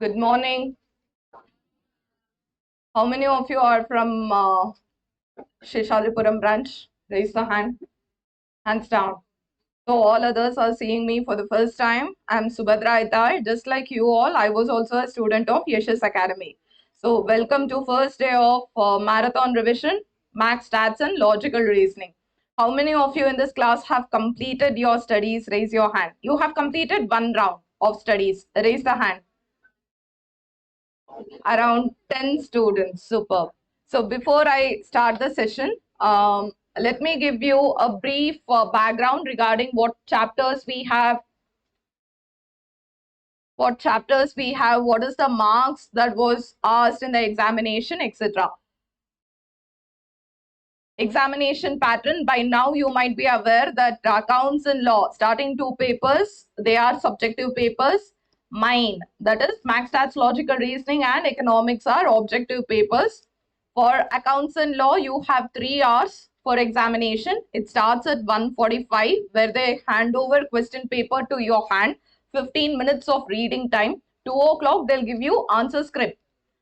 Good morning. How many of you are from Sheshalipuram branch? Raise the hand. Hands down. So all others are seeing me for the first time. I'm Subhadra Aithal. Just like you all, I was also a student of Yashas Academy. So welcome to first day of marathon revision, max stats and logical reasoning. How many of you in this class have completed your studies? Raise your hand. You have completed one round of studies. Raise the hand. Around 10 students. Superb. So before I start the session, let me give you a brief background regarding what chapters we have, what is the marks that was asked in the examination, etc. Examination pattern. By now you might be aware that accounts and law, starting two papers, they are subjective papers. Mine, that is max stats, logical reasoning and economics, are objective papers. For accounts and law, you have 3 hours for examination. It starts at 1:45, where they hand over question paper to your hand, 15 minutes of reading time. 2 o'clock they'll give you answer script,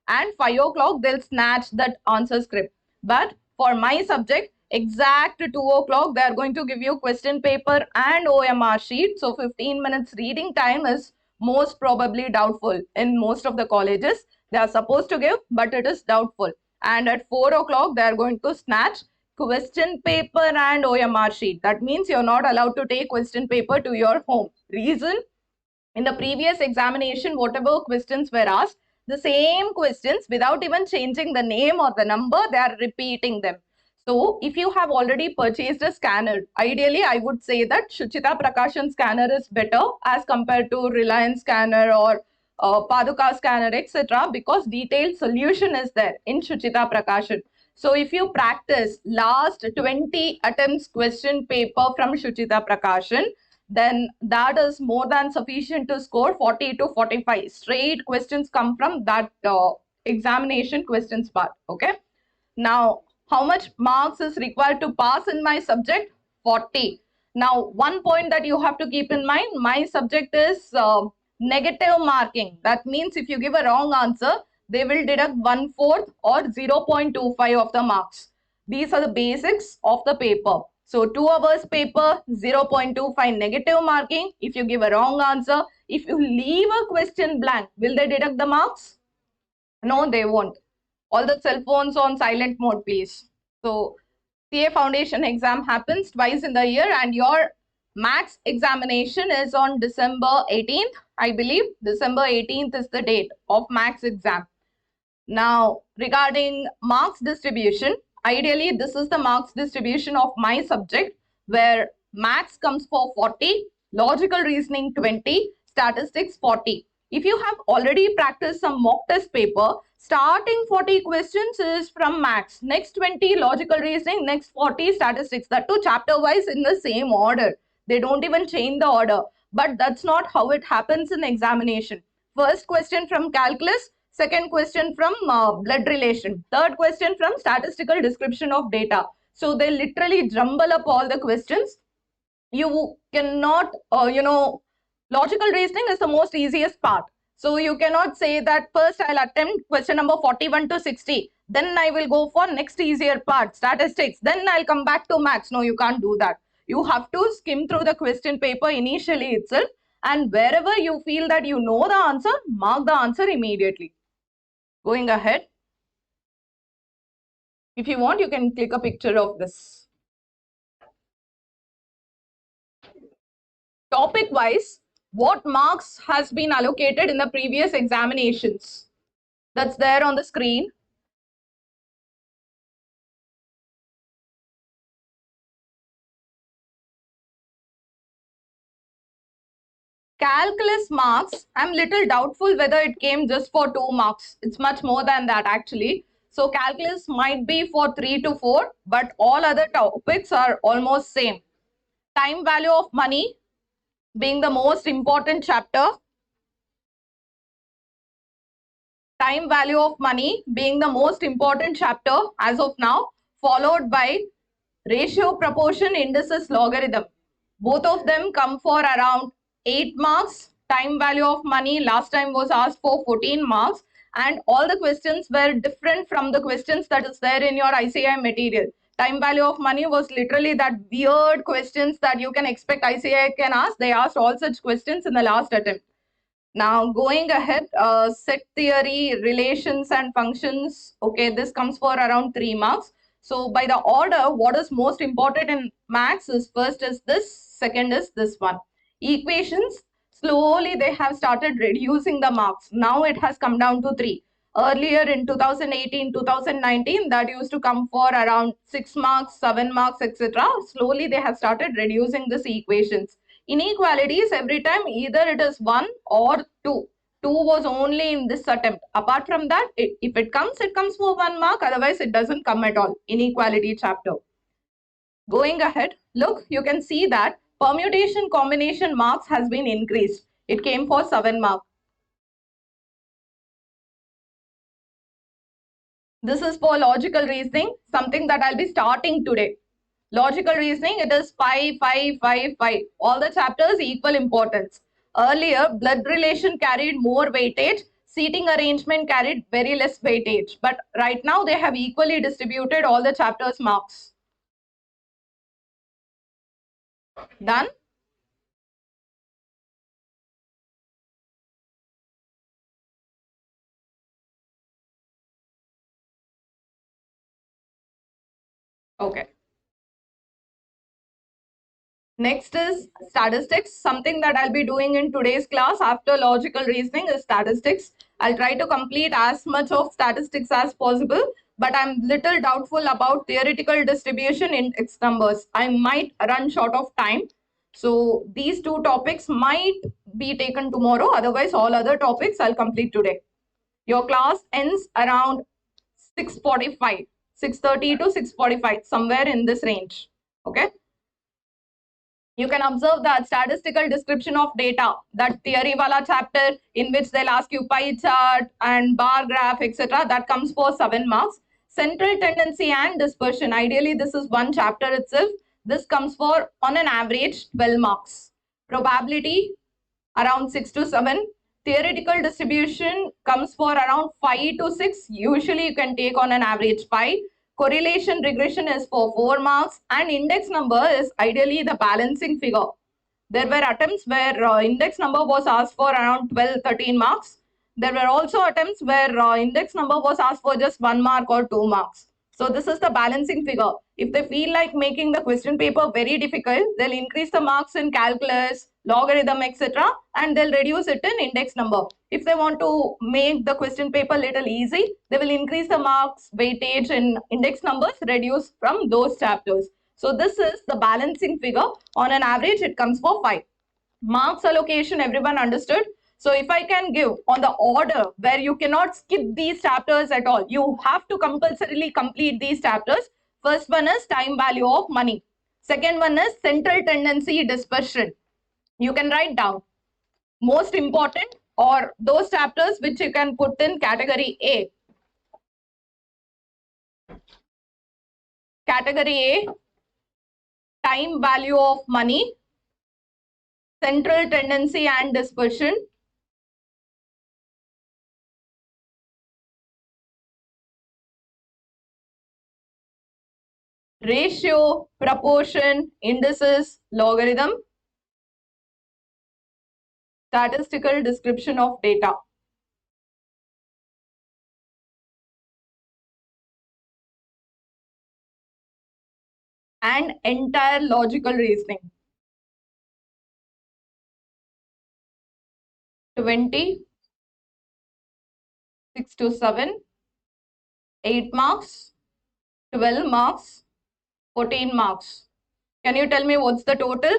and 5 o'clock they'll snatch that answer script. But for my subject, exact 2 o'clock they are going to give you question paper and OMR sheet. So 15 minutes reading time is most probably doubtful in most of the colleges. They are supposed to give, but it is doubtful. And at 4 o'clock they are going to snatch question paper and OMR sheet. That means you're not allowed to take question paper to your home. Reason: in the previous examination, whatever questions were asked, the same questions, without even changing the name or the number, they are repeating them. So if you have already purchased a scanner, ideally I would say that Shuchita Prakashan scanner is better as compared to Reliance scanner or Paduka scanner, etc. because detailed solution is there in Shuchita Prakashan. So if you practice last 20 attempts question paper from Shuchita Prakashan, then that is more than sufficient to score 40 to 45. Straight questions come from that examination questions part. Okay. Now, how much marks is required to pass in my subject? 40. Now, one point that you have to keep in mind, my subject is negative marking. That means if you give a wrong answer, they will deduct 1/4 or 0.25 of the marks. These are the basics of the paper. So 2 hours paper, 0.25 negative marking. If you give a wrong answer, if you leave a question blank, will they deduct the marks? No, they won't. All the cell phones on silent mode, please. So CA Foundation exam happens twice in the year, and your max examination is on December 18th. I believe December 18th is the date of max exam. Now, regarding marks distribution, ideally this is the marks distribution of my subject, where maths comes for 40, logical reasoning 20, statistics 40. If you have already practiced some mock test paper, starting 40 questions is from maths, next 20 logical reasoning, next 40 statistics, that too chapter wise in the same order. They don't even change the order, but that's not how it happens in examination. First question from calculus, second question from blood relation, third question from statistical description of data. So they literally jumble up all the questions. You cannot, logical reasoning is the most easiest part. So you cannot say that first I'll attempt question number 41 to 60. Then I will go for next easier part, statistics. Then I'll come back to maths. No, you can't do that. You have to skim through the question paper initially itself. And wherever you feel that you know the answer, mark the answer immediately. Going ahead, if you want, you can click a picture of this. Topic wise, what marks has been allocated in the previous examinations? That's there on the screen. Calculus marks, I'm little doubtful whether it came just for 2 marks. It's much more than that actually. So calculus might be for 3 to 4, but all other topics are almost same. Time value of money being the most important chapter. Time value of money being the most important chapter as of now, followed by ratio, proportion, indices, logarithm. Both of them come for around 8 marks, time value of money last time was asked for 14 marks, and all the questions were different from the questions that is there in your ICAI material. Time value of money was literally that weird questions that you can expect ICAI can ask. They asked all such questions in the last attempt. Now going ahead, set theory, relations and functions. Okay, this comes for around 3 marks. So by the order, what is most important in maths is first is this, second is this one. Equations, slowly they have started reducing the marks. Now it has come down to 3. Earlier in 2018, 2019, that used to come for around 6 marks, 7 marks, etc. Slowly they have started reducing these equations. Inequalities, every time either it is 1 or 2. 2 was only in this attempt. Apart from that, if it comes for 1 mark. Otherwise, it doesn't come at all. Inequality chapter. Going ahead, look, you can see that permutation combination marks has been increased. It came for 7 marks. This is for logical reasoning, something that I'll be starting today. Logical reasoning, it is 5, 5, 5, 5. All the chapters equal importance. Earlier, blood relation carried more weightage. Seating arrangement carried very less weightage. But right now, they have equally distributed all the chapters' marks. Done? Okay. Next is statistics. Something that I'll be doing in today's class after logical reasoning is statistics. I'll try to complete as much of statistics as possible, but I'm little doubtful about theoretical distribution in X numbers. I might run short of time. So these two topics might be taken tomorrow. Otherwise, all other topics I'll complete today. Your class ends around 6:45, 6:30 to 6:45, somewhere in this range. Okay. You can observe that statistical description of data, that theory wala chapter in which they'll ask you pie chart and bar graph, etc. That comes for 7 marks. Central tendency and dispersion. Ideally, this is one chapter itself. This comes for, on an average, 12 marks. Probability, around 6 to 7. Theoretical distribution comes for around 5 to 6. Usually, you can take on an average 5. Correlation regression is for 4 marks, and index number is ideally the balancing figure. There were attempts where index number was asked for around 12-13 marks. There were also attempts where index number was asked for just 1 mark or 2 marks. So this is the balancing figure. If they feel like making the question paper very difficult, they'll increase the marks in calculus, logarithm, etc. and they'll reduce it in index number. If they want to make the question paper little easy, they will increase the marks weightage in index numbers, reduce from those chapters. So this is the balancing figure. On an average, it comes for 5. Marks allocation, everyone understood? So if I can give on the order where you cannot skip these chapters at all, you have to compulsorily complete these chapters. First one is time value of money. Second one is central tendency dispersion. You can write down most important or those chapters which you can put in category A. Category A, time value of money, central tendency and dispersion, ratio, proportion, indices, logarithm, statistical description of data. And entire logical reasoning. 20, 6 to 7, 8 marks, 12 marks, 14 marks. Can you tell me what's the total?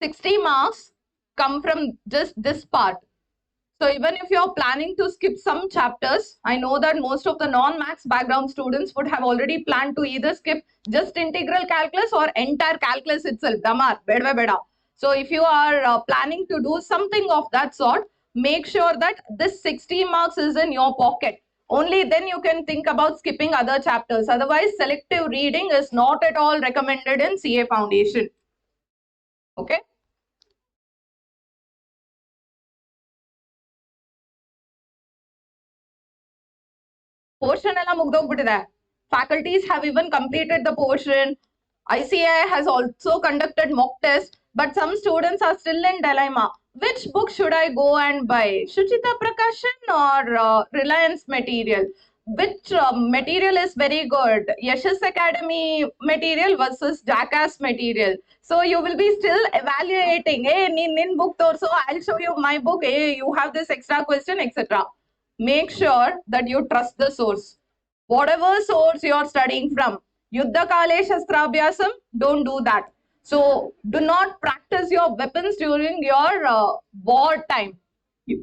$60 marks come from just this part. So even if you're planning to skip some chapters, I know that most of the non-maths background students would have already planned to either skip just integral calculus or entire calculus itself. Damar, bedwa beda. So if you are planning to do something of that sort, make sure that this 60 marks is in your pocket. Only then you can think about skipping other chapters. Otherwise, selective reading is not at all recommended in CA Foundation. Okay. Portion ella mugdogbittide. Faculties have even completed the portion. ICAI has also conducted mock tests, but some students are still in dilemma. Which book should I go and buy? Shuchita Prakashan or Reliance material? Which material is very good? Yashas Academy material versus Jackass material. So you will be still evaluating. Hey, nin book torso, I'll show you my book. Hey, you have this extra question, etc. Make sure that you trust the source. Whatever source you are studying from, Yuddha Kale Shastrabhyasam, don't do that. So do not practice your weapons during your war time.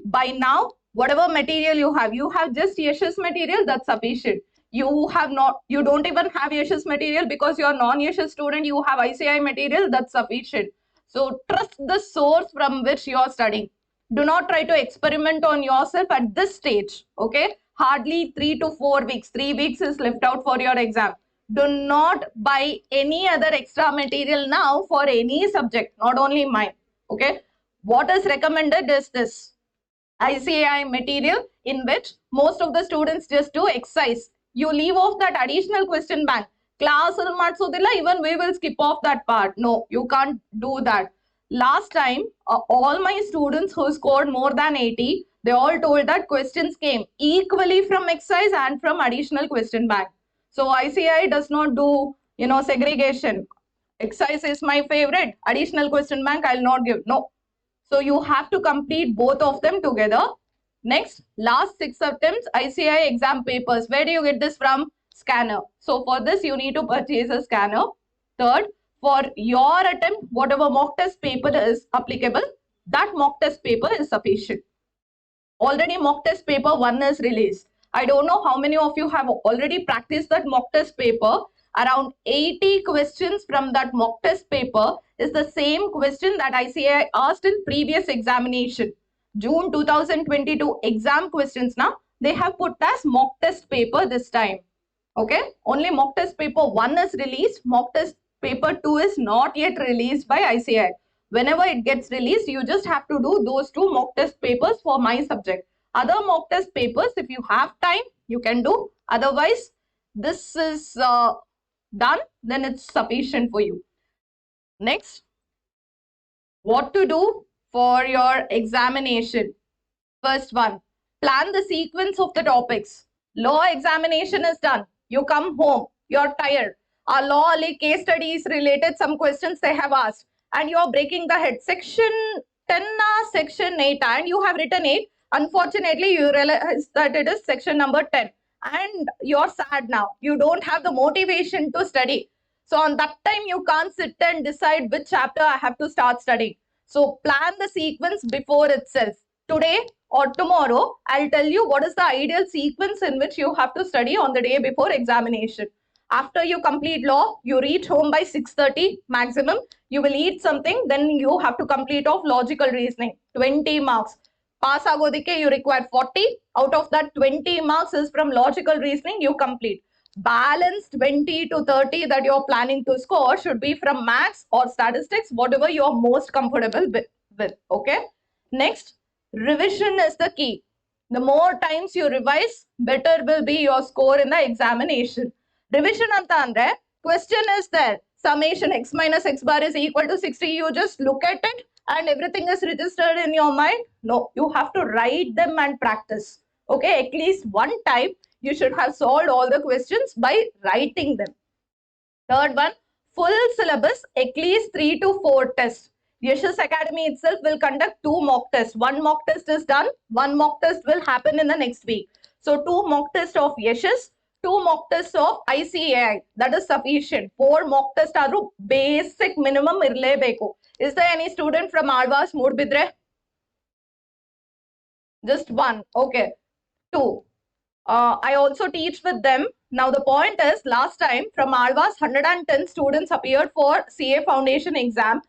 By now, whatever material you have just Yashas material, that's sufficient. You don't even have Yashas material because you're non-Yashas student, you have ICAI material, that's sufficient. So trust the source from which you're studying. Do not try to experiment on yourself at this stage, okay? Hardly 3 to 4 weeks. 3 weeks is left out for your exam. Do not buy any other extra material now for any subject, not only mine, okay? What is recommended is this ICAI material in which most of the students just do exercise. You leave off that additional question bank. Class even we will skip off that part. No, you can't do that. Last time, all my students who scored more than 80, they all told that questions came equally from exercise and from additional question bank. So ICAI does not do, segregation. Exercise is my favorite. Additional question bank, I'll not give. No. So you have to complete both of them together. Next, last 6 attempts, ICAI exam papers. Where do you get this from? Scanner. So for this, you need to purchase a scanner. Third, for your attempt, whatever mock test paper is applicable, that mock test paper is sufficient. Already mock test paper 1 is released. I don't know how many of you have already practiced that mock test paper. Around 80 questions from that mock test paper is the same question that ICAI asked in previous examination. June 2022 exam questions now, they have put as mock test paper this time. Okay, only mock test paper 1 is released, mock test paper 2 is not yet released by ICAI. Whenever it gets released, you just have to do those 2 mock test papers for my subject. Other mock test papers, if you have time, you can do. Otherwise, this is done, then it's sufficient for you. Next, what to do for your examination. First one, plan the sequence of the topics. Law examination is done. You come home, you're tired. Our law case studies related some questions they have asked and you're breaking the head. Section 10, section 8 and you have written 8. Unfortunately, you realize that it is section number 10 and you're sad now. You don't have the motivation to study. So on that time, you can't sit and decide which chapter I have to start studying. So plan the sequence before itself. Today or tomorrow, I'll tell you what is the ideal sequence in which you have to study on the day before examination. After you complete law, you reach home by 6:30 maximum. You will eat something, then you have to complete of logical reasoning, 20 marks. Pass agodike, you require 40. Out of that, 20 marks is from logical reasoning, you complete. Balance 20 to 30 that you're planning to score should be from maths or statistics, whatever you're most comfortable with. Okay. Next, revision is the key. The more times you revise, better will be your score in the examination. Revision anta andre, question is there. Summation x minus x bar is equal to 60. You just look at it and everything is registered in your mind. No, you have to write them and practice. Okay, at least one time you should have solved all the questions by writing them. Third one, full syllabus, at least 3 to 4 tests. Yashas Academy itself will conduct 2 mock tests. 1 mock test is done. 1 mock test will happen in the next week. So 2 mock tests of Yashas, 2 mock tests of ICAI. That is sufficient. 4 mock tests are basic minimum irlebeko. Is there any student from Alvas Moodbidre? Just 1. Okay. 2. I also teach with them. Now the point is, last time from Alvas 110 students appeared for CA Foundation exam,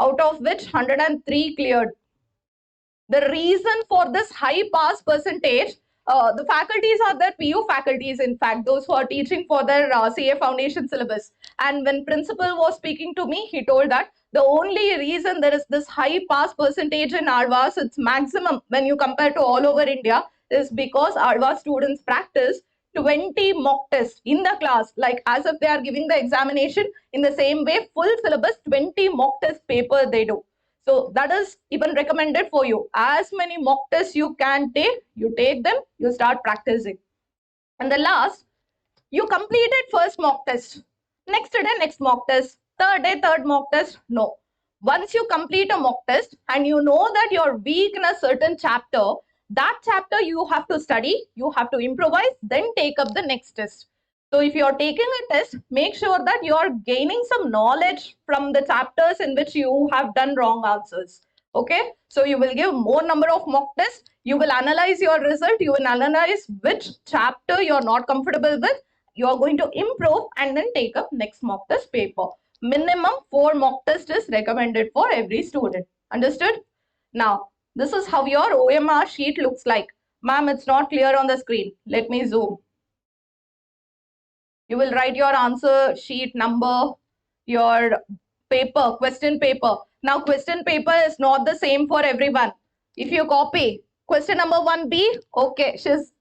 out of which 103 cleared. The reason for this high pass percentage, the faculties are the PU faculties, in fact, those who are teaching for their CA foundation syllabus. And when principal was speaking to me, he told that the only reason there is this high pass percentage in Arvas, it's maximum when you compare to all over India, is because Arva students practice 20 mock tests in the class, like as if they are giving the examination. In the same way, full syllabus 20 mock test paper they do. So that is even recommended for you. As many mock tests you can take, you take them, you start practicing. And the last, you completed first mock test. Next day, next mock test. Third day, third mock test. No. Once you complete a mock test and you know that you're weak in a certain chapter, that chapter you have to study, you have to improvise, then take up the next test. So if you're taking a test, make sure that you're gaining some knowledge from the chapters in which you have done wrong answers. Okay, so you will give more number of mock tests, you will analyze your result, you will analyze which chapter you're not comfortable with, you are going to improve and then take up next mock test paper. Minimum 4 mock tests is recommended for every student. Understood? Now, this is how your OMR sheet looks like. Ma'am, it's not clear on the screen. Let me zoom. You will write your answer sheet number, your paper, question paper. Now, question paper is not the same for everyone. If you copy question number 1B, okay, she's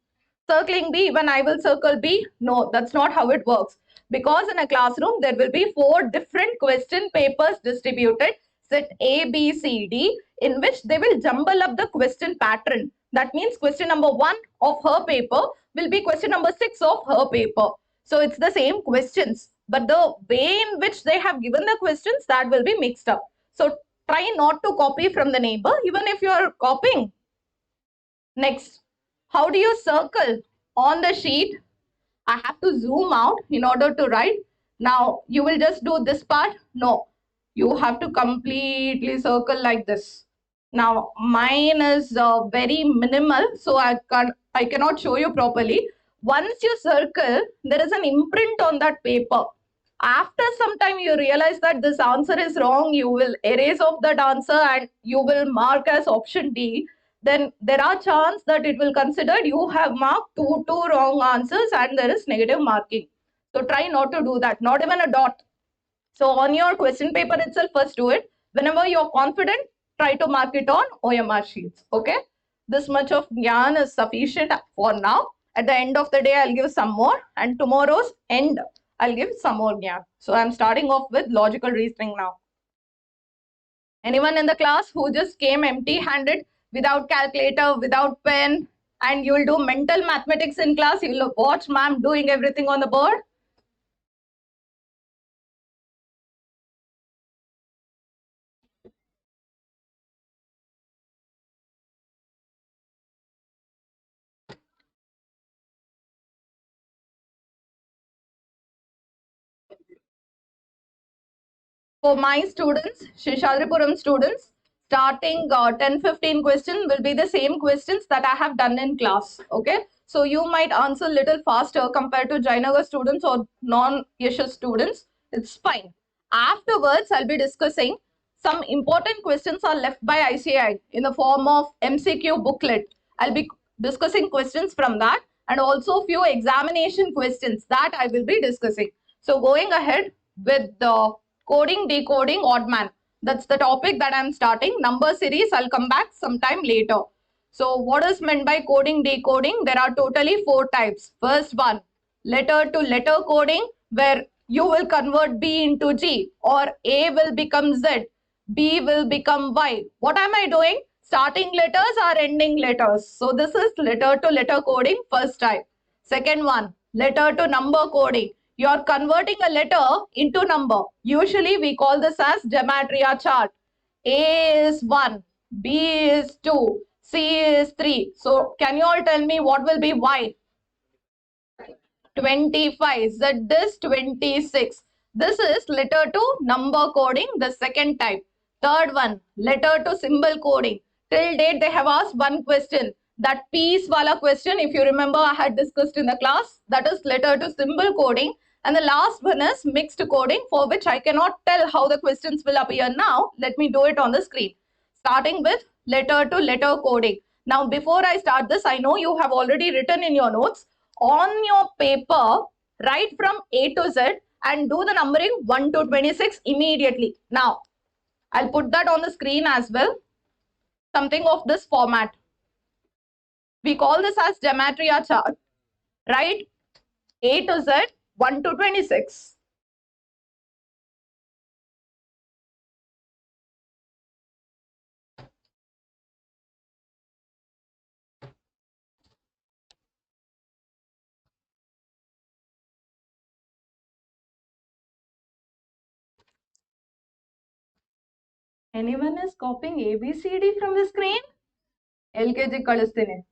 circling B, when I will circle B. No, that's not how it works. Because in a classroom, there will be 4 different question papers distributed, set A, B, C, D, in which they will jumble up the question pattern. That means question number 1 of her paper will be question number 6 of her paper. So it's the same questions, but the way in which they have given the questions, that will be mixed up. So try not to copy from the neighbor, even if you are copying. Next, how do you circle on the sheet? I have to zoom out in order to write. Now, you will just do this part. No, you have to completely circle like this. Now, mine is very minimal, so I cannot show you properly. Once you circle, there is an imprint on that paper. After some time, you realize that this answer is wrong. You will erase off that answer and you will mark as option D. Then there are chances that it will consider you have marked two wrong answers and there is negative marking. So try not to do that, not even a dot. So on your question paper itself, first do it. Whenever you're confident, try to mark it on OMR sheets. Okay. This much of Gyan is sufficient for now. At the end of the day, I'll give some more, and tomorrow's end, I'll give some more Gyan. So I'm starting off with logical reasoning now. Anyone in the class who just came empty-handed, without calculator, without pen, and you'll do mental mathematics in class, you'll watch ma'am doing everything on the board? For my students, Shishadripuram students, starting 10-15 questions will be the same questions that I have done in class. Okay, so you might answer little faster compared to Jainagar students or non-Yeshas students. It's fine. Afterwards, I'll be discussing some important questions are left by ICAI in the form of MCQ booklet. I'll be discussing questions from that and also few examination questions that I will be discussing. So going ahead with the coding, decoding, odd man. That's the topic that I'm starting. Number series, I'll come back sometime later. So what is meant by coding, decoding? There are totally 4 types. First one, letter to letter coding, where you will convert B into G, or A will become Z, B will become Y. What am I doing? Starting letters or ending letters. So this is letter to letter coding, first type. Second one, letter to number coding. You are converting a letter into number. Usually we call this as gematria chart. A is 1, B is 2, C is 3. So can you all tell me what will be Y? 25. Z is 26. This is letter to number coding, the second type. Third one, letter to symbol coding. Till date they have asked one question. That piece wala question, if you remember, I had discussed in the class. That is letter to symbol coding. And the last one is mixed coding, for which I cannot tell how the questions will appear now. Let me do it on the screen. Starting with letter to letter coding. Now, before I start this, I know you have already written in your notes. On your paper, write from A to Z and do the numbering 1 to 26 immediately. Now, I'll put that on the screen as well. Something of this format. We call this as gematria chart. Write A to Z 1 to 26. Anyone is copying ABCD from the screen? LKG kalistine.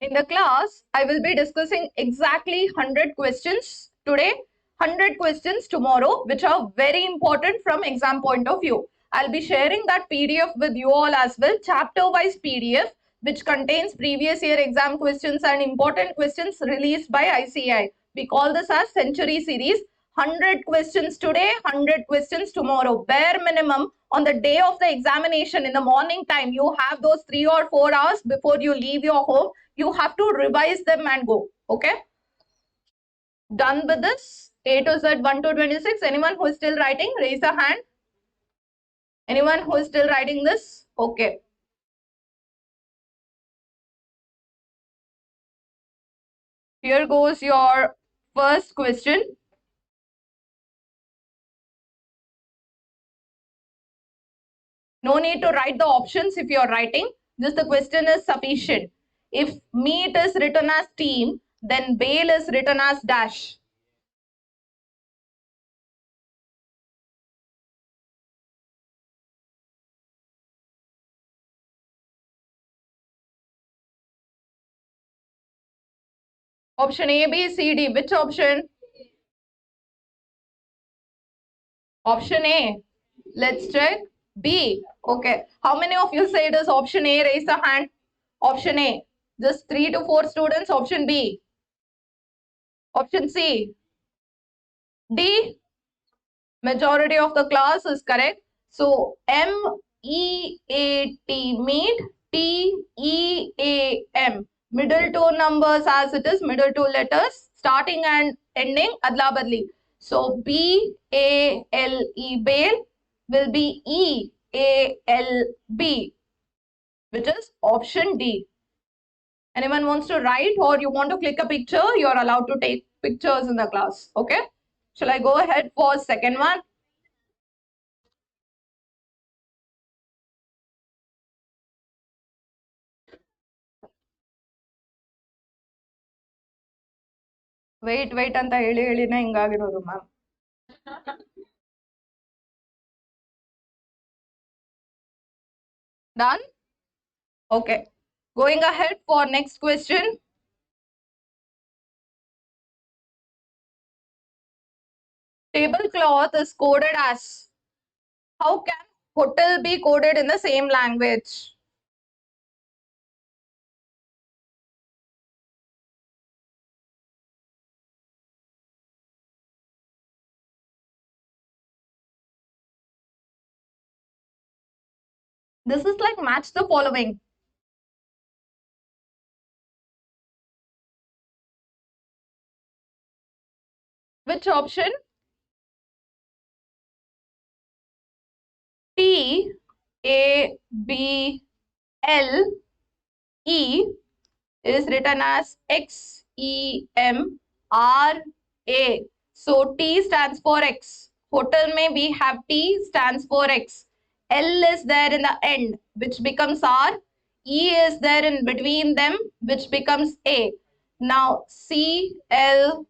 In the class, I will be discussing exactly 100 questions today, 100 questions tomorrow, which are very important from exam point of view. I'll be sharing that PDF with you all as well, chapter-wise PDF, which contains previous year exam questions and important questions released by ICAI. We call this as Century Series. 100 questions today, 100 questions tomorrow. Bare minimum on the day of the examination in the morning time, you have those 3 or 4 hours before you leave your home. You have to revise them and go. Okay. Done with this. A to Z 1 to 26. Anyone who is still writing, raise a hand. Anyone who is still writing this? Okay. Here goes your first question. No need to write the options if you are writing. Just the question is sufficient. If meat is written as team, then bale is written as dash. Option A, B, C, D. Which option? Option A. Let's check. B. Okay. How many of you say it is option A? Raise a hand. Option A. Just 3 to 4 students. Option B. Option C. D. Majority of the class is correct. So M-E-A-T, meet, T-E-A-M. Middle two numbers as it is, middle two letters, starting and ending, adla badli. So B-A-L-E, bale, will be E-A-L-B, which is option D. Anyone wants to write or you want to click a picture, you are allowed to take pictures in the class. Okay. Shall I go ahead for second one? wait ಅಂತ ಹೇಳಿ ಹೇಳಿನೇ ಹಿಂಗಾಗಿರೋದು ma'am. Done? Okay. Going ahead for next question. Tablecloth is coded as. How can hotel be coded in the same language? This is like match the following. Which option? T A B L E is written as X E M R A. So T stands for X. Hotel may we have T stands for X. L is there in the end, which becomes R. E is there in between them, which becomes A. Now C L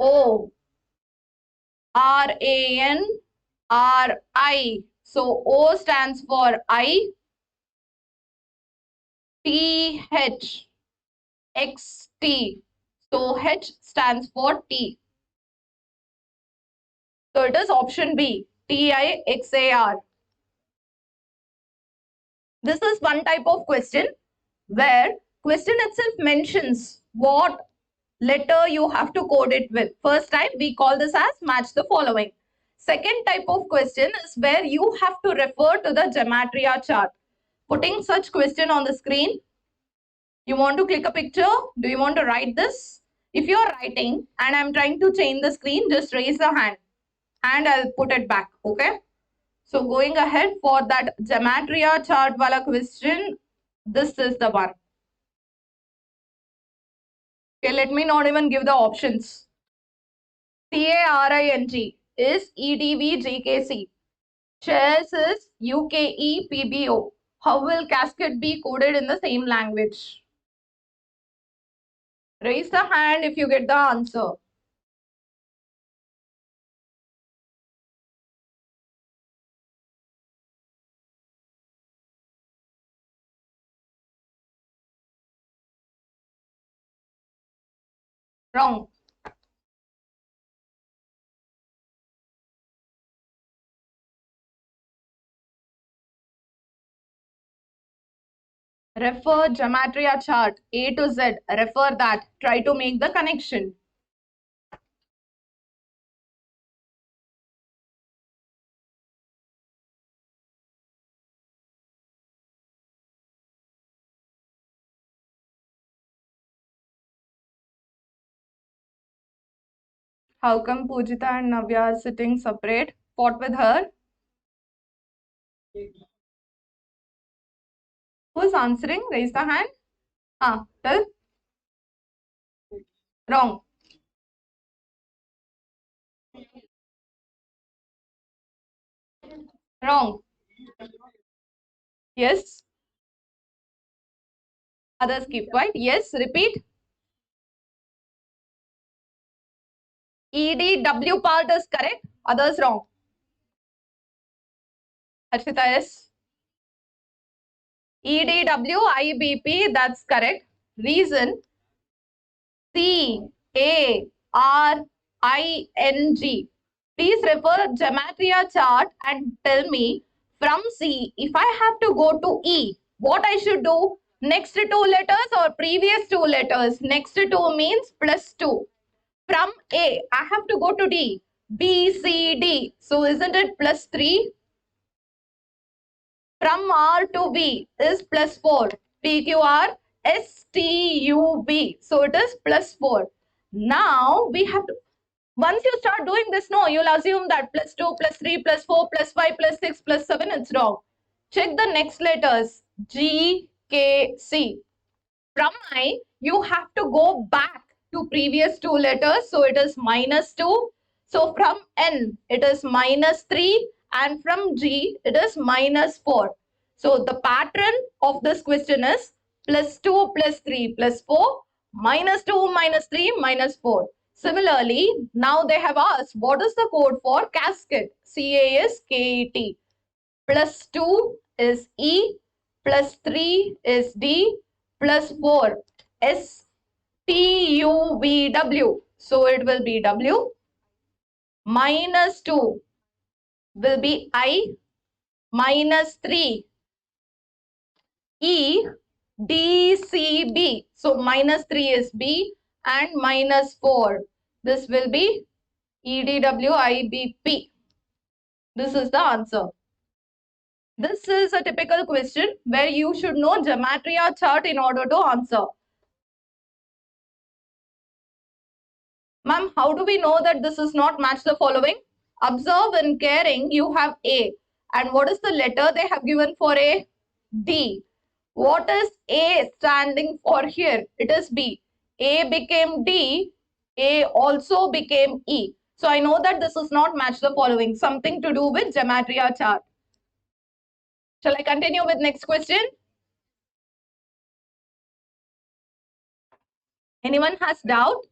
O R A N R I. So O stands for I. T H X T. So H stands for T. So it is option B, TIXAR. This is one type of question where question itself mentions what letter you have to code it with. First type, we call this as match the following. Second type of question is where you have to refer to the gematria chart. Putting such question on the screen, you want to click a picture? Do you want to write this? If you're writing and I'm trying to change the screen, just raise the hand and I'll put it back, okay? So going ahead for that gematria chart wala question, this is the one. Okay, let me not even give the options. CARING is EDVGKC. Chess is UKEPBO. How will cascade be coded in the same language? Raise the hand if you get the answer. Wrong. Refer gematria chart A to Z. Refer that. Try to make the connection. How come Pujita and Navya are sitting separate? Fought with her? Who's answering? Raise the hand. Tell. Wrong. Wrong. Yes. Others keep quiet. Yes. Repeat. EDW part is correct. Others wrong. Harshita, yes. EDWIBP, that's correct. Reason CARING. Please refer gematria chart and tell me from C, if I have to go to E, what I should do? Next two letters or previous two letters? Next two means plus 2. From A, I have to go to D. B, C, D. So isn't it plus 3? From R to B is plus 4. PQR STUB. So it is plus 4. Now we have to, once you start doing this, no, you'll assume that plus 2, plus 3, plus 4, plus 5, plus 6, plus 7, it's wrong. Check the next letters. G, K, C. From I, you have to go back to previous two letters. So it is minus 2. So from N, it is minus 3. And from G, it is minus 4. So the pattern of this question is plus 2 plus 3 plus 4, minus 2 minus 3 minus 4. Similarly, now they have asked what is the code for cascade? CASKET. Plus 2 is E, plus 3 is D, plus 4 S T U V W. So it will be W. Minus 2 will be I. Minus 3 E D C B. So minus 3 is B and minus 4. This will be E D W I B P. This is the answer. This is a typical question where you should know gematria chart in order to answer. Ma'am, how do we know that this is not match the following? Observe in caring, you have A. And what is the letter they have given for A? D. What is A standing for here? It is B. A became D. A also became E. So I know that this is not match the following. Something to do with gematria chart. Shall I continue with next question? Anyone has doubt?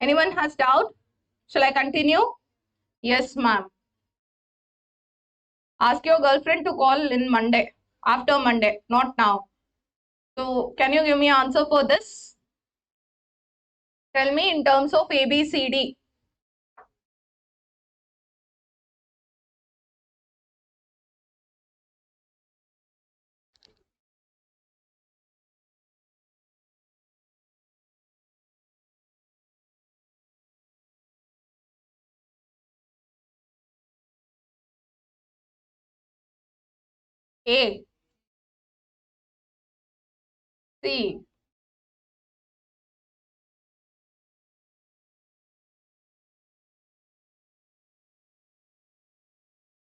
Anyone has doubt? Shall I continue? Yes, ma'am. Ask your girlfriend to call in Monday, after Monday, not now. So can you give me an answer for this? Tell me in terms of A, B, C, D. A, C.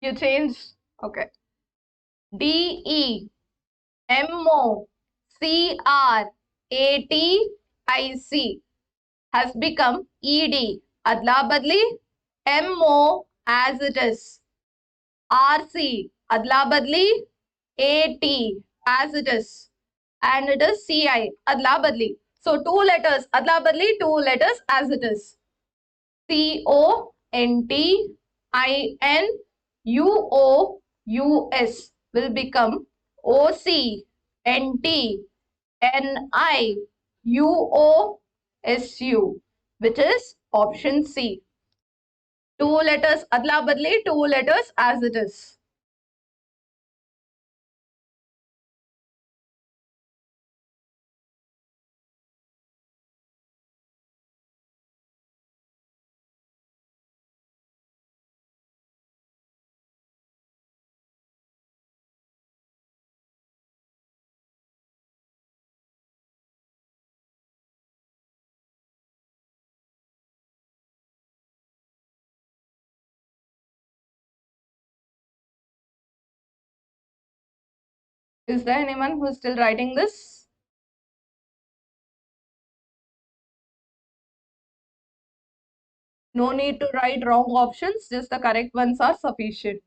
You change. Okay. D, E, M, O, C, R, A, T, I, C has become E, D. Adla badli. M, O as it is. R, C. Adla badli. A, T as it is. And it is C, I. Adla badli. So two letters. Adla badli. Two letters as it is. CONTINUOUS will become OCNTNIUOSU, which is option C. Two letters adla badli, two letters as it is. Is there anyone who is still writing this? No need to write wrong options, just the correct ones are sufficient.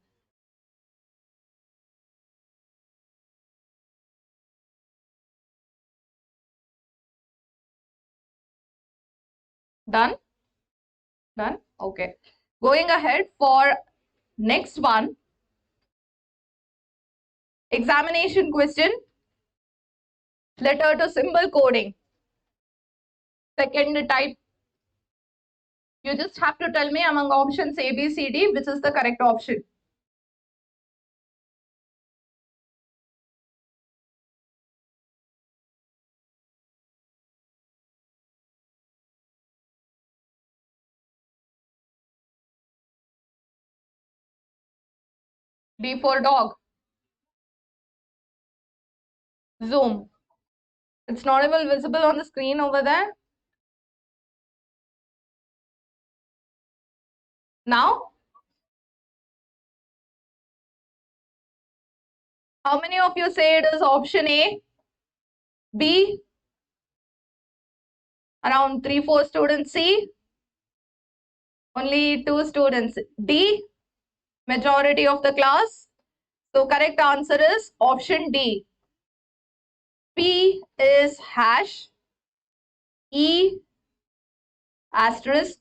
Done? Done? Okay. Going ahead for next one. Examination question. Letter to symbol coding. Second type. You just have to tell me among options A, B, C, D, which is the correct option. D for dog. Zoom. It's not even visible on the screen over there. Now, how many of you say it is option A? B? Around 3-4 students. C? Only 2 students. D? Majority of the class. So correct answer is option D. P is hash. E asterisk.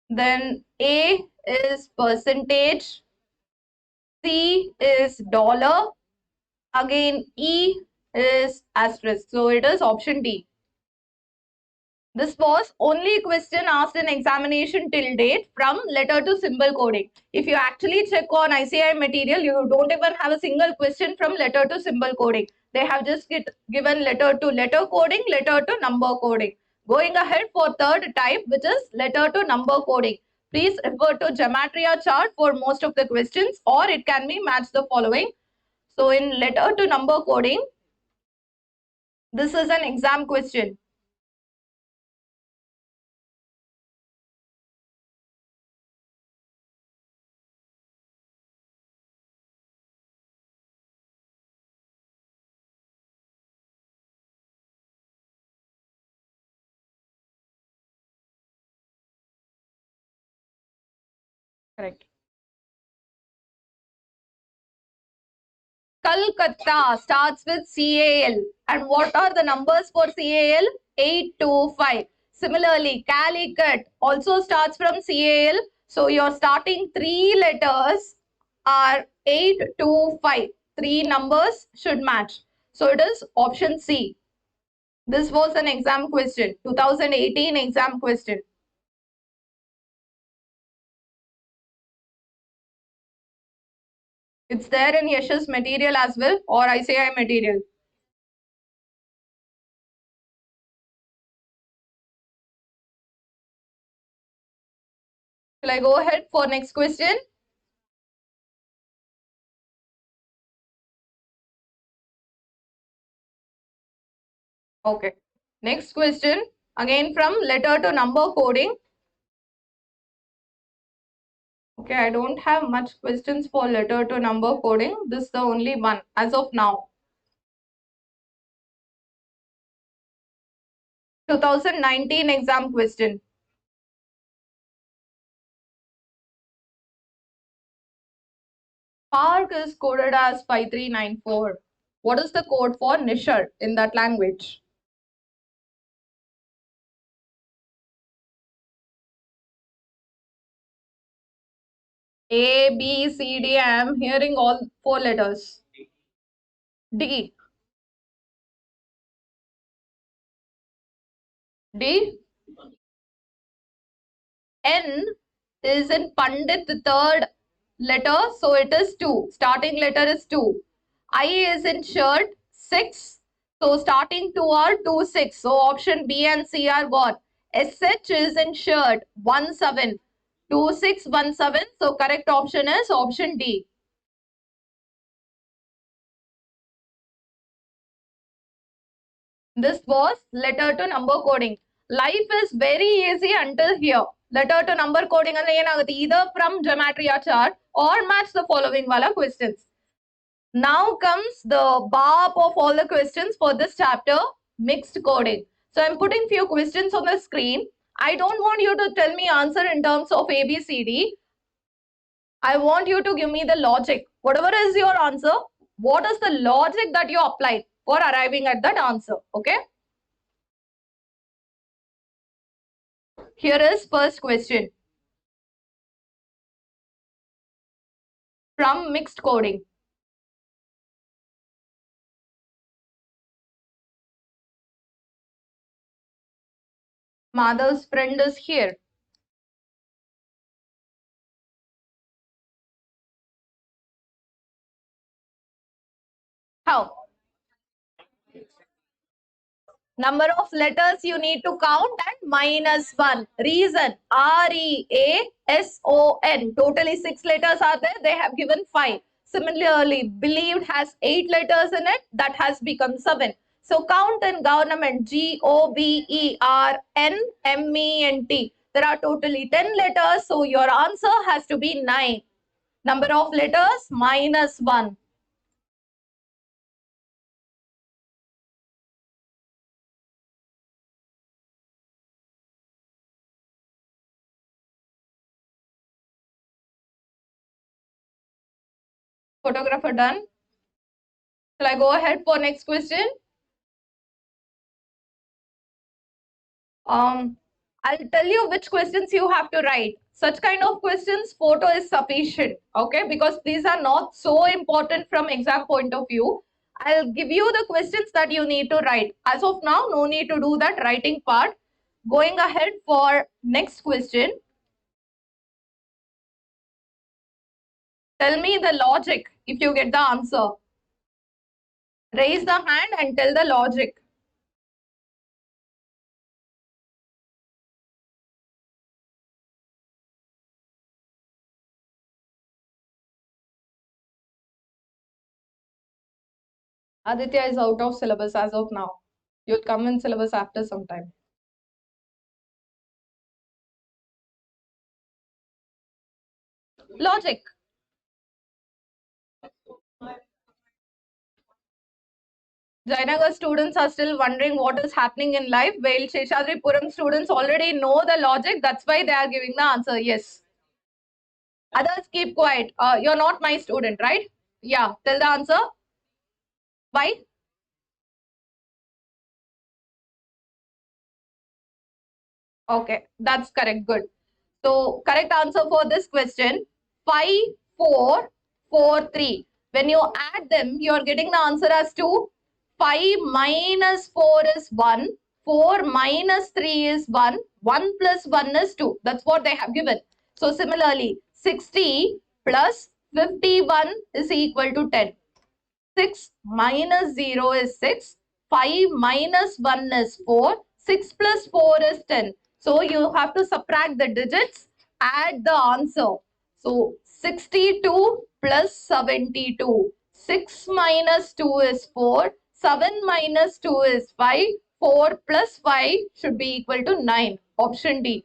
Then A is percentage. C is dollar. Again, E is asterisk. So it is option D. This was only question asked in examination till date from letter to symbol coding. If you actually check on ICAI material, you don't even have a single question from letter to symbol coding. They have just given letter to letter coding, letter to number coding. Going ahead for third type, which is letter to number coding. Please refer to gematria chart for most of the questions, or it can be match the following. So in letter to number coding, this is an exam question. Correct. Calcutta starts with CAL. And what are the numbers for CAL? 825. Similarly, Calicut also starts from CAL. So your starting 3 letters are 825. 3 numbers should match. So it is option C. This was an exam question, 2018 exam question. It's there in Yash's material as well, or ICAI material. Shall I go ahead for next question? Okay. Next question, again from letter to number coding. Okay, I don't have much questions for letter to number coding. This is the only one as of now. 2019 exam question. Park is coded as 5394. What is the code for Nishar in that language? A, B, C, D. I am hearing all four letters. D. D. N is in Pandit, the third letter, so it is 2. Starting letter is 2. I is in shirt, 6. So starting 2 are 2, 6. So option B and C are gone. SH is in shirt, 1, 7. 2, 6, 1, 7. So correct option is option D. This was letter to number coding. Life is very easy until here. Letter to number coding either from geometry or chart or match the following wala questions. Now comes the barb of all the questions for this chapter, mixed coding. So I'm putting few questions on the screen. I don't want you to tell me answer in terms of A, B, C, D. I want you to give me the logic. Whatever is your answer, what is the logic that you applied for arriving at that answer? Okay. Here is first question from mixed coding. Madhav's friend is here. How? Number of letters you need to count and minus 1. Reason, R-E-A-S-O-N. Totally 6 letters are there. They have given 5. Similarly, believed has 8 letters in it. That has become 7. So count in government, G-O-V-E-R-N-M-E-N-T. There are totally 10 letters. So your answer has to be 9. Number of letters minus 1. Photographer done. Shall I go ahead for next question? I'll tell you which questions you have to write. Such kind of questions, photo is sufficient, okay? Because these are not so important from exam point of view. I'll give you the questions that you need to write. As of now, no need to do that writing part. Going ahead for next question. Tell me the logic if you get the answer. Raise the hand and tell the logic. Aditya is out of syllabus as of now. You'll come in syllabus after some time. Logic. Jayanagar students are still wondering what is happening in life, while Sheshadripuram students already know the logic. That's why they are giving the answer. Yes. Others keep quiet. You're not my student, right? Yeah. Tell the answer. Why? Okay. That's correct. Good. So, correct answer for this question, 5, 4, 4, 3. When you add them, you're getting the answer as 2. 5 minus 4 is 1. 4 minus 3 is 1. 1 plus 1 is 2. That's what they have given. So similarly, 60 plus 51 is equal to 10. 6 minus 0 is 6. 5 minus 1 is 4. 6 plus 4 is 10. So you have to subtract the digits, add the answer. So 62 plus 72. 6 minus 2 is 4. 7 minus 2 is 5. 4 plus 5 should be equal to 9. Option D.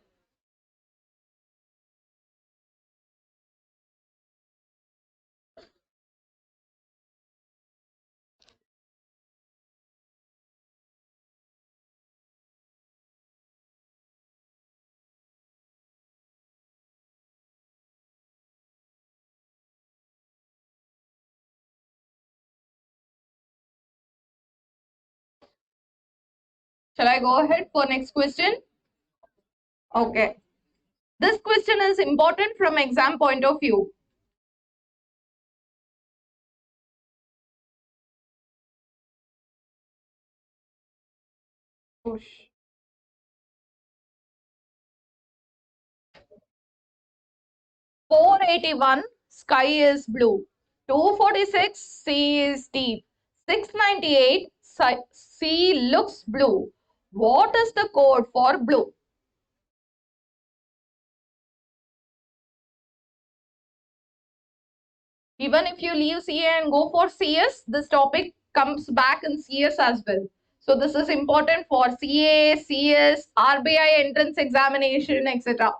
Shall I go ahead for next question? Okay. This question is important from exam point of view. Push. 481, sky is blue. 246, sea is deep. 698, sea looks blue. What is the code for blue? Even if you leave CA and go for CS, this topic comes back in CS as well. So this is important for CA, CS, RBI entrance examination, etc.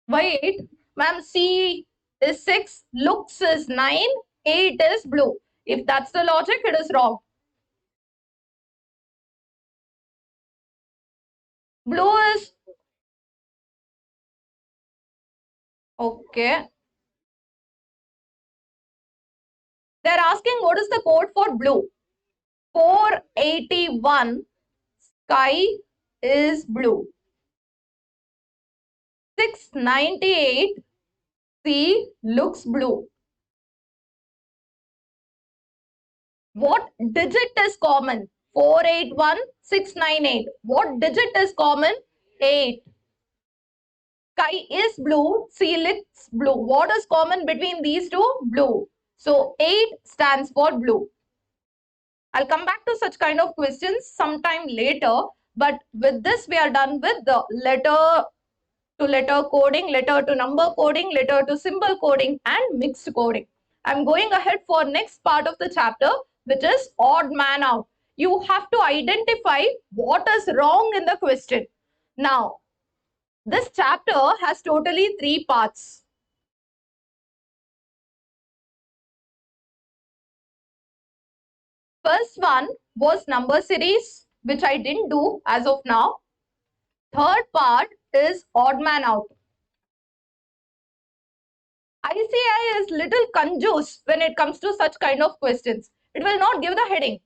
Why 8? Ma'am, C is 6, looks is 9, 8 is blue. If that's the logic, it is wrong. Blue is okay. They're asking what is the code for blue. 481, sky is blue. 698, sea looks blue. What digit is common? 481, 698. What digit is common? 8. Sky is blue, sea looks blue. What is common between these two? Blue. So 8 stands for blue. I'll come back to such kind of questions sometime later. But with this, we are done with the letter to letter coding, letter to number coding, letter to symbol coding, and mixed coding. I'm going ahead for next part of the chapter, which is odd man out. You have to identify what is wrong in the question. Now, this chapter has totally 3 parts. First one was number series, which I didn't do as of now. Third part is odd man out. ICAI is little confused when it comes to such kind of questions. It will not give the heading.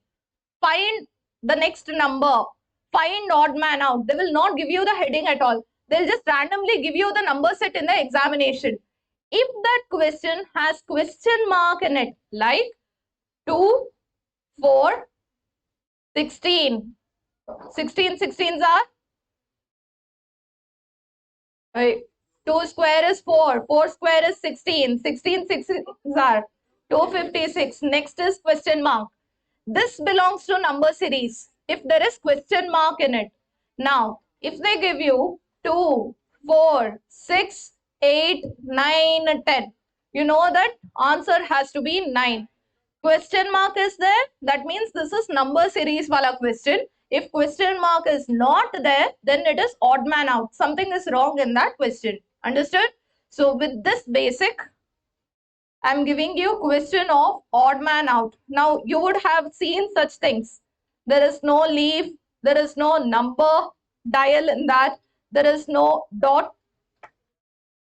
Find the next number. Find odd man out. They will not give you the heading at all. They'll just randomly give you the number set in the examination. If that question has question mark in it, like 2, 4, 16. 16 16s are? Wait. 2 square is 4. 4 square is 16. 16 16s are 256. Next is question mark. This belongs to number series if there is question mark in it. Now, if they give you 2, 4, 6, 8, 9, 10, you know that answer has to be 9. Question mark is there, that means this is number series wala question. If question mark is not there, then it is odd man out. Something is wrong in that question. Understood? So with this basic, I'm giving you question of odd man out. Now you would have seen such things. There is no leaf, there is no number dial in that, there is no dot,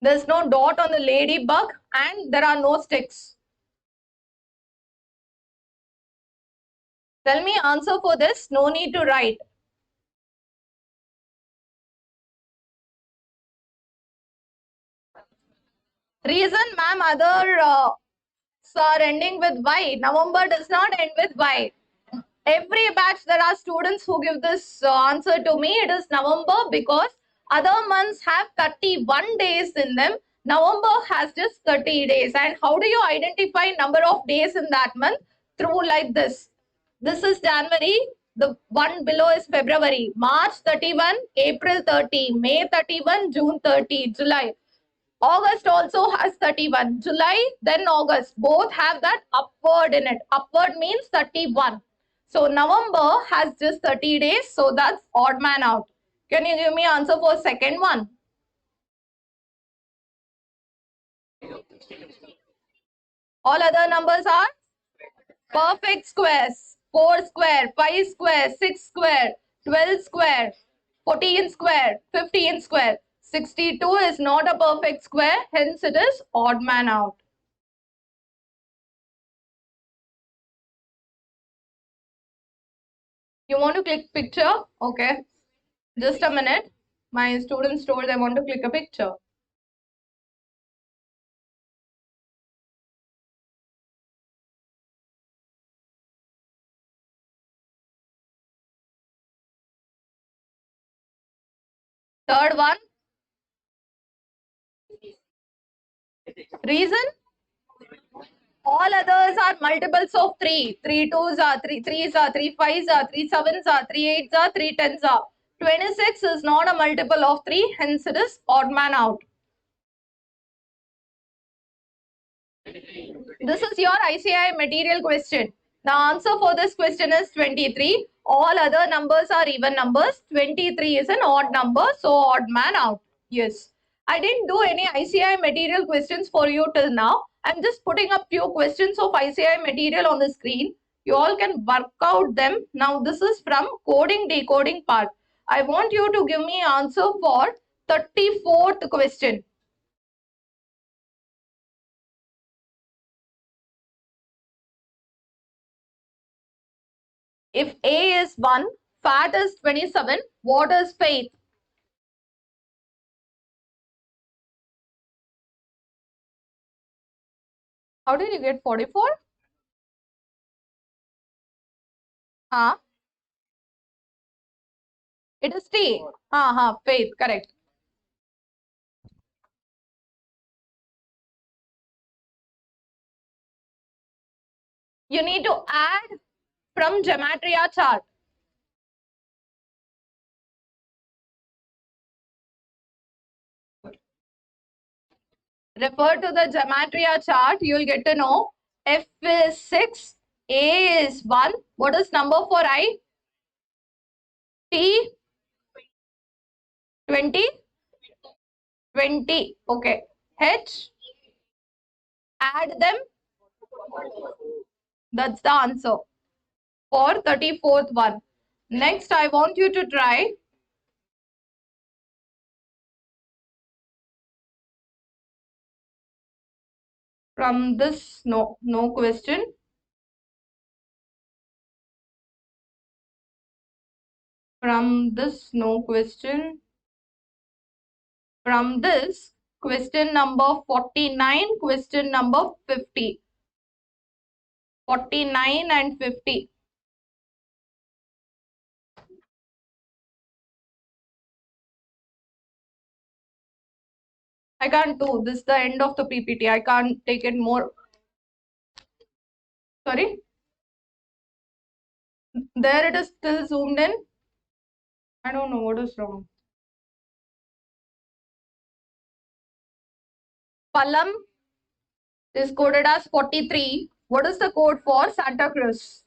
there's no dot on the ladybug, and there are no sticks. Tell me answer for this, no need to write. Reason, ma'am, other are ending with Y. November does not end with Y. Every batch there are students who give this answer to me. It is November because other months have 31 days in them. November has just 30 days. And how do you identify number of days in that month? Through like this. This is January. The one below is February. March 31, April 30, May 31, June 30, July. August also has 31. July, then August. Both have that upward in it. Upward means 31. So November has just 30 days. So that's odd man out. Can you give me answer for second one? All other numbers are perfect squares. 4 square, 5 square, 6 square, 12 square, 14 square, 15 square. 62 is not a perfect square. Hence it is odd man out. You want to click picture? Okay. Just a minute. My students told they want to click a picture. Third one, reason? All others are multiples of 3. 3 twos are 3 threes are 3 fives are 3 sevens are 3 eights are 3 tens are. 26 is not a multiple of 3, hence it is odd man out. This is your ICAI material question. The answer for this question is 23. All other numbers are even numbers. 23 is an odd number, so odd man out. Yes. I didn't do any ICAI material questions for you till now. I'm just putting up few questions of ICAI material on the screen. You all can work out them. Now this is from coding decoding part. I want you to give me answer for 34th question. If A is 1, fat is 27, what is faith? How did you get 44? Huh? It is T. Faith, correct. You need to add from gematria chart. Refer to the gematria chart, you will get to know F is 6, A is 1. What is number for I? T 20? 20. Okay. H, add them. That's the answer for 34th one. Next, I want you to try from this no question. From this no question. From this question number 49, question number 50. 49 and 50. I can't do this. The end of the PPT. I can't take it more. Sorry. There it is still zoomed in. I don't know what is wrong. Palam is coded as 43. What is the code for Santa Cruz?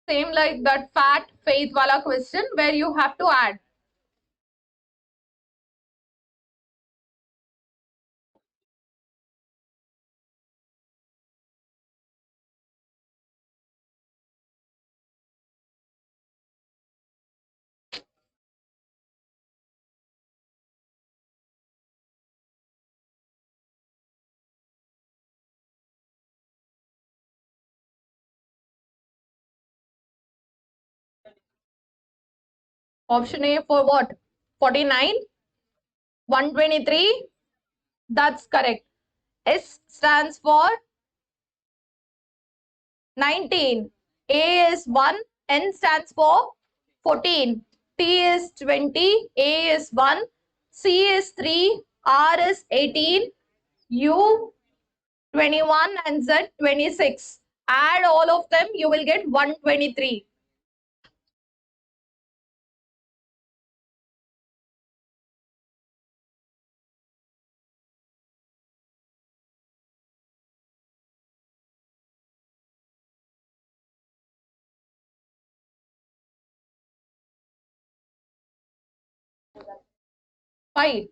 Same like that fat faith wala question where you have to add. Option A for what? 49? 123? That's correct. S stands for 19. A is 1. N stands for 14. T is 20. A is 1. C is 3. R is 18. U 21 and Z 26. Add all of them, you will get 123. Five,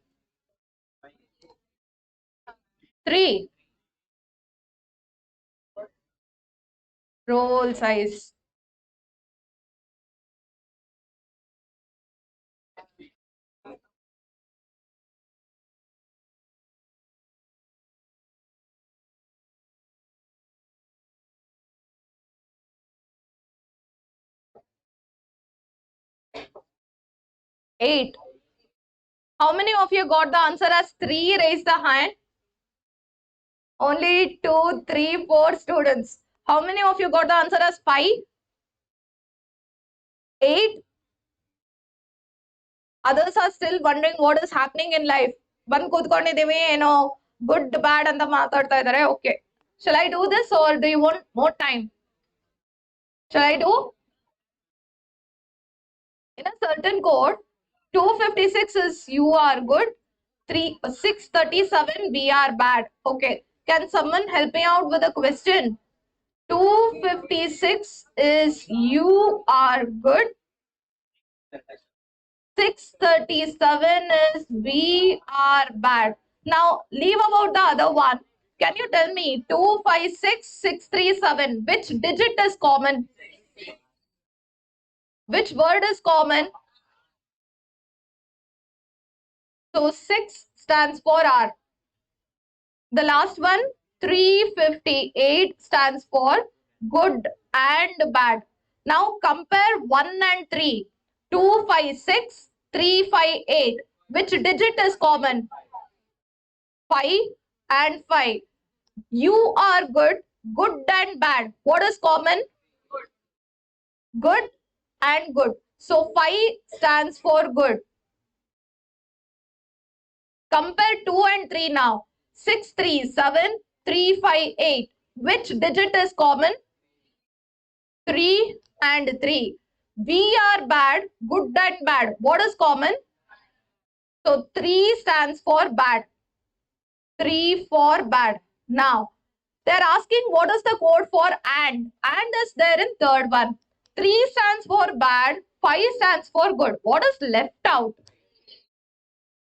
3, roll size. 8. How many of you got the answer as 3? Raise the hand. Only 2, 3, 4 students. How many of you got the answer as 5? 8? Others are still wondering what is happening in life. One kudkondidivi, good, bad ಅಂತ ಮಾತಾಡ್ತಾ ಇದ್ದಾರೆ. Okay. Shall I do this or do you want more time? Shall I do? In a certain code, 256 is you are good, 637 we are bad. Okay. Can someone help me out with a question? 256 is you are good. 637 is we are bad. Now leave about the other one. Can you tell me 256, 637, which digit is common? Which word is common? So 6 stands for R. The last one, 358 stands for good and bad. Now compare 1 and 3. 256, 358. Which digit is common? 5 and 5. You are good, good and bad. What is common? Good and good. So 5 stands for good. Compare 2 and 3 now. 637, 358. Which digit is common? 3 and 3. We are bad, good and bad. What is common? So 3 stands for bad. 3 for bad. Now, they are asking what is the code for and. And is there in third one. 3 stands for bad, 5 stands for good. What is left out?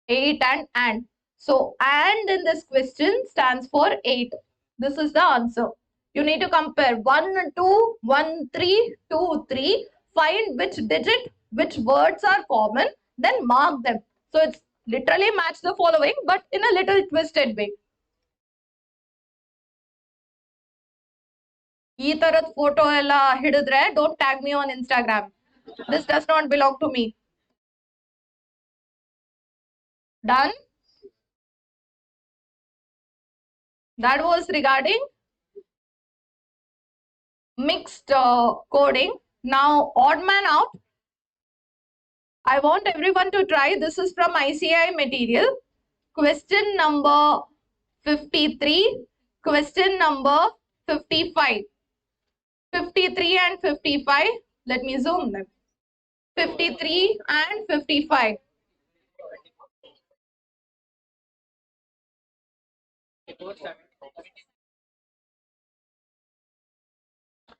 8 and. So, and in this question stands for 8. This is the answer. You need to compare 1, 2, 1, 3, 2, 3. Find which digit, which words are common, then mark them. So, it's literally match the following, but in a little twisted way. ಈ ತರದ photo ಎಲ್ಲ ಹಿಡಿದ್ರೆ don't tag me on Instagram. This does not belong to me. Done? That was regarding mixed coding. Now, odd man out. I want everyone to try. This is from ICAI material. Question number 53. Question number 55. 53 and 55. Let me zoom them. 53 and 55.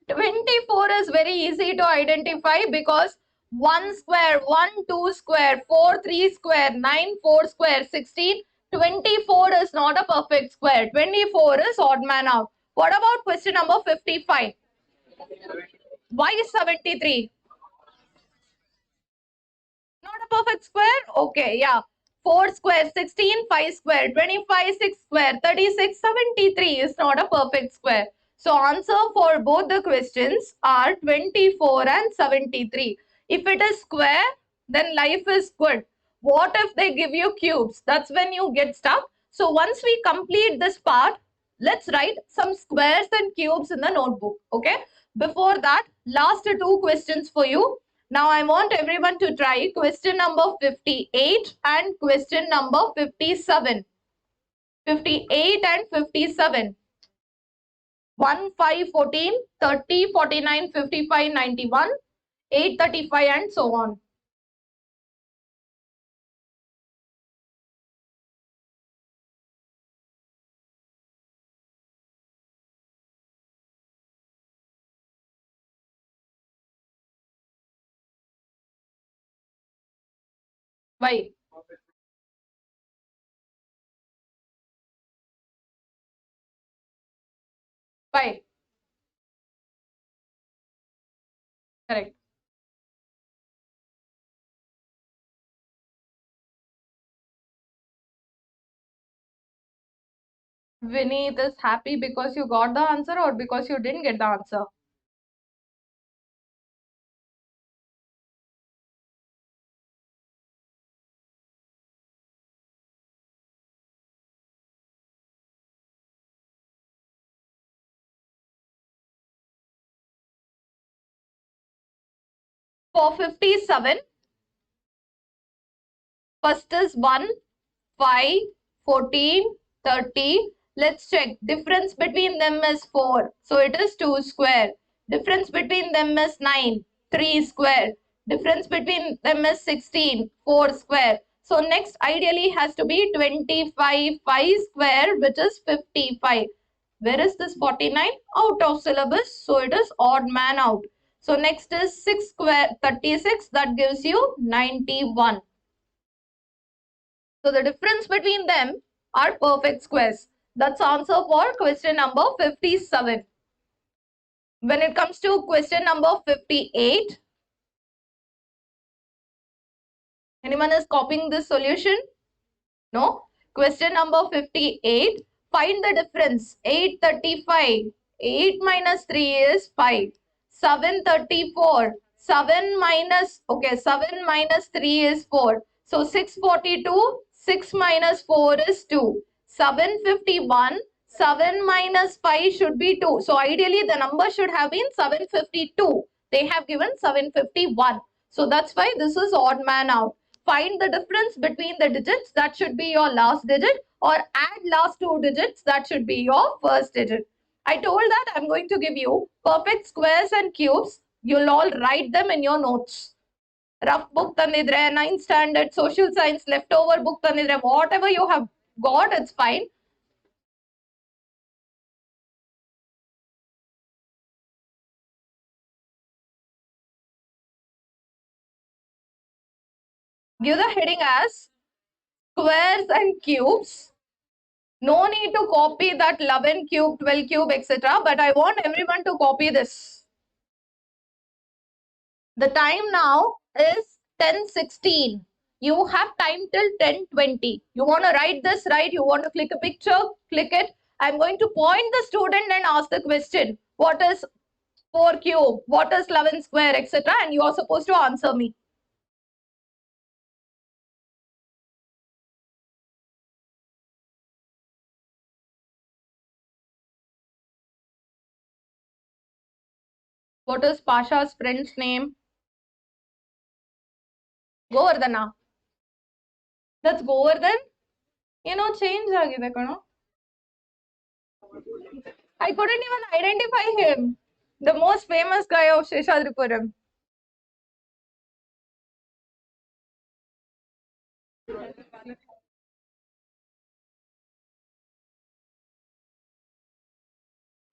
24 is very easy to identify because 1 square, 1, 2 square, 4, 3 square, 9, 4 square, 16. 24 is not a perfect square. 24 is odd man out. What about question number 55? Why 73? Not a perfect square? Okay, yeah. 4 square, 16, 5 square, 25, 6 square, 36, 73 is not a perfect square. So answer for both the questions are 24 and 73. If it is square, then life is good. What if they give you cubes? That's when you get stuck. So once we complete this part, let's write some squares and cubes in the notebook. Okay. Before that, last two questions for you. Now I want everyone to try question number 58 and question number 57. 58 and 57. 1, 5, 14, 30, 49, 55, 91, 8, 35 and so on. Why? Why? Correct. Vineet is happy because you got the answer or because you didn't get the answer? For 57, first is 1, 5, 14, 30. Let's check. Difference between them is 4. So it is 2 square. Difference between them is 9. 3 square. Difference between them is 16. 4 square. So next ideally has to be 25. 5 square, which is 55. Where is this 49? Out of syllabus. So it is odd man out. So next is 6 square 36. That gives you 91. So the difference between them are perfect squares. That's answer for question number 57. When it comes to question number 58, anyone is copying this solution? No. Question number 58. Find the difference. 835. 8 minus 3 is 5. 734. 7 minus, okay, 7 minus 3 is 4. So 642. 6 minus 4 is 2. 751. 7 minus 5 should be 2. So ideally the number should have been 752. They have given 751. So that's why this is odd man out. Find the difference between the digits, that should be your last digit, or add last two digits, that should be your first digit. I told that I'm going to give you perfect squares and cubes. You'll all write them in your notes. Rough book tanidre, 9th standard, social science, leftover book tanidre, whatever you have got, it's fine. Give the heading as squares and cubes. No need to copy that 11 cube, 12 cube, etc. But I want everyone to copy this. The time now is 10:16. You have time till 10:20. You want to write this, right? You want to click a picture, click it. I'm going to point the student and ask the question. What is 4 cube? What is 11 square, etc. And you are supposed to answer me. What is Pasha's friend's name? Govardhana. That's Govardhan. Change agide kano. I couldn't even identify him. The most famous guy of Sheshadripuram.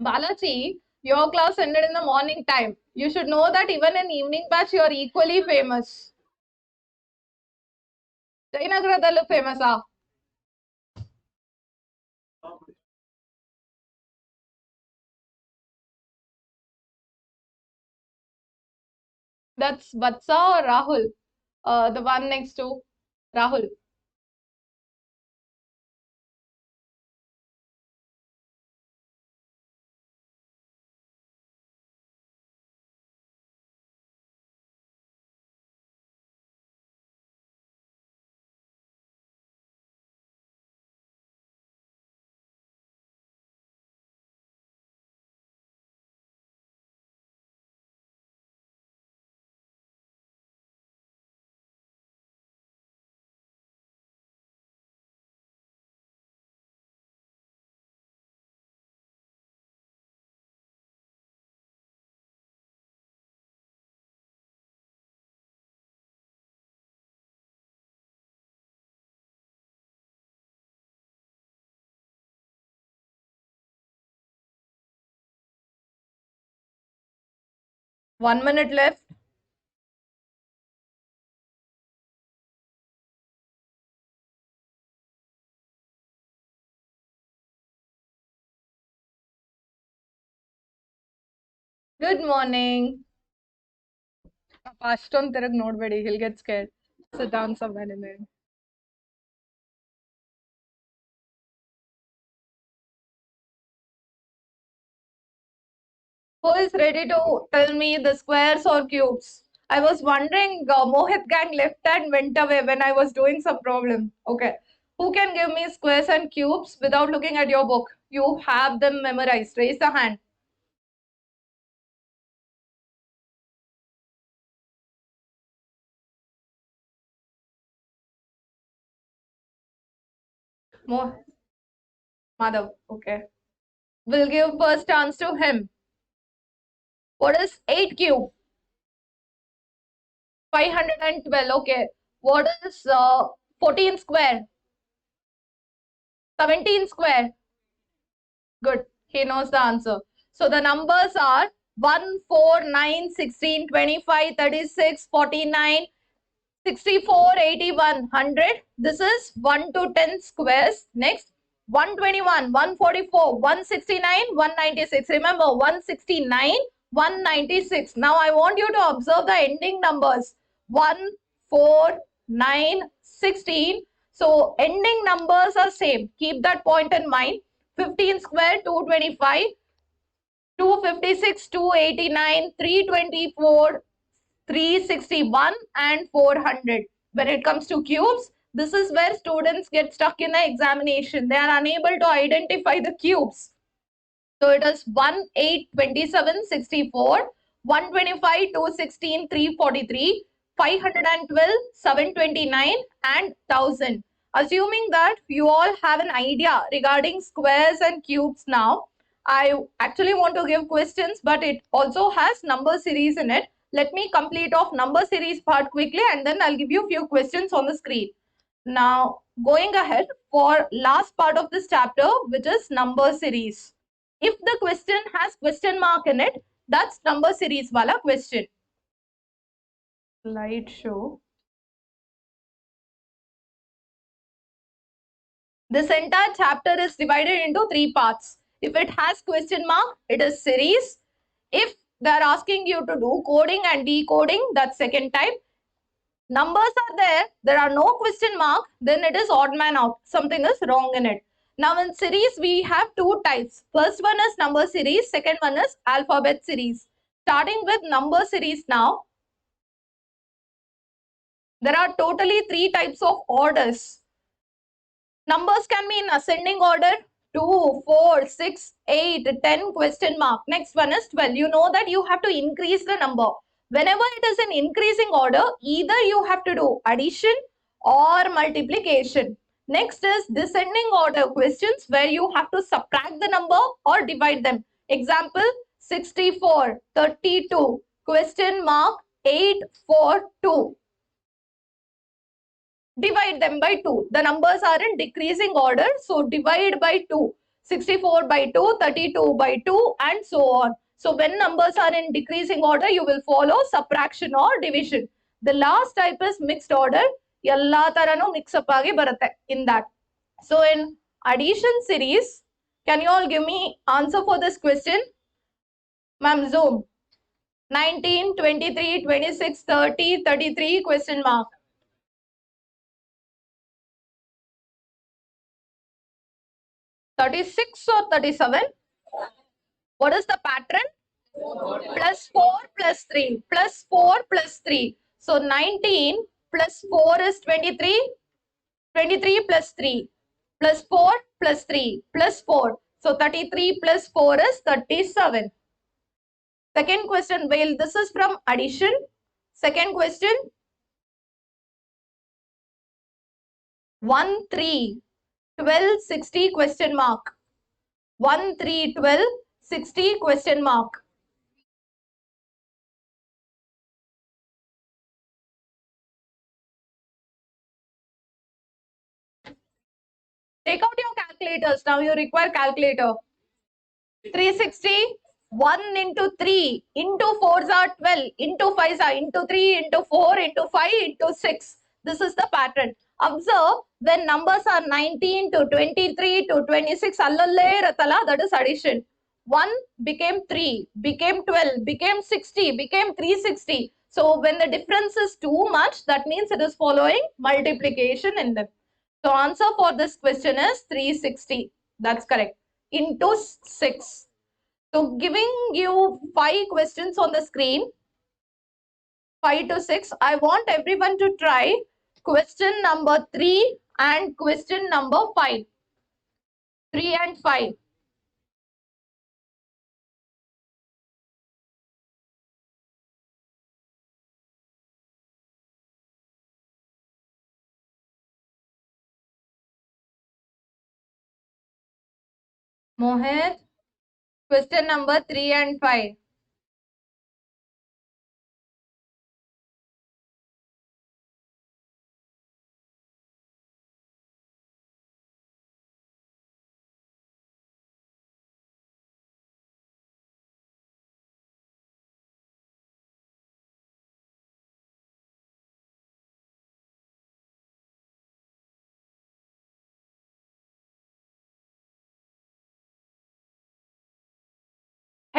Balaji, your class ended in the morning time. You should know that even in evening batch, you are equally famous. Jainagradallu famous. That's Vatsa or Rahul? The one next to Rahul. 1 minute left. Good morning. Ashton Tirag nobody. He'll get scared. Sit down somewhere in there. Who is ready to tell me the squares or cubes? I was wondering, Mohit gang left and went away when I was doing some problem. Okay. Who can give me squares and cubes without looking at your book? You have them memorized. Raise the hand. More. Madhav. Okay. We'll give first chance to him. What is 8 cube? 512. Okay. What is 14 square? 17 square. Good. He knows the answer. So the numbers are 1, 4, 9, 16, 25, 36, 49, 64, 81, 100. This is 1 to 10 squares. Next, 121, 144, 169, 196. Remember, 169, 196. Now, I want you to observe the ending numbers. 1, 4, 9, 16. So, ending numbers are same. Keep that point in mind. 15 square, 225. 256, 289, 324, 361 and 400. When it comes to cubes, this is where students get stuck in the examination. They are unable to identify the cubes. So it is 1, 8, 27, 64, 125, 216, 343, 512, 729 and 1000. Assuming that you all have an idea regarding squares and cubes now, I actually want to give questions, but it also has number series in it. Let me complete off number series part quickly and then I'll give you a few questions on the screen. Now, going ahead for last part of this chapter, which is number series. If the question has question mark in it, that's number series wala question. Slideshow. This entire chapter is divided into 3 parts. If it has question mark, it is series. If they are asking you to do coding and decoding, that's second type. Numbers are there are no question mark, then it is odd man out. Something is wrong in it. Now in series, we have 2 types. First one is number series, second one is alphabet series. Starting with number series now, there are totally 3 types of orders. Numbers can be in ascending order, 2, 4, 6, 8, 10 question mark. Next one is 12. You know that you have to increase the number. Whenever it is in increasing order, either you have to do addition or multiplication. Next is descending order questions where you have to subtract the number or divide them. Example, 64, 32, question mark, 842. Divide them by 2. The numbers are in decreasing order, so divide by 2. 64 by 2, 32 by 2 and so on. So when numbers are in decreasing order, you will follow subtraction or division. The last type is mixed order. Yalla tarano mix up agi baratte in that. So in addition series, can you all give me answer for this question? Ma'am, zoom. 19, 23, 26, 30, 33 question mark. 36 or 37? What is the pattern? Plus 4 plus 3 plus 4 plus 3. So 19 plus 4 is 23. 23 plus 3 plus 4 plus 3 plus 4. So 33 plus 4 is 37. Second question, well, this is from addition. Second question, 1, 3, 12, 60 question mark. 1, 3, 12, 60 question mark. Take out your calculators. Now you require calculator. 360 1 into 3 into 4s are 12 into 5s are into 3 into 4 into 5 into 6. This is the pattern. Observe when numbers are 19 to 23 to 26 allalle iratala, that is addition. 1 became 3, became 12, became 60, became 360. So when the difference is too much, that means it is following multiplication in them. So answer for this question is 360. That's correct. Into 6. So giving you 5 questions on the screen, 5 to 6. I want everyone to try question number 3 and question number 5. 3 and 5. Mohit, question number 3 and 5.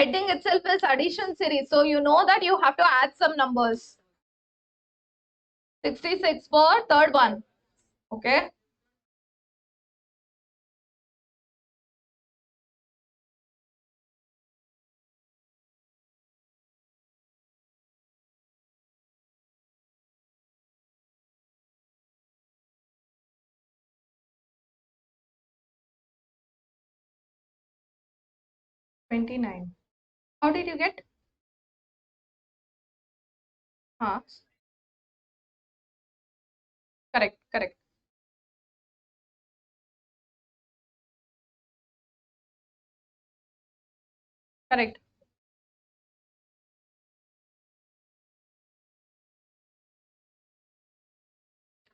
Heading itself is addition series. So you know that you have to add some numbers. 66 for third one. Okay. $29. How did you get? Huh? Correct, correct, correct.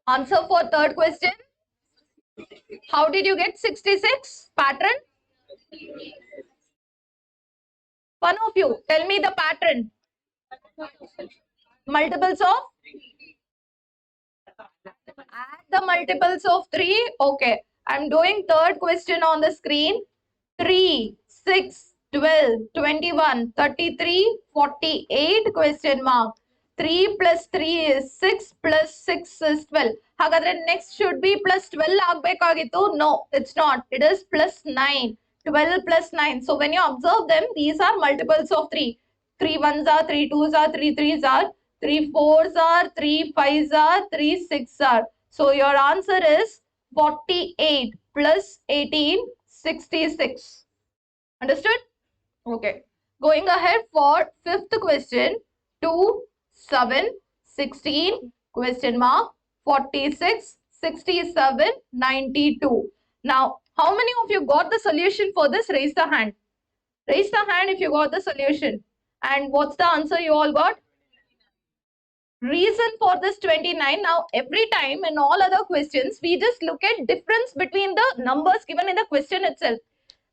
Answer for third question. How did you get 66? Pattern? One of you, tell me the pattern. Multiples of? Add the multiples of 3. Okay. I'm doing third question on the screen. 3, 6, 12, 21, 33, 48 question mark. 3 plus 3 is 6 plus 6 is 12. Hagadre next should be plus 12 agbekagitu. No, it's not. It is plus 9. 12 plus 9. So when you observe them, these are multiples of 3. 3 ones are, 3 twos are, 3 threes are, 3 fours are, 3 fives are, 3 six are. So your answer is 48 plus 18, 66. Understood? Okay. Going ahead for fifth question. 2, 7, 16, question mark, 46, 67, 92. Now, how many of you got the solution for this? Raise the hand. Raise the hand if you got the solution. And what's the answer you all got? Reason for this 29. Now, every time in all other questions, we just look at difference between the numbers given in the question itself.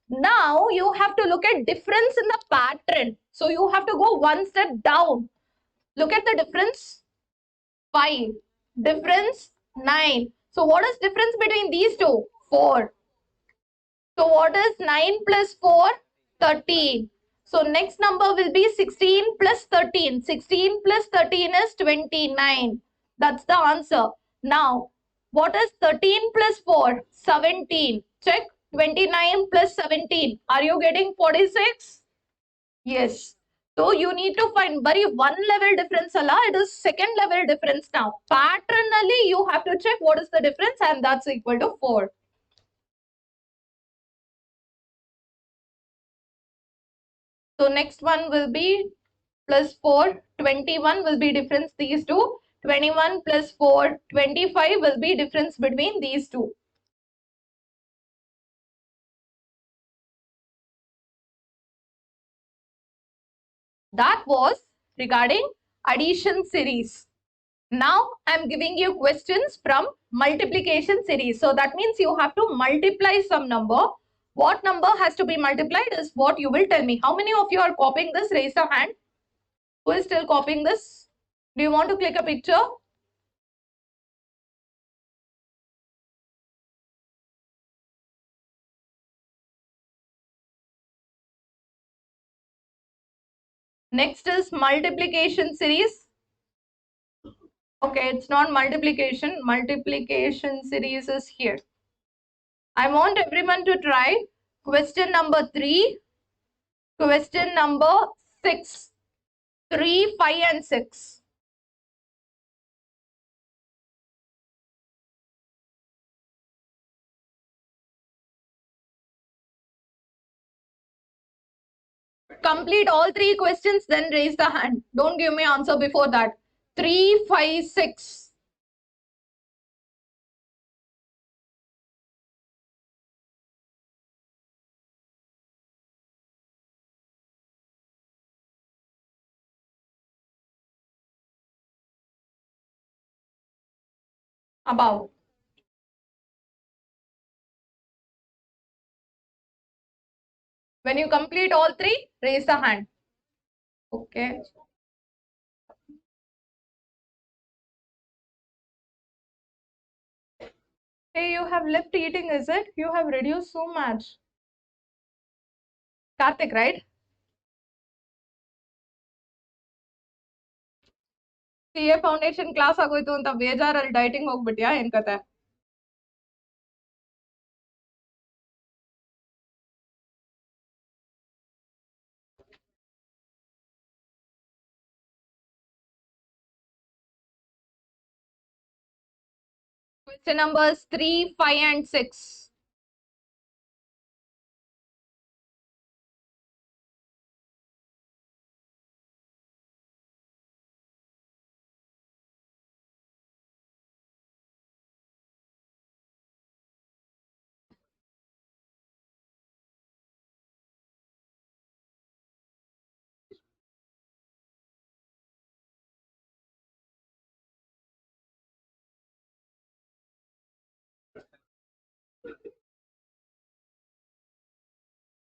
Now you have to look at difference in the pattern. So you have to go one step down. Look at the difference. 5. Difference 9. So what is difference between these two? 4. So what is 9 plus 4? 13. So next number will be 16 plus 13. 16 plus 13 is 29. That's the answer. Now, what is 13 plus 4? 17. Check. 29 plus 17. Are you getting 46? Yes. So you need to find very one level difference ala. It is second level difference now. Patternally, you have to check what is the difference and that's equal to 4. So next one will be plus 4, 21 will be difference these two. 21 plus 4, 25 will be difference between these two. That was regarding addition series. Now I'm giving you questions from multiplication series. So that means you have to multiply some number What number has to be multiplied is what you will tell me. How many of you are copying this? Raise a hand. Who is still copying this? Do you want to click a picture? Next is multiplication series. Okay, it's not multiplication. Multiplication series is here. I want everyone to try question number 3, question number 6, 3, 5 and 6. Complete all 3 questions, then raise the hand. Don't give me answer before that. 3, 5, 6. Above. When you complete all 3, raise the hand. Okay. Hey, you have left eating, is it? You have reduced so much. Karthik, right? CA foundation class ಆಗೋಯ್ತು ಅಂತ ಬೇಜಾರಲ್ಲಿ dieting ಹೋಗ್ಬಿಟ್ಯಾ ಏನ್ ಕತೆ? Question numbers 3, 5 and 6.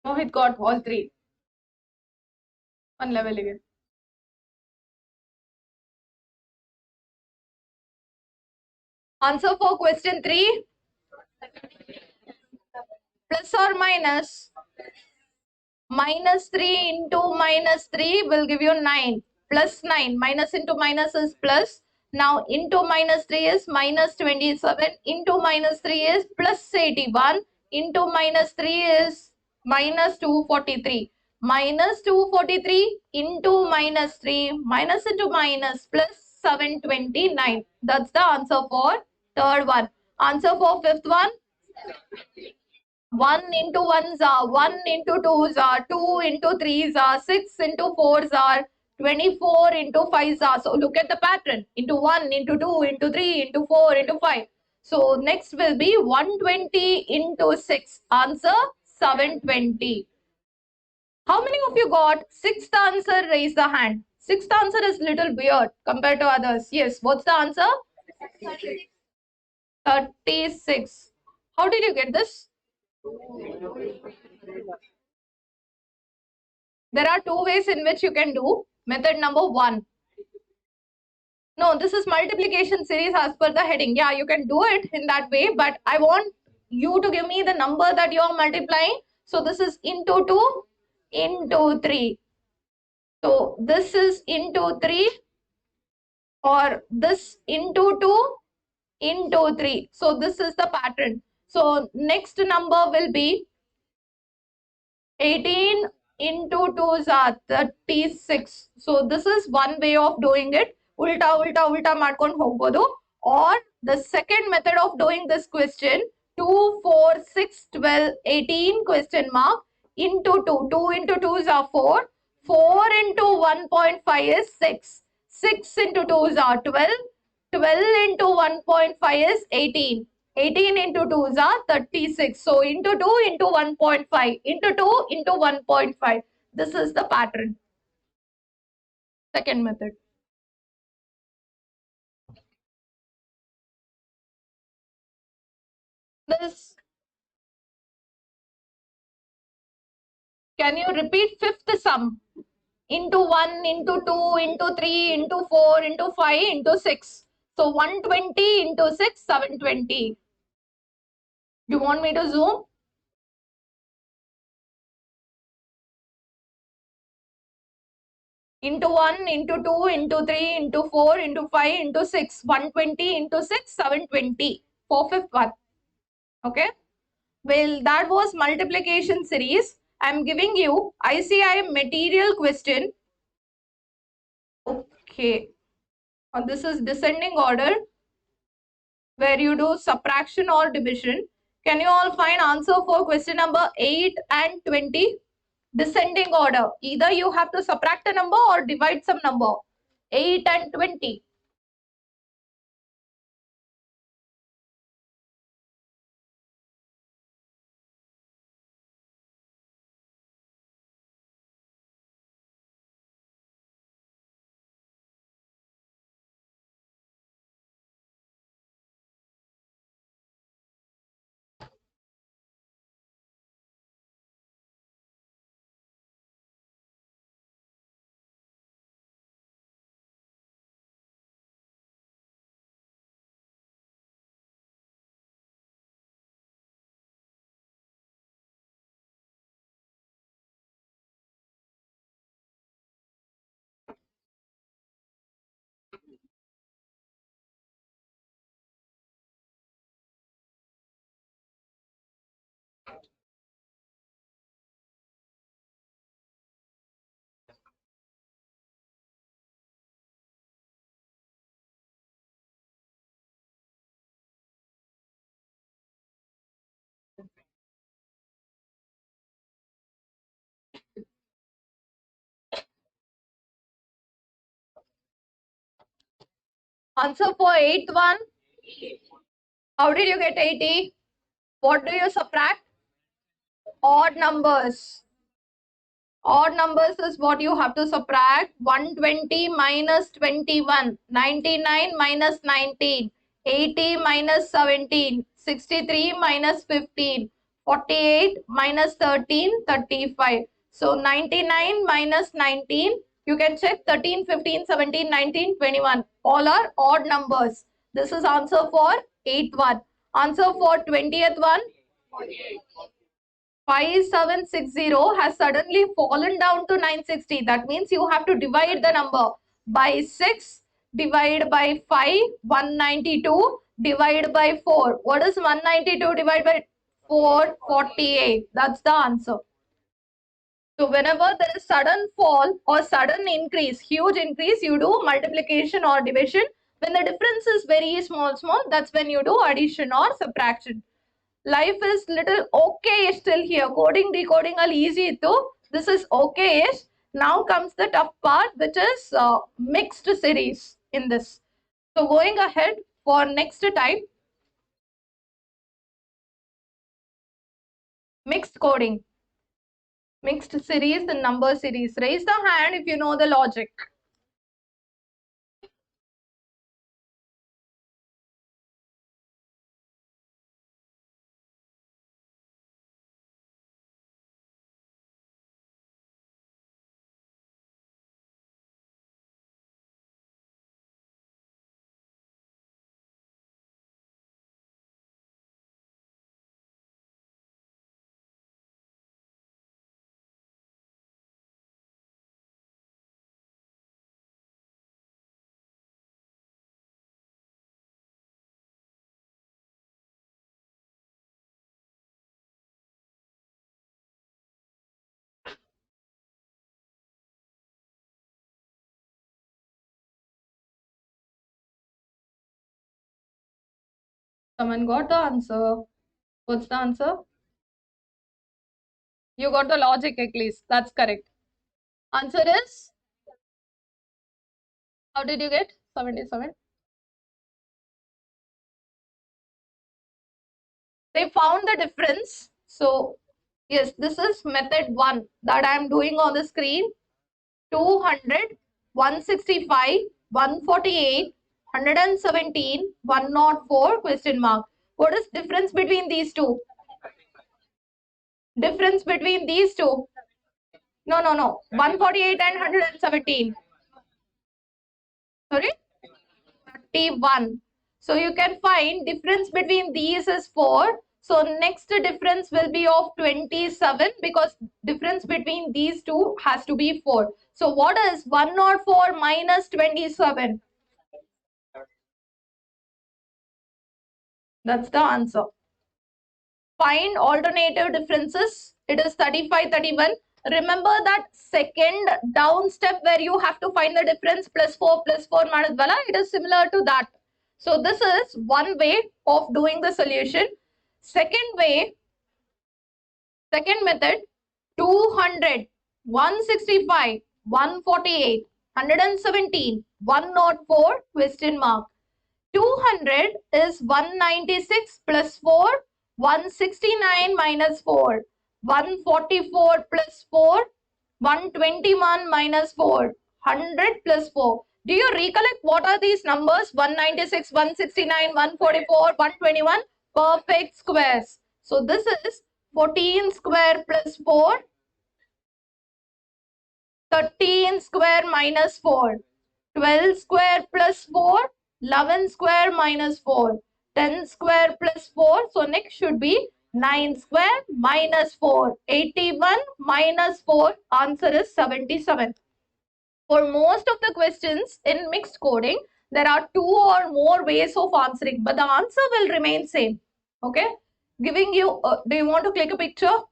Mohit got all 3. One level again. Answer for question 3. Plus or minus. Minus 3 into minus 3 will give you 9. Plus 9. Minus into minus is plus. Now into minus 3 is minus 27. Into minus 3 is plus 81. Into minus 3 is minus 243. Minus 243 into minus 3. Minus into minus plus 729. That's the answer for third one. Answer for fifth one. 1 into 1s are 1 into 2s are 2 into 3s are 6 into 4s are 24 into 5s are. So look at the pattern. Into 1, into 2, into 3, into 4, into 5. So next will be 120 into 6. Answer 720. How many of you got sixth answer? Raise the hand. Sixth answer is little weird compared to others. Yes, what's the answer? 36. How did you get this? There are 2 ways in which you can do. Method number 1. No, this is multiplication series as per the heading. Yeah, you can do it in that way, but I want you to give me the number that you are multiplying. So this is into 2, into 3. So this is into 3 or this into 2, into 3. So this is the pattern. So next number will be 18 into 2 is 36. So this is one way of doing it. Ulta ulta ulta ಮಾಡ್ಕೊಂಡು ಹೋಗ್ಬೋದು. Or the second method of doing this question, 2, 4, 6, 12, 18 question mark into 2. 2 into 2 is 4. 4 into 1.5 is 6. 6 into 2 is 12. 12 into 1.5 is 18. 18 into 2 is 36. So into 2 into 1.5 into 2 into 1.5. This is the pattern. Second method. This Can you repeat fifth sum? Into 1, into 2, into 3, into 4, into 5, into 6. So 120 into 6, 720. Do you want me to zoom? Into 1, into 2, into 3, into 4, into 5, into 6. 120 into 6, 720. For fifth one. Okay. Well, that was multiplication series. I'm giving you ICAI material question. Okay. This is descending order where you do subtraction or division. Can you all find answer for question number 8 and 20? Descending order. Either you have to subtract a number or divide some number. 8 and 20. Answer for 8th one. How did you get 80? What do you subtract? Odd numbers. Odd numbers is what you have to subtract. 120 minus 21, 99 minus 19, 80 minus 17, 63 minus 15, 48 minus 13, 35. So 99 minus 19, you can check 13, 15, 17, 19, 21. All are odd numbers. This is answer for 8th one. Answer for 20th one. 5760 has suddenly fallen down to 960. That means you have to divide the number by 6, divide by 5, 192, divide by 4. What is 192 divided by 4? 48. That's the answer. So whenever there is sudden fall or sudden increase, huge increase, you do multiplication or division. When the difference is very small, that's when you do addition or subtraction. Life is little okay still here. Coding, decoding are easy too. This is okay-ish. Now comes the tough part, which is mixed series in this. So going ahead for next type, mixed coding. Mixed series and number series. Raise the hand if you know the logic. Someone got the answer. What's the answer? You got the logic at least. That's correct. Answer is, how did you get 77? They found the difference. So yes, this is method 1 that I am doing on the screen. 200, 165, 148, 117, 104 question mark. What is difference between these two? Difference between these two. No. 148 and 117. Sorry? 31. So you can find difference between these is 4. So next difference will be of 27 because difference between these two has to be 4. So what is 104 minus 27? That's the answer. Find alternative differences. It is 35, 31. Remember that second down step where you have to find the difference plus 4 minus 12. It is similar to that. So this is one way of doing the solution. Second way, second method, 200, 165, 148, 117, 104, question mark. 200 is 196 plus 4, 169 minus 4, 144 plus 4, 121 minus 4, 100 plus 4. Do you recollect what are these numbers? 196, 169, 144, 121? Perfect squares. So this is 14 square plus 4, 13 square minus 4. 12 square plus 4, 11 square minus 4, 10 square plus 4. So next should be 9 square minus 4, 81 minus 4. Answer is 77. For most of the questions in mixed coding, there are 2 or more ways of answering, but the answer will remain same. Okay? Giving you, do you want to click a picture?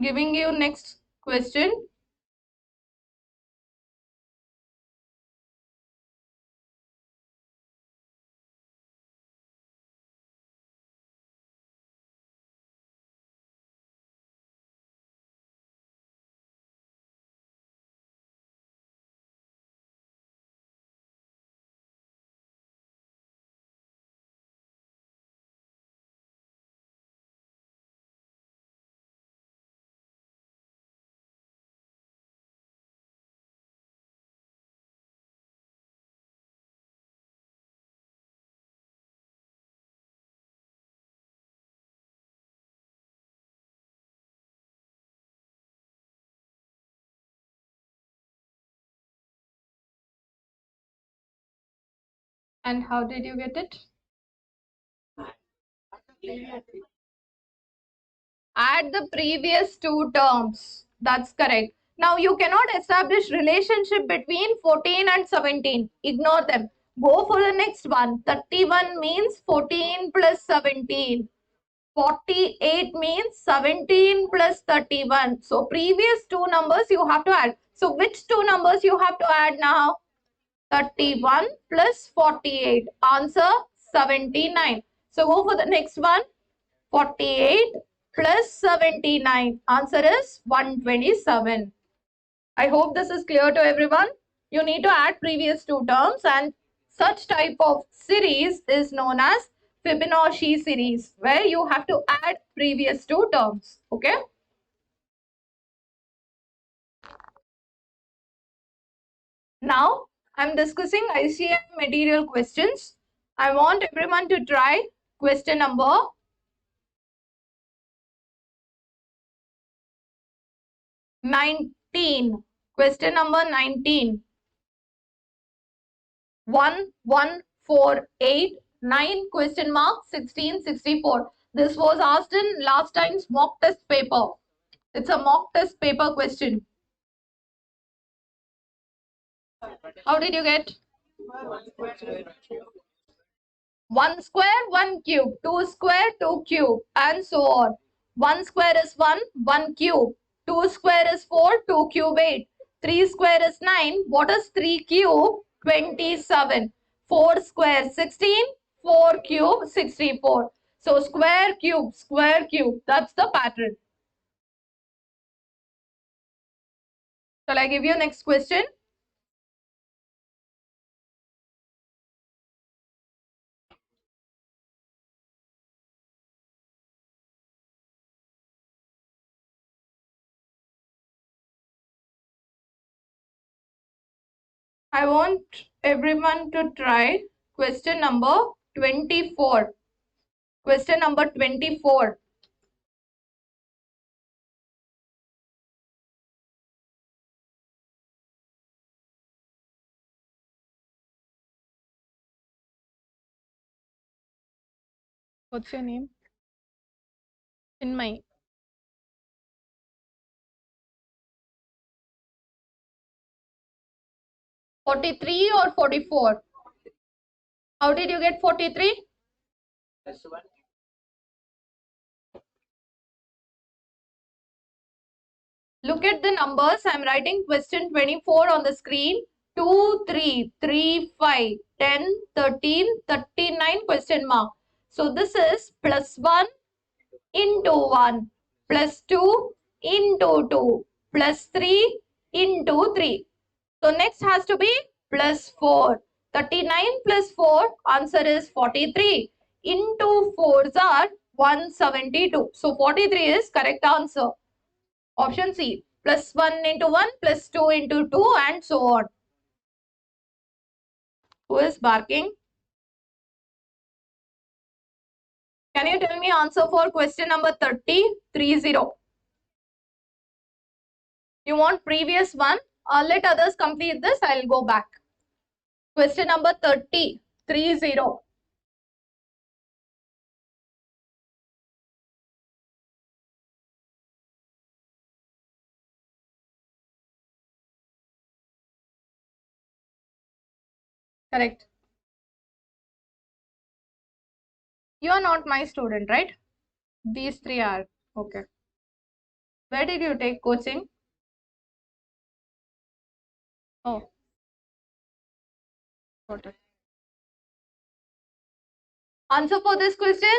Giving you next question. And how did you get it? Add the previous two terms. That's correct. Now you cannot establish relationship between 14 and 17. Ignore them. Go for the next one. 31 means 14 plus 17. 48 means 17 plus 31. So previous two numbers you have to add. So which two numbers you have to add now? 31 plus 48. Answer 79. So go for the next one. 48 plus 79. Answer is 127. I hope this is clear to everyone. You need to add previous two terms, and such type of series is known as Fibonacci series, where you have to add previous two terms. Okay. Now I'm discussing ICAI material questions. I want everyone to try question number 19. Question number 19. 1148 question mark 1664. This was asked in last time's mock test paper. It's a mock test paper question. How did you get? 1 square, 1 cube, 2 square, 2 cube, and so on. 1 square is 1, 1 cube. 2 square is 4, 2 cube 8. 3 square is 9. What is 3 cube? 27. 4 square 16, 4 cube 64. So square cube, square cube. That's the pattern. Shall I give you next question? I want everyone to try question number 24. Question number 24. What's your name? In my 43 or 44? How did you get 43? Look at the numbers. I'm writing question 24 on the screen. 2, 3, 3, 5, 10, 13, 39 question mark. So this is plus 1 into 1 plus 2 into 2 plus 3 into 3. So next has to be plus 4. 39 plus 4, answer is 43. Into 4s are 172. So 43 is correct answer. Option C. Plus 1 into 1 plus 2 into 2 and so on. Who is barking? Can you tell me answer for question number 30? 30. You want previous one? Let others complete this. I'll go back. Question number 30. 30. Correct. You are not my student, right? These three are. Okay. Where did you take coaching? Oh, got it. Answer for this question?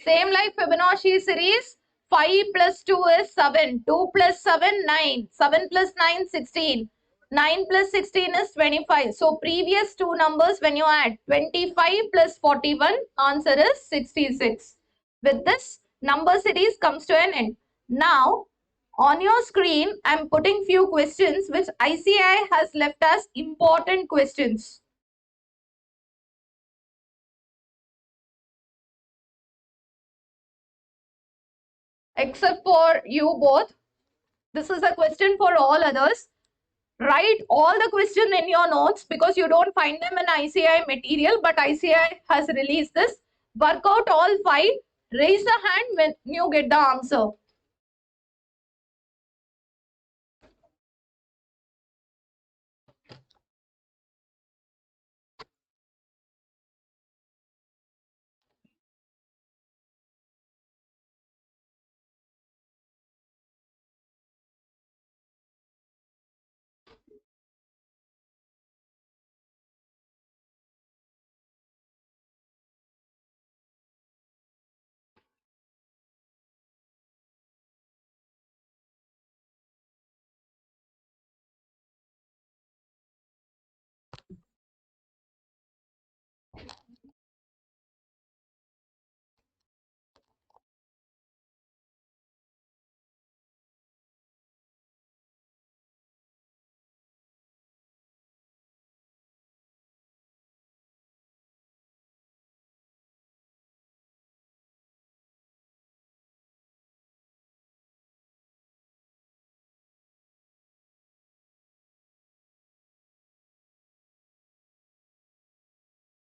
Same like Fibonacci series. 5 plus 2 is 7. 2 plus 7, 9. 7 plus 9, 16. 9 plus 16 is 25. So previous two numbers, when you add 25 plus 41, answer is 66. With this, number series comes to an end. Now, on your screen, I am putting few questions which ICAI has left as important questions. Except for you both. This is a question for all others. Write all the questions in your notes because you don't find them in ICAI material, but ICAI has released this. Work out all 5. Raise the hand when you get the answer.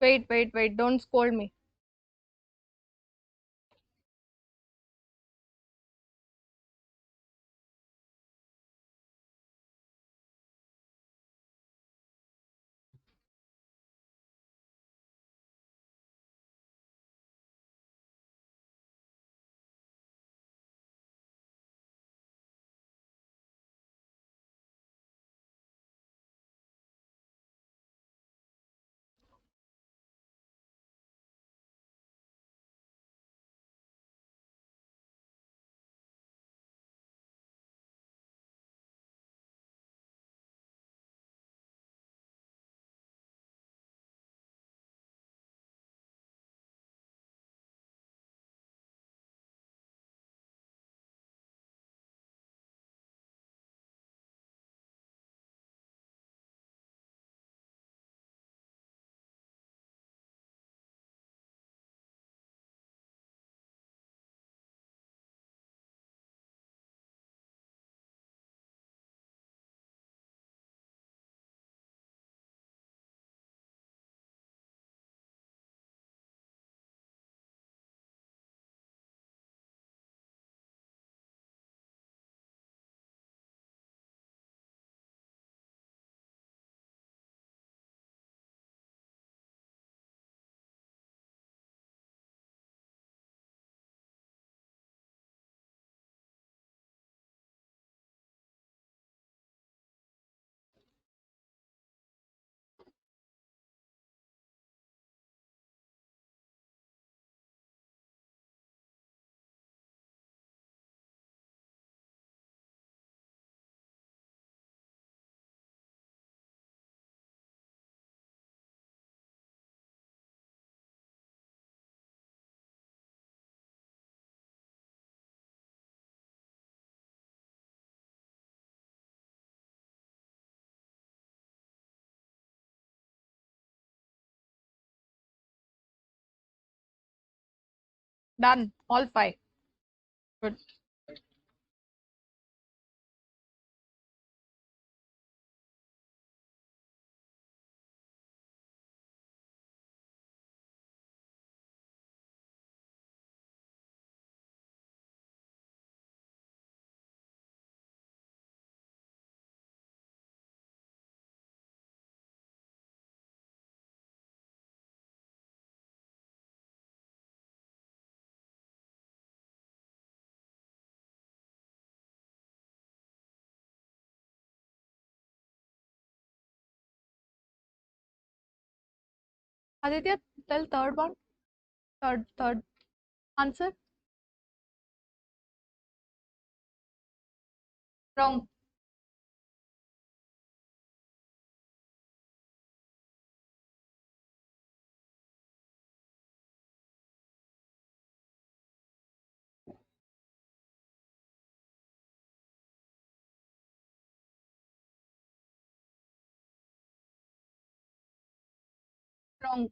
Wait. Don't scold me. Done. All 5. Good. Aditya, tell third one. Third answer. Wrong. Wrong.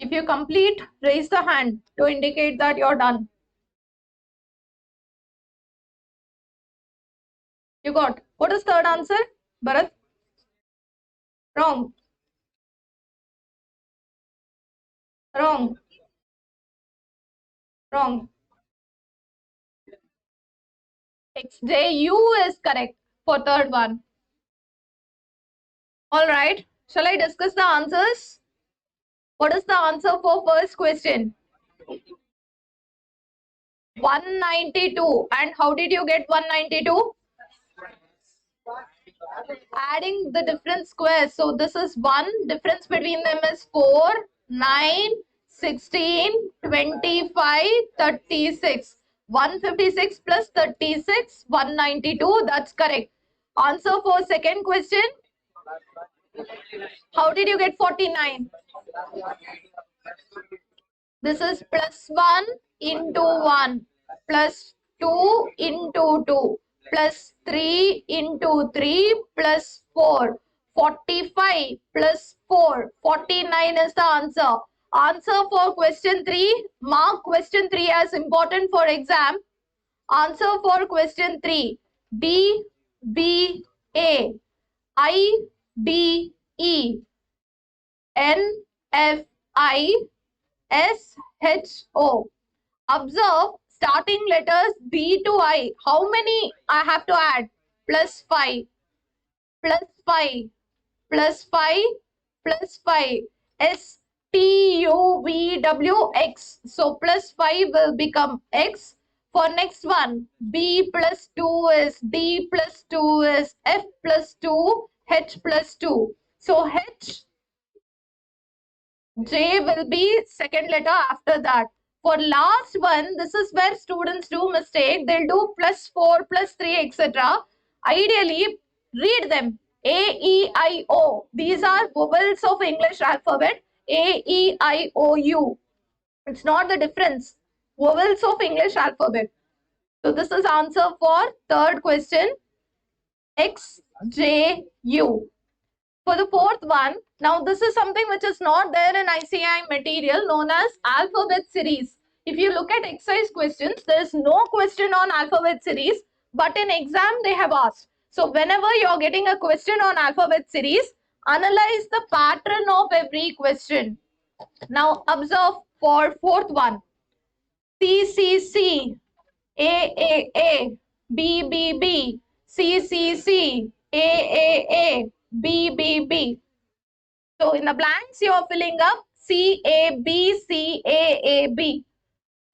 If you complete, raise the hand to indicate that you're done. You got. What is third answer? Bharat? Wrong. Wrong. Wrong. XJU is correct for third one. All right. Shall I discuss the answers? What is the answer for first question? 192. And how did you get 192? Adding the different squares. So this is 1. Difference between them is 4, 9, 16, 25, 36. 156 plus 36, 192. That's correct. Answer for second question. How did you get 49? This is plus 1 into 1 plus 2 into 2 plus 3 into 3 plus 4. 45 plus 4. 49 is the answer. Answer for question 3. Mark question 3 as important for exam. Answer for question 3. D, B, A, I, D, E, N, F, I, S, H, O. Observe starting letters B to I. How many I have to add? Plus 5, plus 5, plus 5, plus 5. S, T, U, V, W, X. So plus 5 will become X. For next one, B plus 2 is D plus 2 is F plus 2, H plus 2. So H, J will be second letter after that. For last one, this is where students do mistake. They'll do plus 4, plus 3, etc. Ideally, read them. A, E, I, O. These are vowels of English alphabet. A, E, I, O, U. It's not the difference. Vowels of English alphabet. So this is answer for third question. X, J, U. For the fourth one, now this is something which is not there in ICAI material known as alphabet series. If you look at exercise questions, there is no question on alphabet series, but in exam they have asked. So whenever you are getting a question on alphabet series, analyze the pattern of every question. Now observe for fourth one. C, C, C, A, B, B, B, C, C, C, A, B, B, B. So in the blanks, you are filling up C, A, B, C, A, B.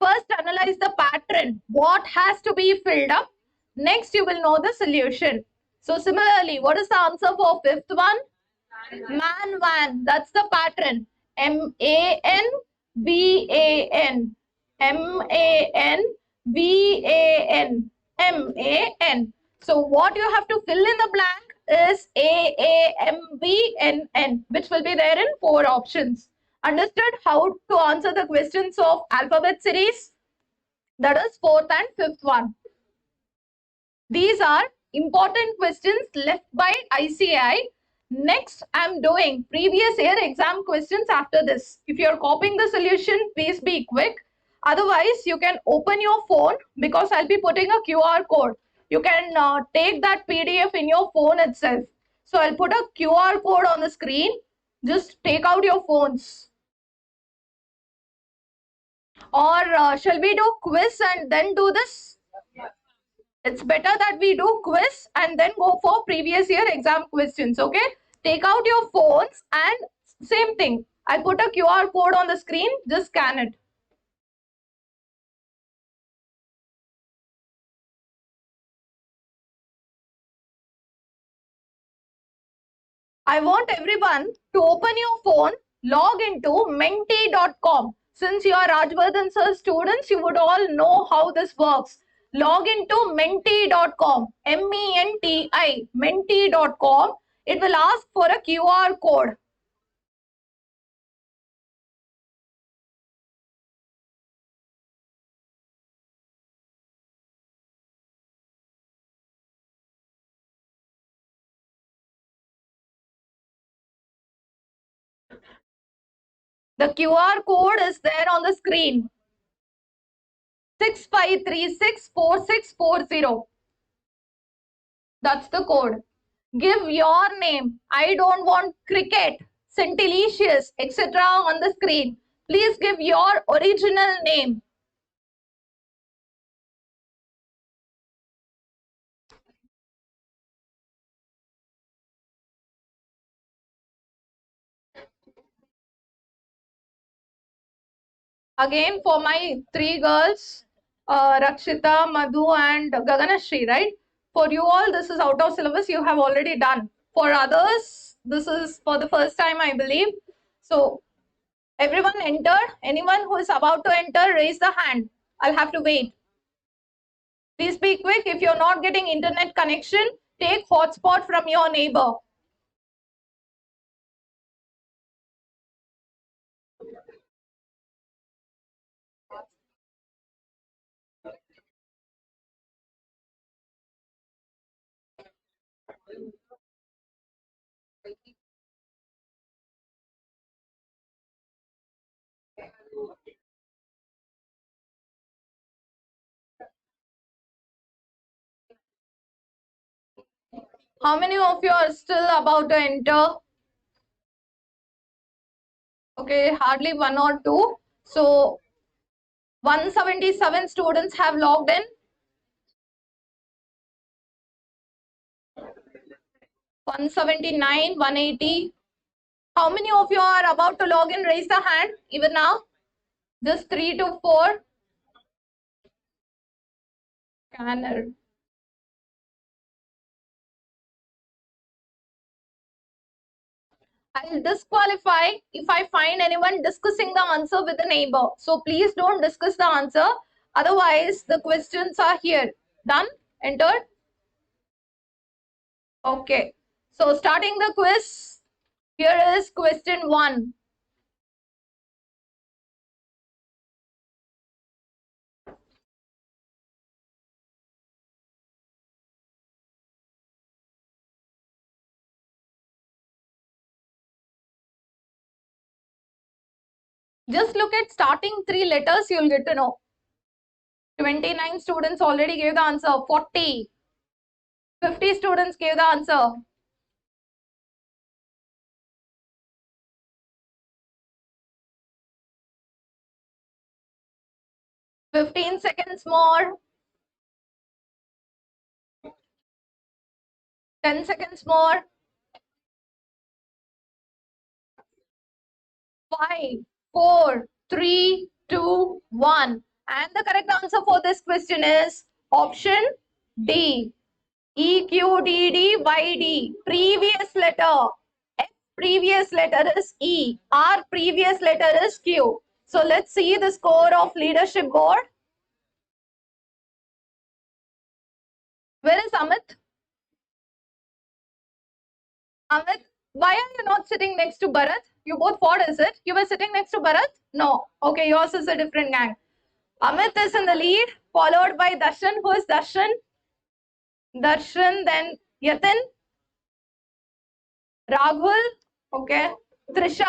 First, analyze the pattern. What has to be filled up? Next, you will know the solution. So similarly, what is the answer for fifth one? Man, van. That's the pattern. M-A-N, V-A-N, M-A-N, V-A-N, M-A-N. So what you have to fill in the blank is A-A-M-B-N-N, which will be there in 4 options. Understood how to answer the questions of alphabet series? That is 4th and 5th one. These are important questions left by ICAI. Next, I'm doing previous year exam questions after this. If you're copying the solution, please be quick. Otherwise, you can open your phone because I'll be putting a QR code. You can take that PDF in your phone itself. So I'll put a QR code on the screen. Just take out your phones. Or shall we do quiz and then do this? It's better that we do quiz and then go for previous year exam questions, okay? Take out your phones and same thing. I put a QR code on the screen, just scan it. I want everyone to open your phone, log into menti.com. Since you are Rajvardhan sir students, you would all know how this works. Log into menti.com, M-E-N-T-I, menti.com. It will ask for a QR code. The QR code is there on the screen. 65364640. That's the code. Give your name. I don't want cricket, scintillicious, etc. on the screen. Please give your original name. Again, for my 3 girls, Rakshita, Madhu and Gaganashri, right? For you all, this is out of syllabus. You have already done. For others, this is for the first time, I believe. So, everyone entered. Anyone who is about to enter, raise the hand. I'll have to wait. Please be quick. If you're not getting internet connection, take hotspot from your neighbor. How many of you are still about to enter? Okay, hardly 1 or 2. So 177 students have logged in. 179, 180. How many of you are about to log in? Raise the hand even now. Just 3 to 4. Scanner. I'll disqualify if I find anyone discussing the answer with a neighbor. So please don't discuss the answer. Otherwise, the questions are here. Done? Entered? Okay. So starting the quiz. Here is question 1. Just look at starting 3 letters, you'll get to know. 29 students already gave the answer. 40. 50 students gave the answer. "15 seconds more. 10 seconds more. 5, 4, 3, 2, 1. And the correct answer for this question is option D. EQDDYD. Previous letter. F previous letter is E. R previous letter is Q. So let's see the score of leadership board. Where is Amit? Amit, why are you not sitting next to Bharat? You both fought, is it? You were sitting next to Bharat? No. Okay, yours is a different gang. Amit is in the lead, followed by Darshan. Who is Darshan? Darshan, then Yatin, Raghul, okay, Trisha,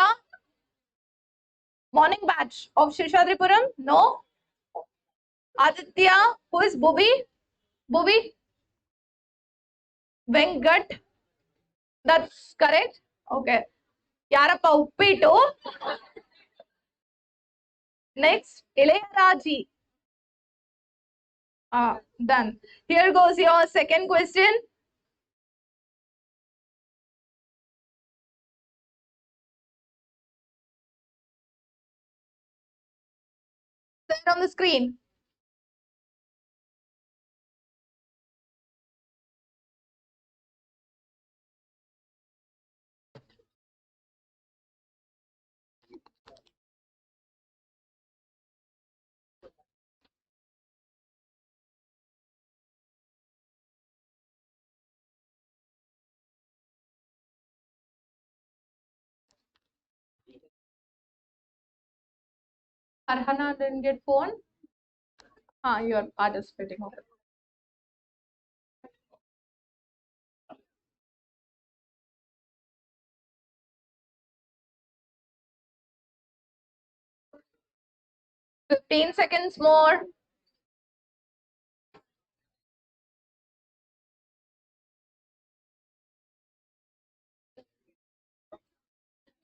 morning batch of Shishadripuram, no. Aditya, who is Bhuvi? Bhuvi, Venkat, that's correct. Okay. Yarappa Uppitu. Next, Ilayaraji. Done. Here goes your second question. There on the screen. Arhana didn't get phone. You're participating. Okay. 15 seconds more.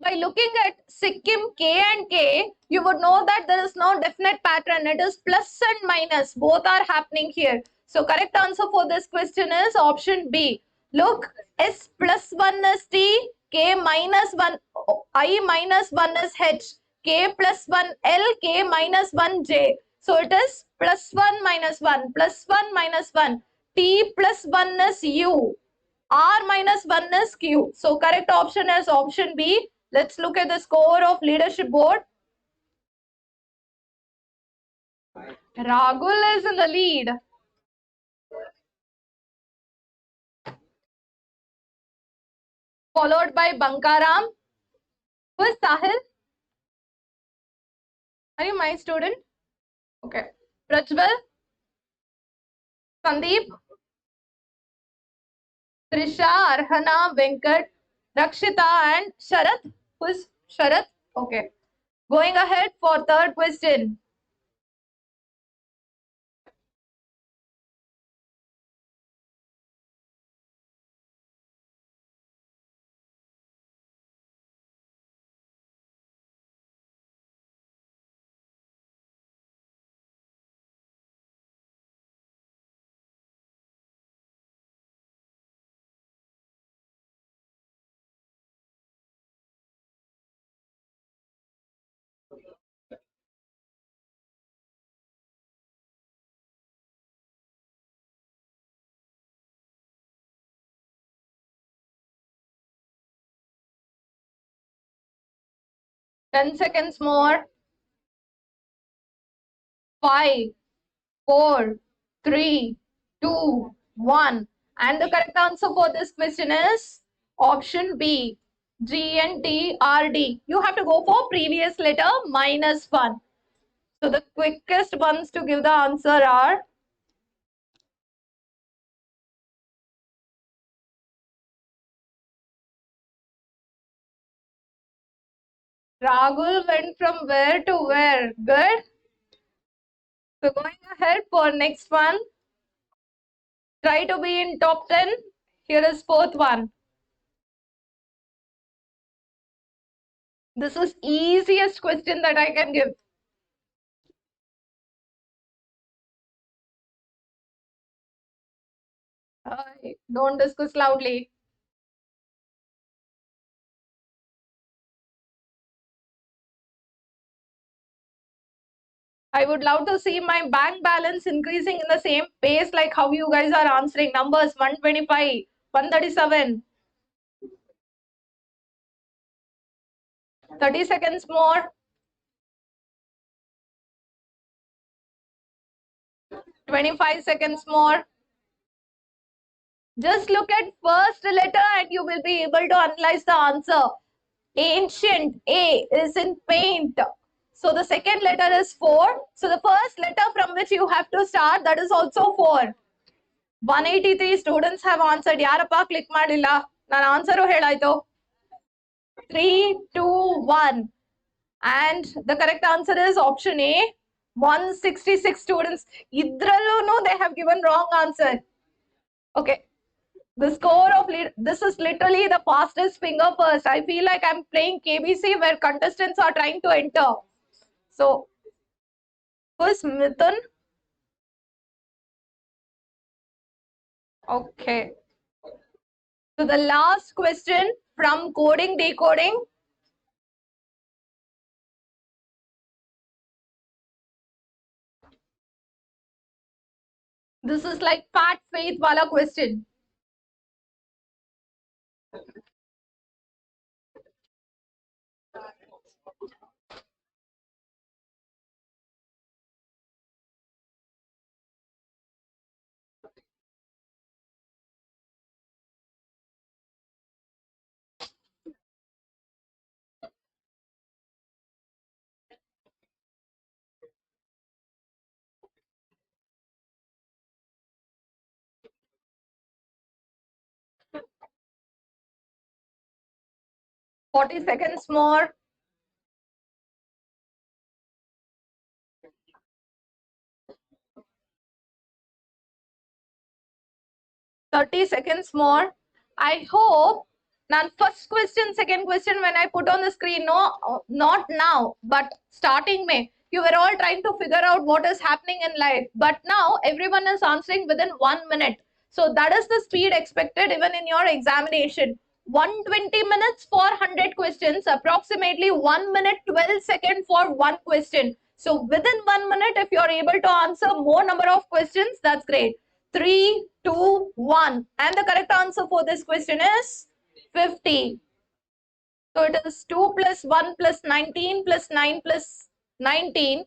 By looking at Sikkim K and K, you would know that there is no definite pattern. It is plus and minus. Both are happening here. So correct answer for this question is option B. Look, S plus 1 is T, K minus 1, I minus 1 is H, K plus 1 L, K minus 1 J. So it is plus 1 minus 1, plus 1 minus 1. T plus 1 is U. R minus 1 is Q. So correct option is option B. Let's look at the score of leadership board. Raghul is in the lead. Followed by Bankaram. Who is Sahil? Are you my student? Okay. Prajwal. Sandeep. Trisha, Arhana, Venkat, Rakshita and Sharath. Who is Sharath? Okay. Going ahead for third question. Ten seconds more. 5, 4, 3, 2, 1. And the correct answer for this question is option B, G N T R D. You have to go for previous letter minus 1. So the quickest ones to give the answer are Raghul went from where to where. Good. So going ahead for next one. Try to be in top 10. Here is fourth one. This is easiest question that I can give. Don't discuss loudly. I would love to see my bank balance increasing in the same pace like how you guys are answering numbers 125, 137. 30 seconds more. 25 seconds more. Just look at first letter and you will be able to analyze the answer. Ancient, A is in paint. So the second letter is 4. So the first letter from which you have to start, that is also 4. 183 students have answered. Yarappa click madilla. Nan answer helaito. 3, 2, 1. And the correct answer is option A. 166 students. Idrallu they have given wrong answer. Okay. The score of this is literally the fastest finger first. I feel like I'm playing KBC where contestants are trying to enter. So, who's Mithun? Okay. So the last question from coding decoding. This is like fat faith wala question. Forty seconds more. 30 seconds more. I hope now first question, second question when I put on the screen, no, not now, but starting May, you were all trying to figure out what is happening in life. But now everyone is answering within 1 minute. So that is the speed expected even in your examination. 120 minutes for 100 questions, approximately 1 minute 12 seconds for one question. So within 1 minute, if you're able to answer more number of questions, that's great. 3, 2, 1. And the correct answer for this question is 50. So it is 2 plus 1 plus 19 plus 9 plus 19.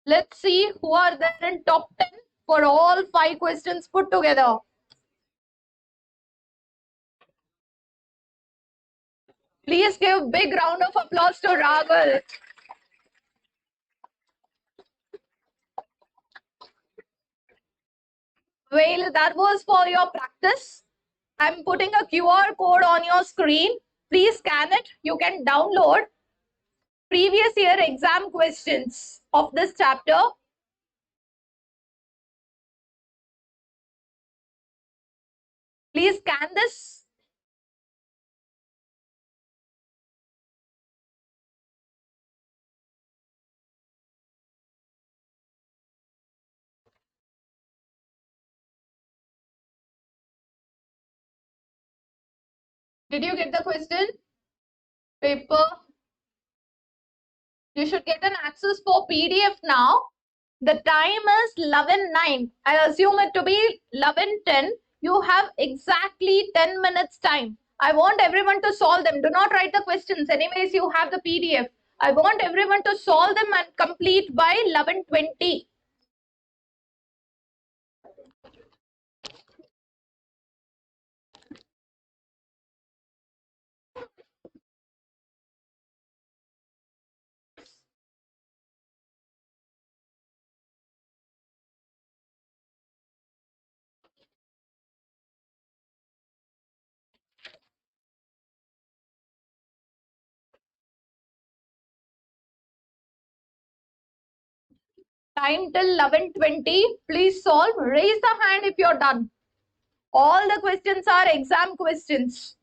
Let's see who are there in top 10 for all 5 questions put together. Please give big round of applause to Rahul. Well, that was for your practice. I'm putting a QR code on your screen. Please scan it. You can download previous year exam questions of this chapter. Please scan this. Did you get the question? Paper. You should get an access for PDF now. The time is 11:09. I assume it to be 11:10. You have exactly 10 minutes time. I want everyone to solve them. Do not write the questions. Anyways, you have the PDF. I want everyone to solve them and complete by 11:20. Time till 11:20. Please solve. Raise the hand if you're done. All the questions are exam questions.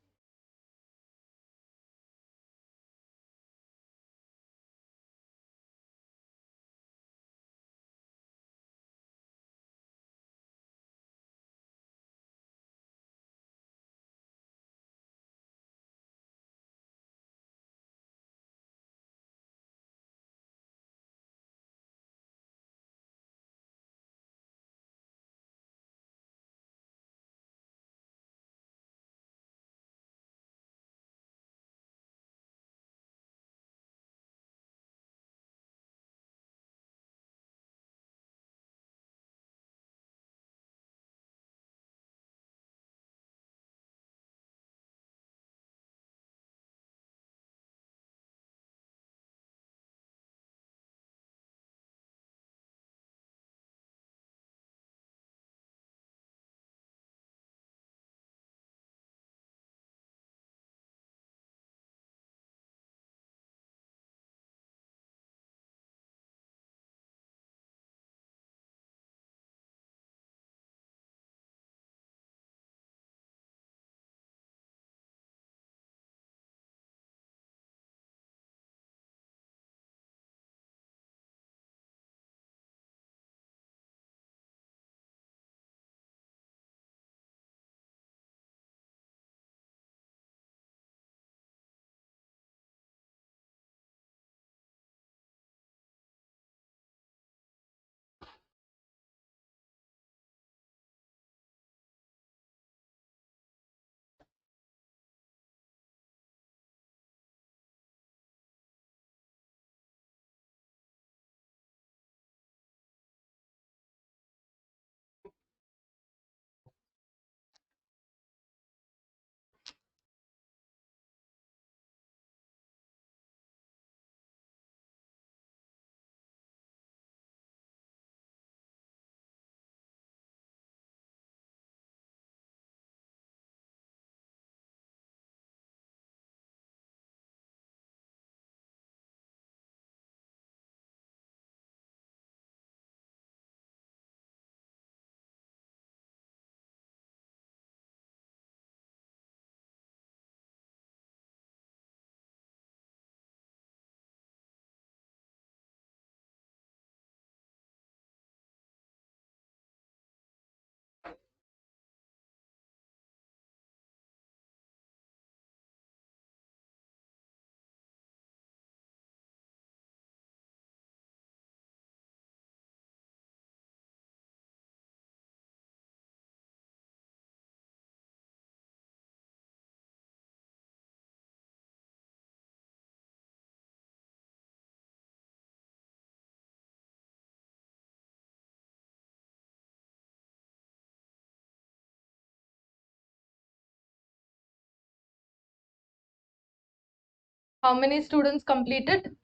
How many students completed?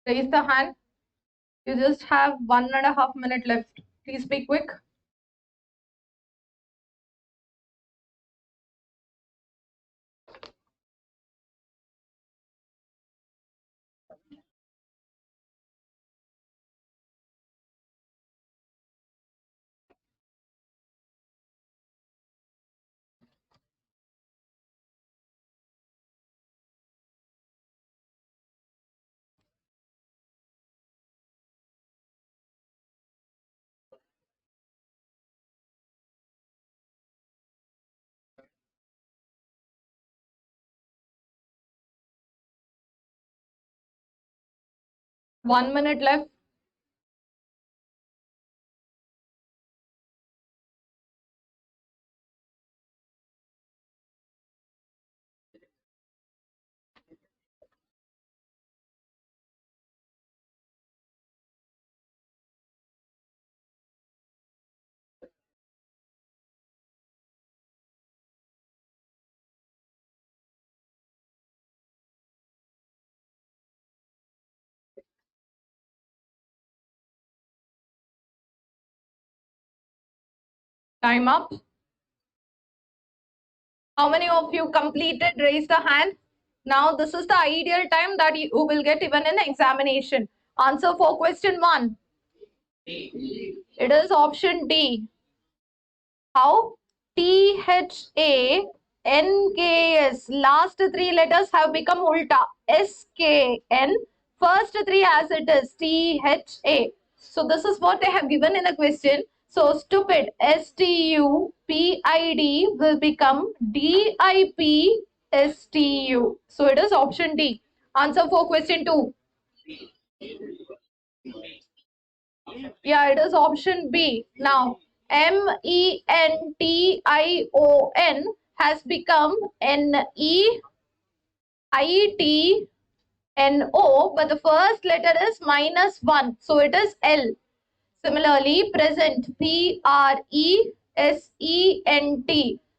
Raise the hand. You just have 1.5 minutes left. Please be quick. One minute left. Time up. How many of you completed? Raise the hand. Now this is the ideal time that you will get even in examination. Answer for question 1. It is option D. How? THANKS. Last 3 letters have become ulta. SKN. First 3 as it is. THA. So this is what they have given in the question. So stupid. STUPID will become DIPSTU. So it is option D. Answer for question 2. Yeah, it is option B. Now, MENTION has become NEITNO, but the first letter is -1, so it is L. Similarly, present, PRESENT,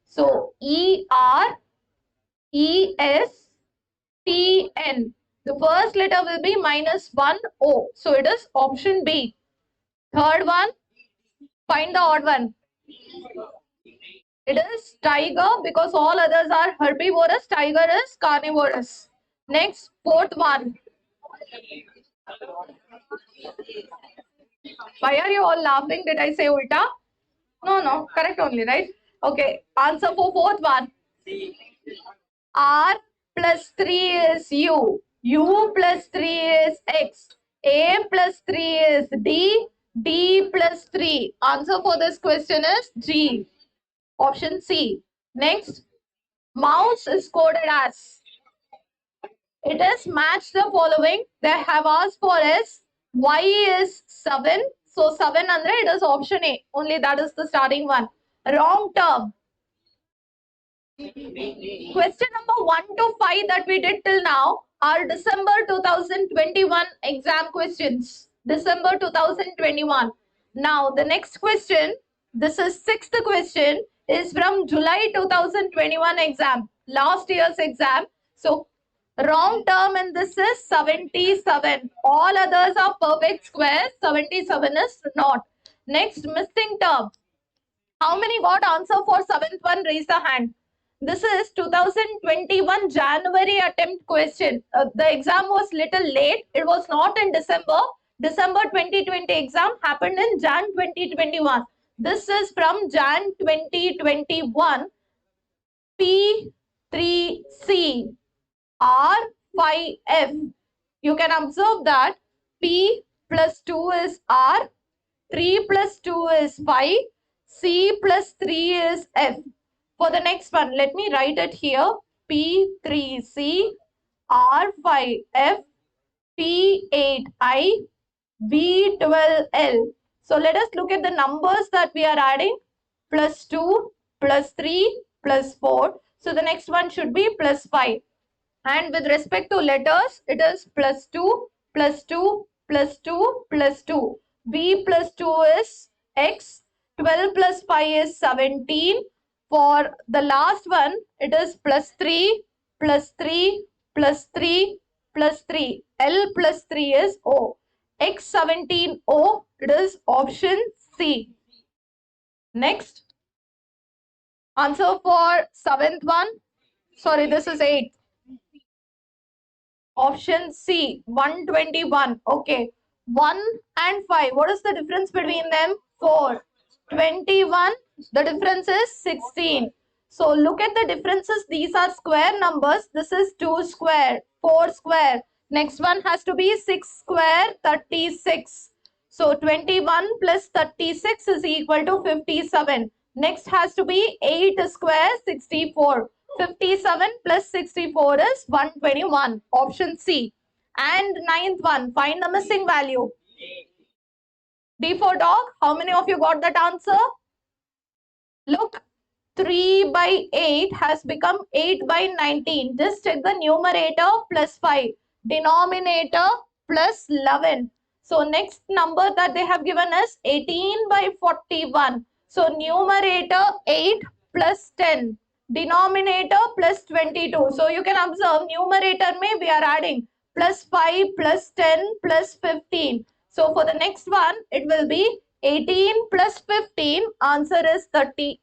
so ERESTN. The first letter will be -1 O, so it is option B. Third one, find the odd one. It is tiger because all others are herbivorous. Tiger is carnivorous. Next, fourth one. Why are you all laughing? Did I say ulta? No, correct only, right? Okay, answer for fourth one. R plus 3 is U. U plus 3 is X. A plus 3 is D. D plus 3. Answer for this question is G. Option C. Next, mouse is coded as. It is match the following. They have asked for is Y is 7. So 7 andre it is option A. Only that is the starting one. Wrong term. Question number 1 to 5 that we did till now are December 2021 exam questions. December 2021. Now the next question, this is sixth question, is from July 2021 exam, last year's exam. So wrong term in this is 77. All others are perfect squares. 77 is not. Next, missing term. How many got answer for seventh one? Raise the hand. This is 2021 January attempt question. The exam was little late. It was not in December. December 2020 exam happened in Jan 2021. This is from Jan 2021. P3C R5F. You can observe that P plus 2 is R, 3 plus 2 is 5, C plus 3 is F. For the next one, let me write it here. P3C, R5F, P8I, V12L. So let us look at the numbers that we are adding. Plus 2, plus 3, plus 4. So the next one should be plus 5. And with respect to letters, it is plus 2, plus 2, plus 2, plus 2. V plus 2 is X. 12 plus 5 is 17. For the last one, it is plus 3, plus 3, plus 3 plus 3. L plus 3 is O. X17O, it is option C. Next, answer for 7th one. Sorry, this is 8th. Option C, 121. Okay. 1 and 5. What is the difference between them? 4. 21. The difference is 16. So look at the differences. These are square numbers. This is 2 square, 4 square. Next one has to be 6 square, 36. So 21 plus 36 is equal to 57. Next has to be 8 square, 64. 57 plus 64 is 121. Option C. And ninth one, find the missing value. D for dog. How many of you got that answer? Look, 3 by 8 has become 8 by 19. Just check the numerator plus 5. Denominator plus 11. So next number that they have given us 18 by 41. So numerator 8 plus 10. Denominator plus 22. So you can observe numerator may we are adding plus 5 plus 10 plus 15. So for the next one it will be 18 plus 15. Answer is 30.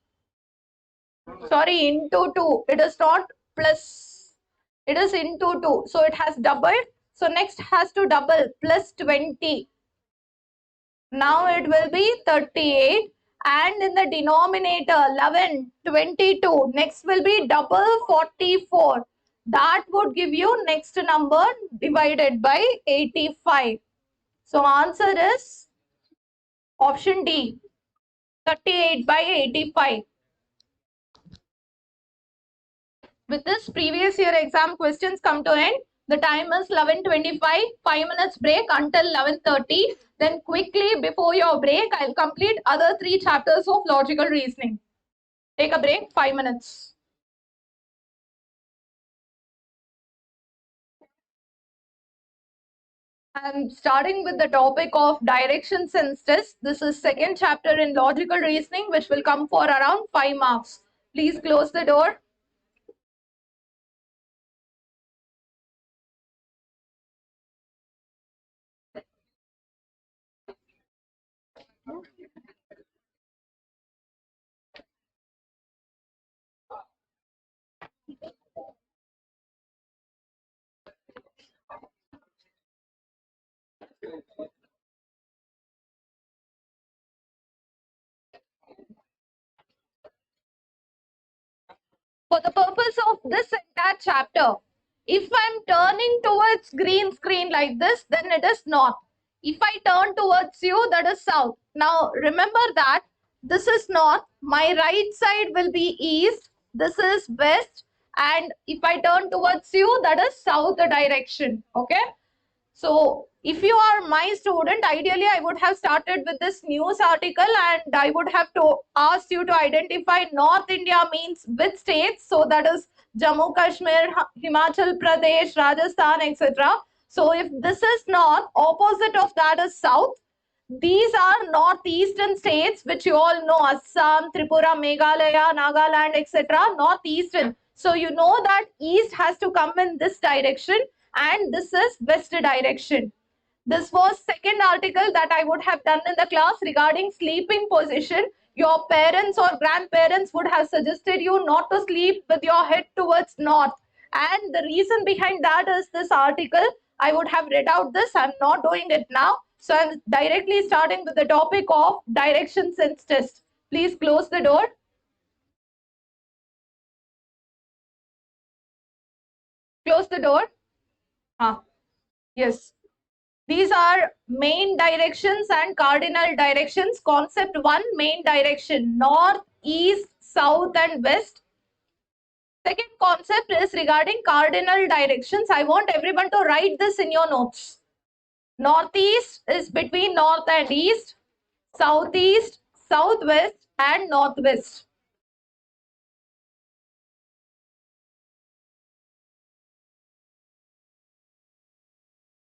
Sorry, into 2. It is not plus. It is into 2. So it has doubled. So next has to double plus 20. Now it will be 38. And in the denominator 11, 22. Next will be double 44. That would give you next number divided by 85. So answer is option D. 38 by 85. With this, previous year exam questions come to end. The time is 11:25. 5 minutes break until 11:30. Then quickly before your break, I'll complete other 3 chapters of logical reasoning. Take a break, 5 minutes. I'm starting with the topic of direction sense test. This is second chapter in logical reasoning, which will come for around 5 marks. Please close the door. For the purpose of this entire chapter, if I'm turning towards green screen like this, then it is north. If I turn towards you, that is south. Now remember that this is north, my right side will be east, this is west, and if I turn towards you, that is south direction. Okay. So if you are my student, ideally I would have started with this news article and I would have to ask you to identify North India means which states. So that is Jammu Kashmir, Himachal Pradesh, Rajasthan, etc. So if this is north, opposite of that is south. These are northeastern states which you all know: Assam, Tripura, Meghalaya, Nagaland, etc. Northeastern. So you know that east has to come in this direction and this is west direction. This was second article that I would have done in the class regarding sleeping position. Your parents or grandparents would have suggested you not to sleep with your head towards north. And the reason behind that is this article. I would have read out this. I'm not doing it now. So I'm directly starting with the topic of direction sense test. Please close the door. Close the door. Yes. These are main directions and cardinal directions. Concept 1, main direction: north, east, south and west. Second concept is regarding cardinal directions. I want everyone to write this in your notes. Northeast is between north and east. Southeast, southwest and northwest.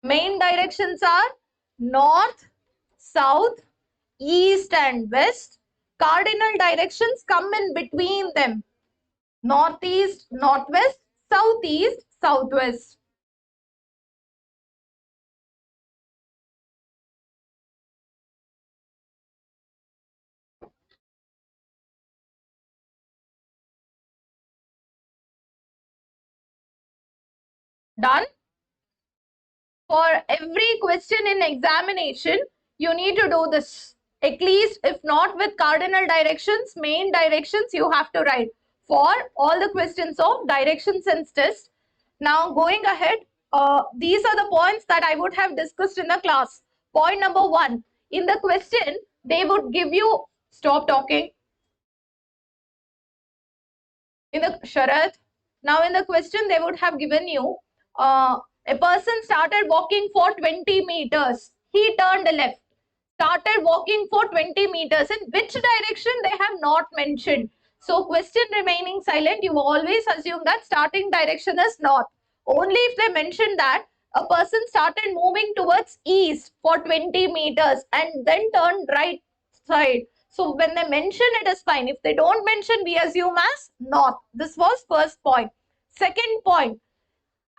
Main directions are north, south, east and west. Cardinal directions come in between them: northeast, northwest, southeast, southwest. Done? For every question in examination, you need to do this. At least, if not with cardinal directions, main directions you have to write for all the questions of direction sense test. Now, going ahead, these are the points that I would have discussed in the class. Point number 1. In the question, they would give you, stop talking. In the Sharath, now in the question they would have given you a person started walking for 20 meters. He turned left, started walking for 20 meters. In which direction they have not mentioned. So question remaining silent, you always assume that starting direction is north. Only if they mention that a person started moving towards east for 20 meters and then turned right side. So when they mention, it is fine. If they don't mention, we assume as north. This was first point. Second point,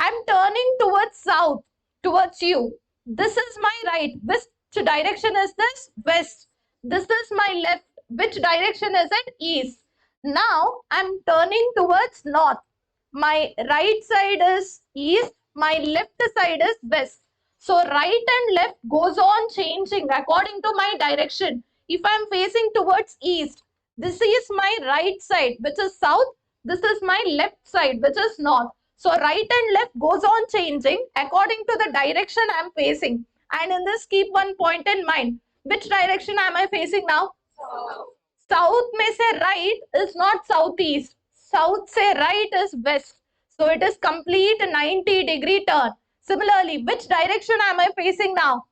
I'm turning towards south, towards you. This is my right. Which direction is this? West. This is my left. Which direction is it? East. Now I'm turning towards north. My right side is east. My left side is west. So right and left goes on changing according to my direction. If I'm facing towards east, this is my right side, which is south. This is my left side, which is north. So right and left goes on changing according to the direction I'm facing. And in this, keep one point in mind. Which direction am I facing now? South may say right is not southeast. South say right is west. So it is complete 90-degree turn. Similarly, which direction am I facing now?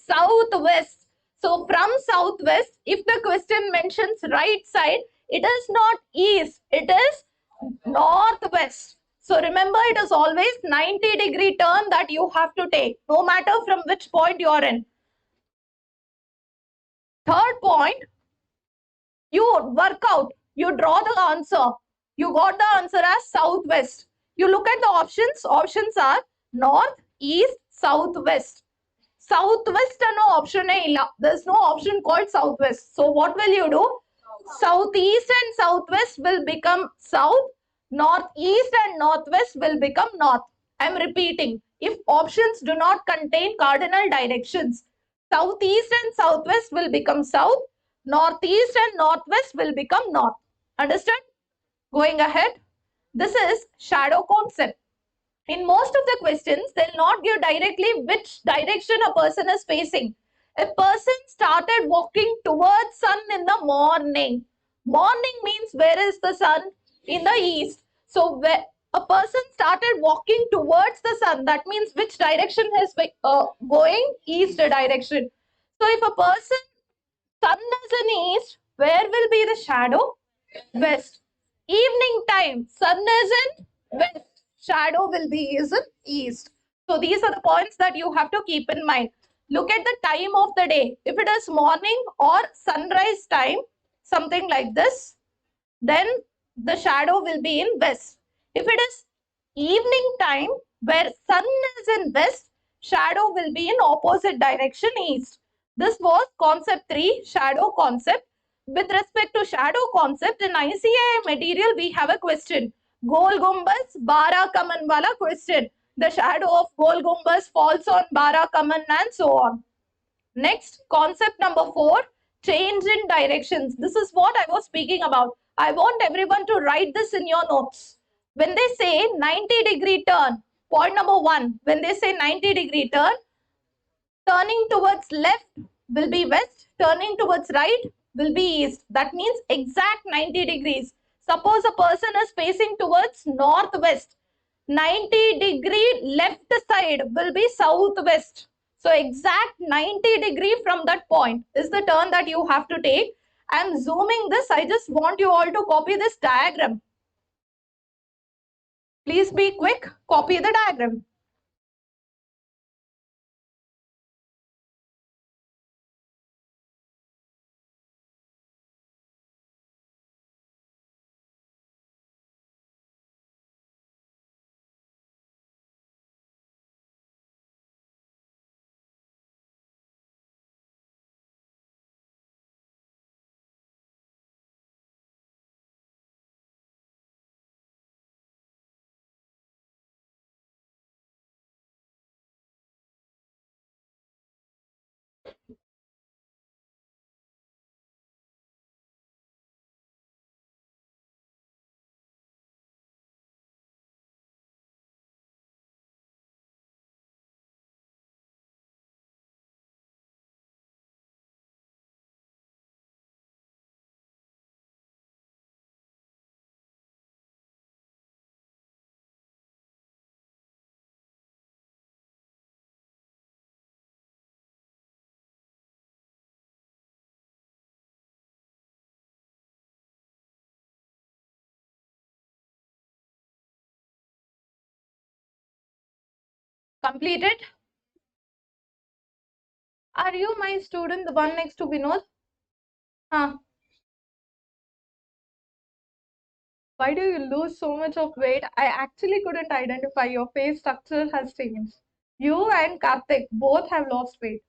Southwest. So from southwest, if the question mentions right side, it is not east, it is northwest. So remember, it is always 90-degree turn that you have to take, no matter from which point you are in. Third point, you work out, you draw the answer. You got the answer as southwest. You look at the options. Options are north, east, southwest. Southwest no option illa. There's no option called southwest. So what will you do? Southeast and southwest will become south. Northeast and northwest will become north. I'm repeating. If options do not contain cardinal directions, southeast and southwest will become south. Northeast and northwest will become north. Understand? Going ahead. This is shadow concept. In most of the questions, they'll not give directly which direction a person is facing. A person started walking towards sun in the morning. Morning means where is the sun? In the east. So where a person started walking towards the sun, that means which direction is going? East direction. So if a person, sun is in east, where will be the shadow? West. Evening time, sun is in west, shadow will be is in east. So these are the points that you have to keep in mind. Look at the time of the day. If it is morning or sunrise time, something like this, then the shadow will be in west. If it is evening time where sun is in west, shadow will be in opposite direction east. This was concept 3, shadow concept. With respect to shadow concept, in ICAI material we have a question. Gol gumbas, bara kaman wala question. The shadow of Gol gumbas falls on bara kaman and so on. Next, concept number 4, change in directions. This is what I was speaking about. I want everyone to write this in your notes. When they say 90-degree turn, point number 1, when they say 90-degree turn, turning towards left will be west, turning towards right will be east. That means exact 90 degrees. Suppose a person is facing towards northwest, 90-degree left side will be southwest. So exact 90-degree from that point is the turn that you have to take. I am zooming this. I just want you all to copy this diagram. Please be quick. Copy the diagram. Completed? Are you my student, the one next to Vinod? Huh. Why do you lose so much of weight? I actually couldn't identify. Your face structure has changed. You and Karthik both have lost weight.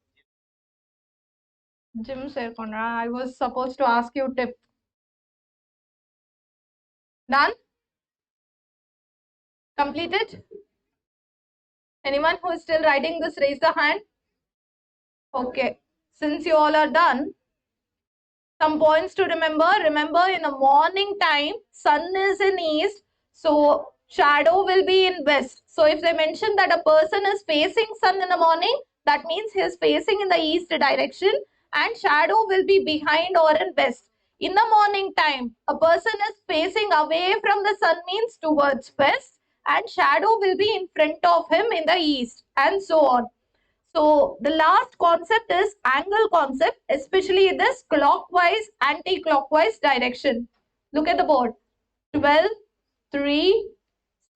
Gym Serkonra, I was supposed to ask you tip. Done? Completed? Anyone who is still writing this, raise the hand. Okay. Since you all are done, some points to remember. Remember, in the morning time, sun is in east, so shadow will be in west. So if they mention that a person is facing sun in the morning, that means he is facing in the east direction, and shadow will be behind or in west. In the morning time, a person is facing away from the sun means towards west, and shadow will be in front of him in the east, and so on. So the last concept is angle concept, especially this clockwise, anti-clockwise direction. Look at the board. 12, 3,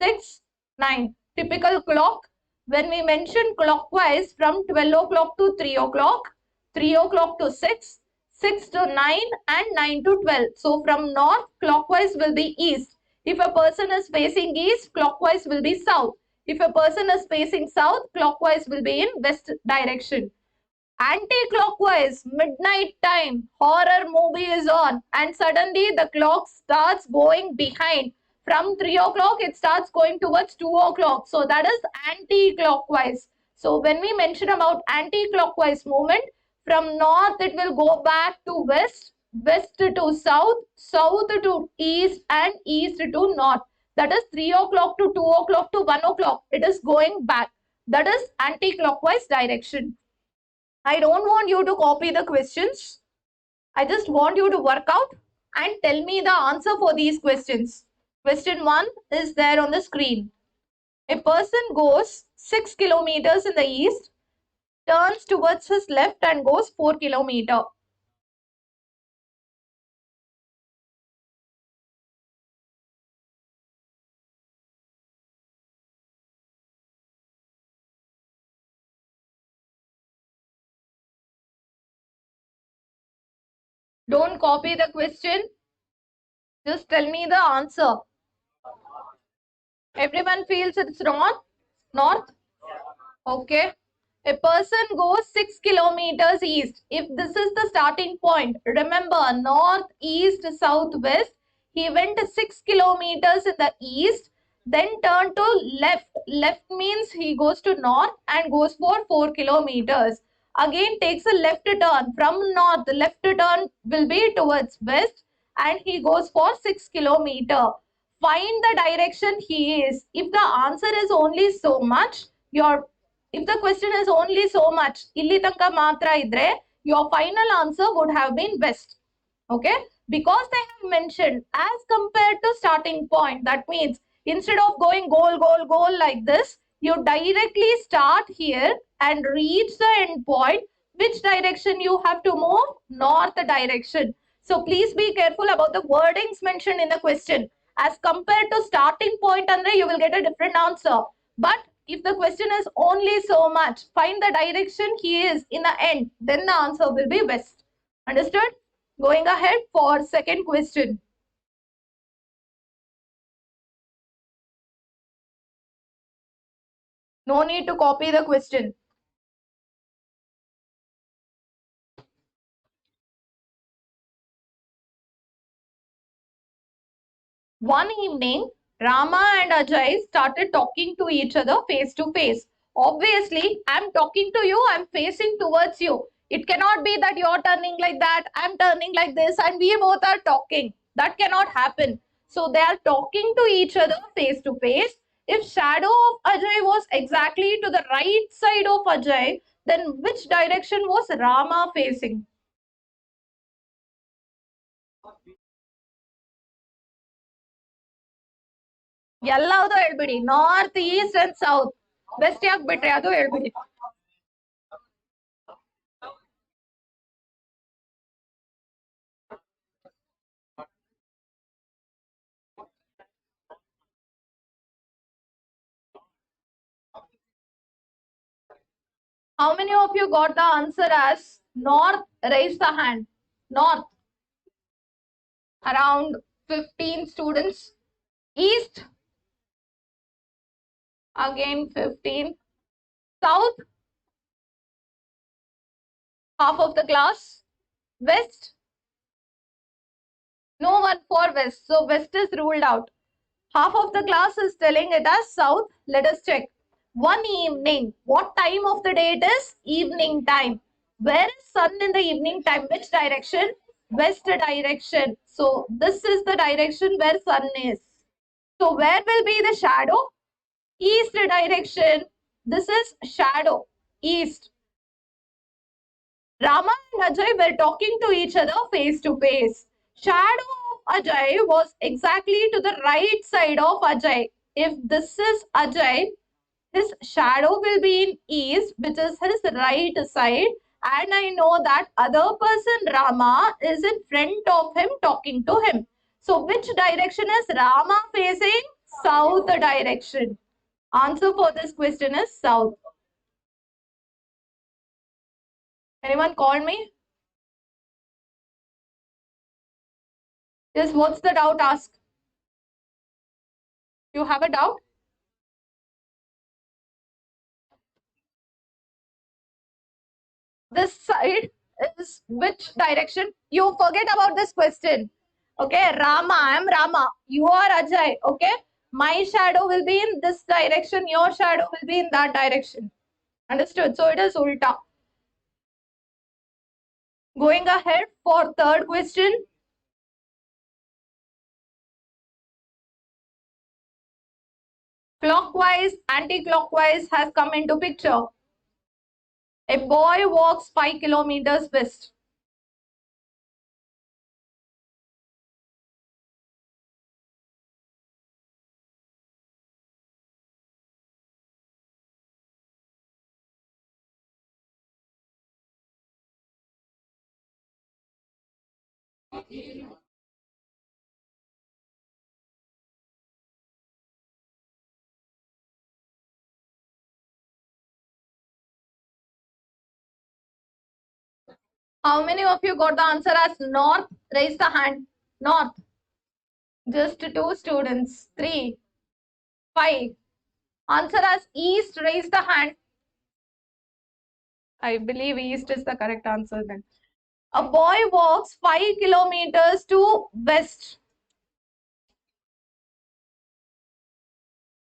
6, 9. Typical clock. When we mention clockwise from 12 o'clock to 3 o'clock, 3 o'clock to 6, 6 to 9 and 9 to 12. So from north, clockwise will be east. If a person is facing east, clockwise will be south. If a person is facing south, clockwise will be in west direction. Anti-clockwise, midnight time, horror movie is on, and suddenly the clock starts going behind. From 3 o'clock, it starts going towards 2 o'clock. So that is anti-clockwise. So when we mention about anti-clockwise movement, from north it will go back to west, west to south, south to east, and east to north. That is 3 o'clock to 2 o'clock to 1 o'clock. It is going back. That is anti-clockwise direction. I don't want you to copy the questions. I just want you to work out and tell me the answer for these questions. Question 1 is there on the screen. A person goes 6 kilometers in the east, turns towards his left and goes 4 kilometers. Don't copy the question. Just tell me the answer. Everyone feels it's wrong? North? Okay. A person goes 6 kilometers east. If this is the starting point, remember north, east, south, west. He went 6 kilometers in the east, then turned to left. Left means he goes to north and goes for 4 kilometers. Again takes a left turn. From north, the left turn will be towards west and he goes for 6 kilometers. Find the direction he is. If the answer is only so much, your if the question is only so much, illi tanka matra idre, your final answer would have been west. Okay? Because they have mentioned as compared to starting point, that means instead of going goal, goal, goal like this, you directly start here and reach the end point. Which direction you have to move? North direction. So please be careful about the wordings mentioned in the question. As compared to starting point, Andre, you will get a different answer. But if the question is only so much, find the direction he is in the end, then the answer will be west. Understood? Going ahead for second question. No need to copy the question. One evening, Rama and Ajay started talking to each other face to face. Obviously, I'm talking to you, I'm facing towards you. It cannot be that you're turning like that, I'm turning like this, and we both are talking. That cannot happen. So they are talking to each other face to face. If shadow of Ajay was exactly to the right side of Ajay, then which direction was Rama facing? ಎಲ್ಲವುದು ಹೇಳ್ಬಿಡಿ north east and south west ಯಾಕೆ ಬಿಟ್ರಿ ಅದು ಹೇಳ್ಬಿಡಿ How many of you got the answer as north? Raise the hand. North. Around 15 students. East. Again 15. South. Half of the class. West. No one for west. So west is ruled out. Half of the class is telling it as south. Let us check. One evening. What time of the day it is? Evening time. Where is sun in the evening time? Which direction? West direction. So this is the direction where sun is. So where will be the shadow? East direction. This is shadow. East. Rama and Ajay were talking to each other face to face. Shadow of Ajay was exactly to the right side of Ajay. If this is Ajay, his shadow will be in east, which is his right side. And I know that other person, Rama, is in front of him talking to him. So which direction is Rama facing? South direction. Answer for this question is south. Anyone call me? Yes, what's the doubt? Ask. You have a doubt? This side is which direction? You forget about this question. Okay, Rama, I am Rama. You are Ajay. Okay, my shadow will be in this direction. Your shadow will be in that direction. Understood? So it is ulta. Going ahead for third question. Clockwise, anti-clockwise has come into picture. A boy walks 5 kilometers west. How many of you got the answer as north? Raise the hand. North. Just two students. 3, 5. Answer as east. Raise the hand. I believe east is the correct answer then. A boy walks 5 kilometers to west.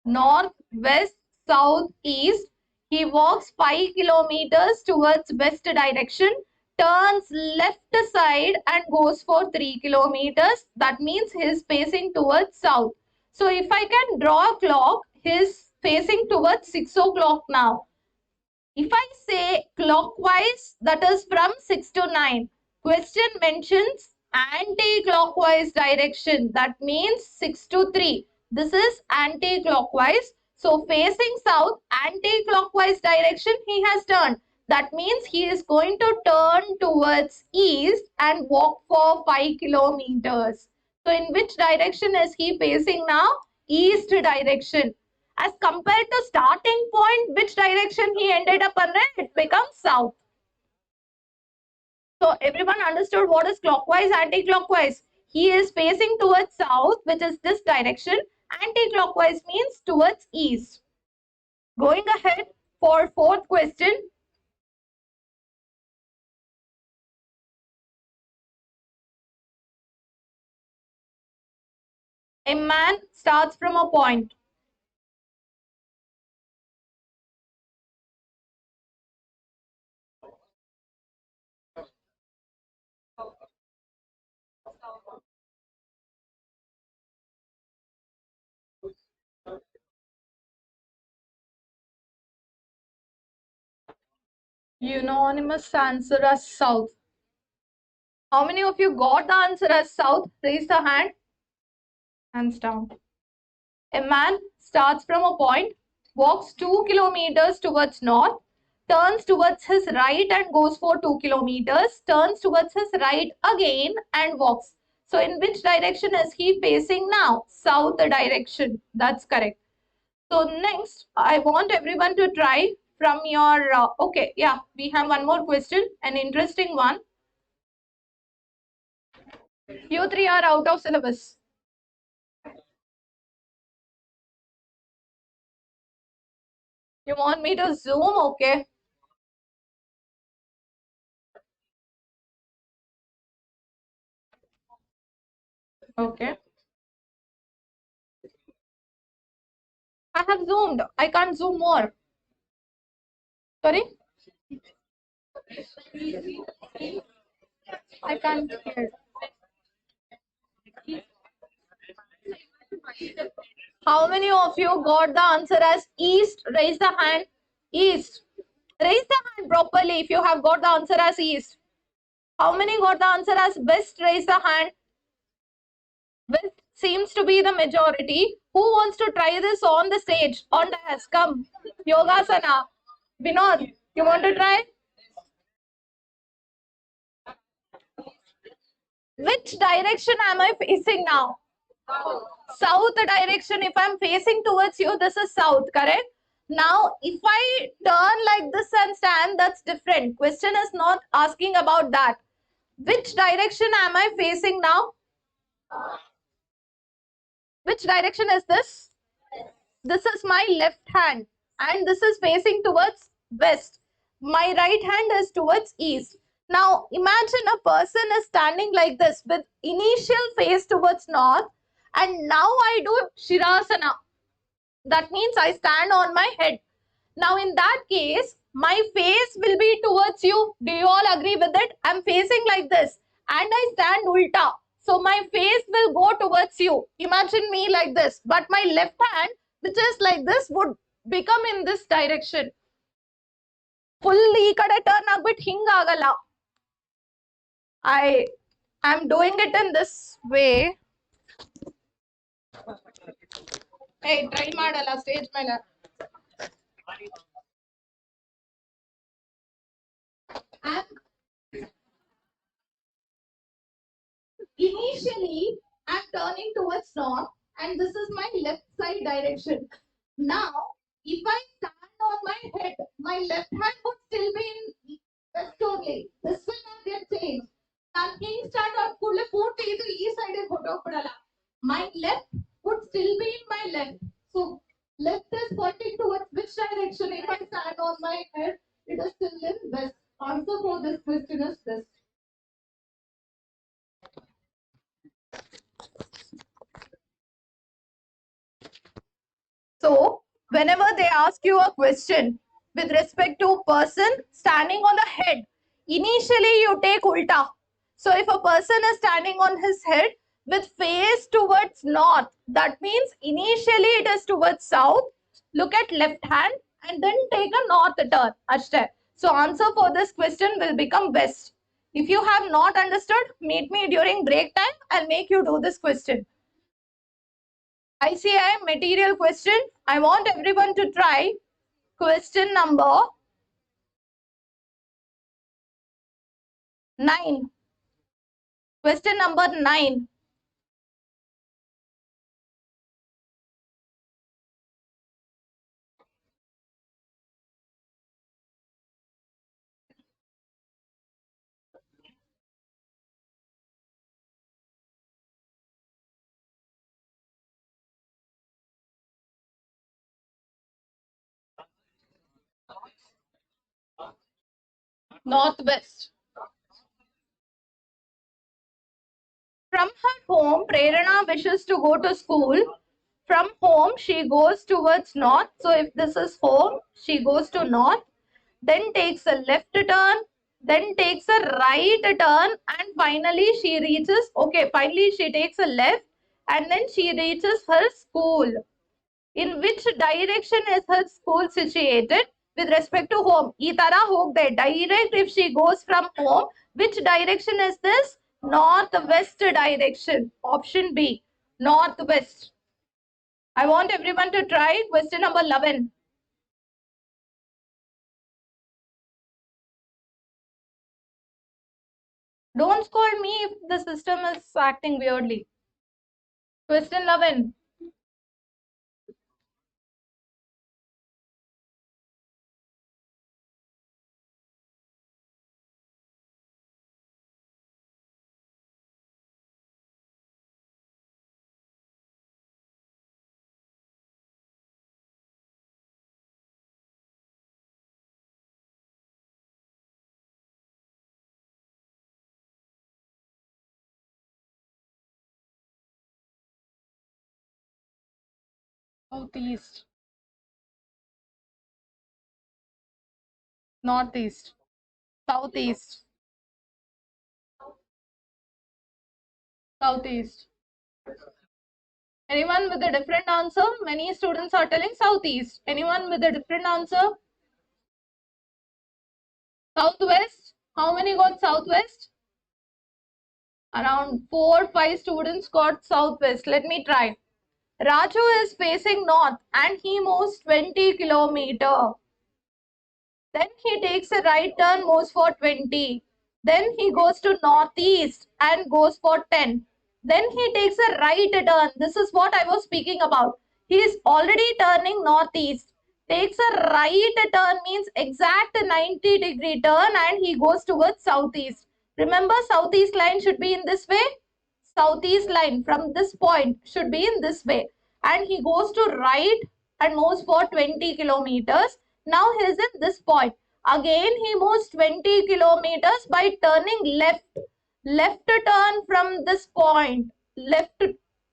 North, west, south, east. He walks 5 kilometers towards west direction, turns left side and goes for 3 kilometers. That means he is facing towards south. So if I can draw a clock, he is facing towards 6 o'clock now. If I say clockwise, that is from 6 to 9. Question mentions anti-clockwise direction. That means 6 to 3. This is anti-clockwise. So facing south, anti-clockwise direction he has turned. That means he is going to turn towards east and walk for 5 kilometers. So in which direction is he facing now? East direction. As compared to starting point, which direction he ended up in, it becomes south. So everyone understood what is clockwise, anti-clockwise. He is facing towards south, which is this direction. Anti-clockwise means towards east. Going ahead for fourth question. A man starts from a point. Unanimous answer as south. How many of you got the answer as south? Raise the hand. Hands down. A man starts from a point, walks 2 kilometers towards north, turns towards his right and goes for 2 kilometers, turns towards his right again and walks. So in which direction is he facing now? South direction. That's correct. So next, I want everyone to try from your, okay, yeah, we have one more question, an interesting one. You three are out of syllabus. You want me to zoom? Okay. Okay. I have zoomed. I can't zoom more. Sorry? I can't hear. How many of you got the answer as east? Raise the hand. East. Raise the hand properly if you have got the answer as east. How many got the answer as west? Raise the hand. West seems to be the majority. Who wants to try this on the stage? On the dais. Come. Yogasana. Vinod, you want to try? Which direction am I facing now? South direction. If I'm facing towards you, this is south, correct? Now, if I turn like this and stand, that's different. Question is not asking about that. Which direction am I facing now? Which direction is this? This is my left hand and this is facing towards west. My right hand is towards east. Now imagine a person is standing like this with initial face towards north and now I do Shirasana. That means I stand on my head. Now in that case, my face will be towards you. Do you all agree with it? I'm facing like this and I stand ulta. So my face will go towards you. Imagine me like this. But my left hand, which is like this, would become in this direction. Fully ikade turn agbit hingagala. I am doing it in this way. Hey, try madala stage mela. I'm Initially, I'm turning towards north and this is my left side direction. Now, if I stand on my head, my left hand would still be in west only. This will not get changed. ನಾನು ಹಿಂಗ್ start ಆದ ಕೂಡಲೇ ಪೂರ್ತಿ ಇದು ಈ side ಹೊಟ್ಟೋಗ್ಬಿಡಲ್ಲ. My left would still be in my left. So left is pointing towards which direction? If I stand on my head, it is still in west. Answer for this question is this. So, whenever they ask you a question with respect to person standing on the head, initially you take ulta. So, if a person is standing on his head with face towards north, that means initially it is towards south. Look at left hand and then take a north turn. Ashte. So, answer for this question will become west. If you have not understood, meet me during break time. I'll make you do this question. ICAI material question. I want everyone to try question number 9. Question number 9. Northwest. From her home, Prerana wishes to go to school. From home, she goes towards north. So if this is home, she goes to north. Then takes a left turn. Then takes a right turn. And finally, she reaches, okay, finally she takes a left. And then she reaches her school. In which direction is her school situated with respect to home? ಈ ತರ ಹೋಗದೆ direct if she goes from home, which direction is this? Northwest direction. Option B, northwest. I want everyone to try question number 11. Don't scold me if the system is acting weirdly. Question 11. Southeast. Northeast. Southeast. Southeast. Anyone with a different answer? Many students are telling southeast. Anyone with a different answer? Southwest. How many got southwest? Around 4-5 students got southwest. Let me try. Raju is facing north and he moves 20 kilometer. Then he takes a right turn, moves for 20. Then he goes to northeast and goes for 10. Then he takes a right turn. This is what I was speaking about. He is already turning northeast. Takes a right turn means exact 90-degree turn and he goes towards southeast. Remember, southeast line should be in this way. Southeast line from this point should be in this way. And he goes to right and moves for 20 kilometers. Now he is in this point. Again he moves 20 kilometers by turning left. Left turn from this point. Left,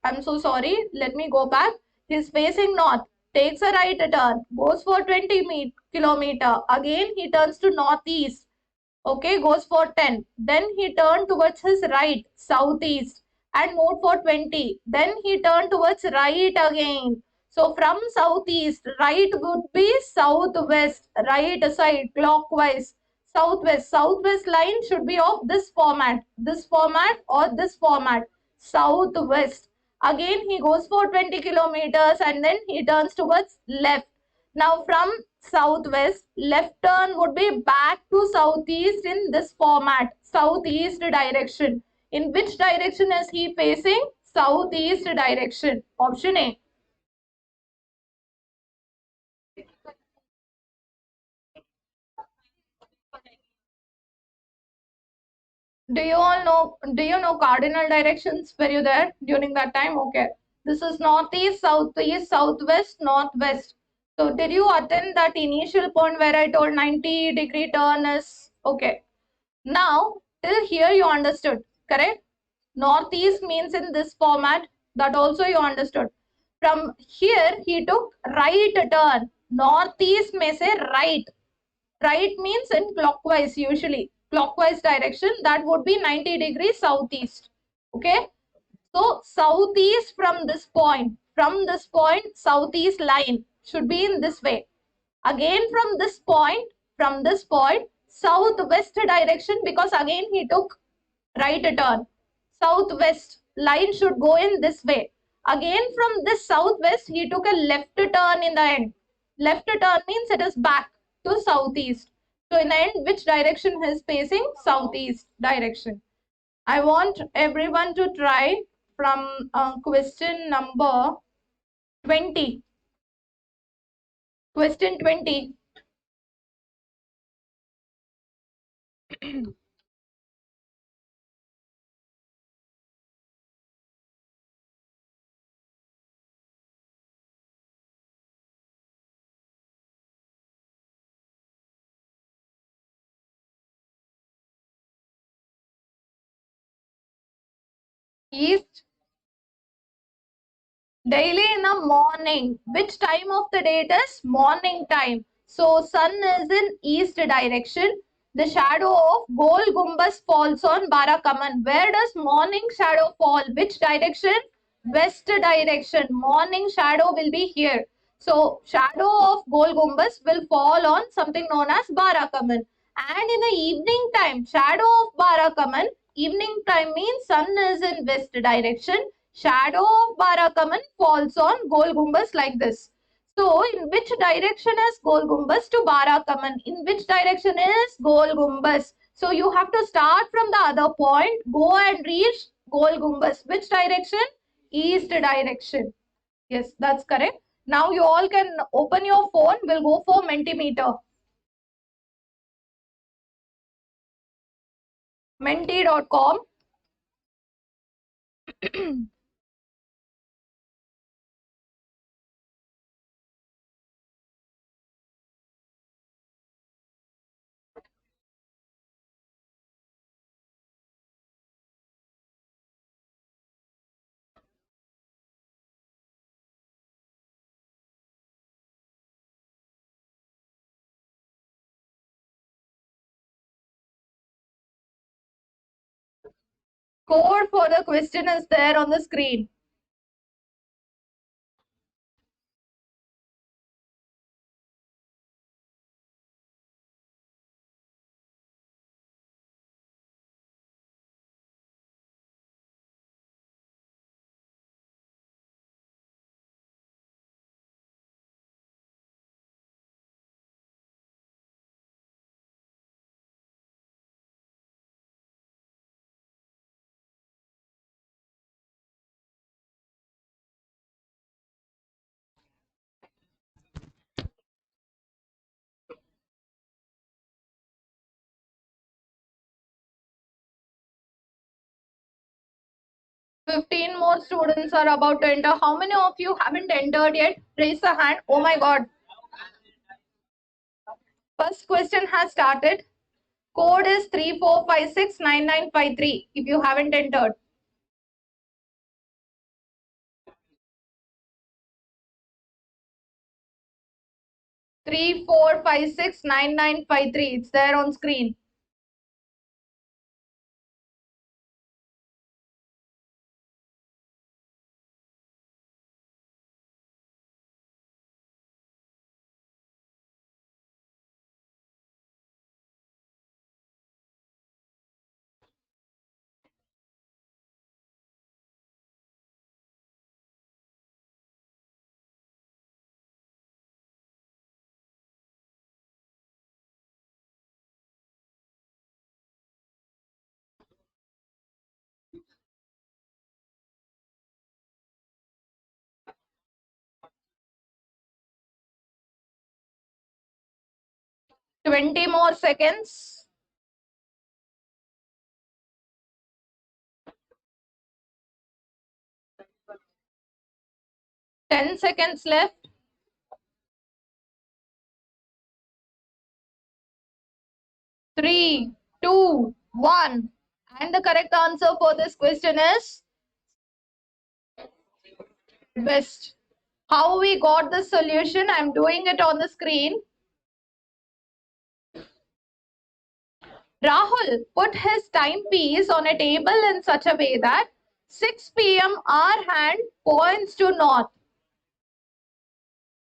I'm so sorry. Let me go back. He is facing north. Takes a right turn. Goes for 20 kilometer. Again he turns to northeast. Okay, goes for 10. Then he turned towards his right, southeast, and moved for 20. Then he turned towards right again. So from southeast, right would be southwest, right side, clockwise, southwest. Southwest line should be of this format or this format, southwest. Again, he goes for 20 kilometers and then he turns towards left. Now from southwest, left turn would be back to southeast in this format, southeast direction. In which direction is he facing? Southeast direction. Option A. Do you know cardinal directions? Were you there during that time? Okay. This is northeast, southeast, southwest, northwest. So did you attend that initial point where I told 90-degree turn is okay? Now, till here you understood, correct? Northeast means in this format, that also you understood. From here, he took right turn. Northeast may say right. Right means in clockwise usually. Clockwise direction, that would be 90 degrees southeast. Okay. So, southeast from this point, southeast line should be in this way. Again from this point, southwest direction because again he took right turn. Southwest line should go in this way. Again from this southwest, he took a left turn in the end. Left turn means it is back to southeast. So in the end, which direction he is facing? Southeast direction. I want everyone to try from question number 20. Question 20. East. Daily in the morning. Which time of the day it is? Morning time. So sun is in east direction. The shadow of Gol Gumbas falls on Barakaman. Where does morning shadow fall? Which direction? West direction. Morning shadow will be here. So shadow of Gol Gumbas will fall on something known as Barakaman. And in the evening time, shadow of Barakaman, evening time means sun is in west direction. Shadow of Barakaman falls on Gol Gumbas like this. So, in which direction is Gol Gumbas to Barakaman? In which direction is Gol Gumbas? So, you have to start from the other point, go and reach Gol Gumbas. Which direction? East direction. Yes, that's correct. Now, you all can open your phone. We'll go for Mentimeter. Menti.com. Code for the question is there on the screen. Fifteen more students are about to enter. How many of you haven't entered yet? Raise the hand. Oh my God. First question has started. Code is 34569953. If you haven't entered. Three, 4, 5, 6, 9, 9, 5, 3. It's there on screen. Twenty more seconds. Ten seconds left. 3, 2, 1. And the correct answer for this question is west. How we got the solution? I'm doing it on the screen. Rahul put his timepiece on a table in such a way that 6 p.m. our hand points to north.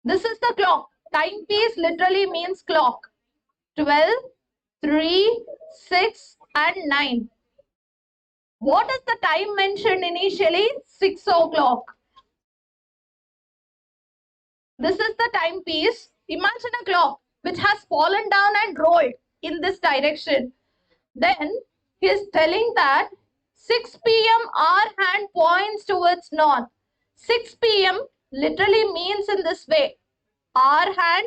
This is the clock. Timepiece literally means clock. 12, 3, 6 and 9. What is the time mentioned initially? 6 o'clock. This is the timepiece. Imagine a clock which has fallen down and rolled in this direction. Then he is telling that 6 p.m. our hand points towards north. 6 p.m. literally means in this way. Our hand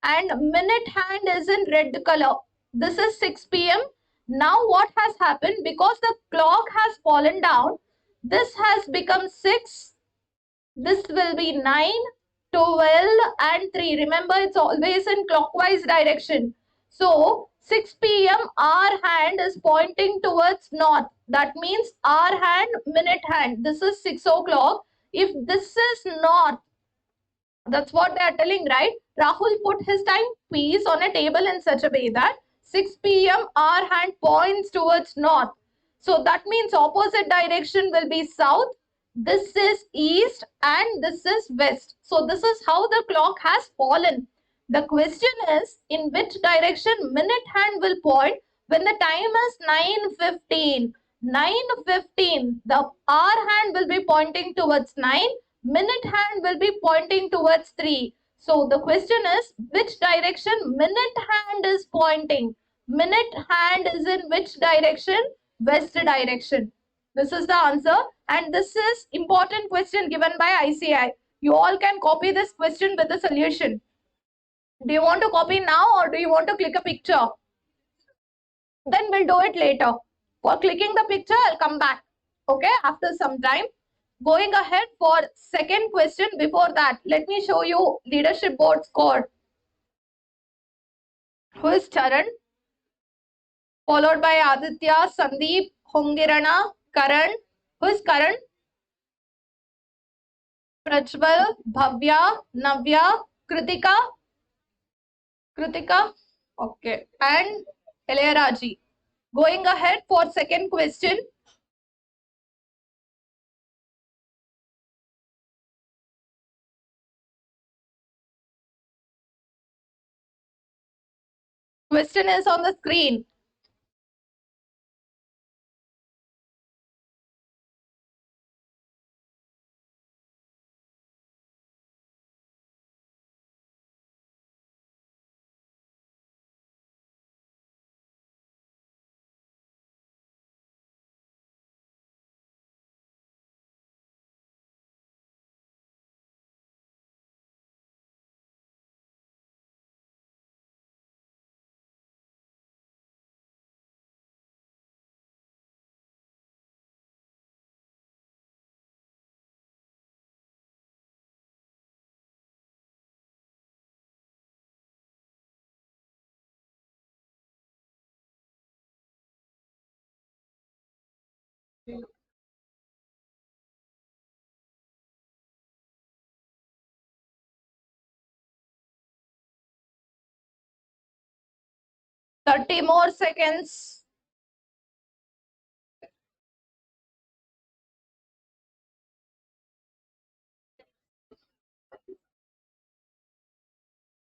and minute hand is in red color. This is 6 p.m. Now what has happened? Because the clock has fallen down, this has become 6. This will be 9, 12 and 3. Remember, it's always in clockwise direction. So 6 p.m. our hand is pointing towards north. That means our hand, minute hand. This is 6 o'clock. If this is north, that's what they are telling, right? Rahul put his timepiece on a table in such a way that 6 p.m. our hand points towards north. So that means opposite direction will be south. This is east and this is west. So this is how the clock has fallen. The question is, in which direction minute hand will point when the time is 9:15. 9:15, the hour hand will be pointing towards 9. Minute hand will be pointing towards 3. So the question is, which direction minute hand is pointing? Minute hand is in which direction? West direction. This is the answer, and this is important question given by ICAI. You all can copy this question with the solution. Do you want to copy now or do you want to click a picture? Then we'll do it later. For clicking the picture, I'll come back. Okay, after some time. Going ahead for second question. Before that, let me show you leadership board score. Who is Charan? Followed by Aditya, Sandeep, Hongirana, Karan. Who is Karan? Prajwal, Bhavya, Navya, Kritika. Kritika. Okay. And Ilayaraji. Going ahead for second question. Question is on the screen. Hmm. 30 more seconds.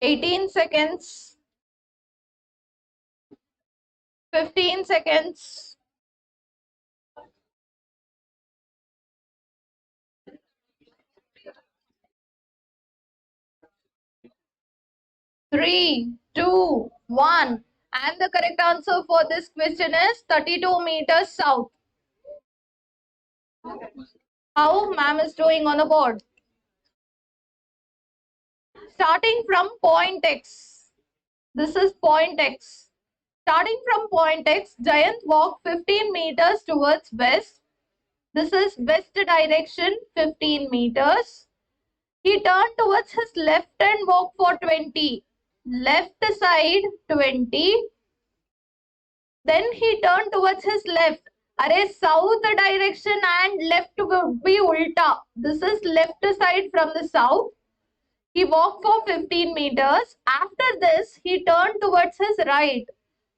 18 seconds. 15 seconds. 3, 2, 1. And the correct answer for this question is 32 meters south. How ma'am is doing on the board? Starting from point X. This is point X. Starting from point X, Giant walked 15 meters towards west. This is west direction, 15 meters. He turned towards his left and walked for 20. Left side, 20. Then he turned towards his left. Array south direction and left would be ulta. This is left side from the south. He walked for 15 meters. After this, he turned towards his right.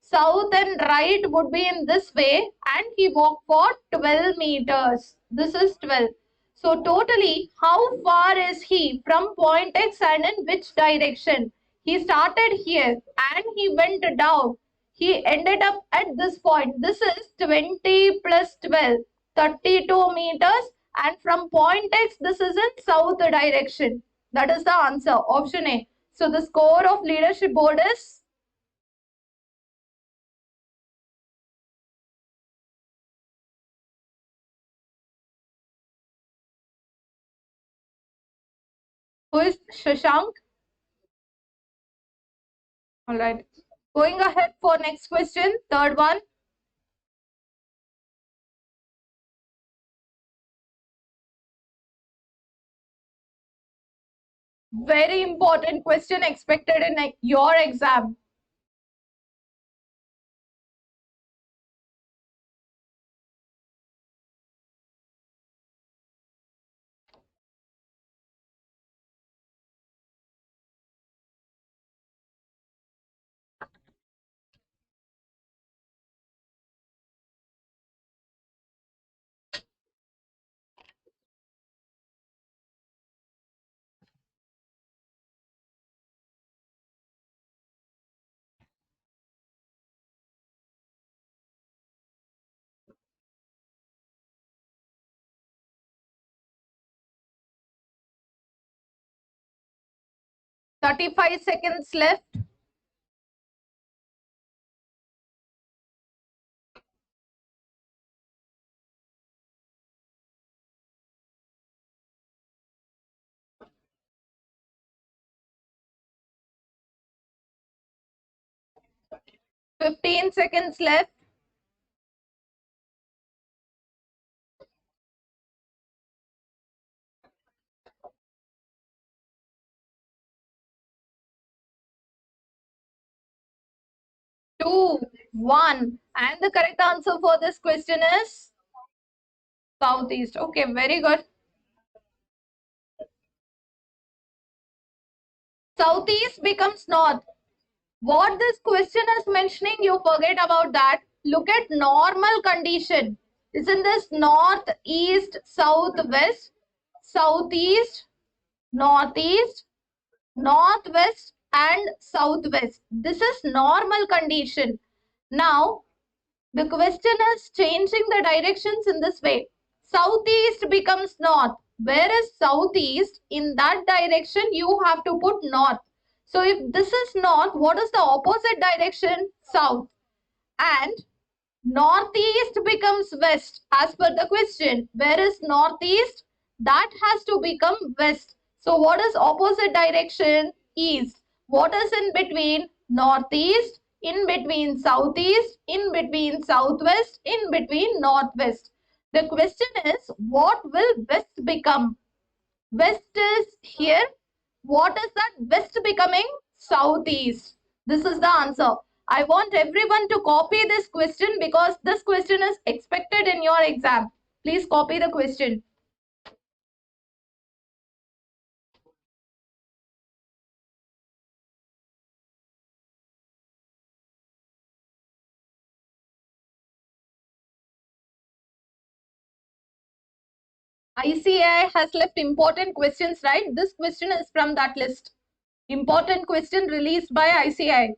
South and right would be in this way, and he walked for 12 meters. This is 12. So totally, how far is he from point X and in which direction? He started here and he went down. He ended up at this point. This is 20 plus 12, 32 meters, and from point X, this is in south direction. That is the answer, option A. So the score of leadership board is who is Shashank? All right. Going ahead for next question, third one. Very important question expected in your exam. Thirty-five seconds left. 15 seconds left. 2, 1. And the correct answer for this question is southeast. Okay, very good. Southeast becomes north. What this question is mentioning, you forget about that. Look at normal condition. Isn't this north, east, south, west, southeast, northeast, northwest, and southwest. This is normal condition. Now, the question is changing the directions in this way. Southeast becomes north. Where is southeast? In that direction, you have to put north. So if this is north, what is the opposite direction? South. And northeast becomes west as per the question. Where is northeast? That has to become west. So what is opposite direction? East. What is in between? Northeast, in between southeast, in between southwest, in between northwest. The question is, what will west become? West is here. What is that west becoming? Southeast. This is the answer. I want everyone to copy this question because this question is expected in your exam. Please copy the question. ICAI has left important questions, right? This question is from that list. Important question released by ICAI.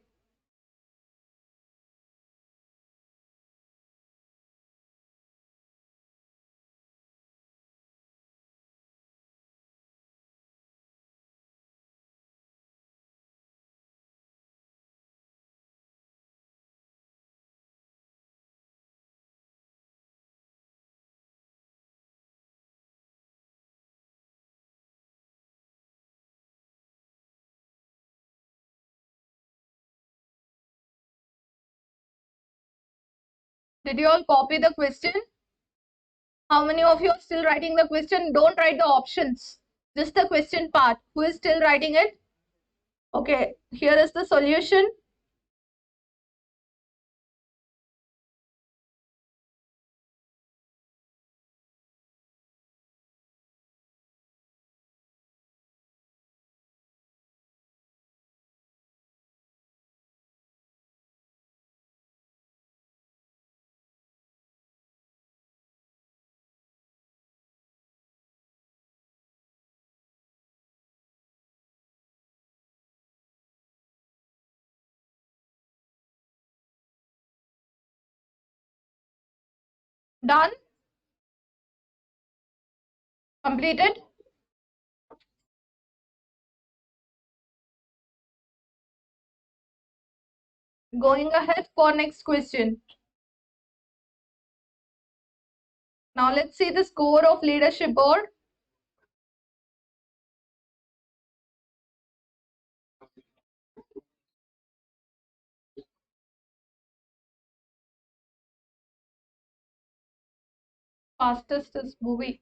Did you all copy the question? How many of you are still writing the question? Don't write the options. Just the question part. Who is still writing it? Okay, here is the solution. Done? Completed? Going ahead for next question. Now let's see the score of leadership board. Fastest is movie.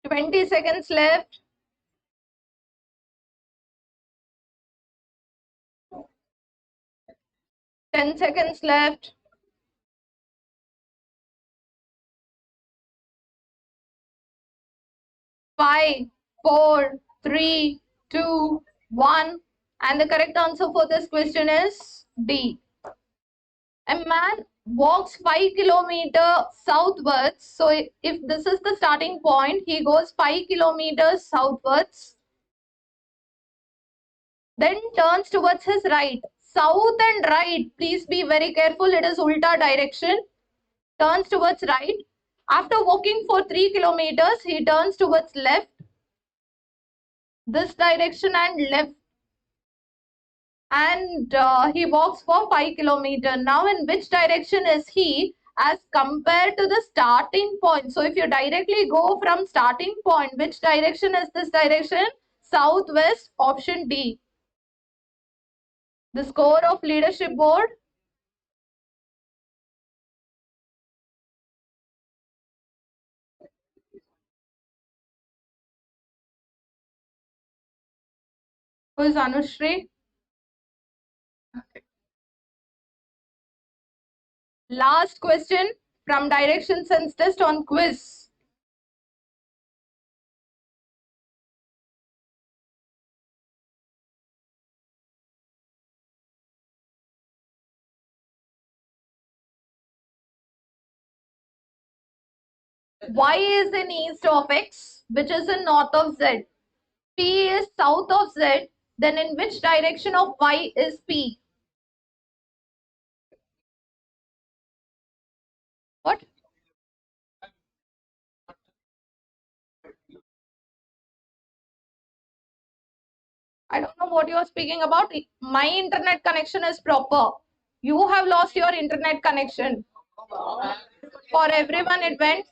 Twenty seconds left. 10 seconds left. 5, 4, 3, 2, 1. And the correct answer for this question is D. A man walks 5 kilometers southwards. So if this is the starting point, he goes 5 kilometers southwards. Then turns towards his right. South and right, please be very careful. It is ulta direction. Turns towards right. After walking for 3 kilometers, he turns towards left. this direction and left, and he walks for 5 kilometers. Now in which direction is he as compared to the starting point? So if you directly go from starting point, which direction is this direction? Southwest, option D. The score of leadership board. Who is Anushri? Last question from direction sense test on quiz. Y is in east of X, which is in north of Z. P is south of Z. Then in which direction of Y is P? What? I don't know what you are speaking about. My internet connection is proper. You have lost your internet connection. For everyone, it went.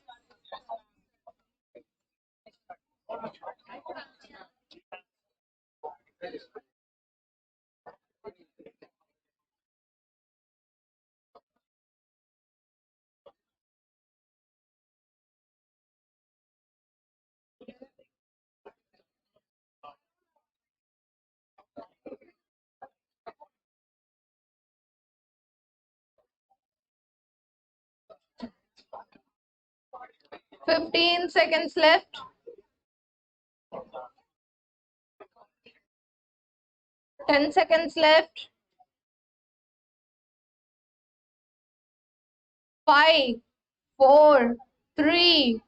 15 seconds left. 10 seconds left. 5, 4, 3,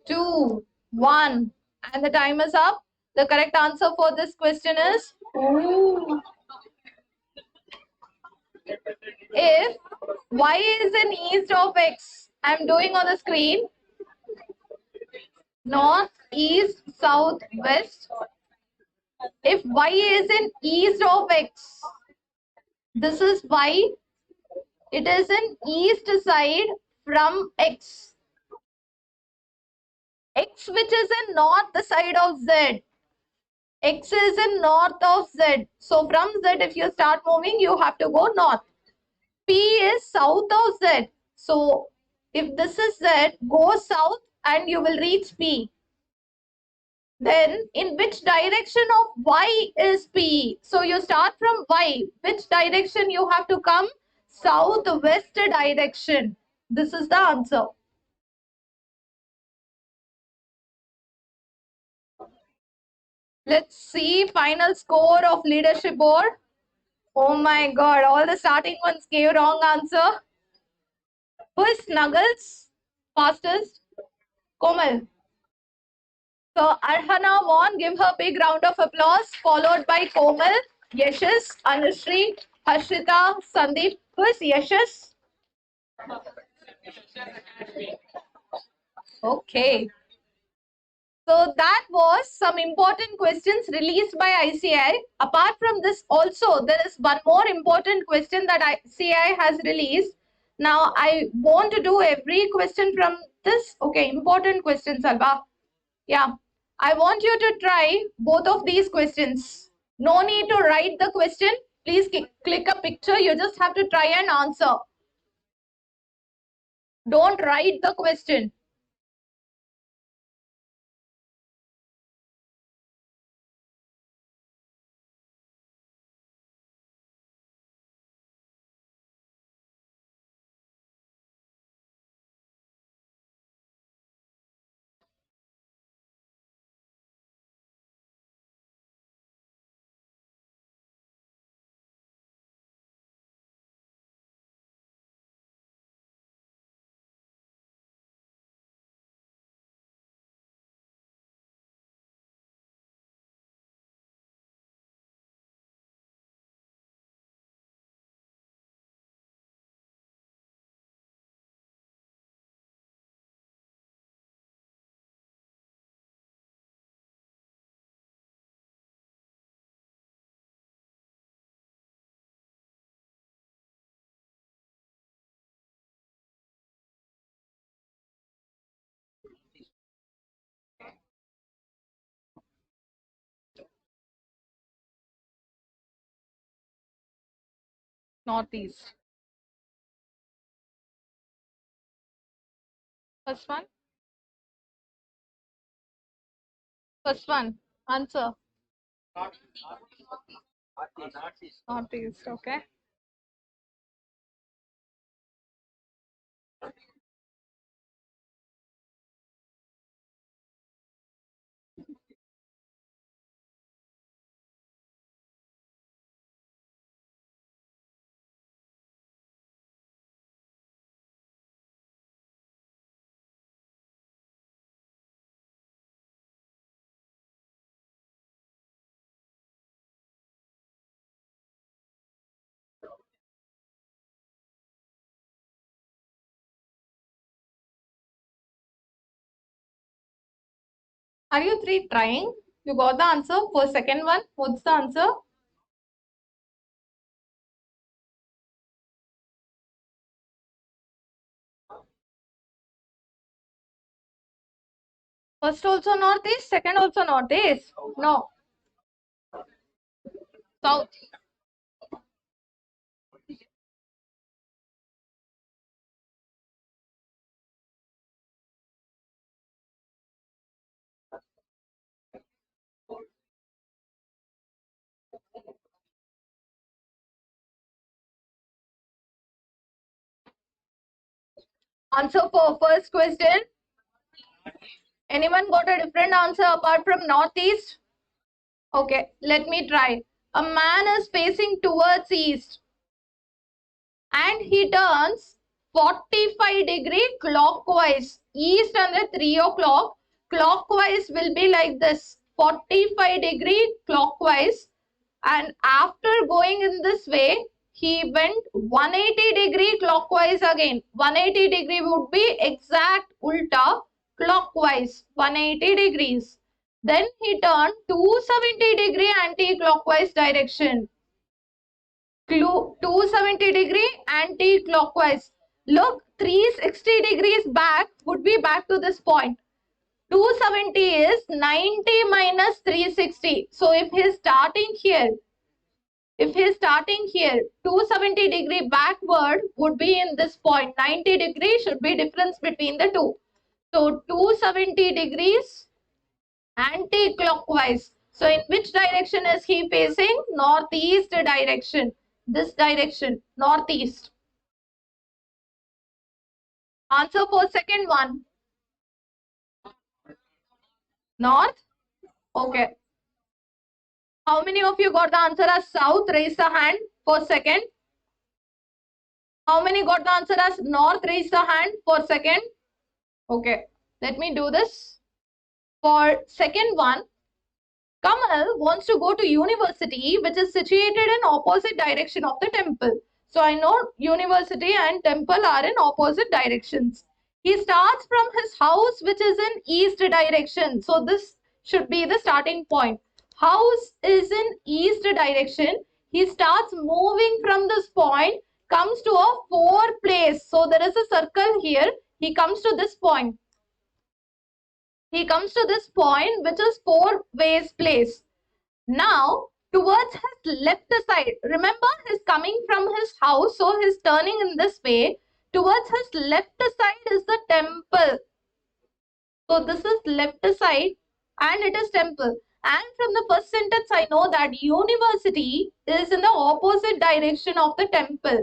2, 1. And the time is up. The correct answer for this question is if Y is in east of X. I'm doing on the screen. North, east, south, west. If Y is in east of X, this is Y. It is in east side from X. X which is in north side of Z. X is in north of Z. So from Z, if you start moving, you have to go north. P is south of Z. So if this is Z, go south and you will reach P. Then in which direction of Y is P? So you start from Y. Which direction you have to come? Southwest direction. This is the answer. Let's see final score of leadership board. Oh my god, all the starting ones gave wrong answer. Who is Snuggles? Fastest? Komal. So Arhana won. Give her a big round of applause. Followed by Komal, Yashas, Anushri, Harshita, Sandeep. Who is Yashas? Okay. So that was some important questions released by ICAI. Apart from this also, there is one more important question that ICAI has released. Now, I want to do every question from this. Okay, important questions, Alba. Yeah, I want you to try both of these questions. No need to write the question. Please click a picture. You just have to try and answer. Don't write the question. Northeast. First one. First one. Answer. Northeast. Okay. Are you three trying? You got the answer for second one. What's the answer? First also northeast, second also northeast. No, south. Answer for first question. Anyone got a different answer apart from northeast? Okay, let me try. A man is facing towards east and he turns 45-degree clockwise. East and 3 o'clock. Clockwise will be like this. 45-degree clockwise. And after going in this way, he went 180-degree clockwise again. 180-degree would be exact ulta clockwise. 180 degrees. Then he turned 270-degree anti-clockwise direction. 270-degree anti-clockwise. Look, 360 degrees back would be back to this point. 270 is 90 minus 360. So if he is starting here, 270-degree backward would be in this point. 90 degrees should be difference between the two. So 270 degrees anti-clockwise. So in which direction is he facing? Northeast direction. This direction, northeast. Answer for second one. North. Okay. How many of you got the answer as south? Raise the hand for second. How many got the answer as north? Raise the hand for second. Okay. Let me do this. For second one, Kamal wants to go to university which is situated in opposite direction of the temple. So I know university and temple are in opposite directions. He starts from his house which is in east direction. So this should be the starting point. House is in east direction. He starts moving from this point, comes to a 4 place. So there is a circle here. He comes to this point. He comes to this point which is 4 ways place. Now, towards his left side, remember he's coming from his house, so he's turning in this way. Towards his left side is the temple. So this is left side and it is temple. And from the first sentence, I know that university is in the opposite direction of the temple.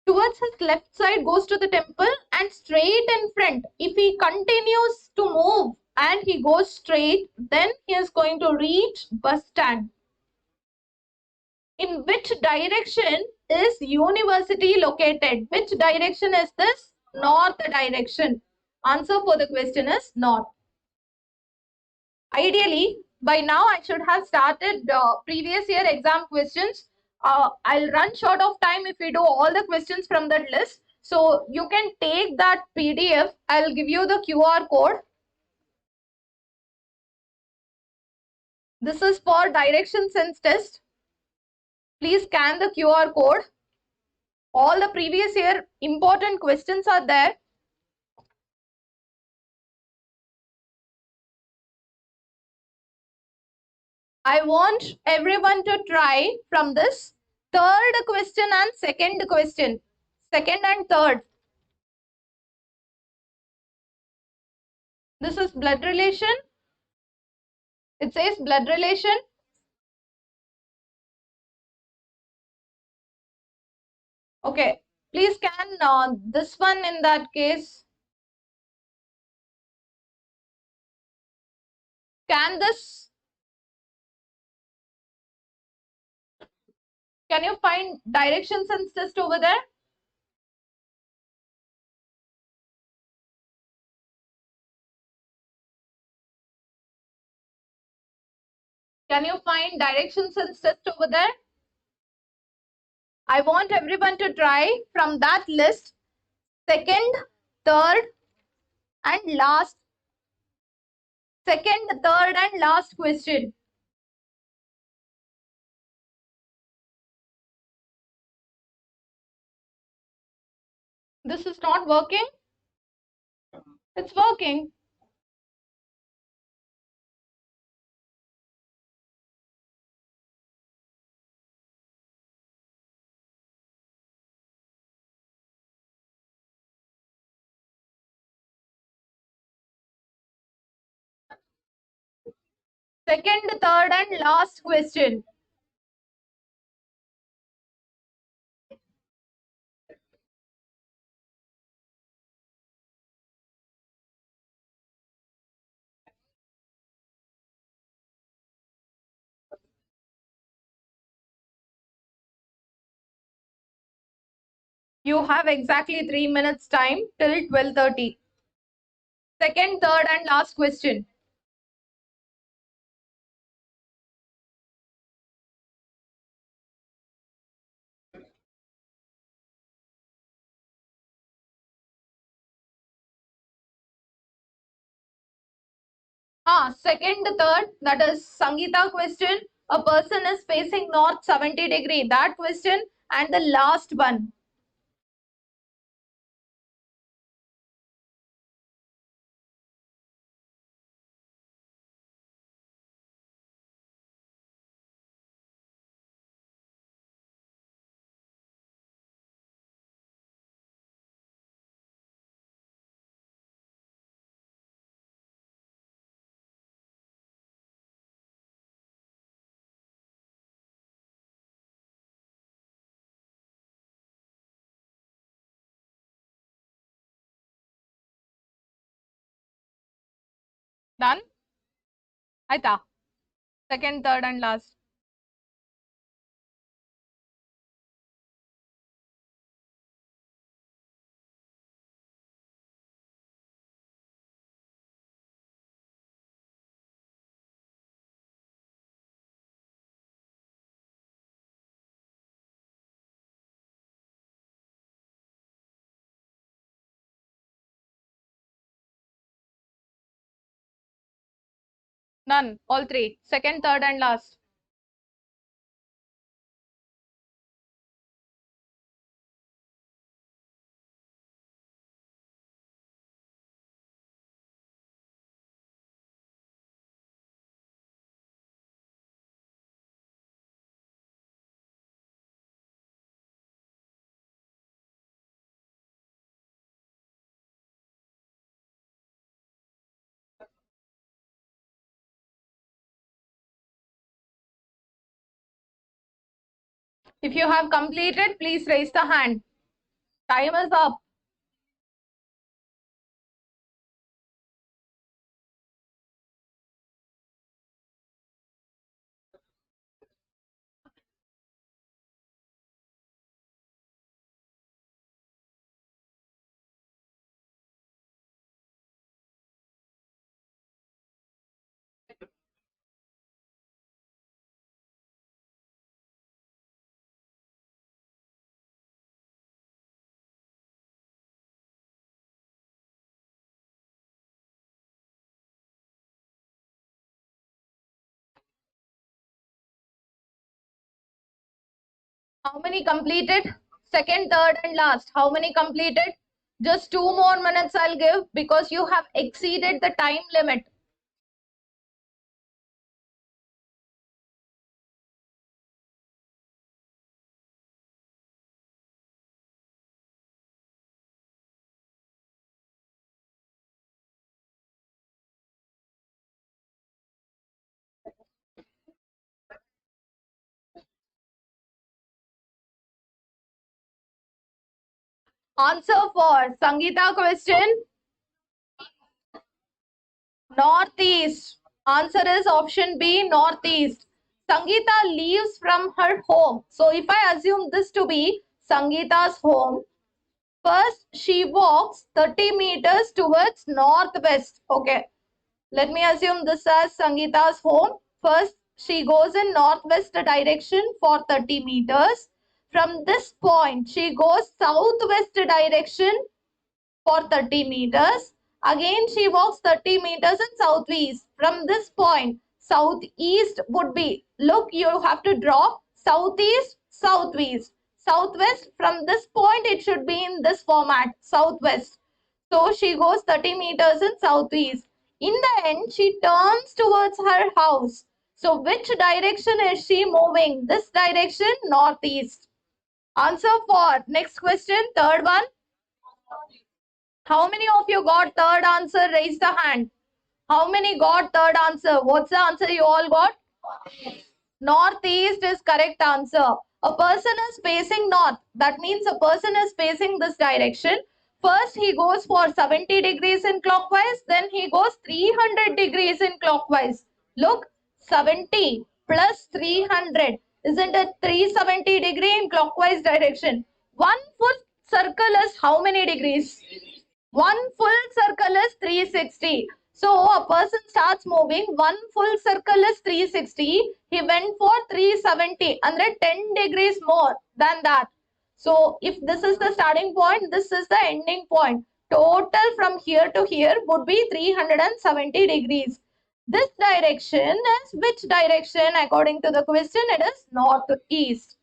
Towards his left side goes to the temple and straight in front. If he continues to move and he goes straight, then he is going to reach bus stand. In which direction is university located? Which direction is this? North direction. Answer for the question is north. Ideally, by now I should have started previous year exam questions. I'll run short of time if we do all the questions from that list. So you can take that PDF. I'll give you the QR code. This is for direction sense test. Please scan the QR code. All the previous year important questions are there. I want everyone to try from this. third question and second question. Second and third. This is blood relation. It says blood relation. Okay. Please scan this one in that case. Scan this. Can you find directions and test over there? Can you find directions and test over there? I want everyone to try from that list. Second, third, and last. Second, third, and last question. This is not working. It's working. Second, third, and last question. You have exactly 3 minutes time till 12:30. Second, third, and last question. Second, third, that is Sangeeta question. A person is facing north 70°. That question and the last one. Done? Aita. Second, third, and last. None. All three. Second, third, and last. If you have completed, please raise the hand. Time is up. How many completed? Second, third, and last. How many completed? Just 2 more minutes I'll give because you have exceeded the time limit. Answer for Sangeeta question. Northeast. Answer is option B, northeast. Sangeeta leaves from her home. So if I assume this to be Sangeeta's home, first she walks 30 meters towards northwest. Okay. Let me assume this as Sangeeta's home. First, she goes in northwest direction for 30 meters. From this point, she goes southwest direction for 30 meters. Again, she walks 30 meters in southeast. From this point, southeast would be, look, you have to draw southeast, southwest. Southwest, from this point, it should be in this format, southwest. So she goes 30 meters in southeast. In the end, she turns towards her house. So which direction is she moving? This direction, northeast. Answer for next question, third one. How many of you got third answer? Raise the hand. How many got third answer? What's the answer you all got? Northeast is correct answer. A person is facing north. That means a person is facing this direction. First he goes for 70 degrees in clockwise. Then he goes 300 degrees in clockwise. Look, 70 plus 300. Isn't it 370 degree in clockwise direction? One full circle is how many degrees? One full circle is 360. So a person starts moving, one full circle is 360. He went for 370, and 10 degrees more than that. So if this is the starting point, this is the ending point. Total from here to here would be 370 degrees. This direction is which direction according to the question? It is northeast.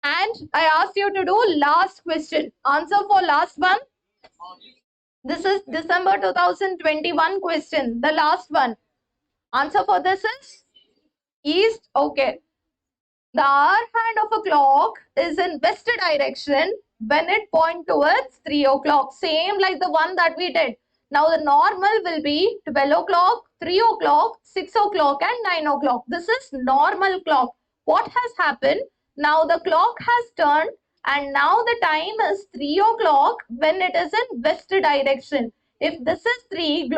And I asked you to do last question. Answer for last one. This is December 2021 question, the last one. Answer for this is east. Okay. The hour hand of a clock is in west direction when it points towards 3 o'clock. Same like the one that we did. Now the normal will be 12 o'clock, 3 o'clock, 6 o'clock and 9 o'clock. This is normal clock. What has happened? Now the clock has turned and now the time is 3 o'clock when it is in west direction. If this is 3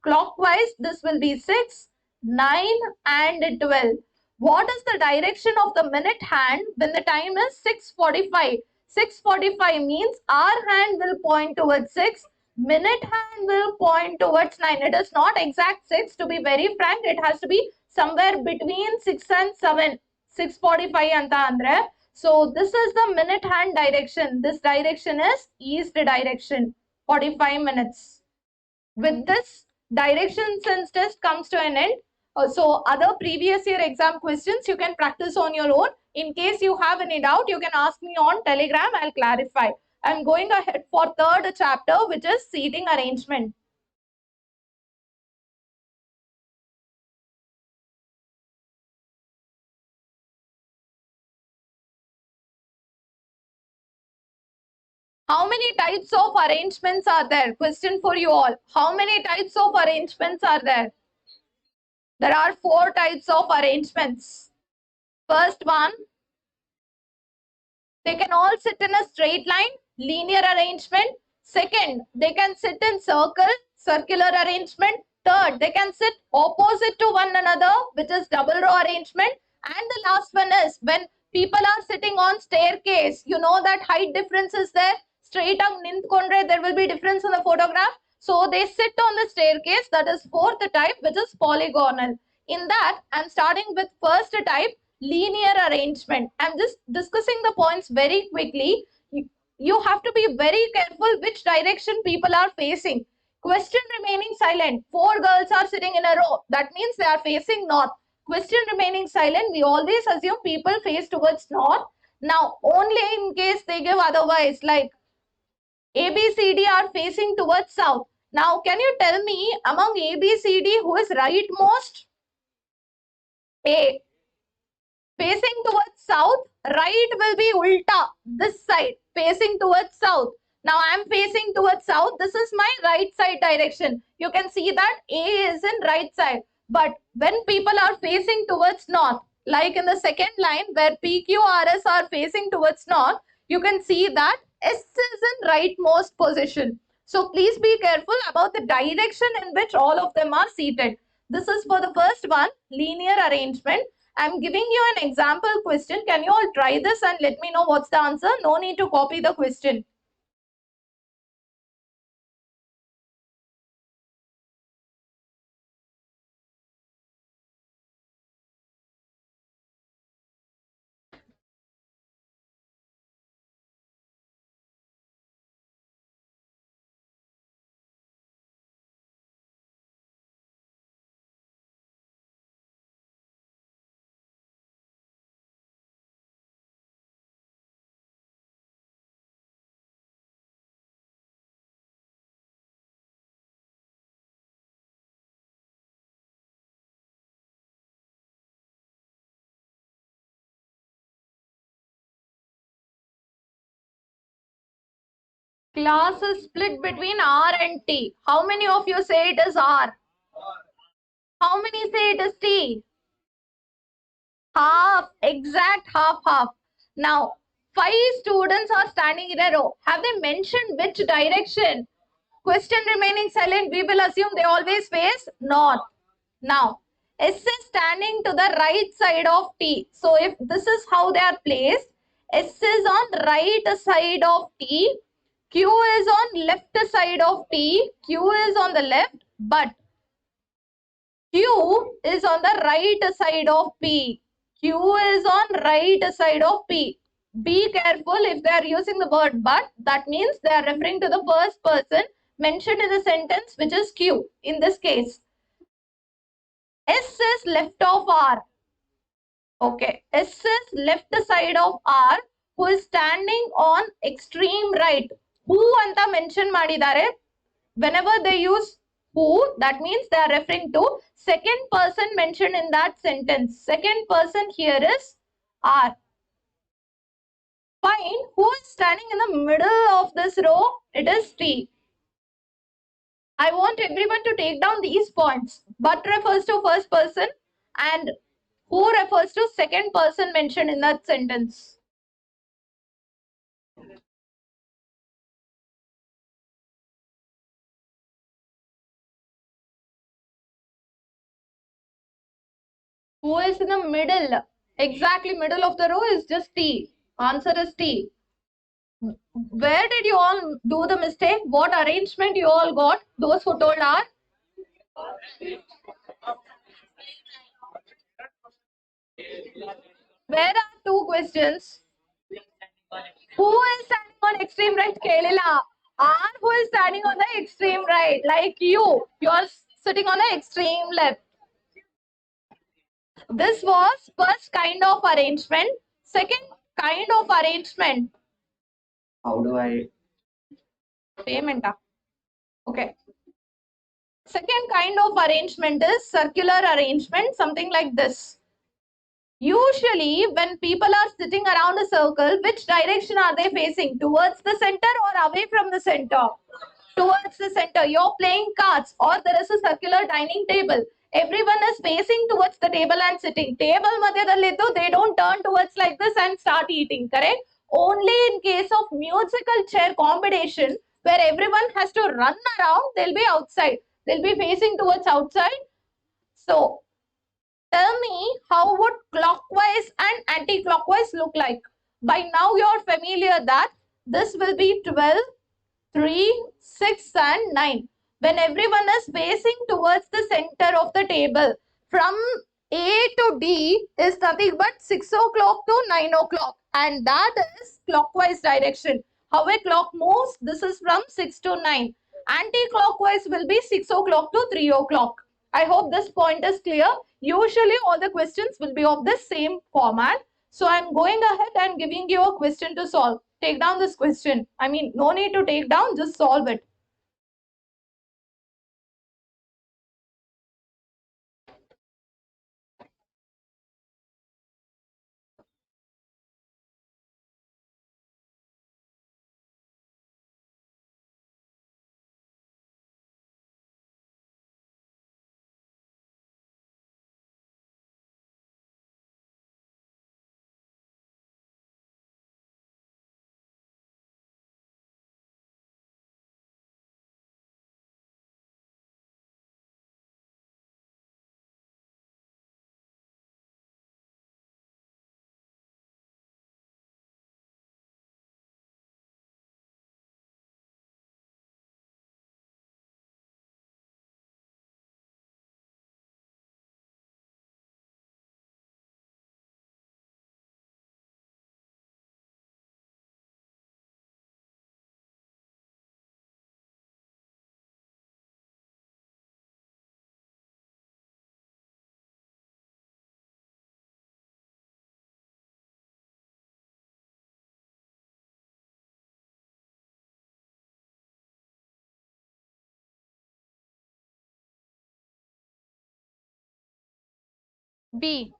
clockwise, this will be 6, 9 and 12. What is the direction of the minute hand when the time is 6:45? 6:45 means our hand will point towards 6, minute hand will point towards 9. It is not exact 6, to be very frank. It has to be somewhere between 6 and 7. 6:45 anta andre. So this is the minute hand direction. This direction is east direction, 45 minutes. With this, direction sense test comes to an end. So other previous year exam questions you can practice on your own. In case you have any doubt, you can ask me on Telegram. I'll clarify. I'm going ahead for third chapter, which is seating arrangement. How many types of arrangements are there? Question for you all. How many types of arrangements are there? There are 4 types of arrangements. First one, they can all sit in a straight line, linear arrangement. Second, they can sit in circular arrangement. Third, they can sit opposite to one another, which is double row arrangement. And the last one is when people are sitting on staircase, you know that height difference is there. Straight up ninthkondre, there will be difference in the photograph. So they sit on the staircase. That is fourth type, which is polygonal. In that, I'm starting with first type, linear arrangement. I'm just discussing the points very quickly. You have to be very careful which direction people are facing. Question remaining silent. 4 girls are sitting in a row. That means they are facing north. Question remaining silent. We always assume people face towards north. Now, only in case they give otherwise, like A, B, C, D are facing towards south. Now, can you tell me among A, B, C, D who is rightmost? A. Facing towards south, right will be ulta, this side, facing towards south. Now I am facing towards south. This is my right side direction. You can see that A is in right side. But when people are facing towards north, like in the second line where PQRS are facing towards north, you can see that S is in rightmost position. So please be careful about the direction in which all of them are seated. This is for the first one, linear arrangement. I'm giving you an example question. Can you all try this and let me know what's the answer? No need to copy the question. Class is split between R and T. How many of you say it is R? How many say it is T? Half, exact half. Now, five students are standing in a row. Have they mentioned which direction? Question remaining silent, we will assume they always face north. Now, S is standing to the right side of T. So, if this is how they are placed, S is on the right side of T, Q is on left side of T, Q is on the left, but Q is on the right side of P. Q is on right side of P. Be careful if they are using the word but, that means they are referring to the first person mentioned in the sentence, which is Q in this case. S is left of R. Okay, S is left side of R, who is standing on extreme right. Who anta mention madidare? Whenever they use who, that means they are referring to second person mentioned in that sentence. Second person here is R. Fine. Who is standing in the middle of this row? It is T. I want everyone to take down these points. But refers to first person and who refers to second person mentioned in that sentence. Who is in the middle? Exactly middle of the row is just T. Answer is T. Where did you all do the mistake? What arrangement you all got? Those who told are? Where are two questions? Who is standing on extreme right? Kelila. R who is standing on the extreme right? Like you. You are sitting on the extreme left. This was first kind of arrangement. Second kind of arrangement. How do I payment? Okay. Second kind of arrangement is circular arrangement, something like this. Usually, when people are sitting around a circle, which direction are they facing? Towards the center or away from the center? Towards the center. You're playing cards or there is a circular dining table. Everyone is facing towards the table and sitting. Table madhyadallidu, they don't turn towards like this and start eating, correct? Only in case of musical chair competition, where everyone has to run around, they'll be outside. They'll be facing towards outside. So, tell me how would clockwise and anti-clockwise look like? By now you're familiar that this will be 12, 3, 6 and 9. When everyone is facing towards the center of the table, from A to D is nothing but 6 o'clock to 9 o'clock, and that is clockwise direction. How a clock moves, this is from 6 to 9. Anti-clockwise will be 6 o'clock to 3 o'clock. I hope this point is clear. Usually all the questions will be of the same format. So I'm going ahead and giving you a question to solve. Take down this question. I mean, no need to take down, just solve it. B.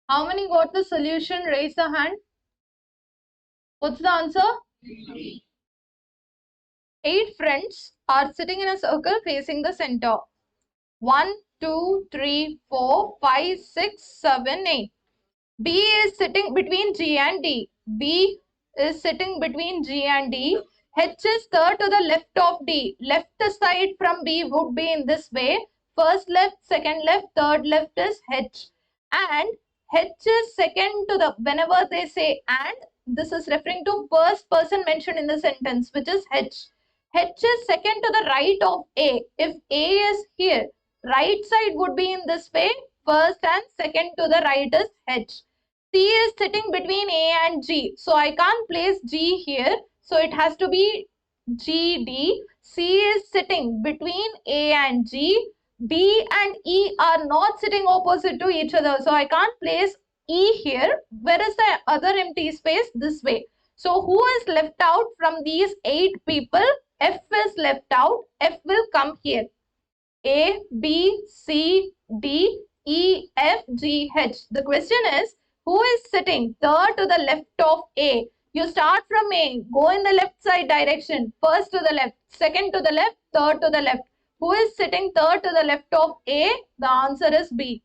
How many got the solution? Raise the hand. What's the answer? 8 friends are sitting in a circle facing the center. 1, 2, 3, 4, 5, 6, 7, 8. B is sitting between G and D. B is sitting between G and D. H is third to the left of D. Left side from B would be in this way. First left, second left, third left is H. And H is second to the, whenever they say and, this is referring to first person mentioned in the sentence, which is H. H is second to the right of A. If A is here, right side would be in this way. First and second to the right is H. C is sitting between A and G. So I can't place G here. So it has to be GD. C is sitting between A and G. D and E are not sitting opposite to each other. So I can't place E here. Where is the other empty space? This way. So who is left out from these 8 people? F is left out. F will come here. A, B, C, D, E, F, G, H. The question is, who is sitting third to the left of A? You start from A, go in the left side direction. First to the left, second to the left, third to the left. Who is sitting third to the left of A? The answer is B.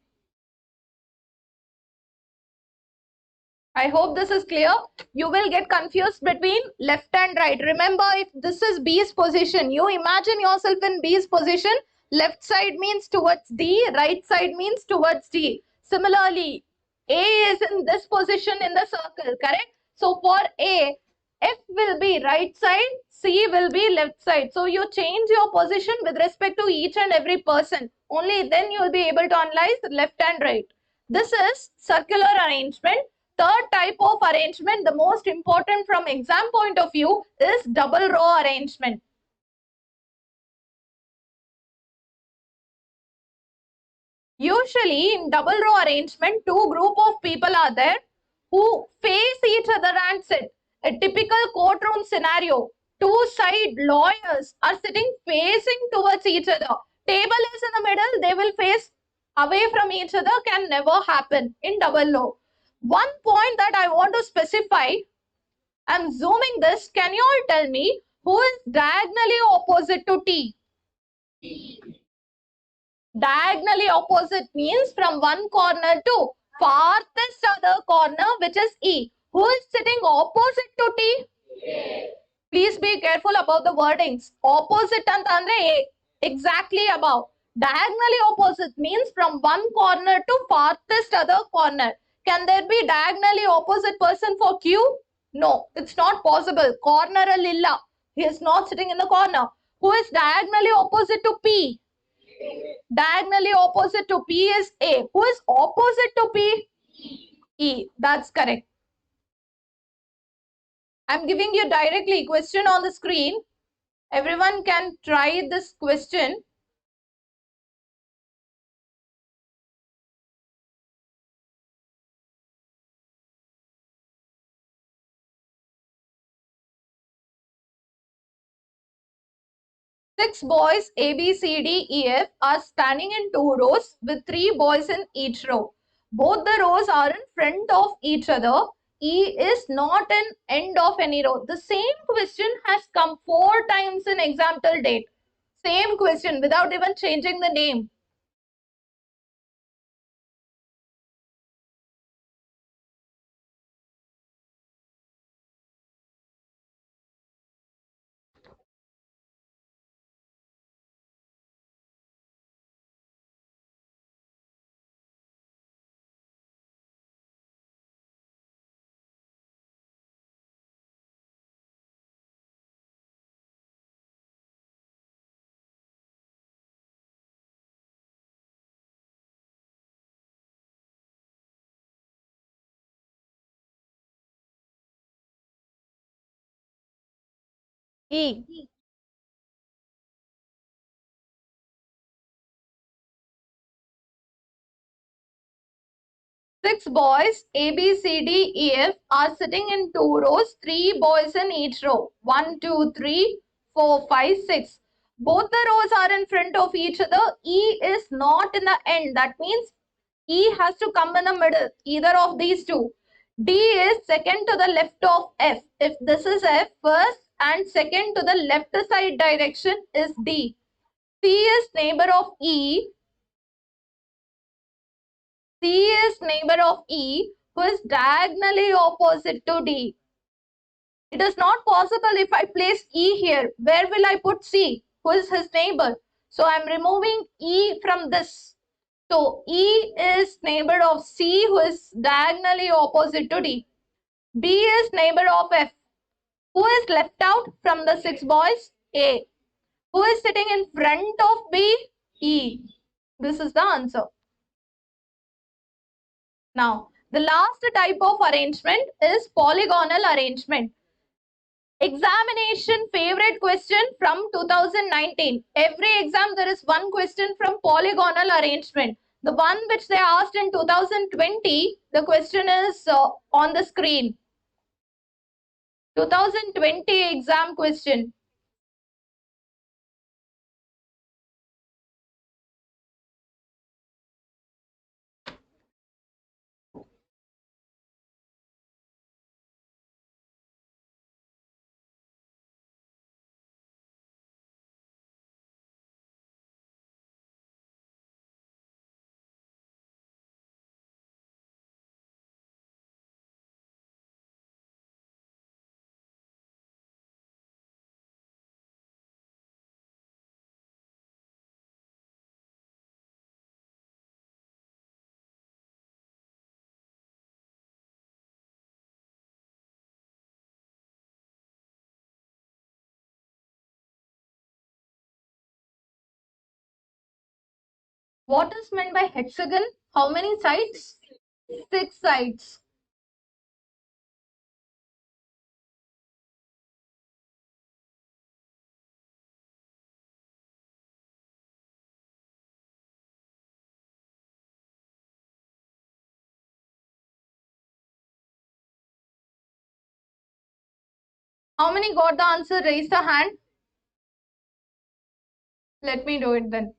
I hope this is clear. You will get confused between left and right. Remember, if this is B's position, you imagine yourself in B's position. Left side means towards D, right side means towards D. Similarly, A is in this position in the circle, correct? So for A, F will be right side, C will be left side. So you change your position with respect to each and every person. Only then you will be able to analyze left and right. This is circular arrangement. Third type of arrangement, the most important from exam point of view, is double row arrangement. Usually in double row arrangement, 2 group of people are there who face each other and sit. A typical courtroom scenario, 2 side lawyers are sitting facing towards each other. Table is in the middle, they will face away from each other, can never happen in double row. One point that I want to specify, I'm zooming this. Can you all tell me who is diagonally opposite to T? Diagonally opposite means from one corner to farthest other corner, which is E. Who is sitting opposite to T? Please be careful about the wordings. Opposite antandre exactly above. Diagonally opposite means from one corner to farthest other corner. Can there be diagonally opposite person for Q? No, it's not possible. Corner a lilla. He is not sitting in the corner. Who is diagonally opposite to P? Diagonally opposite to P is A. Who is opposite to P? E. That's correct. I'm giving you directly question on the screen. Everyone can try this question. Six boys A, B, C, D, E, F are standing in 2 rows with 3 boys in each row. Both the rows are in front of each other. E is not an end of any row. The same question has come 4 times in exam till date. Same question without even changing the name. E. Six boys, A, B, C, D, E, F, are sitting in two rows, three boys in each row. 1, 2, 3, 4, 5, 6. Both the rows are in front of each other. E is not in the end. That means E has to come in the middle, either of these two. D is second to the left of F. If this is F, first and second to the left side direction is D. C is neighbor of E. C is neighbor of E, who is diagonally opposite to D. It is not possible if I place E here. Where will I put C? Who is his neighbor? So I am removing E from this. So E is neighbor of C, who is diagonally opposite to D. B is neighbor of F. Who is left out from the six boys? A. Who is sitting in front of B? E. This is the answer. Now, the last type of arrangement is polygonal arrangement. Examination favorite question from 2019. Every exam there is one question from polygonal arrangement. The one which they asked in 2020, the question is on the screen. 2020 exam question. What is meant by hexagon? How many sides? 6 sides. How many got the answer? Raise the hand. Let me do it then.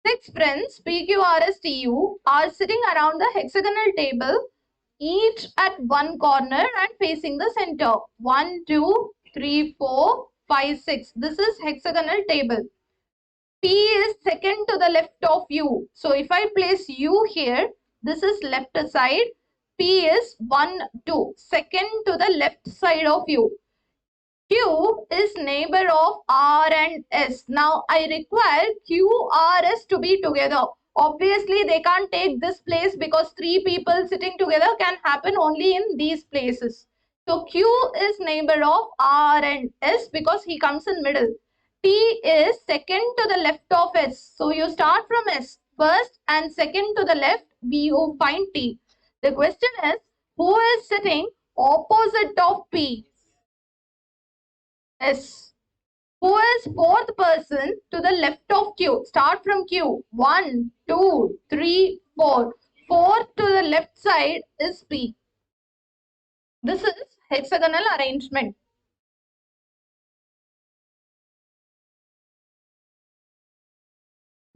6 friends, PQRSTU, are sitting around the hexagonal table, each at one corner and facing the center. 1, 2, 3, 4, 5, 6. This is hexagonal table. P is second to the left of U. So if I place U here, this is left side. P is 1, 2. Second to the left side of U. Q is neighbor of R and S. Now I require QRS to be together. Obviously they can't take this place because three people sitting together can happen only in these places. So Q is neighbor of R and S because he comes in middle. T is second to the left of S. So you start from S first and second to the left, you find T. The question is, who is sitting opposite of P? S. Who is fourth person to the left of Q? Start from Q. 1, 2, 3, 4. Fourth to the left side is P. This is hexagonal arrangement.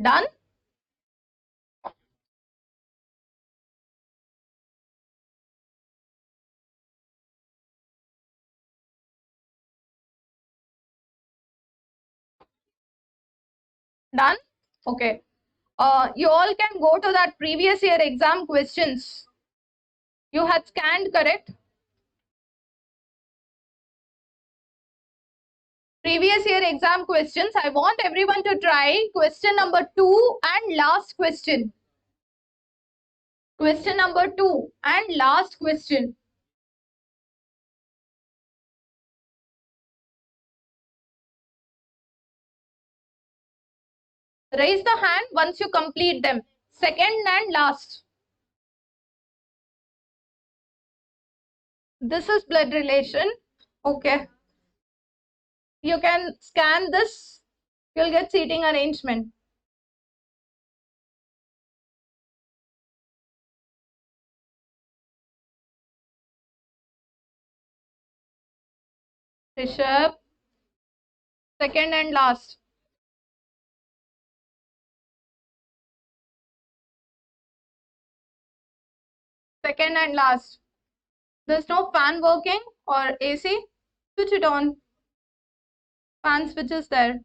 Done? Done? Okay. You all can go to that previous year exam questions. You had scanned, correct? Previous year exam questions. I want everyone to try question number 2 and last question. Question number 2 and last question. Raise the hand once you complete them. Second and last. This is blood relation. Okay. You can scan this. You'll get seating arrangement. Rishabh. Second and last. Second and last. There's no fan working or AC. Switch it on. Fan switch is there.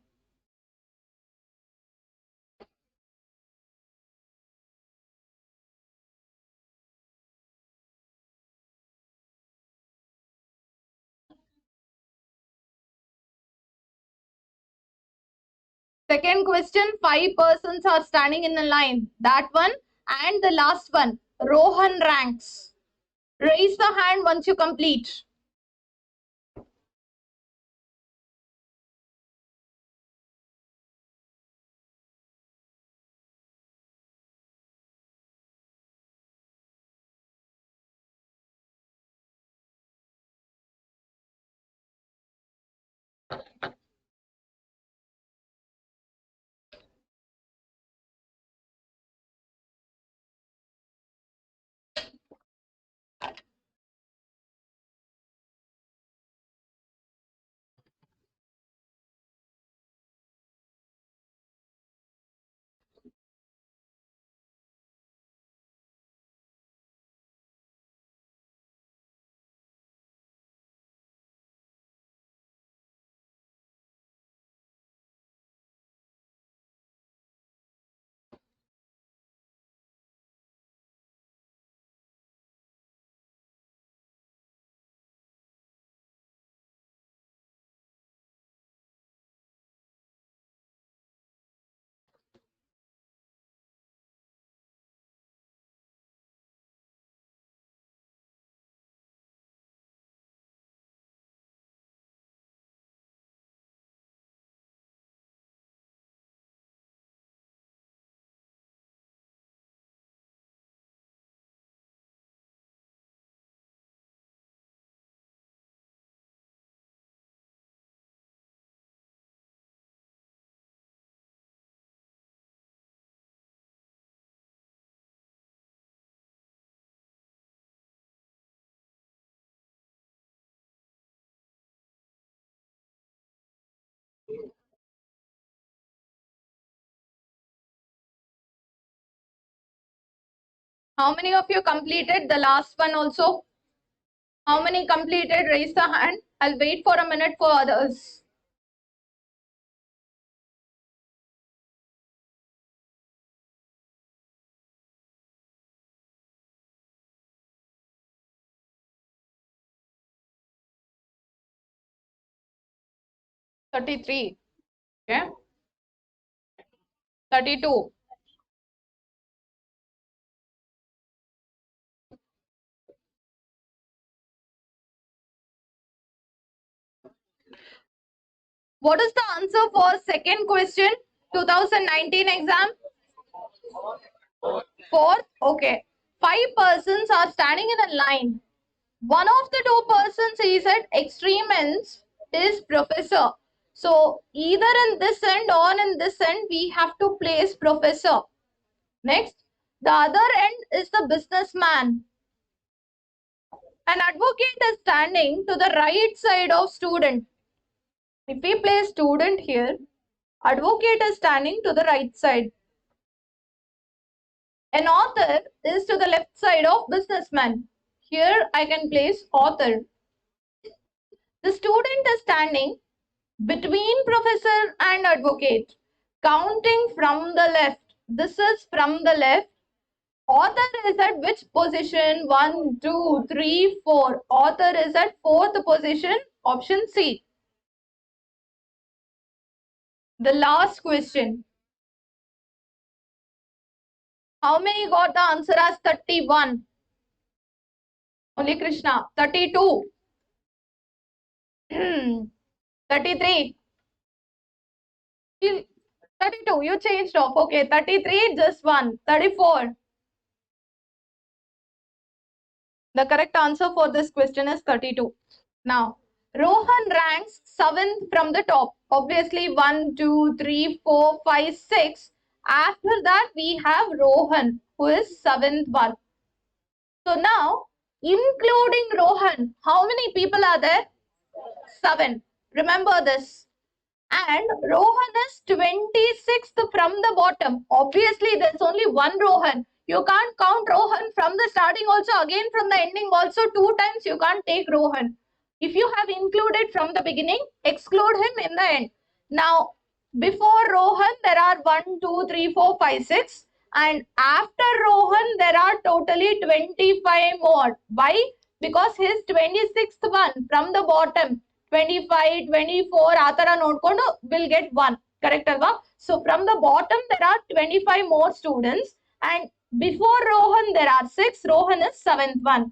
Second question, 5 persons are standing in a line. That one and the last one, Rohan ranks. Raise the hand once you complete. How many of you completed the last one also? How many completed? Raise the hand. I'll wait for a minute for others. $33. Okay. $32. What is the answer for second question? 2019 exam? Fourth? Okay. 5 persons are standing in a line. One of the 2 persons is at extreme ends is professor. So either in this end or in this end, we have to place professor. Next, the other end is the businessman. An advocate is standing to the right side of student. If we place student here, advocate is standing to the right side. An author is to the left side of businessman. Here I can place author. The student is standing between professor and advocate. Counting from the left. This is from the left. Author is at which position? 1, 2, 3, 4. Author is at 4th position. Option C. The last question. How many got the answer as 31? Only Krishna. 32. 33. 32. You changed off. Okay. 33. Just one. 34. The correct answer for this question is 32. Now, Rohan ranks 7th from the top. Obviously 1, 2, 3, 4, 5, 6. After that we have Rohan who is 7th one. So now including Rohan, how many people are there? 7. Remember this. And Rohan is 26th from the bottom. Obviously, there's only one Rohan. You can't count Rohan from the starting also, again from the ending also, 2 times you can't take Rohan. If you have included from the beginning, exclude him in the end. Now, before Rohan, there are 1, 2, 3, 4, 5, 6. And after Rohan, there are totally 25 more. Why? Because his 26th one from the bottom, 25, 24, ಆ ತರ ನೋಡ್ಕೊಂಡು will get 1. Correct ಅಲ್ವಾ? So from the bottom, there are 25 more students. And before Rohan, there are 6. Rohan is 7th one.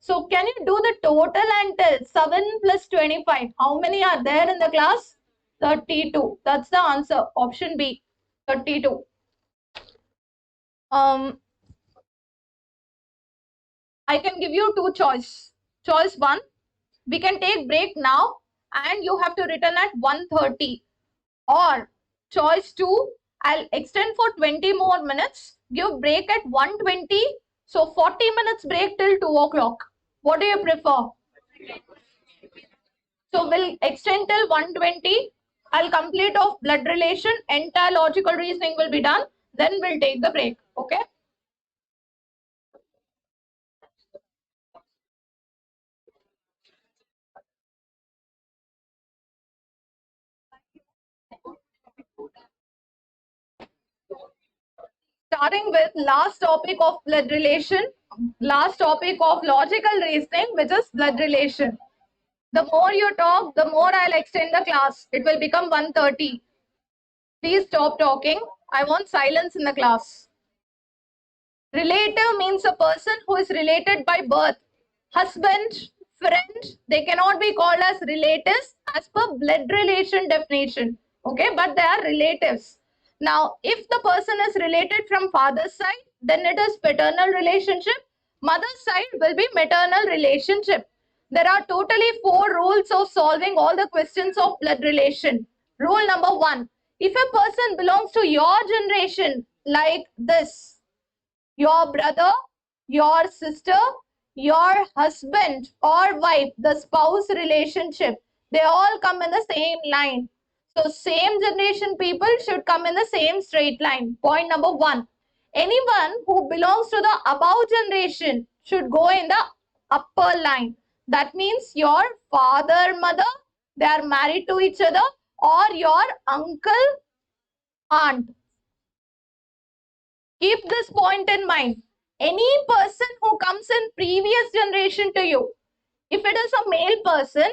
So can you do the total and tell 7 plus 25? How many are there in the class? 32. That's the answer. Option B. 32. I can give you 2 choice. Choice 1. We can take break now and you have to return at 1:30. Or choice 2, I'll extend for 20 more minutes, give break at 1:20. So 40 minutes break till 2 o'clock. What do you prefer? So we'll extend till 1:20. I'll complete of blood relation. Entire logical reasoning will be done. Then we'll take the break. Okay. Starting with last topic of blood relation, last topic of logical reasoning, which is blood relation. The more you talk, the more I'll extend the class. It will become 1:30. Please stop talking. I want silence in the class. Relative means a person who is related by birth. Husband, friend, they cannot be called as relatives as per blood relation definition. Okay, but they are relatives. Now, if the person is related from father's side, then it is paternal relationship. Mother's side will be maternal relationship. There are totally 4 rules of solving all the questions of blood relation. Rule number 1. If a person belongs to your generation, like this, your brother, your sister, your husband or wife, the spouse relationship, they all come in the same line. So same generation people should come in the same straight line. Point number 1. Anyone who belongs to the above generation should go in the upper line. That means your father, mother, they are married to each other, or your uncle, aunt. Keep this point in mind. Any person who comes in previous generation to you, if it is a male person,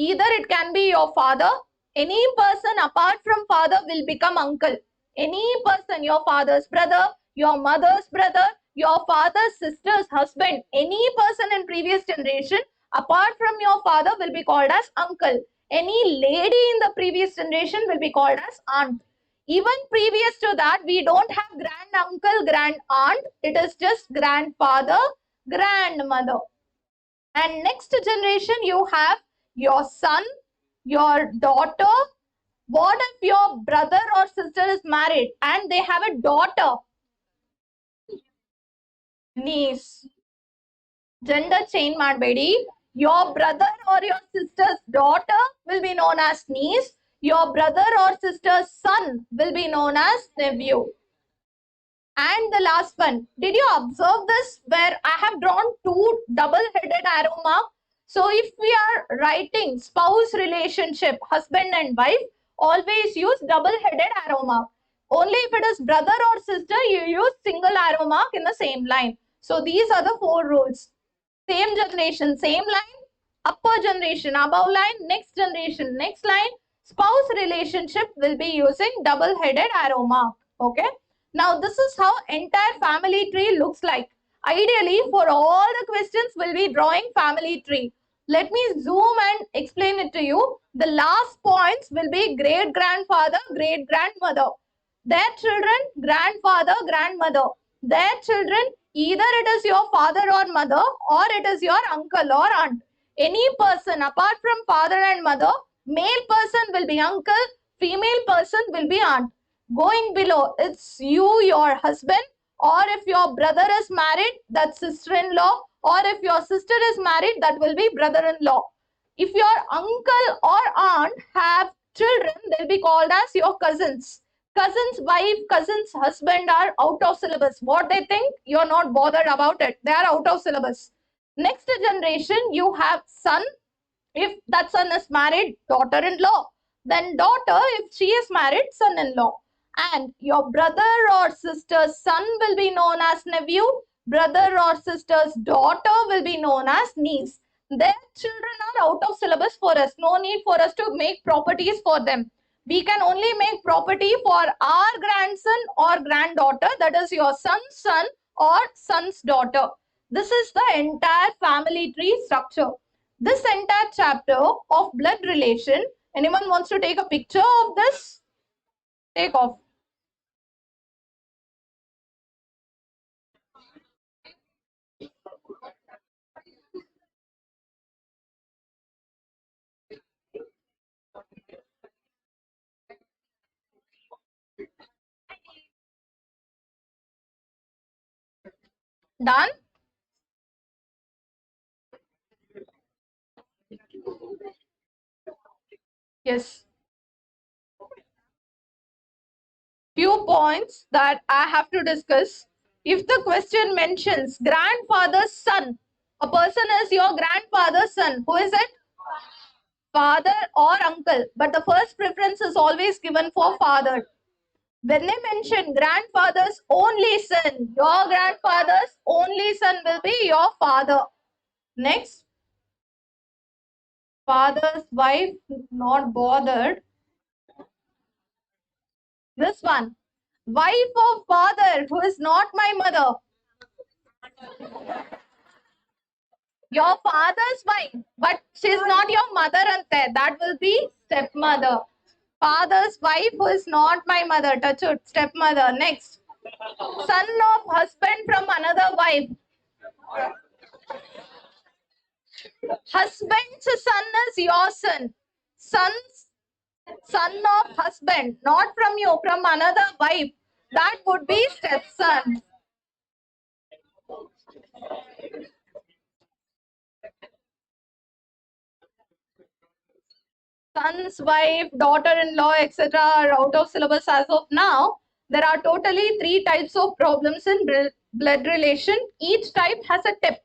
either it can be your father, any person apart from father will become uncle. Any person, your father's brother, your mother's brother, your father's sister's husband, any person in previous generation apart from your father will be called as uncle. Any lady in the previous generation will be called as aunt. Even previous to that, we don't have grand uncle, grand aunt. It is just grandfather, grandmother. And next generation, you have your son, your daughter. What if your brother or sister is married and they have a daughter? Niece. Gender change ಮಾಡಬೇಡಿ. Your brother or your sister's daughter will be known as niece. Your brother or sister's son will be known as nephew. And the last one, did you observe this where I have drawn 2 double-headed arrow mark? So if we are writing spouse relationship, husband and wife, always use double-headed arrow mark. Only if it is brother or sister, you use single arrow mark in the same line. So these are the 4 rules. Same generation, same line. Upper generation, above line. Next generation, next line. Spouse relationship will be using double-headed arrow mark. Okay. Now, this is how entire family tree looks like. Ideally, for all the questions, we'll be drawing family tree. Let me zoom and explain it to you. The last points will be great-grandfather, great-grandmother. Their children, grandfather, grandmother. Their children, either it is your father or mother, or it is your uncle or aunt. Any person apart from father and mother, male person will be uncle, female person will be aunt. Going below, it's you, your husband, or if your brother is married, that's sister-in-law, or if your sister is married, that will be brother-in-law. If your uncle or aunt have children, they'll be called as your cousins. Cousins' wife, cousins' husband are out of syllabus. What they think, you're not bothered about it. They are out of syllabus. Next generation, you have son. If that son is married, daughter-in-law. Then daughter, if she is married, son-in-law. And your brother or sister's son will be known as nephew. Brother or sister's daughter will be known as niece. Their children are out of syllabus for us. No need for us to make properties for them. We can only make property for our grandson or granddaughter, that is your son's son or son's daughter. This is the entire family tree structure. This entire chapter of blood relation, anyone wants to take a picture of this? Take off. Done? Yes. Few points that I have to discuss. If the question mentions grandfather's son, a person is your grandfather's son. Who is it? Father or uncle. But the first preference is always given for father. When they mention grandfather's only son, your grandfather's only son will be your father. Next, father's wife, not bothered. This one, wife of father who is not my mother. Your father's wife, but she's not your mother, ante. That will be stepmother. Father's wife who is not my mother. Touch it, stepmother. Next, son of husband from another wife. Husband's son is your son. Son of husband, not from you, from another wife. That would be stepson. Son's wife, daughter-in-law, etc. are out of syllabus as of now. There are totally 3 types of problems in blood relation. Each type has a tip.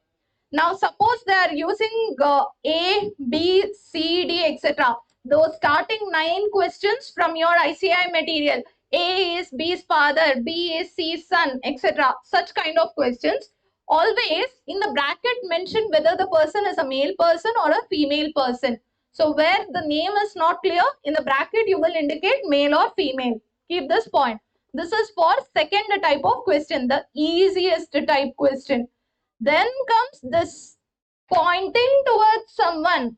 Now, suppose they are using A, B, C, D, etc. Those starting 9 questions from your ICAI material. A is B's father, B is C's son, etc. Such kind of questions. Always in the bracket mention whether the person is a male person or a female person. So where the name is not clear, in the bracket you will indicate male or female. Keep this point. This is for second type of question, the easiest type question. Then comes this pointing towards someone,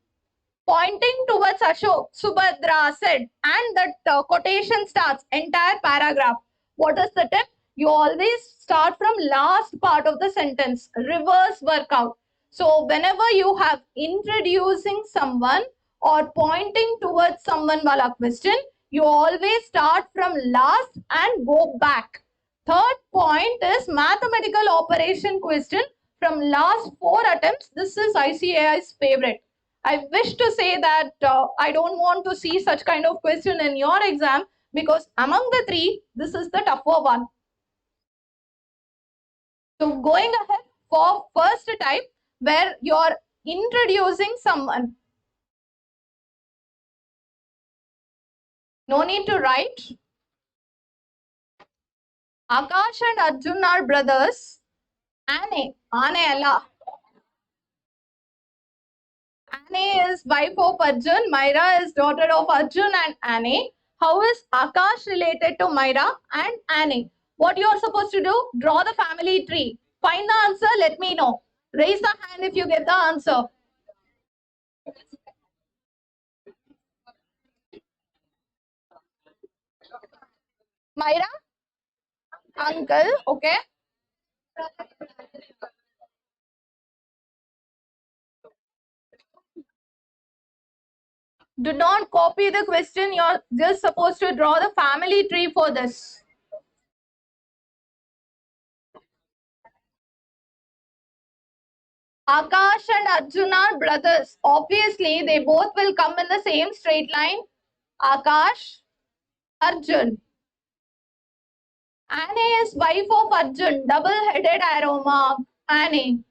pointing towards Ashok, Subhadra said, and that quotation starts, entire paragraph. What is the tip? You always start from last part of the sentence, reverse workout. So whenever you have introducing someone or pointing towards someone wala question, you always start from last and go back. Third point is mathematical operation question from last 4 attempts. This is ICAI's favorite. I wish to say that I don't want to see such kind of question in your exam because among the 3, this is the tougher one. So going ahead for first type where you're introducing someone. No need to write. Akash and Arjun are brothers. Ane alla. Ane is wife of Arjun, Myra is daughter of Arjun and Ane. How is Akash related to Myra and Ane? What you are supposed to do? Draw the family tree. Find the answer, let me know. Raise the hand if you get the answer. Myra, uncle, okay. Do not copy the question. You're just supposed to draw the family tree for this. Akash and Arjun are brothers. Obviously, they both will come in the same straight line. Akash, Arjun. Annie is wife of Arjun. Double-headed arrow mark. Annie.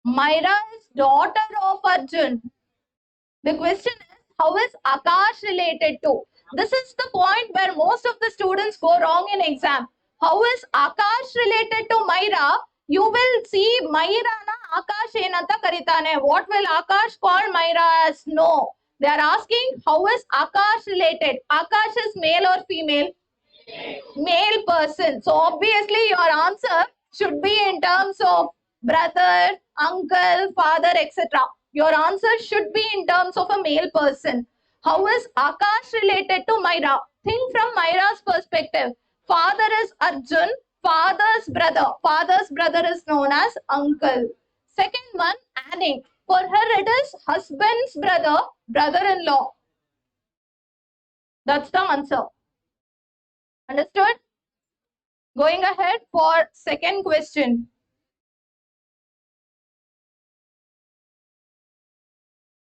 Myra is daughter of Arjun. The question is, how is Akash related to? This is the point where most of the students go wrong in exam. How is Akash related to Myra? You will see Myra na Akash enanta karitane. What will Akash call Myra as? No. They are asking how is Akash related? Akash is male or female? Male person. So obviously your answer should be in terms of brother, uncle, father, etc. Your answer should be in terms of a male person. How is Akash related to Myra? Think from Myra's perspective. Father is Arjun, father's brother. Father's brother is known as uncle. Second one, Annie. For her it is husband's brother, brother-in-law. That's the answer. Understood? Going ahead for second question.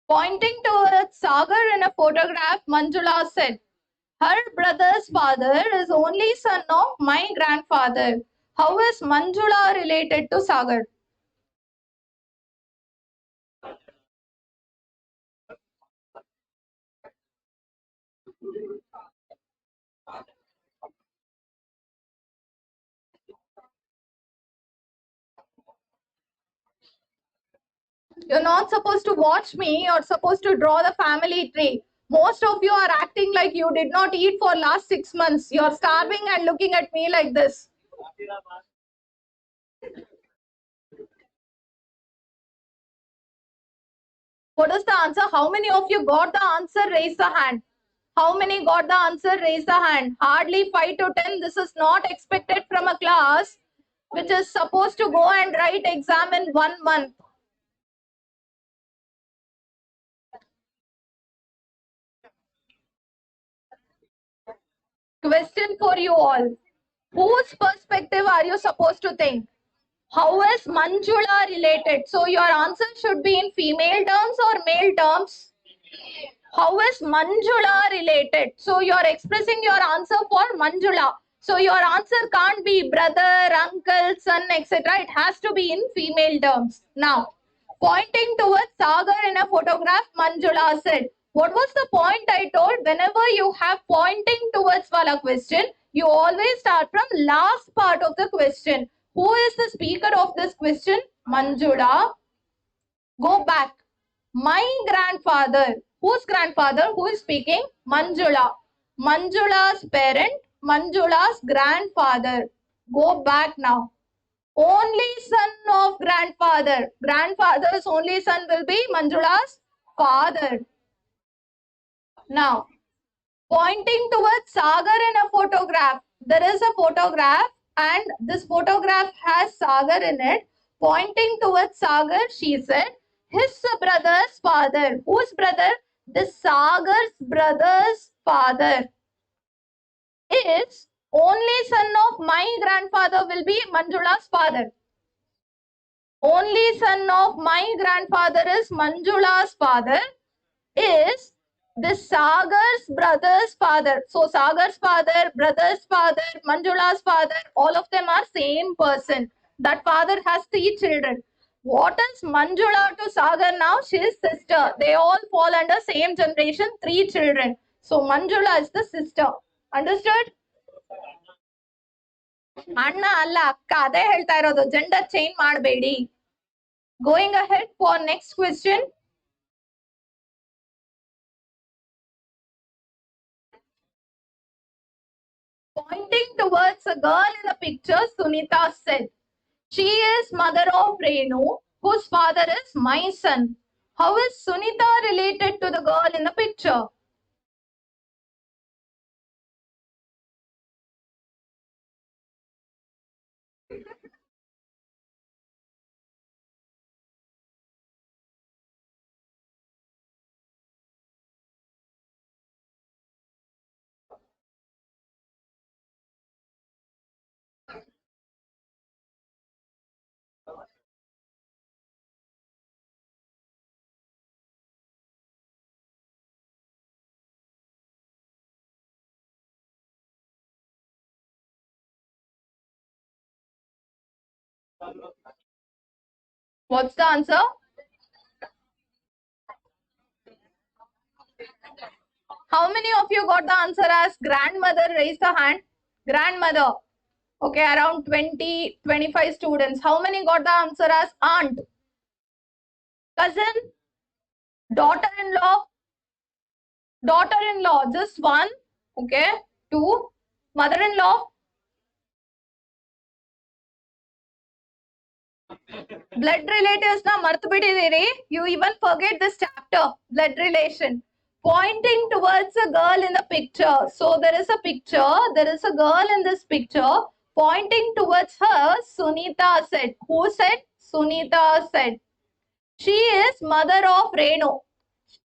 Pointing towards Sagar in a photograph, Manjula said, her brother's father is only son of my grandfather. How is Manjula related to Sagar? You're not supposed to watch me, you're supposed to draw the family tree. Most of you are acting like you did not eat for last 6 months. You're starving and looking at me like this. What is the answer? How many of you got the answer? Raise the hand. How many got the answer? Raise the hand. Hardly 5 to 10. This is not expected from a class which is supposed to go and write exam in 1 month. Question for you all. Whose perspective are you supposed to think? How is Manjula related? So your answer should be in female terms or male terms. How is Manjula related? So you are expressing your answer for Manjula. So your answer can't be brother, uncle, son, etc. It has to be in female terms. Now, pointing towards Sagar in a photograph, Manjula said, what was the point I told? Whenever you have pointing towards wala question, you always start from last part of the question. Who is the speaker of this question? Manjula. Go back. My grandfather. Whose grandfather? Who is speaking? Manjula. Manjula's parent. Manjula's grandfather. Go back now. Only son of grandfather. Grandfather's only son will be Manjula's father. Now, pointing towards Sagar in a photograph. There is a photograph and this photograph has Sagar in it. Pointing towards Sagar, she said, his brother's father. Whose brother? The Sagar's brother's father is only son of my grandfather will be Manjula's father. Only son of my grandfather is Manjula's father is the Sagar's brother's father. So Sagar's father, brother's father, Manjula's father, all of them are same person. That father has 3 children. What is Manjula to Sagar now? She is sister. They all fall under same generation, 3 children. So Manjula is the sister. Understood? ಅಣ್ಣ ಅಲ್ಲ ಅಕ್ಕ ಅದೇ ಹೇಳ್ತಾ ಇರೋದು gender change ಮಾಡಬೇಡಿ. Going ahead for next question. Pointing towards a girl in the picture, Sunita said, she is mother of Renu, whose father is my son. How is Sunita related to the girl in the picture? What's the answer? How many of you got the answer as grandmother? Raise the hand. Grandmother. Okay, around 20, 25 students. How many got the answer as aunt? Cousin? Daughter-in-law? Daughter-in-law. Just one. Okay. Two. Mother-in-law? Blood relatives na martubididiri. You even forget this chapter. Blood relation. Pointing towards a girl in the picture. So there is a picture. There is a girl in this picture. Pointing towards her, Sunita said. Who said? Sunita said. She is mother of Renu.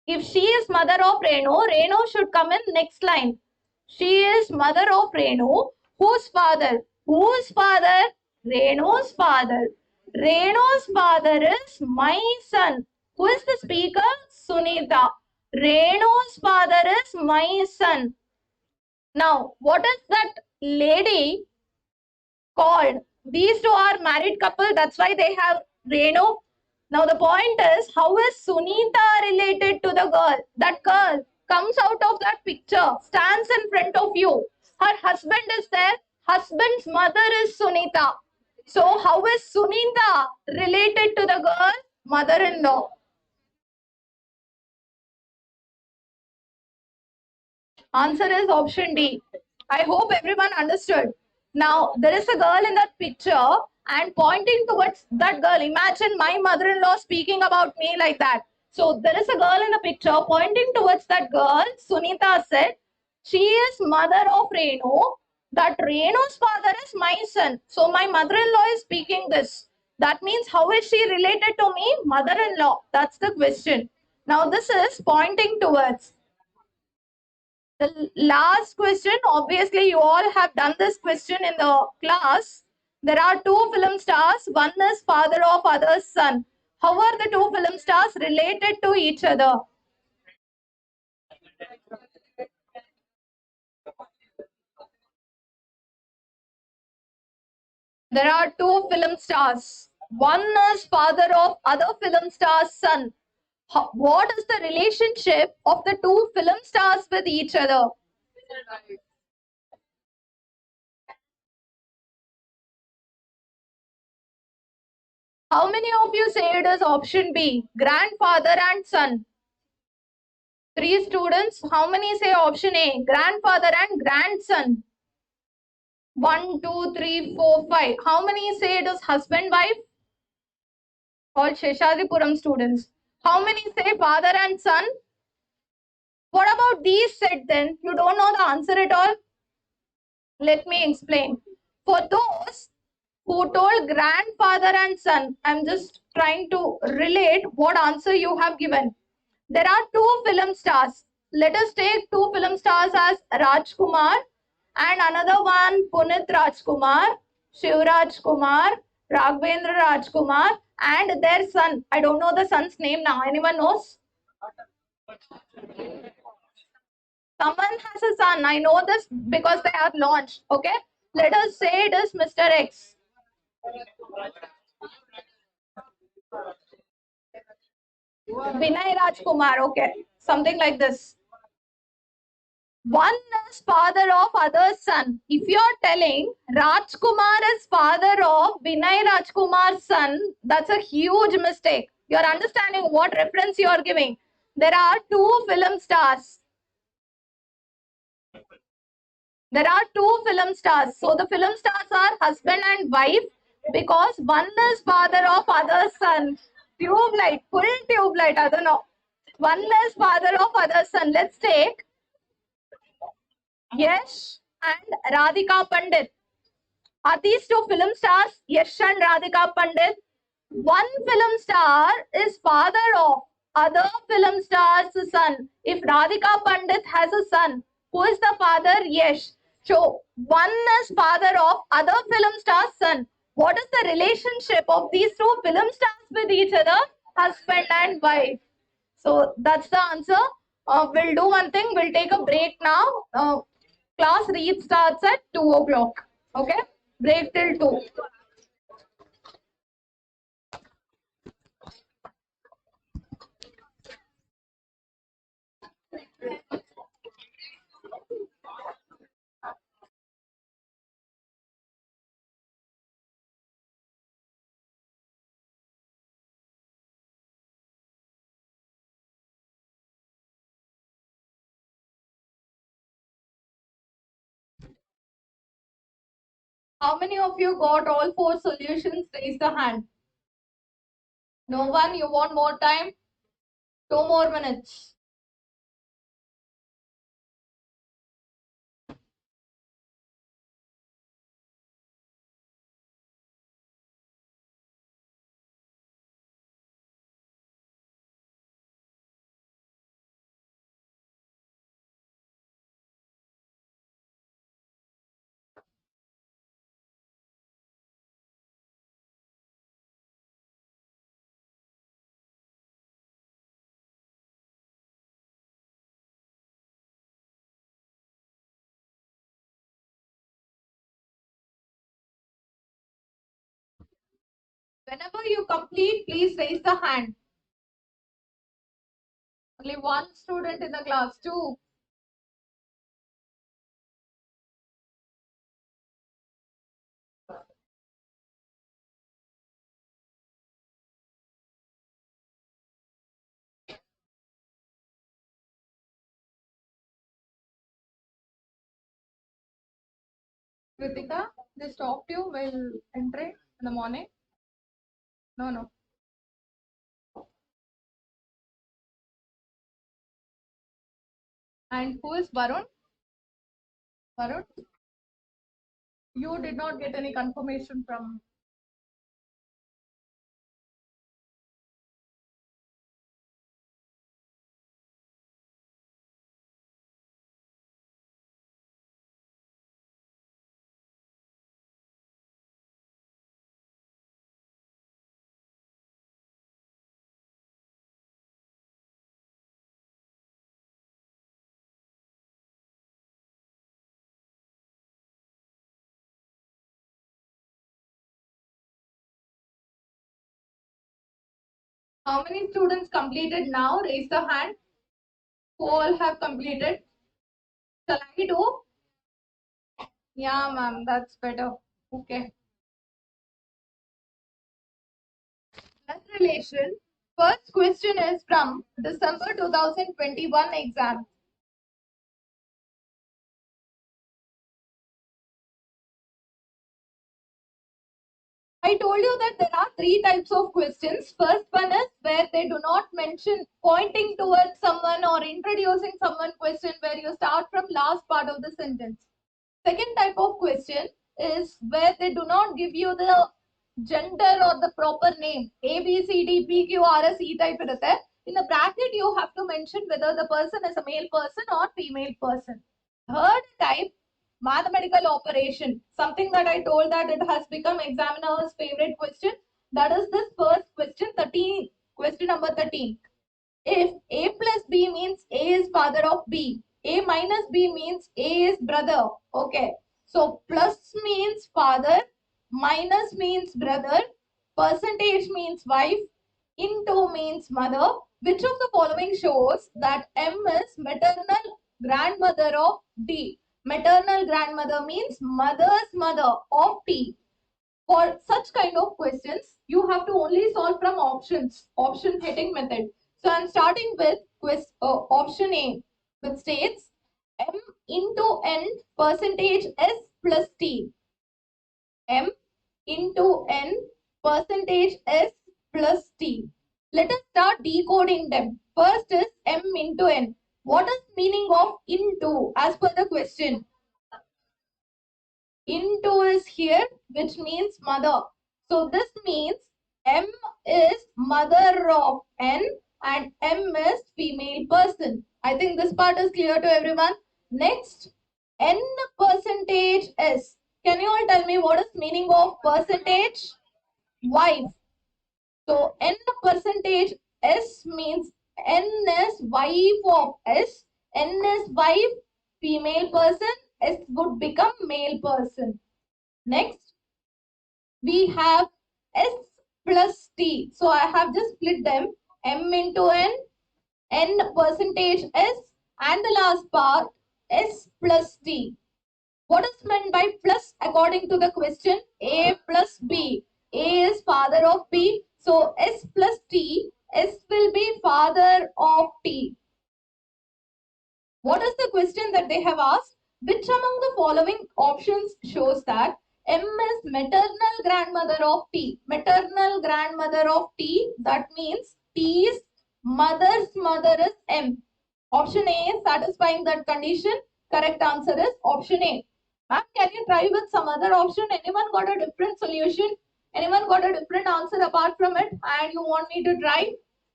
If she is mother of Renu, Renu should come in next line. She is mother of Renu. Whose father? Whose father? Renu's father. Renu's father is my son. Who is the speaker? Sunita. Renu's father is my son. Now, what is that lady called? These two are married couple. That's why they have Renu. Now the point is, how is Sunita related to the girl? That girl comes out of that picture, stands in front of you. Her husband is there. Husband's mother is Sunita. So how is Sunita related to the girl? Mother-in-law. Answer is option D. I hope everyone understood. Now, there is a girl in that picture and pointing towards that girl. Imagine my mother-in-law speaking about me like that. So, there is a girl in the picture pointing towards that girl. Sunita said, she is mother of Renu. That Renu's father is my son. So, my mother-in-law is speaking this. That means, how is she related to me? Mother-in-law. That's the question. Now, this is pointing towards. The last question, obviously you all have done this question in the class. There are two film stars, one is father of other's son. How are the two film stars related to each other? There are two film stars. One is father of other film star's son. What is the relationship of the two film stars with each other? How many of you say it is option B, grandfather and son? 3 students. How many say option A, grandfather and grandson? 1, 2, 3, 4, 5. How many say it is husband, wife? All Sheshadipuram students. How many say father and son? What about these set then? You don't know the answer at all? Let me explain. For those who told grandfather and son, I'm just trying to relate what answer you have given. There are two film stars. Let us take two film stars as Rajkumar and another one Punit Rajkumar, Shivraj Kumar, Raghavendra Rajkumar and their son. I don't know the son's name now. Anyone knows? Someone has a son. I know this because they are launched. Okay. Let us say it is Mr. X. Vinay Rajkumar. Okay. Something like this. One is father of other's son. If you are telling Rajkumar is father of Vinay Rajkumar's son, that's a huge mistake. You are understanding what reference you are giving. There are two film stars. There are two film stars. So the film stars are husband and wife because one is father of other's son. Tube light, full tube light, I don't know. One is father of other's son. Let's take Yash and Radhika Pandit. Are these two film stars, Yash and Radhika Pandit? One film star is father of other film star's son. If Radhika Pandit has a son, who is the father? Yash. So, one is father of other film star's son. What is the relationship of these two film stars with each other? Husband and wife. So, that's the answer. We'll do one thing. We'll take a break now. Class restarts at 2 o'clock. Okay? Break till 2. How many of you got all four solutions? Raise the hand. No one? You want more time? 2 more minutes. Whenever you complete, please raise the hand. Only one student in the class. Two. Kritika, they stopped you while entering in the morning? No, no. And who is Varun? Varun? You did not get any confirmation from. How many students completed now? Raise the hand. Who all have completed? Shall I do? Yeah, ma'am, that's better. Okay. Blood relation. First question is from December 2021 exam. I told you that there are three types of questions. First one is where they do not mention pointing towards someone or introducing someone question where you start from last part of the sentence. Second type of question is where they do not give you the gender or the proper name. A, B, C, D, P, Q, R, S, E type irutte. In the bracket, you have to mention whether the person is a male person or female person. Third type, mathematical operation. Something that I told that it has become examiner's favorite question. That is this first question, 13. Question number 13. If A plus B means A is father of B, A minus B means A is brother. Okay. So plus means father, minus means brother, percentage means wife, into means mother. Which of the following shows that M is maternal grandmother of D? Maternal grandmother means mother's mother of T. For such kind of questions, you have to only solve from options, option hitting method. So I'm starting with option A, which states M into N percentage S plus T. M into N percentage S plus T. Let us start decoding them. First is M into N. What is meaning of into as per the question? Into is here, which means mother. So this means M is mother of N and M is female person. I think this part is clear to everyone. Next, N percentage S. Can you all tell me what is meaning of percentage? Wife. So N percentage S means N is wife of S. N is wife, female person. S would become male person. Next, we have S plus T. So I have just split them. M into N, N percentage S, And the last part, S plus T. What is meant by plus according to the question? A plus B. A is father of B. So S plus T, S will be father of T. What is the question that they have asked? Which among the following options shows that M is maternal grandmother of T? Maternal grandmother of T, that means T's mother's mother is M. Option A is satisfying that condition. Correct answer is option A. Ma'am, can you try with some other option? Anyone got a different solution? Anyone got a different answer apart from it and you want me to try?